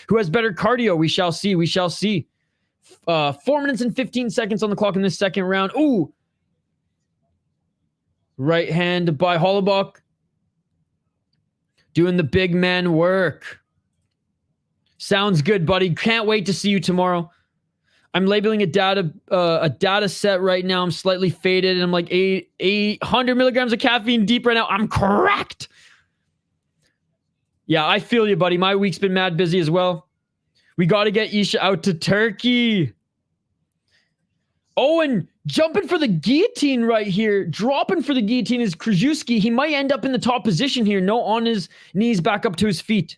Who has better cardio? We shall see. We shall see. 4 minutes and 15 seconds on the clock in this second round. Ooh. Right hand by Holobaugh. Doing the big man work. Sounds good, buddy. Can't wait to see you tomorrow. I'm labeling a data set right now. I'm slightly faded, and I'm like 800 milligrams of caffeine deep right now. I'm cracked. Yeah, I feel you, buddy. My week's been mad busy as well. We got to get Isha out to Turkey. Oh, and jumping for the guillotine right here. Dropping for the guillotine is Kruschewsky. He might end up in the top position here. No, on his knees, back up to his feet.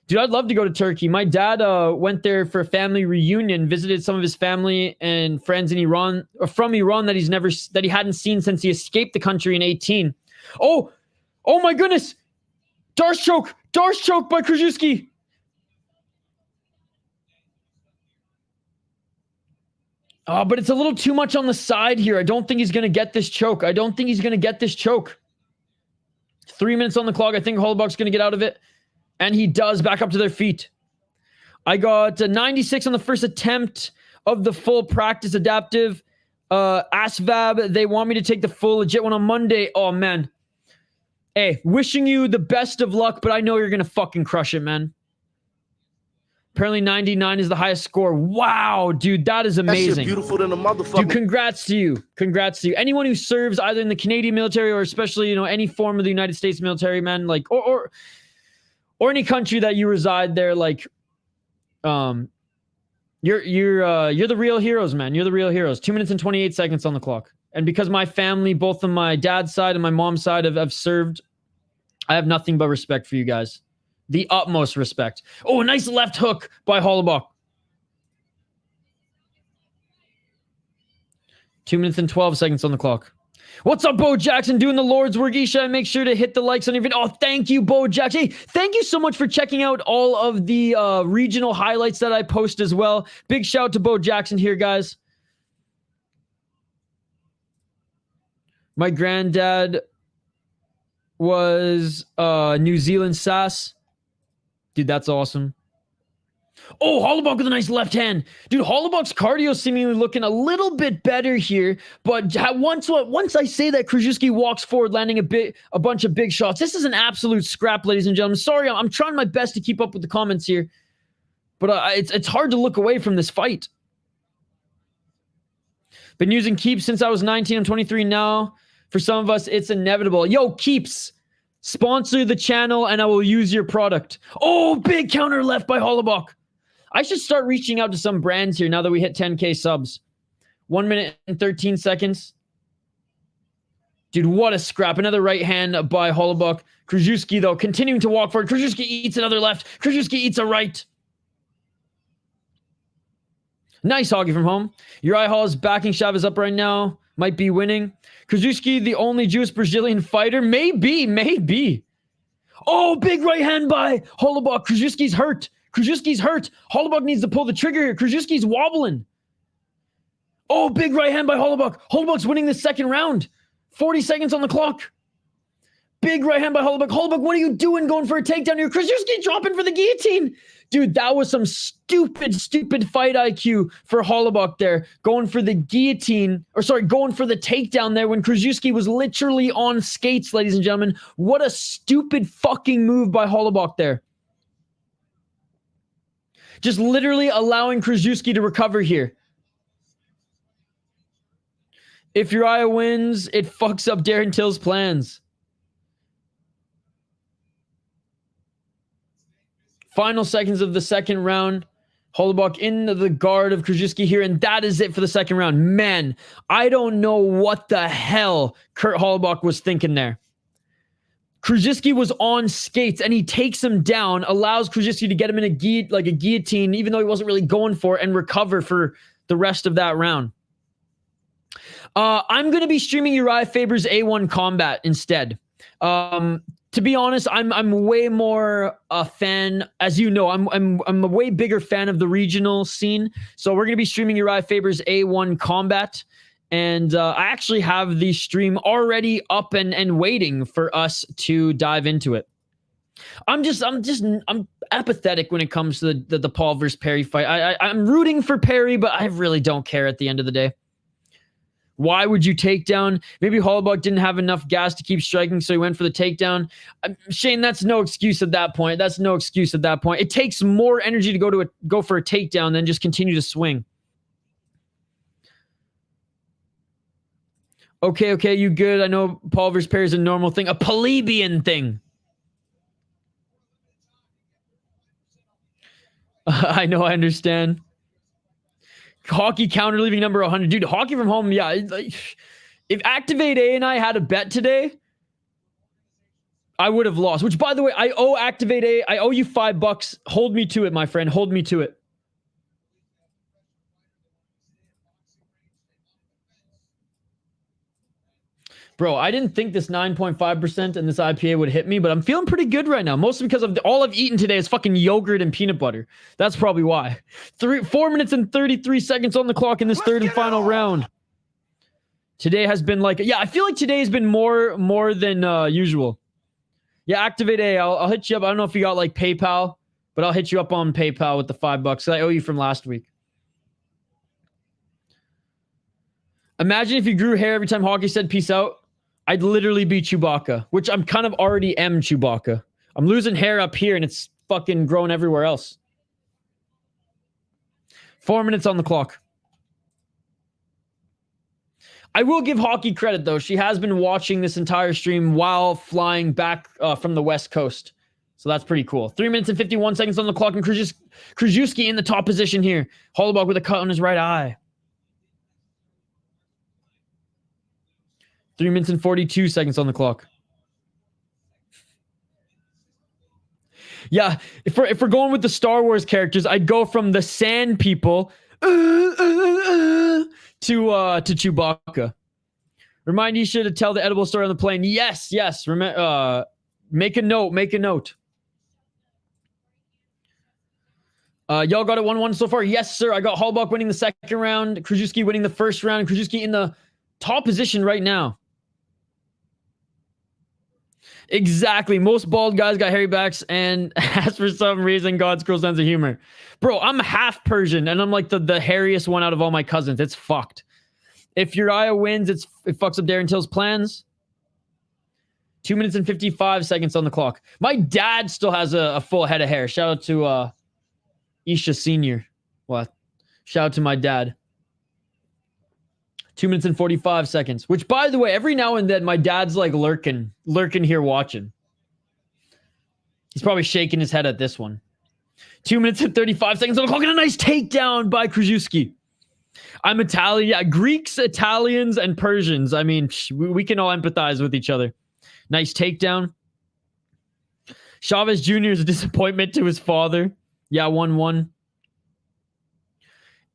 Dude, I'd love to go to Turkey. My dad went there for a family reunion, visited some of his family and friends in Iran, or from Iran that he hadn't seen since he escaped the country in 18. Oh my goodness. Darce choke by Kruschewsky. Oh, but it's a little too much on the side here. I don't think he's going to get this choke. 3 minutes on the clock. I think Holobaugh's going to get out of it. And he does, back up to their feet. I got 96 on the first attempt of the full practice adaptive. ASVAB, they want me to take the full legit one on Monday. Oh, man. Hey, wishing you the best of luck, but I know you're going to fucking crush it, man. Apparently 99 is the highest score. Wow, dude, that is amazing. That shit beautiful than a motherfucker. Dude, congrats to you. Anyone who serves either in the Canadian military or especially, any form of the United States military, man, like, or any country that you reside there, like, you're the real heroes, man. You're the real heroes. 2 minutes and 28 seconds on the clock. And because my family, both on my dad's side and my mom's side, have served, I have nothing but respect for you guys. The utmost respect. Oh, a nice left hook by Holobaugh. 2 minutes and 12 seconds on the clock. What's up, Bo Jackson? Doing the Lord's work, Isha. Make sure to hit the likes on your video. Oh, thank you, Bo Jackson. Hey, thank you so much for checking out all of the regional highlights that I post as well. Big shout out to Bo Jackson here, guys. My granddad was New Zealand sass. Dude, that's awesome. Oh, Holobaugh with a nice left hand. Dude, Holobaugh's cardio seemingly looking a little bit better here. But once I say that Kruschewsky walks forward, landing a bunch of big shots, this is an absolute scrap, ladies and gentlemen. Sorry, I'm trying my best to keep up with the comments here. But it's hard to look away from this fight. Been using Keeps since I was 19. I'm 23 now. For some of us, it's inevitable. Yo, Keeps, sponsor the channel and I will use your product. Oh, big counter left by Holobaugh. I should start reaching out to some brands here now that we hit 10K subs. 1 minute and 13 seconds. Dude, what a scrap. Another right hand by Holobaugh. Kruschewsky, though, continuing to walk forward. Kruschewsky eats another left. Kruschewsky eats a right. Nice hoggy from home. Uriah Hall's backing shove is up right now. Might be winning. Kruschewsky, the only Jewish Brazilian fighter. Maybe. Oh, big right hand by Holobaugh. Kruschewsky's hurt. Holobaugh needs to pull the trigger here. Kruschewsky's wobbling. Oh, big right hand by Holobaugh. Holobaugh's winning the second round. 40 seconds on the clock. Big right hand by Holobaugh. Holobaugh, what are you doing going for a takedown here? Kruschewsky dropping for the guillotine. Dude, that was some stupid fight IQ for Holobaugh there. Going for the guillotine, going for the takedown there when Kruschewsky was literally on skates, ladies and gentlemen. What a stupid fucking move by Holobaugh there. Just literally allowing Kruschewsky to recover here. If Uriah wins, it fucks up Darren Till's plans. Final seconds of the second round. Holobaugh in the guard of Kruschewsky here, and that is it for the second round. Man, I don't know what the hell Kurt Holobaugh was thinking there. Kruschewsky was on skates, and he takes him down, allows Kruschewsky to get him in a guillotine, even though he wasn't really going for it, and recover for the rest of that round. I'm going to be streaming Uriah Faber's A1 Combat instead. To be honest, I'm way more a fan. As you know, I'm a way bigger fan of the regional scene. So we're going to be streaming Uriah Faber's A1 Combat. And I actually have the stream already up and waiting for us to dive into it. I'm apathetic when it comes to the Paul versus Perry fight. I'm rooting for Perry, but I really don't care at the end of the day. Why would you take down? Maybe Holobaugh didn't have enough gas to keep striking, so he went for the takedown. Shane, that's no excuse at that point. That's no excuse at that point. It takes more energy to go for a takedown than just continue to swing. Okay, you good. I know Paul versus Perry is a normal thing. A plebeian thing. I know, I understand. Hockey counter leaving number 100. Dude, hockey from home, yeah. If Activate A and I had a bet today, I would have lost. Which, by the way, I owe Activate A. I owe you $5. Hold me to it, my friend. Hold me to it. Bro, I didn't think this 9.5% and this IPA would hit me, but I'm feeling pretty good right now. Mostly because of all I've eaten today is fucking yogurt and peanut butter. That's probably why. 4 minutes and 33 seconds on the clock in this third and final round. Today has been like, yeah, I feel like today has been more than usual. Yeah, Activate A. I'll hit you up. I don't know if you got like PayPal, but I'll hit you up on PayPal with the $5 I owe you from last week. Imagine if you grew hair every time Hockey said peace out. I'd literally be Chewbacca, which I'm kind of already am Chewbacca. I'm losing hair up here and it's fucking growing everywhere else. 4 minutes on the clock. I will give Hockey credit, though. She has been watching this entire stream while flying back from the West Coast. So that's pretty cool. 3 minutes and 51 seconds on the clock, and Kruschewsky in the top position here. Holobaugh with a cut on his right eye. 3 minutes and 42 seconds on the clock. Yeah, if we're going with the Star Wars characters, I'd go from the Sand People to Chewbacca. Remind you to tell the edible story on the plane. Yes. Make a note. Y'all got it 1-1 so far? Yes, sir. I got Holobaugh winning the second round, Kruschewsky winning the first round, Kruschewsky in the top position right now. Exactly. Most bald guys got hairy backs, and as for some reason, God's cruel sense of humor. Bro, I'm half Persian, and I'm like the hairiest one out of all my cousins. It's fucked. If Uriah wins, it fucks up Darren Till's plans. 2 minutes and 55 seconds on the clock. My dad still has a full head of hair. Shout out to Isha Sr. What? Shout out to my dad. 2 minutes and 45 seconds. Which, by the way, every now and then, my dad's like lurking here watching. He's probably shaking his head at this one. 2 minutes and 35 seconds on the clock, and a nice takedown by Kruschewsky. I'm Italian. Yeah, Greeks, Italians, and Persians. I mean, we can all empathize with each other. Nice takedown. Chavez Jr. is a disappointment to his father. Yeah, 1-1.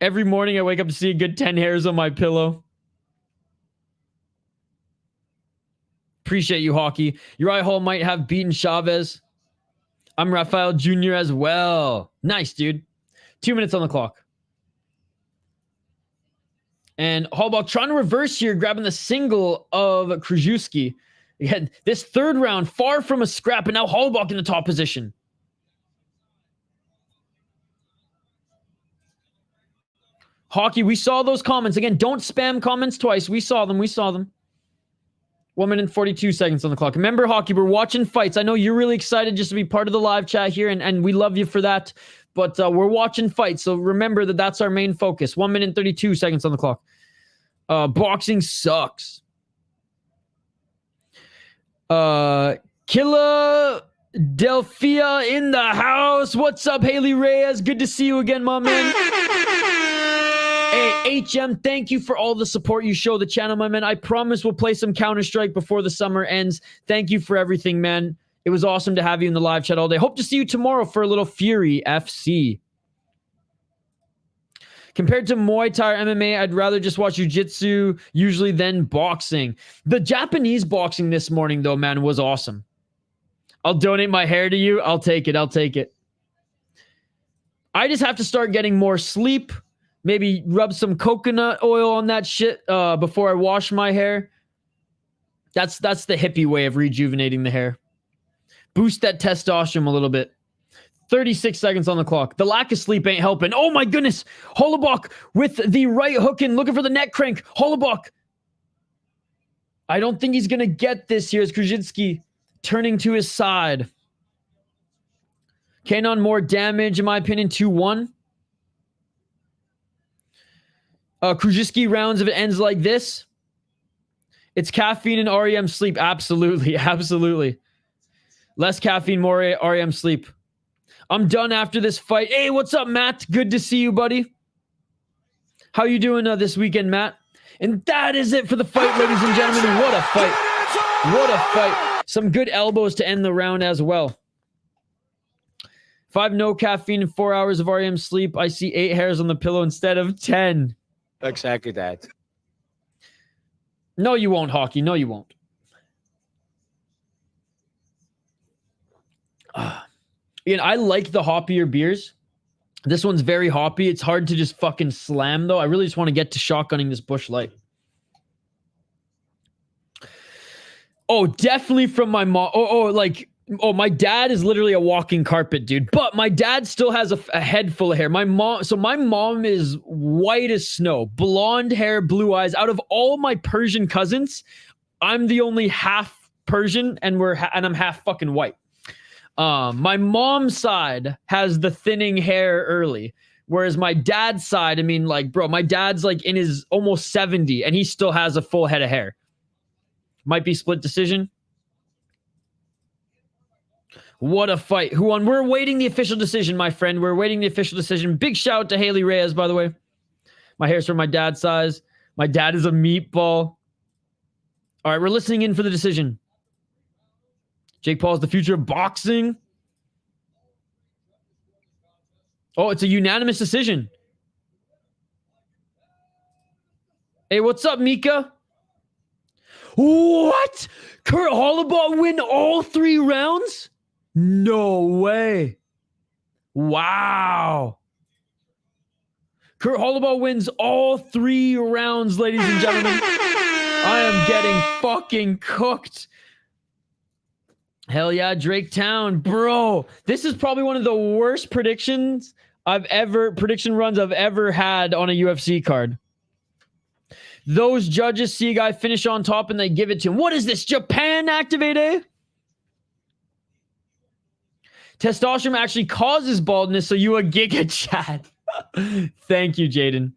Every morning I wake up to see a good 10 hairs on my pillow. Appreciate you, Hockey. Uriah Hall might have beaten Chavez. I'm Rafael Jr. as well. Nice, dude. 2 minutes on the clock. And Holobaugh trying to reverse here, grabbing the single of Kruschewsky. Again, this third round, far from a scrap, and now Holobaugh in the top position. Hockey, we saw those comments. Again, don't spam comments twice. We saw them. 1 minute and 42 seconds on the clock. Remember, Hockey, we're watching fights. I know you're really excited just to be part of the live chat here, and we love you for that. But we're watching fights, so remember that that's our main focus. 1 minute and 32 seconds on the clock. Boxing sucks. Killa Delphia in the house. What's up, Haley Reyes? Good to see you again, my man. Hey, HM, thank you for all the support you show the channel, my man. I promise we'll play some Counter-Strike before the summer ends. Thank you for everything, man. It was awesome to have you in the live chat all day. Hope to see you tomorrow for a little Fury FC. Compared to Muay Thai or MMA, I'd rather just watch Jiu-Jitsu usually than boxing. The Japanese boxing this morning, though, man, was awesome. I'll donate my hair to you. I'll take it. I just have to start getting more sleep. Maybe rub some coconut oil on that shit before I wash my hair. That's the hippie way of rejuvenating the hair. Boost that testosterone a little bit. 36 seconds on the clock. The lack of sleep ain't helping. Oh my goodness. Holobaugh with the right hook in, looking for the neck crank. Holobaugh I don't think he's going to get this here as Kruschewsky turning to his side. Kaynan more damage, in my opinion, 2-1. Kruschewsky rounds if it ends like this. It's caffeine and REM sleep. Absolutely. Absolutely. Less caffeine, more REM sleep. I'm done after this fight. Hey, what's up, Matt? Good to see you, buddy. How you doing this weekend, Matt? And that is it for the fight, ladies and gentlemen. What a fight. What a fight. Some good elbows to end the round as well. 5 no caffeine and 4 hours of REM sleep. I see 8 hairs on the pillow instead of 10. Exactly that. No, you won't, Hockey. No, you won't. Ian, I like the hoppier beers. This one's very hoppy. It's hard to just fucking slam, though. I really just want to get to shotgunning this Busch Light. Oh, definitely from my mom. My dad is literally a walking carpet, dude. But my dad still has a head full of hair. My mom is white as snow, blonde hair, blue eyes. Out of all my Persian cousins, I'm the only half Persian, and I'm half fucking white. My mom's side has the thinning hair early, whereas my dad's side, I mean, like, bro, my dad's like in his almost 70, and he still has a full head of hair. Might be split decision. What a fight. Who won? We're awaiting the official decision, my friend. We're awaiting the official decision. Big shout out to Haley Reyes, by the way. My hair's from my dad's size. My dad is a meatball. All right, we're listening in for the decision. Jake Paul is the future of boxing. Oh, it's a unanimous decision. Hey, what's up, Mika? What? Kurt Holobaugh win all 3 rounds? No way. Wow. Kurt Holobaugh wins all 3 rounds, ladies and gentlemen. I am getting fucking cooked. Hell yeah, Drake Town. Bro, this is probably one of the worst prediction runs I've ever had on a UFC card. Those judges see a guy finish on top and they give it to him. What is this? Japan activate, eh? Testosterone actually causes baldness, so you a giga chat. Thank you, Jaden.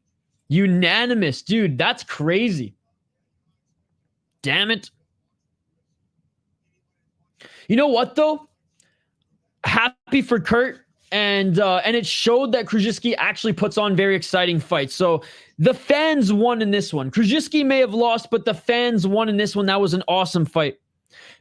Unanimous. Dude, that's crazy. Damn it. You know what, though? Happy for Kurt. And it showed that Kruschewsky actually puts on very exciting fights. So the fans won in this one. Kruschewsky may have lost, but the fans won in this one. That was an awesome fight.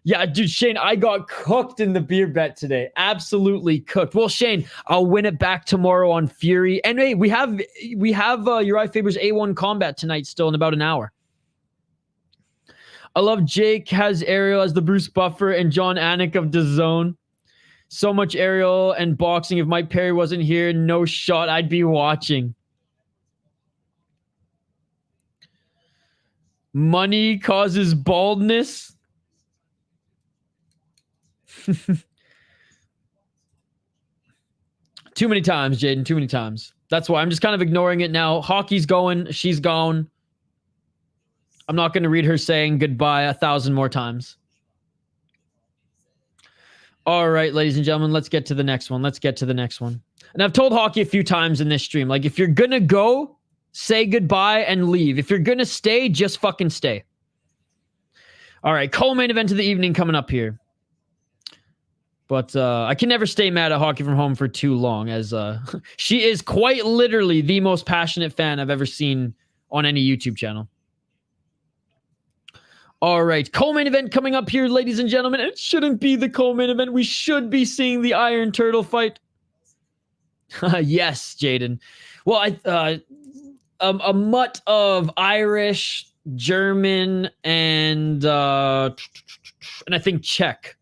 Yeah, dude, Shane, I got cooked in the beer bet today. Absolutely cooked. Well, Shane, I'll win it back tomorrow on Fury. And hey, we have Uriah Faber's A1 combat tonight still in about an hour. I love Jake has Ariel as the Bruce Buffer and John Anik of DAZN. So much Ariel and boxing. If Mike Perry wasn't here, no shot I'd be watching. Money causes baldness. Too many times, Jaden. Too many times. That's why I'm just kind of ignoring it now. Hockey's going. She's gone. I'm not going to read her saying goodbye 1,000 more times. All right, ladies and gentlemen, let's get to the next one. Let's get to the next one. And I've told Hockey a few times in this stream, like, if you're going to go, say goodbye and leave. If you're going to stay, just fucking stay. All right, co-main event of the evening coming up here. But I can never stay mad at Hockey from Home for too long, as she is quite literally the most passionate fan I've ever seen on any YouTube channel. All right, co-main event coming up here, ladies and gentlemen. It shouldn't be the co-main event. We should be seeing the Iron Turtle fight. Yes, Jaden. Well, a mutt of Irish, German, and I think Czech.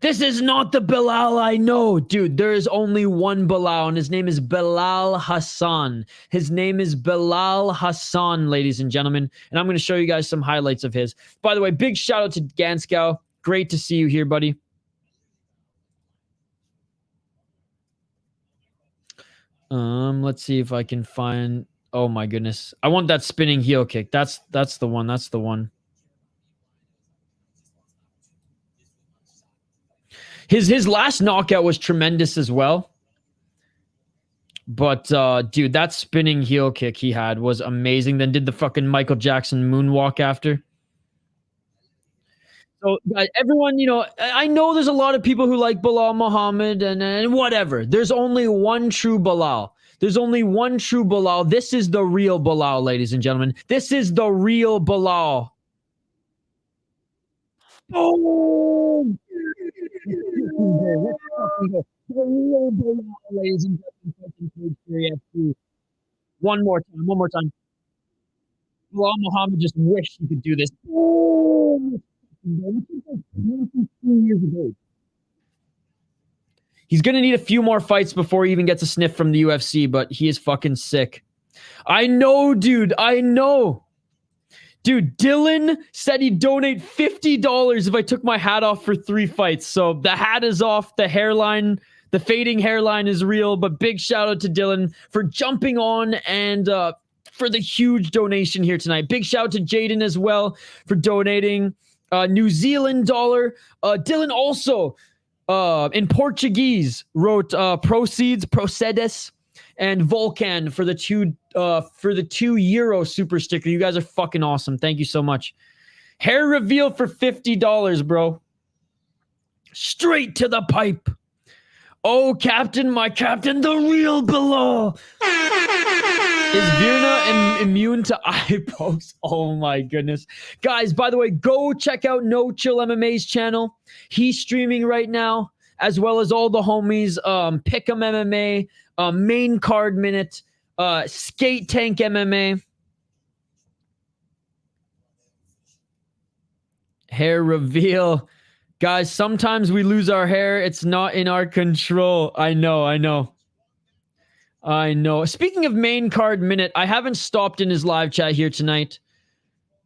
This is not the Bilal I know. Dude, there is only one Bilal, and his name is Bilal Hassan. His name is Bilal Hassan, ladies and gentlemen. And I'm going to show you guys some highlights of his. By the way, big shout out to Ganskow. Great to see you here, buddy. Let's see if I can find... Oh, my goodness. I want that spinning heel kick. That's the one. That's the one. His last knockout was tremendous as well. But dude, that spinning heel kick he had was amazing. Then did the fucking Michael Jackson moonwalk after. So everyone, you know, I know there's a lot of people who like Bilal Muhammad and whatever. There's only one true Bilal. There's only one true Bilal. This is the real Bilal, ladies and gentlemen. This is the real Bilal. Oh! The real Bilal, ladies and gentlemen. One more time. Bilal Muhammad just wished he could do this. Oh! He's going to need a few more fights before he even gets a sniff from the UFC, but he is fucking sick. I know, dude. I know. Dude, Dylan said he'd donate $50 if I took my hat off for 3 fights. So the hat is off. The hairline, the fading hairline is real. But big shout out to Dylan for jumping on and for the huge donation here tonight. Big shout out to Jaden as well for donating New Zealand dollar. Dylan also in Portuguese wrote procedes, and Volcan for the 2 euro super sticker. You guys are fucking awesome. Thank you so much. Hair reveal for $50, bro. Straight to the pipe. Oh, Captain, my Captain, the real Bilal. Is Virna immune to eye pokes? Oh my goodness. Guys, by the way, go check out No Chill MMA's channel. He's streaming right now, as well as all the homies. Pick'em MMA, Main Card Minute, Skate Tank MMA. Hair reveal. Guys, sometimes we lose our hair. It's not in our control. I know. Speaking of Main Card Minute, I haven't stopped in his live chat here tonight.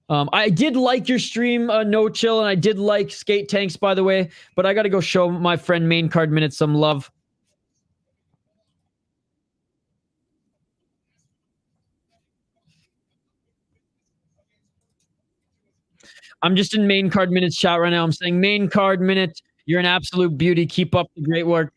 I did like your stream, No Chill, and I did like Skate Tanks, by the way, but I got to go show my friend Main Card Minute some love. I'm just in Main Card Minute's chat right now. I'm saying, Main Card Minute, you're an absolute beauty. Keep up the great work.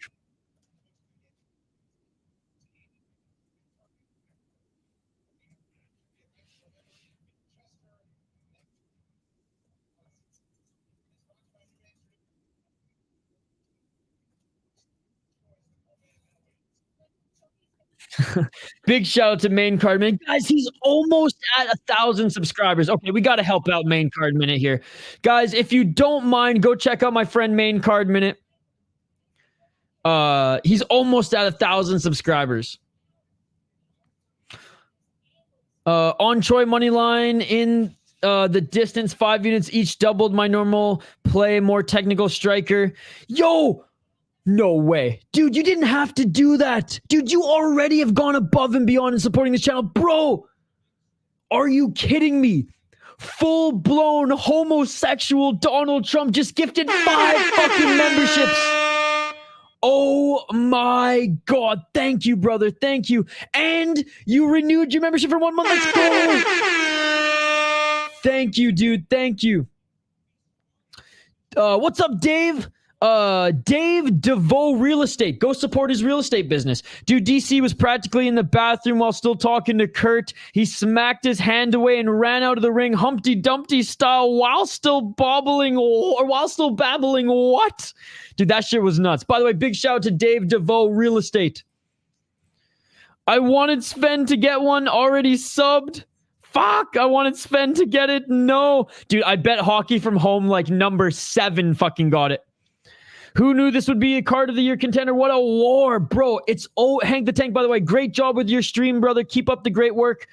Big shout out to Main Card Minute. Guys, he's almost at 1,000 subscribers. Okay, we got to help out Main Card Minute here. Guys, if you don't mind, go check out my friend Main Card Minute. He's almost at 1,000 subscribers. On Choi Moneyline in the distance, 5 units each, doubled my normal play, more technical striker. Yo! No way. Dude, you didn't have to do that. Dude, you already have gone above and beyond in supporting this channel. Bro, are you kidding me? Full-blown homosexual Donald Trump just gifted 5 fucking memberships. Oh my God. Thank you, brother. Thank you. And you renewed your membership for 1 month. Let's go. Thank you, dude. Thank you. What's up, Dave? Dave DeVoe Real Estate. Go support his real estate business. Dude, DC was practically in the bathroom while still talking to Kurt. He smacked his hand away and ran out of the ring Humpty Dumpty style while still babbling. What? Dude, that shit was nuts. By the way, big shout out to Dave DeVoe Real Estate. I wanted Sven to get one, already subbed. Fuck, I wanted Sven to get it. No. Dude, I bet Hockey from Home like number 7 fucking got it. Who knew this would be a card of the year contender? What a war, bro. It's Hank the Tank, by the way. Great job with your stream, brother. Keep up the great work.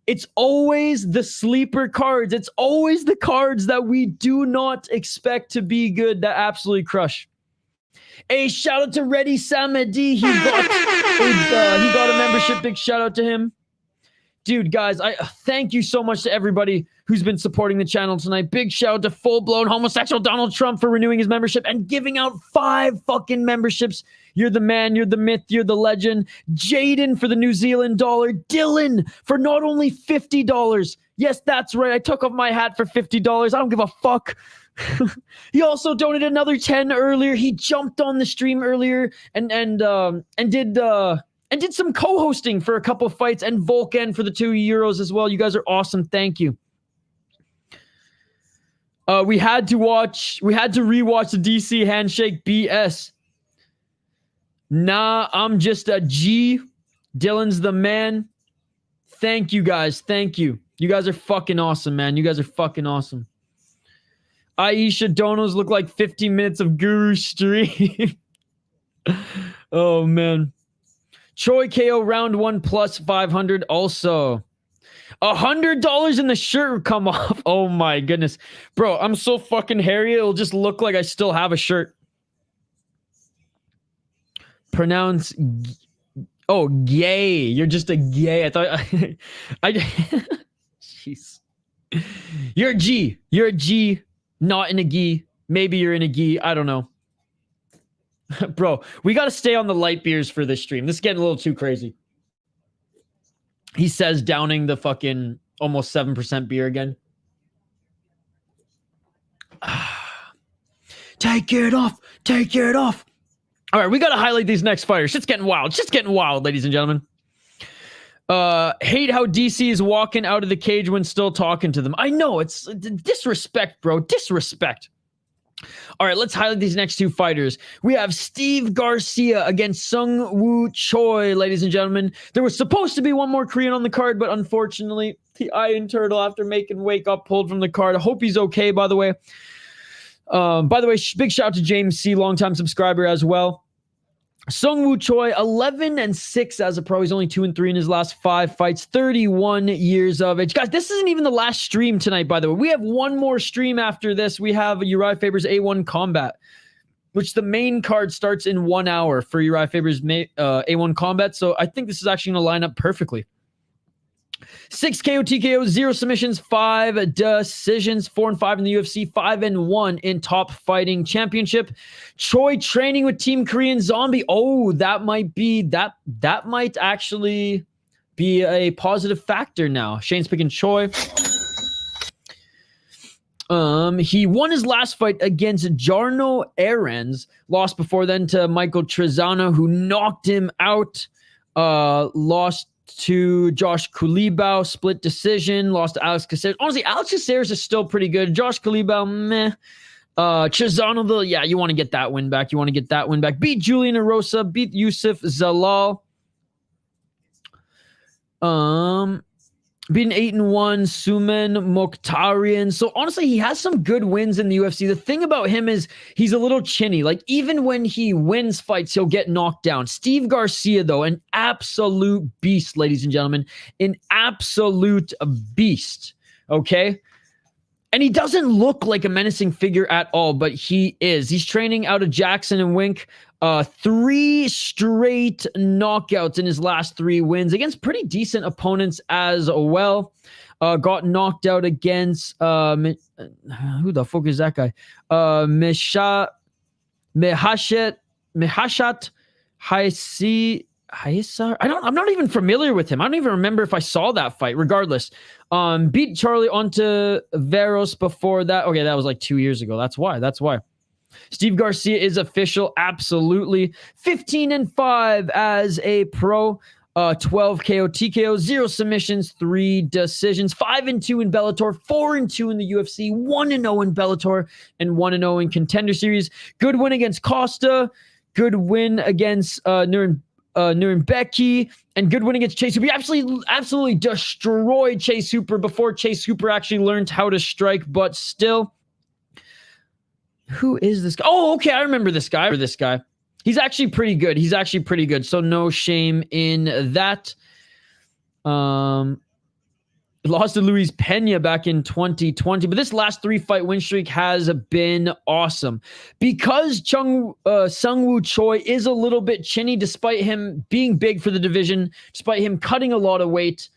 It's always the sleeper cards. It's always the cards that we do not expect to be good that absolutely crush. A shout out to Reddy Samedi. He got a membership. Big shout out to him. Dude, guys, I thank you so much to everybody who's been supporting the channel tonight. Big shout out to full-blown homosexual Donald Trump for renewing his membership and giving out 5 fucking memberships. You're the man, you're the myth, you're the legend. Jaden for the New Zealand dollar. Dylan for not only $50. Yes, that's right. I took off my hat for $50. I don't give a fuck. He also donated another 10 earlier. He jumped on the stream earlier and did some co-hosting for a couple fights, and Volkan for the €2 as well. You guys are awesome. Thank you. We had to rewatch the DC handshake BS. Nah, I'm just a G. Dylan's the man. Thank you guys. Thank you. You guys are fucking awesome, man. You guys are fucking awesome. Aisha donos look like 50 minutes of Guru stream. Oh, man. Choi KO round 1 plus 500 also. $100 in the shirt would come off. Oh, my goodness. Bro, I'm so fucking hairy. It'll just look like I still have a shirt. Pronounce... Oh, gay. You're just a gay. I thought... Jeez. You're a G. You're a G. Not in a gi. Maybe you're in a gi. I don't know. Bro, we got to stay on the light beers for this stream. This is getting a little too crazy. He says downing the fucking almost 7% beer again. Take it off. Take it off. All right, we got to highlight these next fighters. Shit's getting wild. Shit's getting wild, ladies and gentlemen. Hate how DC is walking out of the cage when still talking to them. I know, it's disrespect, bro. Disrespect. All right, let's highlight these next two fighters. We have Steve Garcia against Seung Woo Choi, ladies and gentlemen. There was supposed to be one more Korean on the card, but unfortunately, the Iron Turtle, after making weight, got pulled from the card. I hope he's okay, by the way. Big shout out to James C., longtime subscriber as well. Seung Woo Choi, 11-6 as a pro. He's only 2-3 in his last 5 fights, 31 years of age. Guys, this isn't even the last stream tonight, by the way. We have one more stream after this. We have Uriah Faber's A1 Combat, which the main card starts in 1 hour for Uriah Faber's A1 Combat. So I think this is actually going to line up perfectly. 6 KO, TKO, 0 submissions, 5 decisions, 4-5 in the UFC, 5-1 in Top Fighting Championship. Choi training with Team Korean Zombie. Oh, that might actually be a positive factor now. Shane's picking Choi. He won his last fight against Jarno Ahrens, lost before then to Michael Trezano, who knocked him out. Lost to Josh Holobaugh, split decision, lost to Alex Caceres. Honestly, Alex Caceres is still pretty good. Josh Holobaugh, meh. Trezano, though, yeah, you want to get that win back. Beat Julian Erosa, beat Yusuf Zalal. Beaten 8-1, Suman Mokhtarian. So honestly, he has some good wins in the UFC. The thing about him is he's a little chinny. Like, even when he wins fights, he'll get knocked down. Steve Garcia, though, an absolute beast, ladies and gentlemen. An absolute beast. Okay? And he doesn't look like a menacing figure at all, but he is. He's training out of Jackson and Wink. 3 straight knockouts in his last 3 wins against pretty decent opponents as well. Got knocked out against who the fuck is that guy? Mehashat Haisar. I'm not even familiar with him. I don't even remember if I saw that fight. Regardless, beat Charlie Ontiveros before that. Okay, that was like 2 years ago. That's why. Steve Garcia is official, absolutely. 15-5 as a pro. 12 KO, TKO, 0 submissions, 3 decisions, 5-2 in Bellator, 4-2 in the UFC, 1-0 in Bellator, and 1-0 in Contender Series. Good win against Costa. Good win against Nurenbeki, and good win against Chase Hooper. He absolutely destroyed Chase Hooper before Chase Hooper actually learned how to strike, but still. Who is this guy? Oh, okay, I remember this guy. He's actually pretty good. So no shame in that. Lost to Luis Pena back in 2020, but this last 3-fight win streak has been awesome. Because Seung Woo Choi is a little bit chinny, despite him being big for the division, despite him cutting a lot of weight.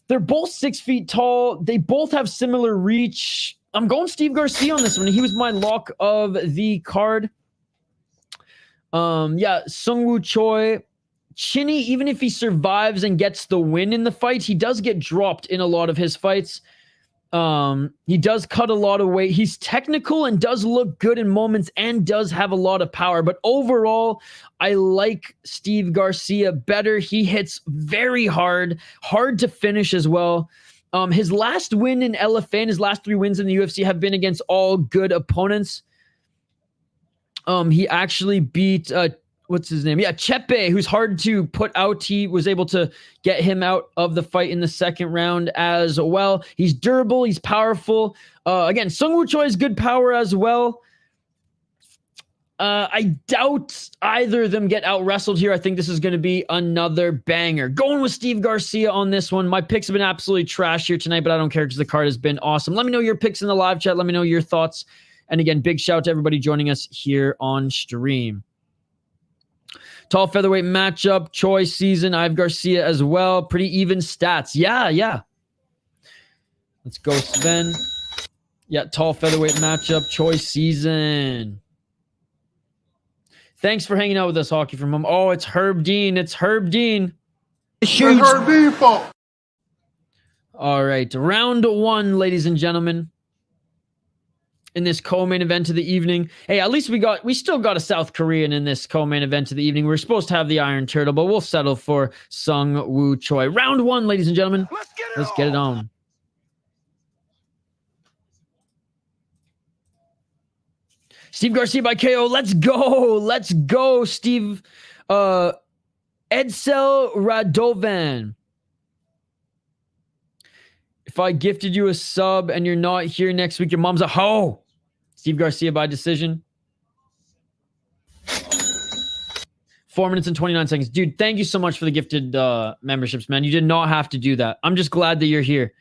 They're both 6 feet tall. They both have similar reach. I'm going Steve Garcia on this one. He was my lock of the card. Seung Woo Choi, chinny, even if he survives and gets the win in the fight, he does get dropped in a lot of his fights. He does cut a lot of weight. He's technical and does look good in moments and does have a lot of power. But overall, I like Steve Garcia better. He hits very hard to finish as well. His last win in LFA and his last 3 wins in the UFC have been against all good opponents. He actually beat what's his name? Yeah, Chepe, who's hard to put out. He was able to get him out of the fight in the second round as well. He's durable. He's powerful. Again, Seung Choi has good power as well. I doubt either of them get out wrestled here. I think this is going to be another banger. Going with Steve Garcia on this one. My picks have been absolutely trash here tonight, but I don't care because the card has been awesome. Let me know your picks in the live chat. Let me know your thoughts. And again, big shout out to everybody joining us here on stream. Tall featherweight matchup, Choi season. I have Garcia as well. Pretty even stats. Yeah. Let's go, Sven. Yeah, tall featherweight matchup, Choi season. Thanks for hanging out with us, Hockey from Home. Oh, it's Herb Dean. It's Herb Dean. Herb Dean fault. All right, round 1, ladies and gentlemen. In this co-main event of the evening. Hey, at least we still got a South Korean in this co-main event of the evening. We're supposed to have the Iron Turtle, but we'll settle for Seung Woo Choi. Round 1, ladies and gentlemen. Let's get it on. Steve Garcia by KO. Let's go, Steve. Edsel Radovan. If I gifted you a sub and you're not here next week, your mom's a hoe. Steve Garcia by decision. 4 minutes and 29 seconds. Dude, thank you so much for the gifted memberships, man. You did not have to do that. I'm just glad that you're here.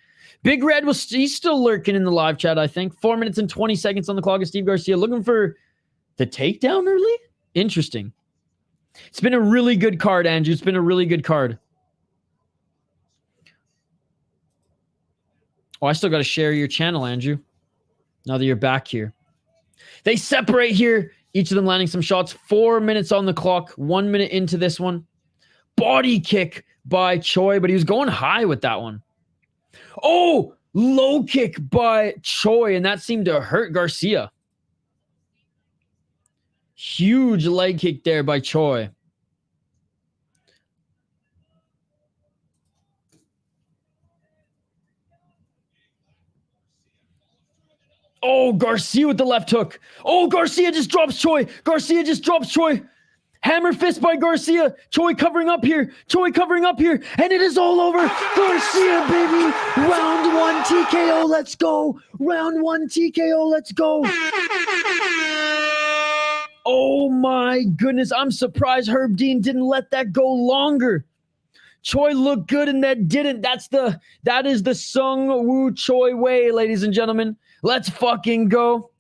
Big Red, he's still lurking in the live chat, I think. 4 minutes and 20 seconds on the clock of Steve Garcia. Looking for the takedown early? Interesting. It's been a really good card, Andrew. It's been a really good card. Oh, I still got to share your channel, Andrew. Now that you're back here. They separate here. Each of them landing some shots. 4 minutes on the clock. 1 minute into this one. Body kick by Choi, but he was going high with that one. Oh, low kick by Choi, and that seemed to hurt Garcia. Huge leg kick there by Choi. Oh, Garcia with the left hook. Oh, Garcia just drops Choi. Hammer fist by Garcia. Choi covering up here. And it is all over. Garcia, baby. Round 1 TKO. Let's go. Oh, my goodness. I'm surprised Herb Dean didn't let that go longer. Choi looked good and that didn't. That is the Seung Woo Choi way, ladies and gentlemen. Let's fucking go.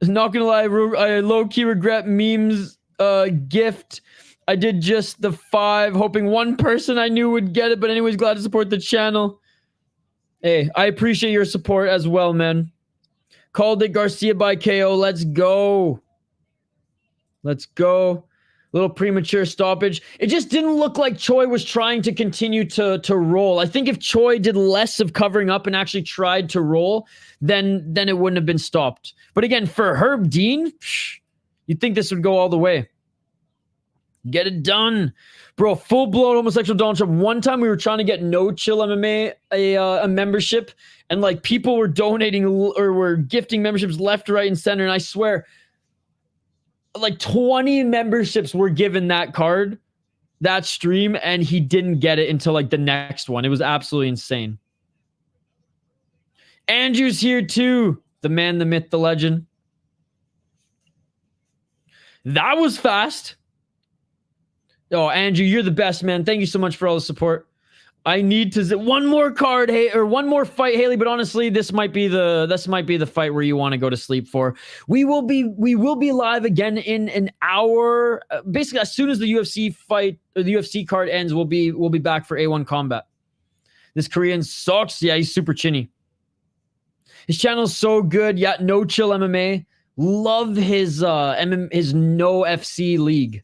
Not gonna lie, I low-key regret memes gift. I did just the 5, hoping one person I knew would get it, but anyways, glad to support the channel. Hey, I appreciate your support as well, man. Called it Garcia by KO. Let's go. Little premature stoppage. It just didn't look like Choi was trying to continue to roll. I think if Choi did less of covering up and actually tried to roll, then it wouldn't have been stopped. But again, for Herb Dean, you'd think this would go all the way. Get it done. Bro, full-blown homosexual Donald Trump. One time we were trying to get No Chill MMA a membership, and like people were donating or were gifting memberships left, right, and center, and I swear like 20 memberships were given that card, that stream, and he didn't get it until like the next one. It was absolutely insane. Andrew's here too. The man, the myth, the legend. That was fast. Oh, Andrew, you're the best, man. Thank you so much for all the support. I need to one more card, or one more fight, Haley. But honestly, this might be the fight where you want to go to sleep for. We will be live again in an hour. Basically, as soon as the UFC fight or the UFC card ends, we'll be back for A1 Combat. This Korean sucks. Yeah, he's super chinny. His channel's so good. Yeah, No Chill MMA. Love his No FC league.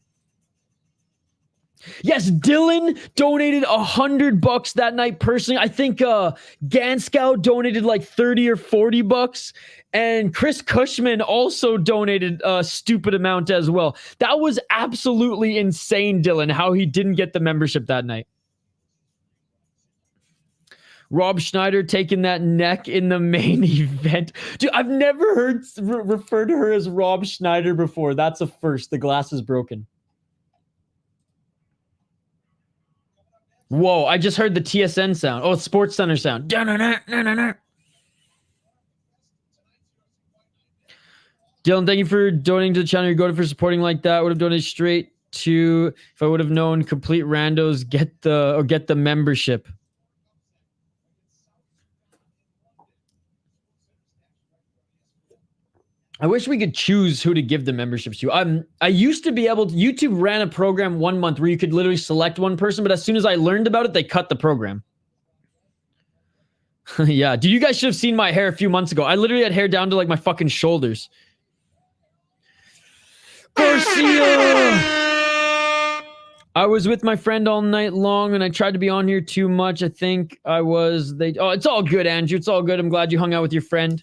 Yes, Dylan donated $100 that night personally. I think Ganskow donated like 30 or 40 bucks. And Chris Cushman also donated a stupid amount as well. That was absolutely insane, Dylan, how he didn't get the membership that night. Rob Schneider taking that neck in the main event. Dude, I've never heard referred to her as Rob Schneider before. That's a first. The glass is broken. Whoa, I just heard the TSN sound. Oh, Sports Center sound. Dylan, thank you for donating to the channel. You're going for supporting like that. Would have donated straight to, if I would have known, complete randos get the membership. I wish we could choose who to give the memberships to. I used to be able to, YouTube ran a program 1 month where you could literally select one person, but as soon as I learned about it, they cut the program. Yeah, dude, you guys should have seen my hair a few months ago. I literally had hair down to like my fucking shoulders. Garcia! I was with my friend all night long and I tried to be on here too much. I think I was. Oh, it's all good, Andrew. It's all good. I'm glad you hung out with your friend.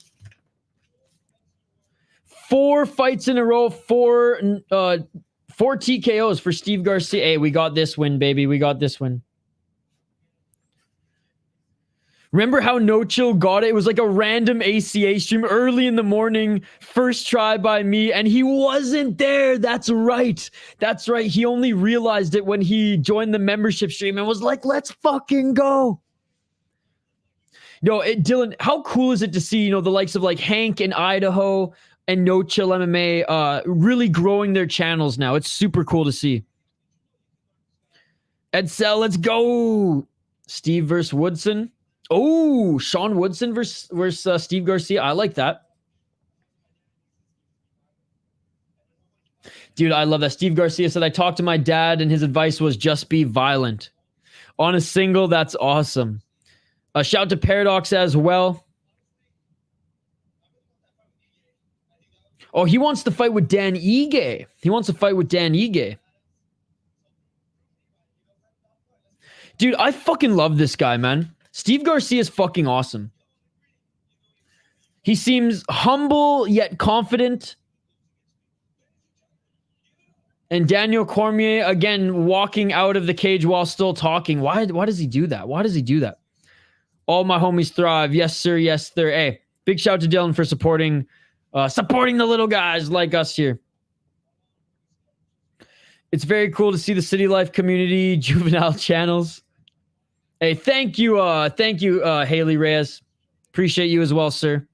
4 fights in a row, 4 TKOs for Steve Garcia. Hey, we got this win, baby. We got this win. Remember how No Chill got it? It was like a random ACA stream early in the morning. First try by me, and he wasn't there. That's right. That's right. He only realized it when he joined the membership stream and was like, let's fucking go. Dylan, how cool is it to see, the likes of like Hank and Idaho and No Chill MMA really growing their channels now. It's super cool to see. Edsel, let's go. Steve versus Woodson. Oh, Sean Woodson versus Steve Garcia. I like that. Dude, I love that. Steve Garcia said, I talked to my dad and his advice was just be violent. On a single, that's awesome. Shout out to Paradox as well. Oh, he wants to fight with Dan Ige. He wants to fight with Dan Ige. Dude, I fucking love this guy, man. Steve Garcia is fucking awesome. He seems humble yet confident. And Daniel Cormier, again, walking out of the cage while still talking. Why does he do that? Why does he do that? All my homies thrive. Yes, sir. Yes, sir. Hey, big shout out to Dylan for supporting the little guys like us here. It's very cool to see the City Life community juvenile channels. Hey, thank you, Haley Reyes. Appreciate you as well, sir.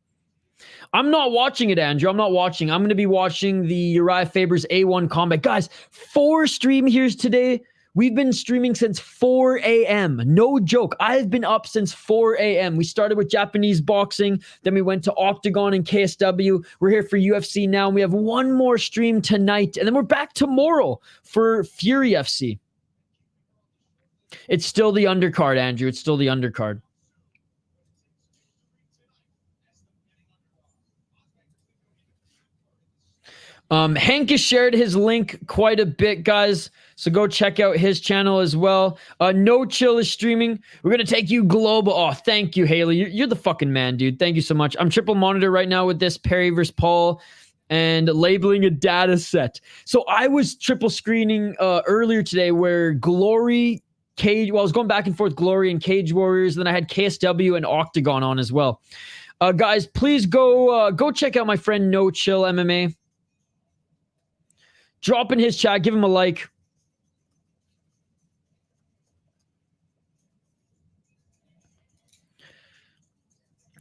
I'm not watching it, Andrew. I'm not watching. I'm going to be watching the Uriah Faber's A1 combat. Guys, 4 stream here's today. We've been streaming since 4 a.m. No joke. I've been up since 4 a.m. We started with Japanese boxing. Then we went to Octagon and KSW. We're here for UFC now. And we have one more stream tonight. And then we're back tomorrow for Fury FC. It's still the undercard, Andrew. It's still the undercard. Hank has shared his link quite a bit, guys. So go check out his channel as well. No Chill is streaming. We're going to take you global. Oh, thank you, Haley. You're the fucking man, dude. Thank you so much. I'm triple monitor right now with this Perry versus Paul and labeling a data set. So I was triple screening earlier today where Glory, Cage, well, I was going back and forth Glory and Cage Warriors. Then I had KSW and Octagon on as well. Guys, please go check out my friend No Chill MMA. Drop in his chat. Give him a like.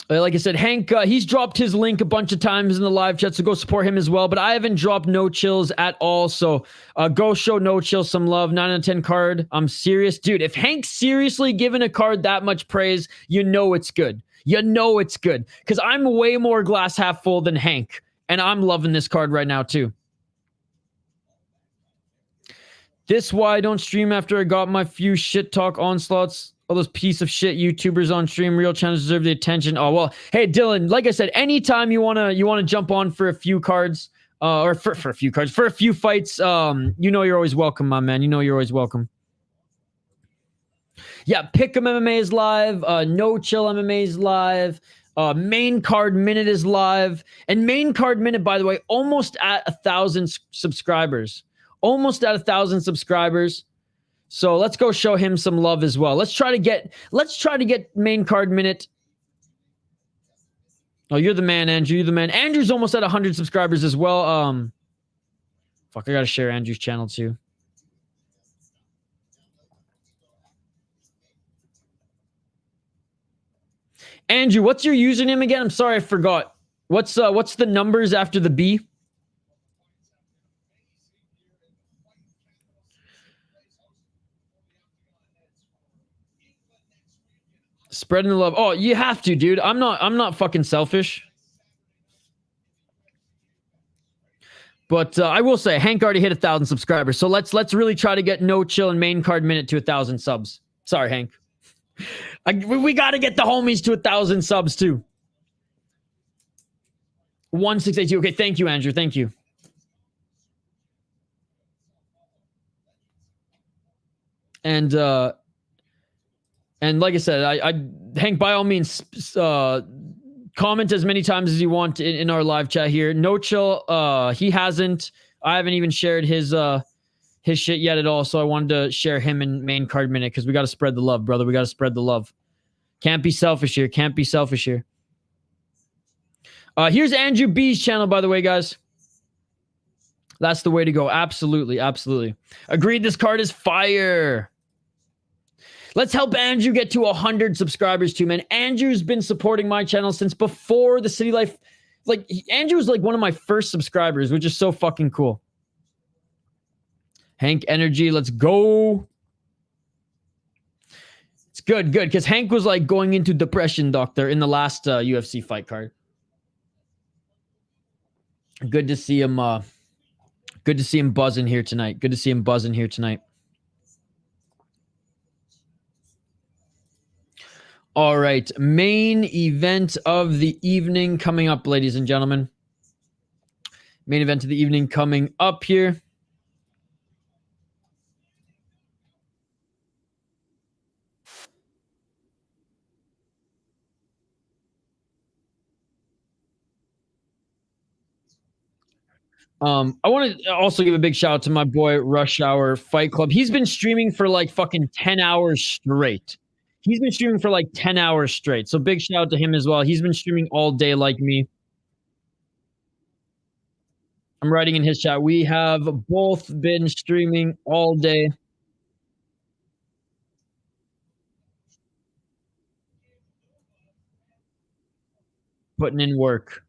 Like I said, Hank, he's dropped his link a bunch of times in the live chat, so go support him as well. But I haven't dropped No Chills at all, so go show No Chill some love. 9 out of 10 card. I'm serious. Dude, if Hank's seriously giving a card that much praise, you know it's good. You know it's good. Because I'm way more glass half full than Hank, and I'm loving this card right now, too. This why I don't stream after I got my few shit talk onslaughts. All those piece of shit YouTubers on stream. Real channels deserve the attention. Oh, well. Hey, Dylan, like I said, anytime you wanna jump on for a few cards, or for a few cards, for a few fights, you know you're always welcome, my man. You know you're always welcome. Yeah, Pick'em MMA is live. No Chill MMA is live. Main Card Minute is live. And Main Card Minute, by the way, almost at 1,000 subscribers. Almost at 1,000 subscribers. So let's go show him some love as well. Let's try to get Main Card Minute. Oh, you're the man, Andrew. You're the man. Andrew's almost at 100 subscribers as well. Fuck, I gotta share Andrew's channel too. Andrew, what's your username again? I'm sorry, I forgot. What's the numbers after the B? Spreading the love. Oh, you have to, dude. I'm not fucking selfish. But I will say, Hank already hit 1,000 subscribers. So let's really try to get No Chill and Main Card Minute to 1,000 subs. Sorry, Hank. We got to get the homies to 1,000 subs too. 1682. Okay, thank you, Andrew. Thank you. And like I said, Hank, by all means, comment as many times as you want in our live chat here. No Chill, he hasn't. I haven't even shared his shit yet at all. So I wanted to share him in Main Card Minute because we got to spread the love, brother. We got to spread the love. Can't be selfish here. Can't be selfish here. Here's Andrew B's channel, by the way, guys. That's the way to go. Absolutely, absolutely. Agreed. This card is fire. Let's help Andrew get to 100 subscribers too, man. Andrew's been supporting my channel since before the City Life. Like, Andrew was like one of my first subscribers, which is so fucking cool. Hank Energy, let's go. It's good, because Hank was like going into depression, doctor, in the last UFC fight card. Good to see him. Good to see him buzzing here tonight. Good to see him buzzing here tonight. All right, main event of the evening coming up, ladies and gentlemen. Main event of the evening coming up here. I want to also give a big shout out to my boy Rush Hour Fight Club. He's been streaming for like fucking 10 hours straight. He's been streaming for like 10 hours straight. So big shout out to him as well. He's been streaming all day like me. I'm writing in his chat. We have both been streaming all day. Putting in work.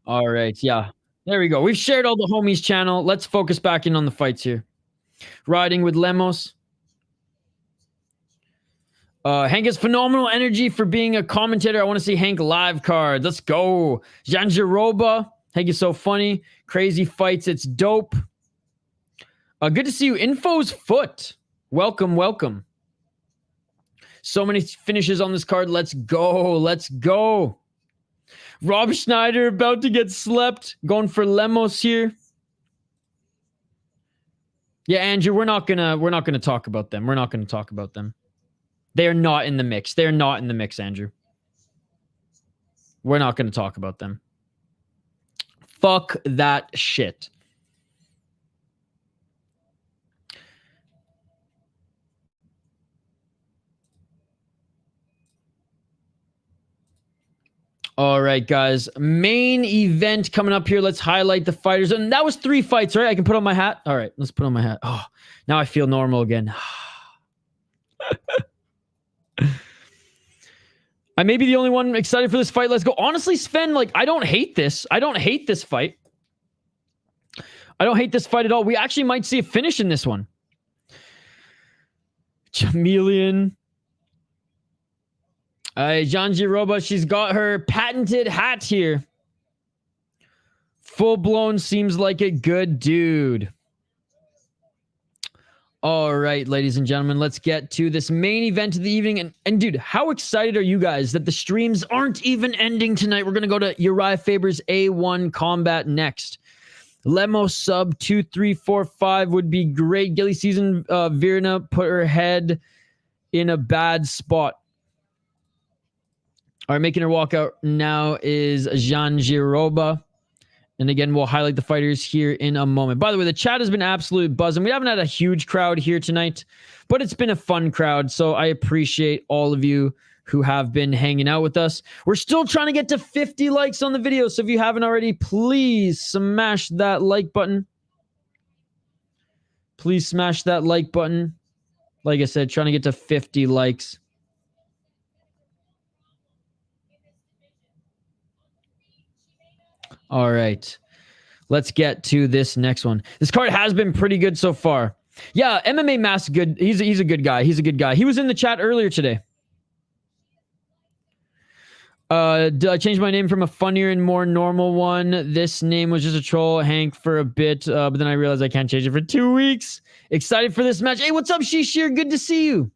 All right, yeah. There we go. We've shared all the homies' channel. Let's focus back in on the fights here. Riding with Lemos. Hank has phenomenal energy for being a commentator. I want to see Hank live card. Let's go. Jandiroba. Hank is so funny. Crazy fights. It's dope. Good to see you. Info's Foot. Welcome, welcome. So many finishes on this card. Let's go. Let's go. Rob Schneider about to get slept. Going for Lemos here. Yeah, Andrew, we're not gonna talk about them. We're not gonna talk about them. They are not in the mix. They're not in the mix, Andrew. We're not gonna talk about them. Fuck that shit. All right, guys. Main event coming up here. Let's highlight the fighters. And that was 3 fights, right? I can put on my hat. All right, let's put on my hat. Oh, now I feel normal again. I may be the only one excited for this fight. Let's go. Honestly, Sven, like, I don't hate this. I don't hate this fight. I don't hate this fight at all. We actually might see a finish in this one. Chameleon. Jandiroba, she's got her patented hat here. Full blown, seems like a good dude. All right, ladies and gentlemen, let's get to this main event of the evening. And dude, how excited are you guys that the streams aren't even ending tonight? We're going to go to Uriah Faber's A1 Combat next. Lemos sub 2345 would be great. Gilly season Virna put her head in a bad spot. All right, making her walk out now is Jandiroba. And again, we'll highlight the fighters here in a moment. By the way, the chat has been absolute buzzing. We haven't had a huge crowd here tonight, but it's been a fun crowd. So I appreciate all of you who have been hanging out with us. We're still trying to get to 50 likes on the video. So if you haven't already, please smash that like button. Please smash that like button. Like I said, trying to get to 50 likes. All right. Let's get to this next one. This card has been pretty good so far. Yeah, MMA Mask good. He's a good guy. He's a good guy. He was in the chat earlier today. Did I change my name from a funnier and more normal one? This name was just a troll, Hank, for a bit, but then I realized I can't change it for 2 weeks. Excited for this match. Hey, what's up, Shishir? Good to see you.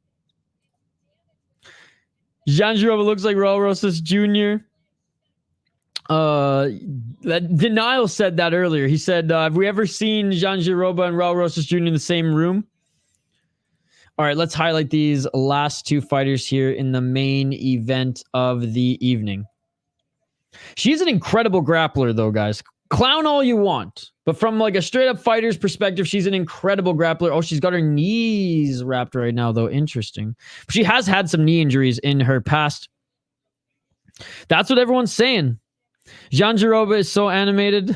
Jandiroba looks like Raul Rosas Jr. Denial said that earlier. He said, have we ever seen Jandiroba and Raul Rosas Jr. in the same room? All right, let's highlight these last two fighters here in the main event of the evening. She's an incredible grappler, though, guys. Clown all you want. But from like a straight-up fighter's perspective, she's an incredible grappler. Oh, she's got her knees wrapped right now, though. Interesting. She has had some knee injuries in her past. That's what everyone's saying. Jandiroba is so animated.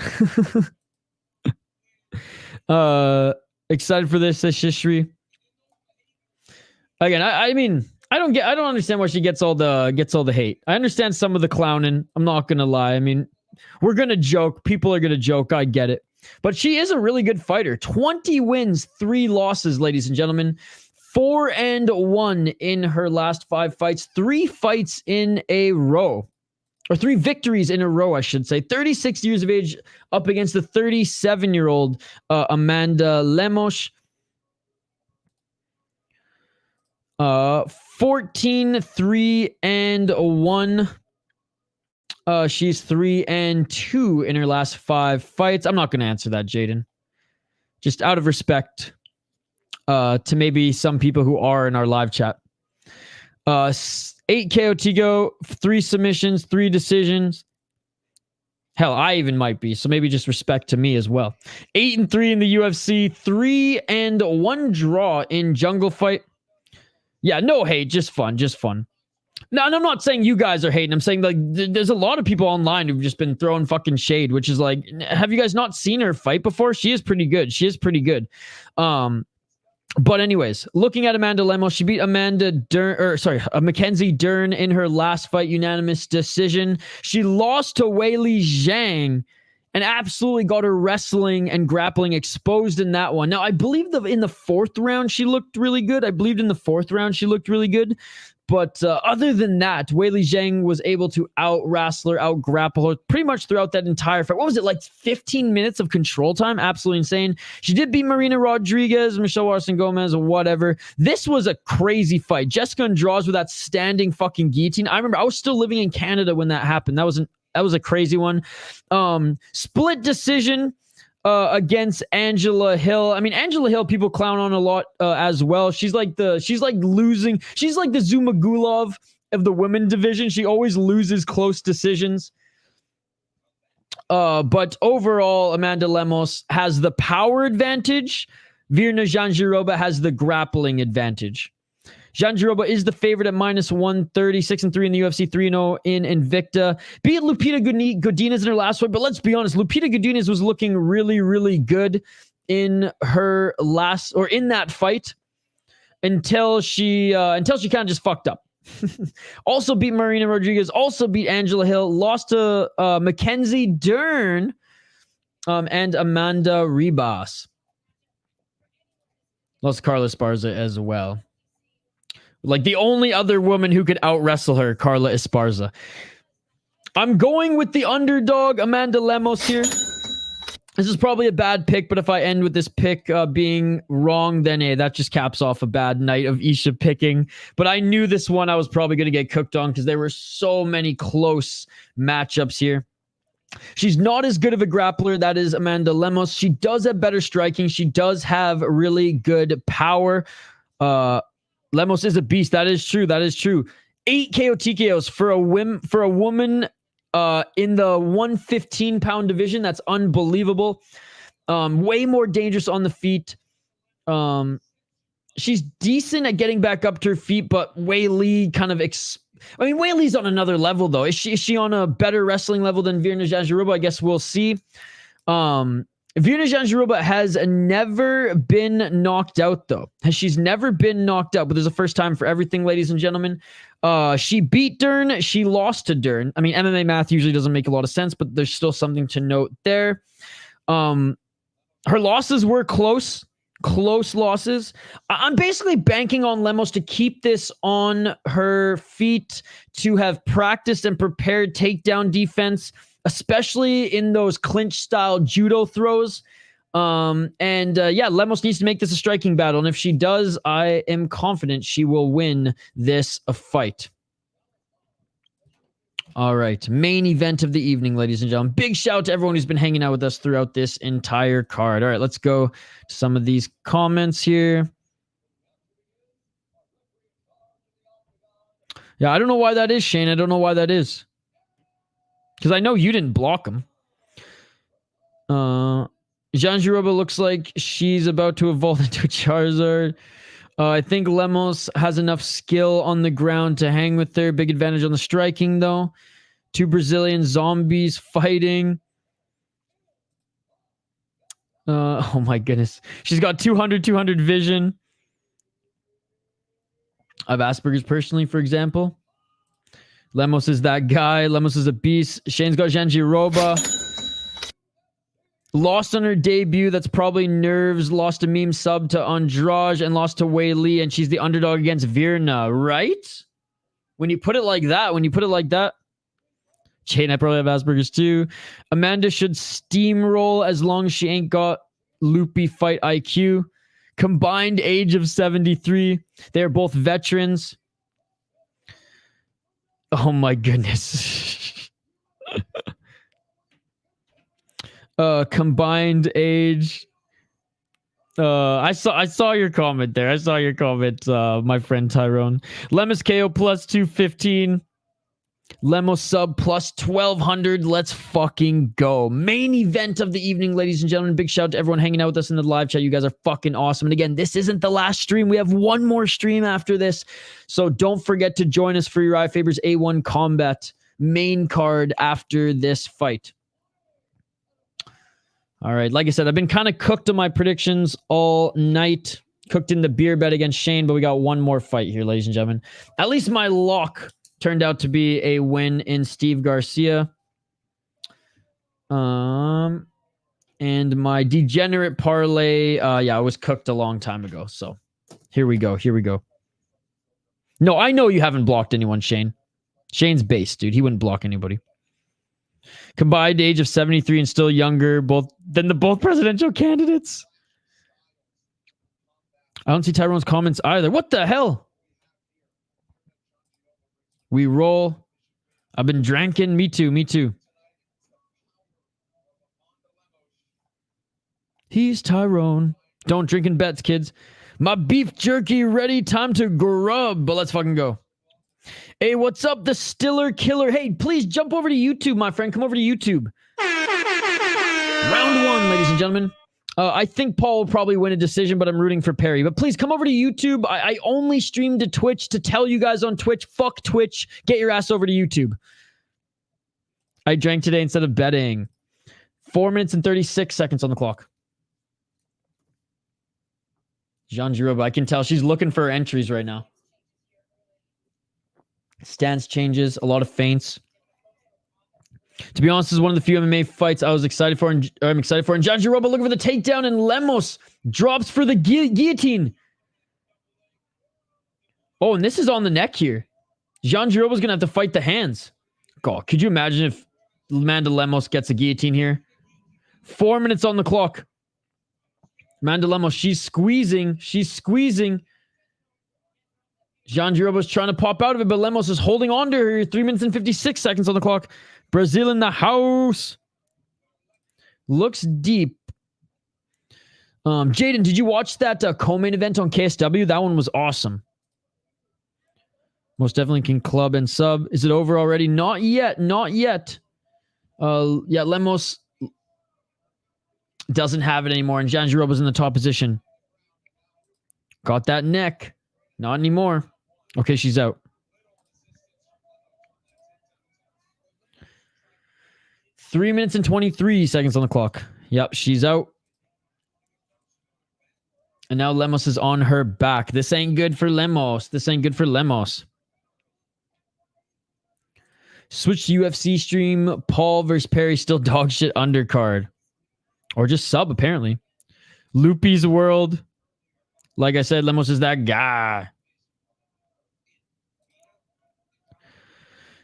Excited for this, Shishri. Again, I mean, I don't understand why she gets all the hate. I understand some of the clowning. I'm not gonna lie. I mean, we're gonna joke. People are gonna joke. I get it. But she is a really good fighter. 20 wins, 3 losses, ladies and gentlemen. 4-1 in her last 5 fights. 3 fights in a row. Or 3 victories in a row, I should say. 36 years of age up against the 37-year-old Amanda Lemos. 14-3-1. She's 3-2 in her last 5 fights. I'm not going to answer that, Jaden. Just out of respect to maybe some people who are in our live chat. 8 KO Tigo, 3 submissions, 3 decisions. Hell, I even might be. So maybe just respect to me as well. 8-3 in the UFC, 3-1 draw in Jungle Fight. Yeah, no hate, just fun, just fun. No, and I'm not saying you guys are hating. I'm saying like there's a lot of people online who've just been throwing fucking shade, which is like, have you guys not seen her fight before? She is pretty good. She is pretty good. But anyways, looking at Amanda Lemos, she beat Mackenzie Dern in her last fight, unanimous decision. She lost to Weili Zhang and absolutely got her wrestling and grappling exposed in that one. Now, I believe in the 4th round, she looked really good. But other than that, Weili Zhang was able to out-wrestle her, out-grapple her pretty much throughout that entire fight. What was it, like 15 minutes of control time? Absolutely insane. She did beat Marina Rodriguez, Michelle Watson Gomez, or whatever. This was a crazy fight. Jessica Andrade with that standing fucking guillotine. I remember I was still living in Canada when that happened. That was a crazy one. Split decision against Angela Hill. I mean, Angela Hill, people clown on a lot as well. She's like the Zumagulov of the women division. She always loses close decisions. But overall, Amanda Lemos has the power advantage. Virna Jandiroba has the grappling advantage. Jandiroba is the favorite at -130, 6-3 in the UFC, 3-0 in Invicta. Beat Lupita Godinez in her last fight, but let's be honest, Lupita Godinez was looking really, really good in her last, or in that fight, until she kind of just fucked up. Also beat Marina Rodriguez, also beat Angela Hill, lost to Mackenzie Dern and Amanda Ribas. Lost Carla Esparza as well. Like the only other woman who could out-wrestle her, Carla Esparza. I'm going with the underdog, Amanda Lemos here. This is probably a bad pick, but if I end with this pick being wrong, then hey, that just caps off a bad night of Isha picking. But I knew this one I was probably going to get cooked on because there were so many close matchups here. She's not as good of a grappler. That is Amanda Lemos. She does have better striking. She does have really good power. Lemos is a beast. That is true. That is true. 8 KO TKOs for a woman in the 115-pound division. That's unbelievable. Way more dangerous on the feet. She's decent at getting back up to her feet, but Wei Li kind of Wei Li's on another level, though. Is she on a better wrestling level than Virna Jandiroba? I guess we'll see. Virna Jandiroba has never been knocked out, though. She's never been knocked out, but there's a first time for everything, ladies and gentlemen. She beat Durden. She lost to Durden. I mean, MMA math usually doesn't make a lot of sense, but there's still something to note there. Her losses were close losses. I'm basically banking on Lemos to keep this on her feet, to have practiced and prepared takedown defense, especially in those clinch style judo throws. Lemos needs to make this a striking battle. And if she does, I am confident she will win this fight. All right. Main event of the evening, ladies and gentlemen. Big shout out to everyone who's been hanging out with us throughout this entire card. All right, let's go to some of these comments here. Yeah, I don't know why that is, Shane. I don't know why that is. Because I know you didn't block him. Jandiroba looks like she's about to evolve into a Charizard. I think Lemos has enough skill on the ground to hang with her. Big advantage on the striking, though. 2 Brazilian zombies fighting. Oh, my goodness. She's got 200 vision. I have Asperger's personally, for example. Lemos is that guy. Lemos is a beast. Shane's got Jandiroba. Lost on her debut. That's probably nerves. Lost a meme sub to Andrade and lost to Wei Li, and she's the underdog against Virna, right? When you put it like that. Shane, I probably have Asperger's too. Amanda should steamroll as long as she ain't got loopy fight IQ. Combined age of 73. They're both veterans. Oh my goodness. Combined age. I saw your comment there. I saw your comment, my friend Tyrone. Lemos KO plus 215. Lemos sub plus 1200. Let's fucking go. Main event of the evening, ladies and gentlemen. Big shout out to everyone hanging out with us in the live chat. You guys are fucking awesome. And again, this isn't the last stream. We have one more stream after this. So don't forget to join us for Uriah Faber's A1 Combat main card after this fight. All right, like I said, I've been kind of cooked on my predictions all night. Cooked in the beer bet against Shane, but we got one more fight here, ladies and gentlemen. At least my lock turned out to be a win in Steve Garcia. And my degenerate parlay, I was cooked a long time ago. So here we go. No, I know you haven't blocked anyone, Shane. Shane's base, dude. He wouldn't block anybody. Combined age of 73 and still younger than the both presidential candidates. I don't see Tyrone's comments either. What the hell? We roll. I've been drinking. Me too. He's Tyrone. Don't drink in bets, kids. My beef jerky ready. Time to grub. But let's fucking go. Hey, what's up, the Stiller Killer? Hey, please jump over to YouTube, my friend. Come over to YouTube. Round 1, ladies and gentlemen. I think Paul will probably win a decision, but I'm rooting for Perry. But please come over to YouTube. I only stream to Twitch to tell you guys on Twitch. Fuck Twitch. Get your ass over to YouTube. I drank today instead of betting. 4 minutes and 36 seconds on the clock. Jandiroba, I can tell she's looking for her entries right now. Stance changes, a lot of feints. To be honest, this is one of the few MMA fights I was excited for. I'm excited for. And Jandiroba looking for the takedown, and Lemos drops for the guillotine. Oh, and this is on the neck here. Jandiroba's going to have to fight the hands. God, could you imagine if Amanda Lemos gets a guillotine here? 4 minutes on the clock. Amanda Lemos, she's squeezing. Jandiroba's trying to pop out of it, but Lemos is holding on to her. 3 minutes and 56 seconds on the clock. Brazil in the house. Looks deep. Jaden, did you watch that co-main event on KSW? That one was awesome. Most definitely can club and sub. Is it over already? Not yet. Not yet. Yeah, Lemos doesn't have it anymore, and Jandiroba's in the top position. Got that neck. Not anymore. Okay, she's out. 3 minutes and 23 seconds on the clock. Yep, she's out. And now Lemos is on her back. This ain't good for Lemos. This ain't good for Lemos. Switch to UFC stream. Paul versus Perry. Still dog shit undercard. Or just sub, apparently. Loopy's World. Like I said, Lemos is that guy.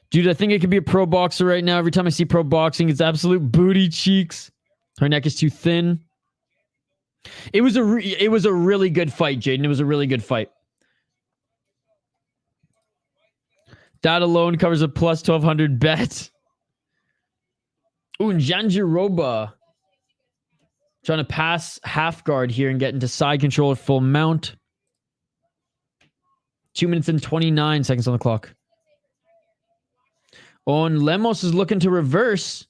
Dude, I think I could be a pro boxer right now. Every time I see pro boxing, it's absolute booty cheeks. Her neck is too thin. It was a really good fight, Jaden. It was a really good fight. That alone covers a plus 1,200 bet. Ooh, and Jandiroba trying to pass half guard here and get into side control at full mount. 2 minutes and 29 seconds on the clock. Oh, and Lemos is looking to reverse.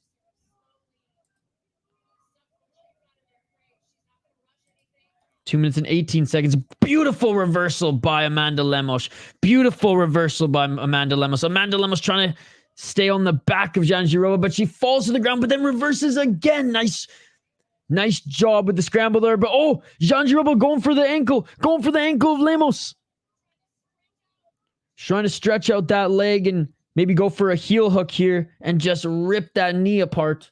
Two minutes and 18 seconds. Beautiful reversal by Amanda Lemos. Beautiful reversal by Amanda Lemos. Amanda Lemos trying to stay on the back of Jandiroba, but she falls to the ground, but then reverses again. Nice job with the scramble there. But oh, Jandiroba going for the ankle. Going for the ankle of Lemos. Trying to stretch out that leg and maybe go for a heel hook here and just rip that knee apart.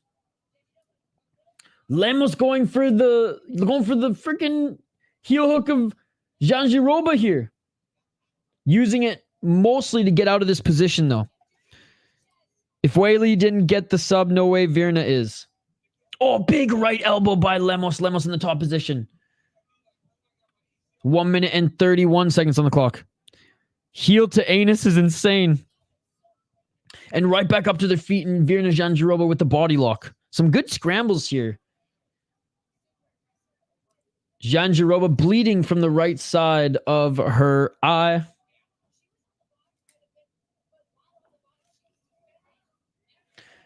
Lemos going for the freaking heel hook of Jandiroba here. Using it mostly to get out of this position, though. If Whaley didn't get the sub, no way Virna is. Oh, big right elbow by Lemos. Lemos in the top position. 1 minute and 31 seconds on the clock. Heel to anus is insane. And right back up to their feet, and Virna Jandiroba with the body lock. Some good scrambles here. Jandiroba bleeding from the right side of her eye.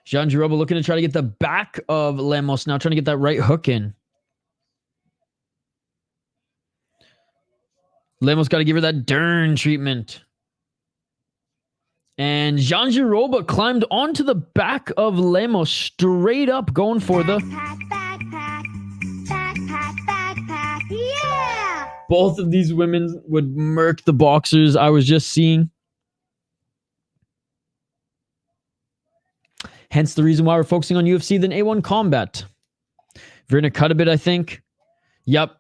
Jandiroba looking to try to get the back of Lemos. Now trying to get that right hook in. Lemos got to give her that Durden treatment. And Jandiroba climbed onto the back of Lemos, straight up going for the... Backpack, yeah! Both of these women would murk the boxers I was just seeing. Hence the reason why we're focusing on UFC than A1 Combat. Virna cut a bit, I think. Yep.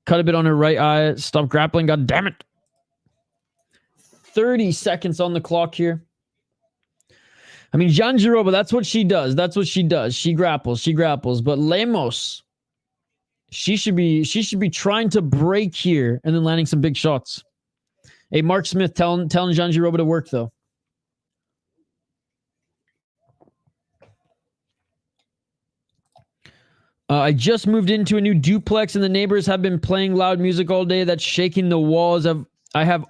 Cut a bit on her right eye. Stop grappling. God damn it. 30 seconds on the clock here. I mean, Jandiroba, that's what she does. That's what she does. She grapples. She grapples. But Lemos, she should be trying to break here and then landing some big shots. Hey, Mark Smith telling Jandiroba to work, though. I just moved into a new duplex, and the neighbors have been playing loud music all day. That's shaking the walls. I have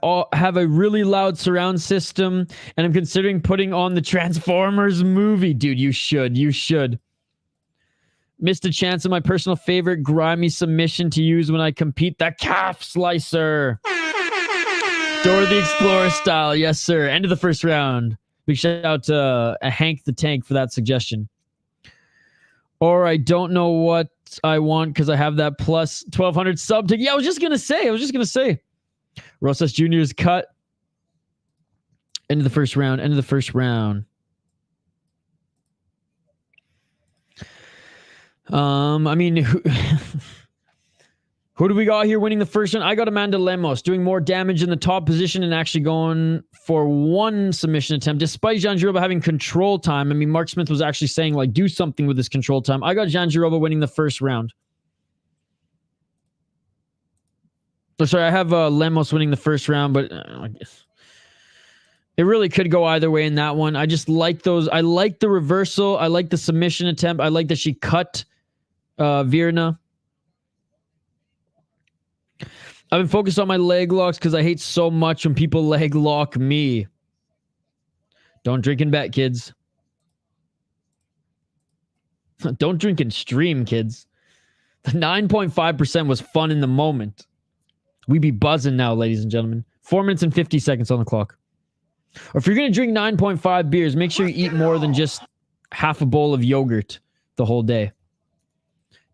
a really loud surround system, and I'm considering putting on the Transformers movie. Dude, you should. You should. Missed a chance of my personal favorite grimy submission to use when I compete. The calf slicer. Dora the Explorer style. Yes, sir. End of the first round. Big shout out to Hank the Tank for that suggestion. Or I don't know what I want because I have that plus 1,200 sub ticket. Yeah, I was just going to say. Rosas Jr.'s cut. End of the first round. I mean, who do we got here winning the first round? I got Amanda Lemos doing more damage in the top position and actually going for one submission attempt, despite Jandiroba having control time. I mean, Mark Smith was actually saying, like, do something with this control time. I got Jandiroba winning the first round. Oh, sorry, I have Lemos winning the first round, but I guess it really could go either way in that one. I just like those. I like the reversal. I like the submission attempt. I like that she cut Virna. I've been focused on my leg locks because I hate so much when people leg lock me. Don't drink and bet, kids. Don't drink and stream, kids. The 9.5% was fun in the moment. We be buzzing now, ladies and gentlemen. 4 minutes and 50 seconds on the clock. Or if you're going to drink 9.5 beers, make sure you eat more than just half a bowl of yogurt the whole day.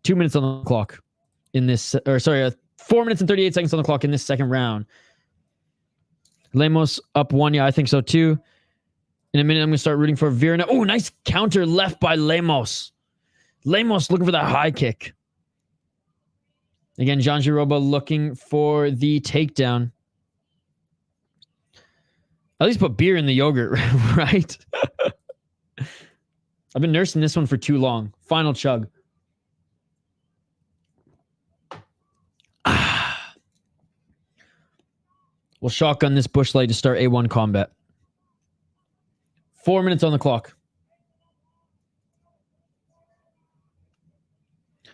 2 minutes on the clock in this, 4 minutes and 38 seconds on the clock in this second round. Lemos up one. Yeah, I think so too. In a minute, I'm going to start rooting for Virna. Oh, nice counter left by Lemos. Lemos looking for that high kick. Again, Jandiroba looking for the takedown. At least put beer in the yogurt, right? I've been nursing this one for too long. Final chug. We'll shotgun this Busch Light to start A1 combat. 4 minutes on the clock.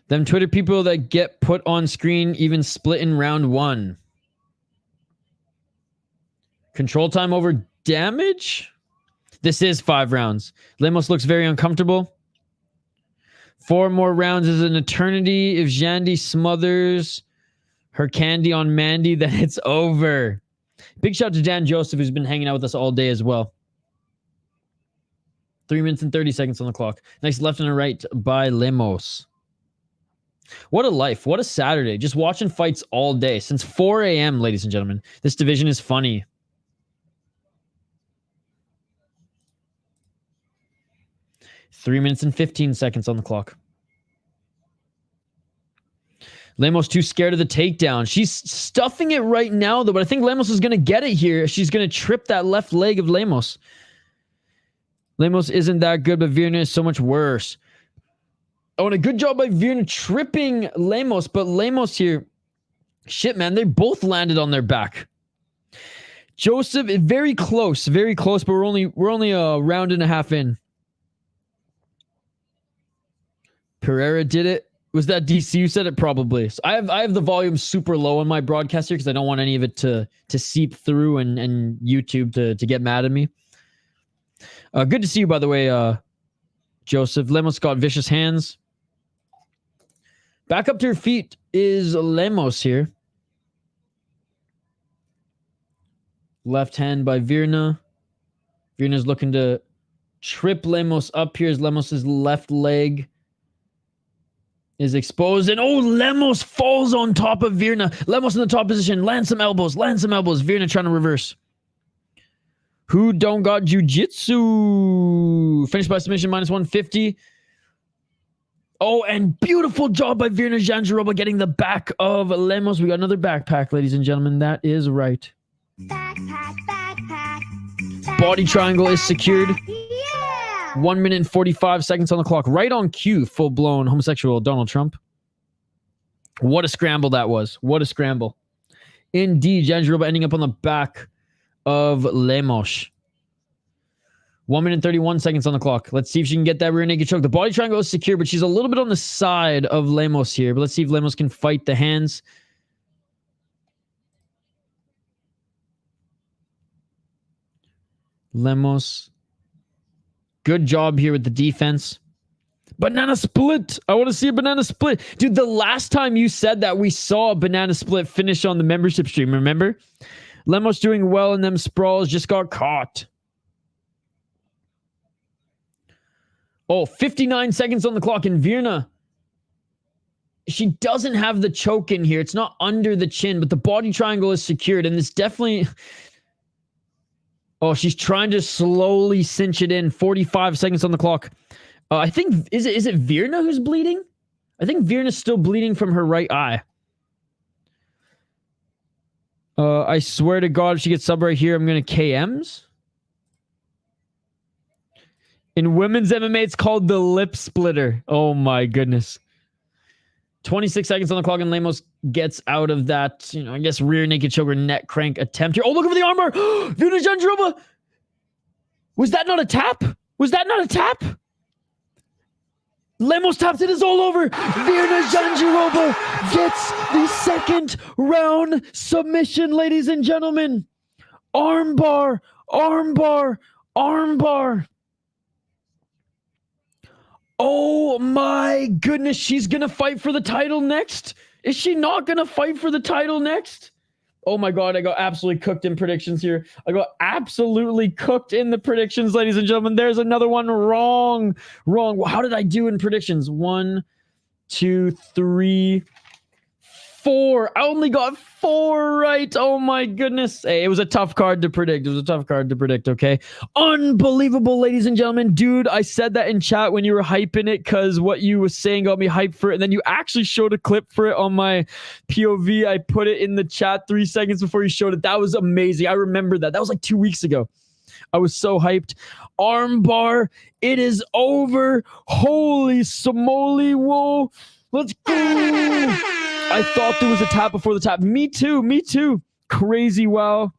Them Twitter people that get put on screen even split in round one. Control time over damage? This is 5 rounds. Lemos looks very uncomfortable. 4 more rounds is an eternity. If Jandy smothers her candy on Mandy, then it's over. Big shout out to Dan Joseph, who's been hanging out with us all day as well. 3 minutes and 30 seconds on the clock. Nice left and a right by Lemos. What a life. What a Saturday. Just watching fights all day. Since 4 a.m., ladies and gentlemen. This division is funny. Three minutes and 15 seconds on the clock. Lemos too scared of the takedown. She's stuffing it right now, though, but I think Lemos is going to get it here. She's going to trip that left leg of Lemos. Lemos isn't that good, but Virna is so much worse. Oh, and a good job by Virna tripping Lemos, but Lemos here, shit, man, they both landed on their back. Joseph, very close, but we're only a round and a half in. Pereira did it. Was that DC who said it? Probably. So I have the volume super low on my broadcast here because I don't want any of it to seep through and YouTube to get mad at me. Good to see you, by the way, Joseph. Lemos got vicious hands. Back up to her feet is Lemos here. Left hand by Virna. Virna's looking to trip Lemos up here as Lemos' left leg is exposed. And oh, Lemos falls on top of Virna. Lemos in the top position. Land some elbows. Virna trying to reverse. Who don't got jiu-jitsu? Finished by submission, minus 150. Oh, and beautiful job by Virna Jandiroba getting the back of Lemos. We got another backpack, ladies and gentlemen. That is right. Backpack. Body triangle is secured. Yeah. 1 minute and 45 seconds on the clock. Right on cue, full-blown homosexual Donald Trump. What a scramble that was. What a scramble. Indeed, Jandiroba ending up on the back of Lemos. 1 minute and 31 seconds on the clock. Let's see if she can get that rear naked choke. The body triangle is secure, but she's a little bit on the side of Lemos here. But let's see if Lemos can fight the hands. Lemos. Good job here with the defense. Banana split. I want to see a banana split. Dude, the last time you said that, we saw a banana split finish on the membership stream, remember? Lemos doing well in them sprawls, just got caught. Oh, 59 seconds on the clock, and Virna, she doesn't have the choke in here. It's not under the chin, but the body triangle is secured, and this definitely... Oh, she's trying to slowly cinch it in. 45 seconds on the clock. I think, is it Virna who's bleeding? I think Virna's still bleeding from her right eye. I swear to God, if she gets sub right here, I'm going to KMs. In women's MMA, it's called the lip splitter. Oh my goodness. 26 seconds on the clock, and Lemos gets out of that, I guess rear naked choke or neck crank attempt here. Oh, look over the armbar. Virna Jandiroba. Was that not a tap? Lemos taps, it is all over. Virna Jandiroba gets the second round submission, ladies and gentlemen. Armbar, armbar, armbar. Oh my goodness, she's gonna fight for the title next? Is she not gonna fight for the title next? Oh my God, I got absolutely cooked in predictions here. I got absolutely cooked in the predictions, ladies and gentlemen. There's another one wrong. Wrong. How did I do in predictions? 1, 2, 3, 4. I only got 4 right. Oh my goodness. Hey, it was a tough card to predict. Okay? Unbelievable, ladies and gentlemen. Dude, I said that in chat when you were hyping it because what you were saying got me hyped for it. And then you actually showed a clip for it on my POV. I put it in the chat 3 seconds before you showed it. That was amazing. I remember that. That was like 2 weeks ago. I was so hyped. Armbar. It is over. Holy smoly. Whoa. Let's go. I thought there was a tap before the tap. Me too. Crazy, wow.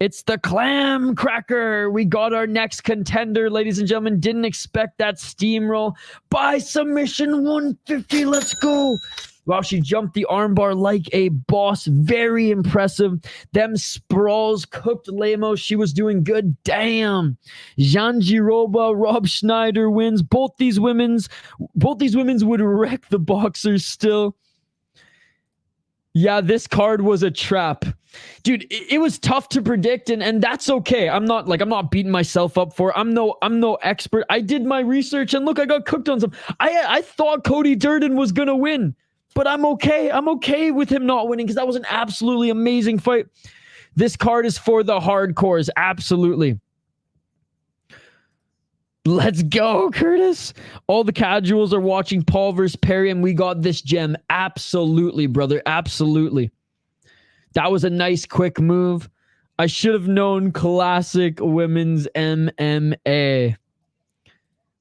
It's the clam cracker. We got our next contender, ladies and gentlemen. Didn't expect that steamroll. By submission, 150. Let's go. Wow, she jumped the armbar like a boss. Very impressive. Them sprawls cooked Lemos. She was doing good. Damn. Jandiroba, Rob Schneider wins. Both these women's would wreck the boxers still. Yeah, this card was a trap. Dude, it was tough to predict, and that's okay. I'm not beating myself up for it. I'm no expert. I did my research, and look, I got cooked on some. I thought Cody Durden was gonna win, but I'm okay. I'm okay with him not winning because that was an absolutely amazing fight. This card is for the hardcores, absolutely. Let's go, Curtis. All the casuals are watching Paul versus Perry, and we got this gem. Absolutely, brother. Absolutely. That was a nice, quick move. I should have known classic women's MMA.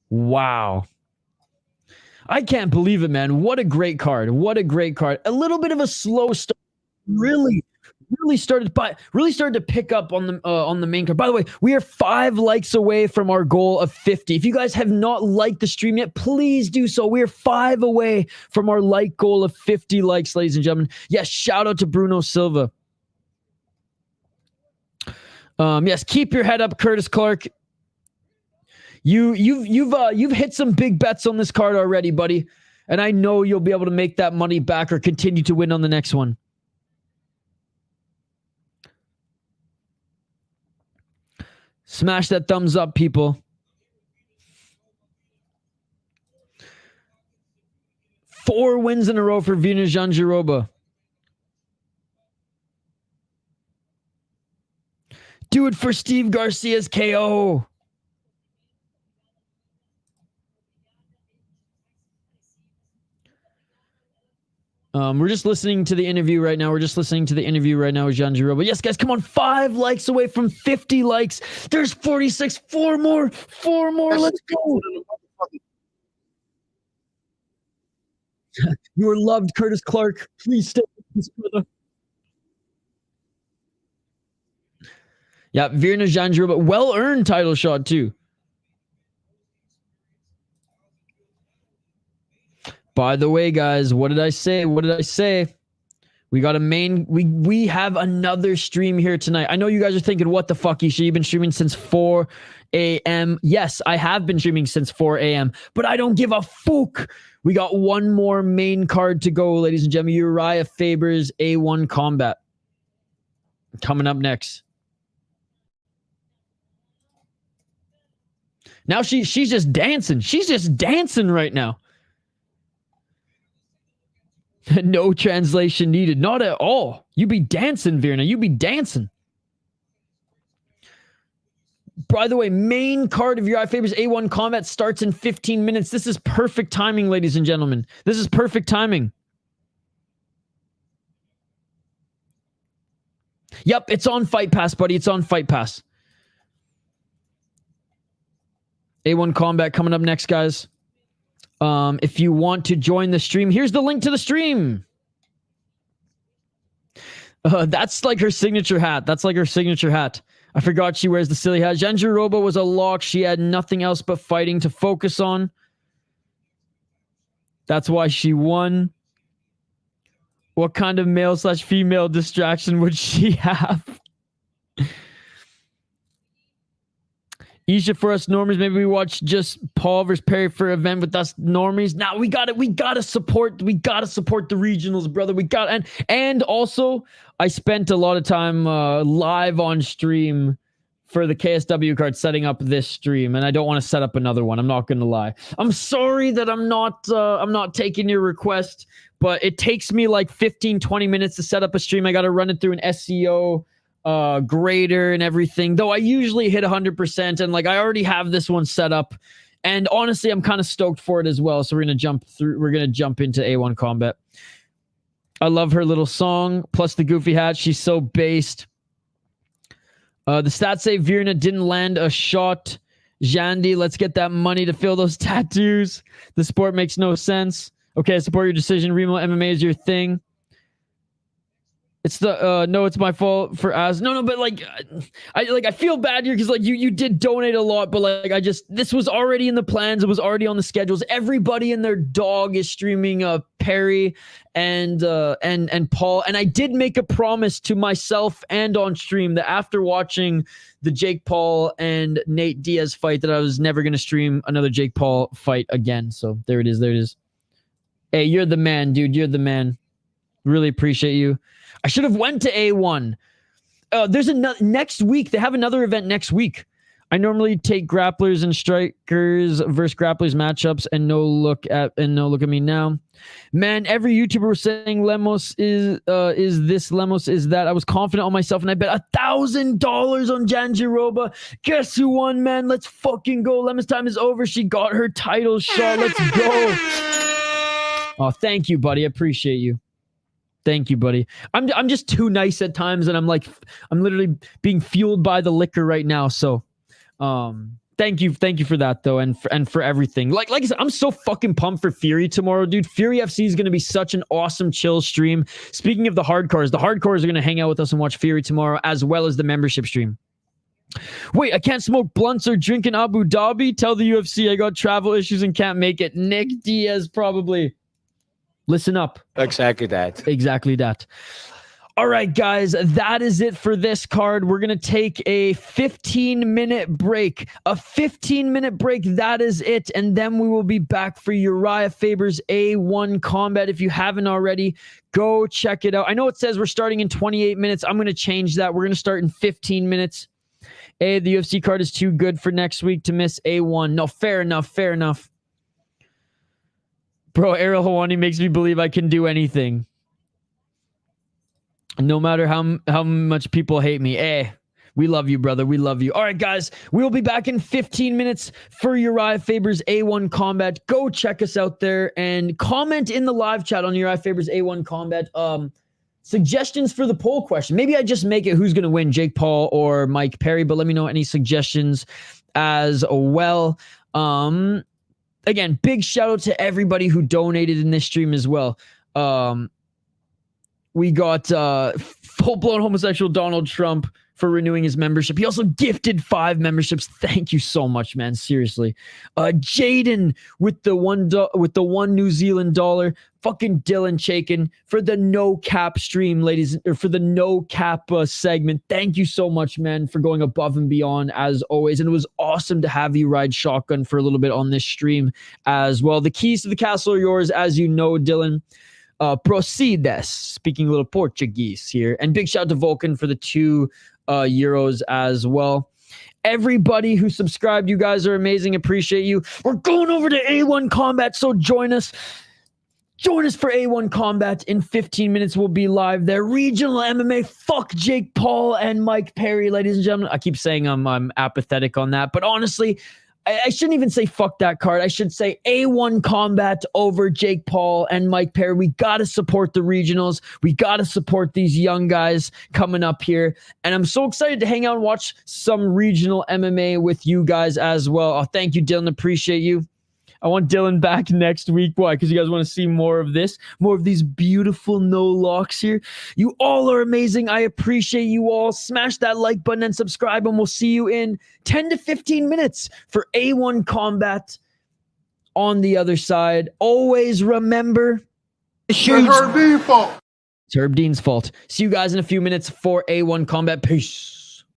Wow. I can't believe it, man. What a great card. What a great card. A little bit of a slow start. Really started to pick up on the main card. By the way, we are 5 likes away from our goal of 50. If you guys have not liked the stream yet, please do so. We are 5 away from our like goal of 50 likes, ladies and gentlemen. Yes, shout out to Bruno Silva. Yes, keep your head up, Curtis Clark. You've hit some big bets on this card already, buddy, and I know you'll be able to make that money back or continue to win on the next one. Smash that thumbs up, people. Four wins in a row for Virna Jandiroba. Do it for Steve Garcia's KO. We're just listening to the interview right now. With Jandiroba. Yes, guys, come on. 5 likes away from 50 likes. There's 46. 4 more. Let's go. You are loved, Curtis Clark. Please stay with this brother. Yeah, Virna Jandiroba. Well-earned title shot, too. By the way, guys, what did I say? We got a main... We have another stream here tonight. I know you guys are thinking, what the fuck, Isha? You've been streaming since 4 a.m. Yes, I have been streaming since 4 a.m. But I don't give a fuck. We got one more main card to go, ladies and gentlemen. Uriah Faber's A1 Combat. Coming up next. Now she's just dancing. She's just dancing right now. No translation needed. Not at all. You be dancing, Virna. You be dancing. By the way, main card of Uriah Faber's A1 Combat starts in 15 minutes. This is perfect timing, ladies and gentlemen. This is perfect timing. Yep, it's on Fight Pass, buddy. It's on Fight Pass. A1 Combat coming up next, guys. If you want to join the stream, here's the link to the stream. That's like her signature hat. I forgot she wears the silly hat. Jandiroba was a lock. She had nothing else but fighting to focus on. That's why she won. What kind of male/female distraction would she have? Isha, for us normies, maybe we watch just Paul versus Perry for an event with us normies. Now we gotta support the regionals, brother. And also I spent a lot of time live on stream for the KSW card setting up this stream, and I don't want to set up another one. I'm not gonna lie. I'm sorry that I'm not taking your request, but it takes me like 15-20 minutes to set up a stream. I gotta run it through an SEO grader and everything, though I usually hit 100%, and like I already have this one set up, and honestly I'm kind of stoked for it as well. So we're gonna jump into A1 Combat. I love her little song plus the goofy hat. She's so based. The stats say Virna didn't land a shot. Jandy, let's get that money to fill those tattoos. The sport makes no sense. Okay, I support your decision. Remo MMA is your thing. It's the no, it's my fault for as no, but like I feel bad here because like you did donate a lot, but like this was already in the plans. It was already on the schedules. Everybody and their dog is streaming Perry and Paul, and I did make a promise to myself and on stream that after watching the Jake Paul and Nate Diaz fight that I was never gonna stream another Jake Paul fight again. So there it is. Hey, you're the man, dude. You're the man. Really appreciate you. I should have went to A1. There's next week. They have another event next week. I normally take grapplers and strikers versus grapplers matchups, and no look at me now. Man, every YouTuber was saying Lemos is this, Lemos is that. I was confident on myself, and I bet $1,000 on Jandiroba. Guess who won, man? Let's fucking go. Lemos time is over. She got her title shot. Let's go. Oh, thank you, buddy. I appreciate you. Thank you, buddy. I'm just too nice at times, and I'm literally being fueled by the liquor right now. So, thank you for that though, and for everything. Like I said, I'm so fucking pumped for Fury tomorrow, dude. Fury FC is gonna be such an awesome chill stream. Speaking of the hardcores are gonna hang out with us and watch Fury tomorrow, as well as the membership stream. Wait, I can't smoke blunts or drink in Abu Dhabi. Tell the UFC I got travel issues and can't make it. Nick Diaz probably. Listen up. Exactly that. All right, guys, that is it for this card. We're going to take a 15-minute break. A 15-minute break, that is it. And then we will be back for Uriah Faber's A1 Combat. If you haven't already, go check it out. I know it says we're starting in 28 minutes. I'm going to change that. We're going to start in 15 minutes. The UFC card is too good for next week to miss A1. No, fair enough. Bro, Ariel Hawani makes me believe I can do anything. No matter how much people hate me. We love you, brother. We love you. All right, guys. We'll be back in 15 minutes for Uriah Faber's A1 Combat. Go check us out there and comment in the live chat on Uriah Faber's A1 Combat. Suggestions for the poll question. Maybe I just make it who's going to win, Jake Paul or Mike Perry, but let me know any suggestions as well. Again, big shout out to everybody who donated in this stream as well. We got full-blown homosexual Donald Trump for renewing his membership. He also gifted 5 memberships. Thank you so much, man. Seriously. Jaden with the $1 New Zealand dollar. Fucking Dylan Chaikin for the no cap stream, ladies, or for the no cap segment. Thank you so much, man, for going above and beyond as always. And it was awesome to have you ride shotgun for a little bit on this stream as well. The keys to the castle are yours, as you know, Dylan. Proceedes, speaking a little Portuguese here. And big shout out to Vulcan for the 2 euros as well. Everybody who subscribed, you guys are amazing. Appreciate you. We're going over to A1 Combat, so join us. Join us for A1 Combat. In 15 minutes, we'll be live there. Regional MMA. Fuck Jake Paul and Mike Perry, ladies and gentlemen. I keep saying I'm apathetic on that, but honestly, I shouldn't even say fuck that card. I should say A1 Combat over Jake Paul and Mike Perry. We got to support the regionals. We got to support these young guys coming up here. And I'm so excited to hang out and watch some regional MMA with you guys as well. Oh, thank you, Dylan. Appreciate you. I want Dylan back next week. Why? Because you guys want to see more of this, more of these beautiful no locks here. You all are amazing. I appreciate you all. Smash that like button and subscribe, and we'll see you in 10 to 15 minutes for A1 Combat on the other side. Always remember, It's Herb Dean's fault. it's Herb Dean's fault. See you guys in a few minutes for A1 Combat. Peace.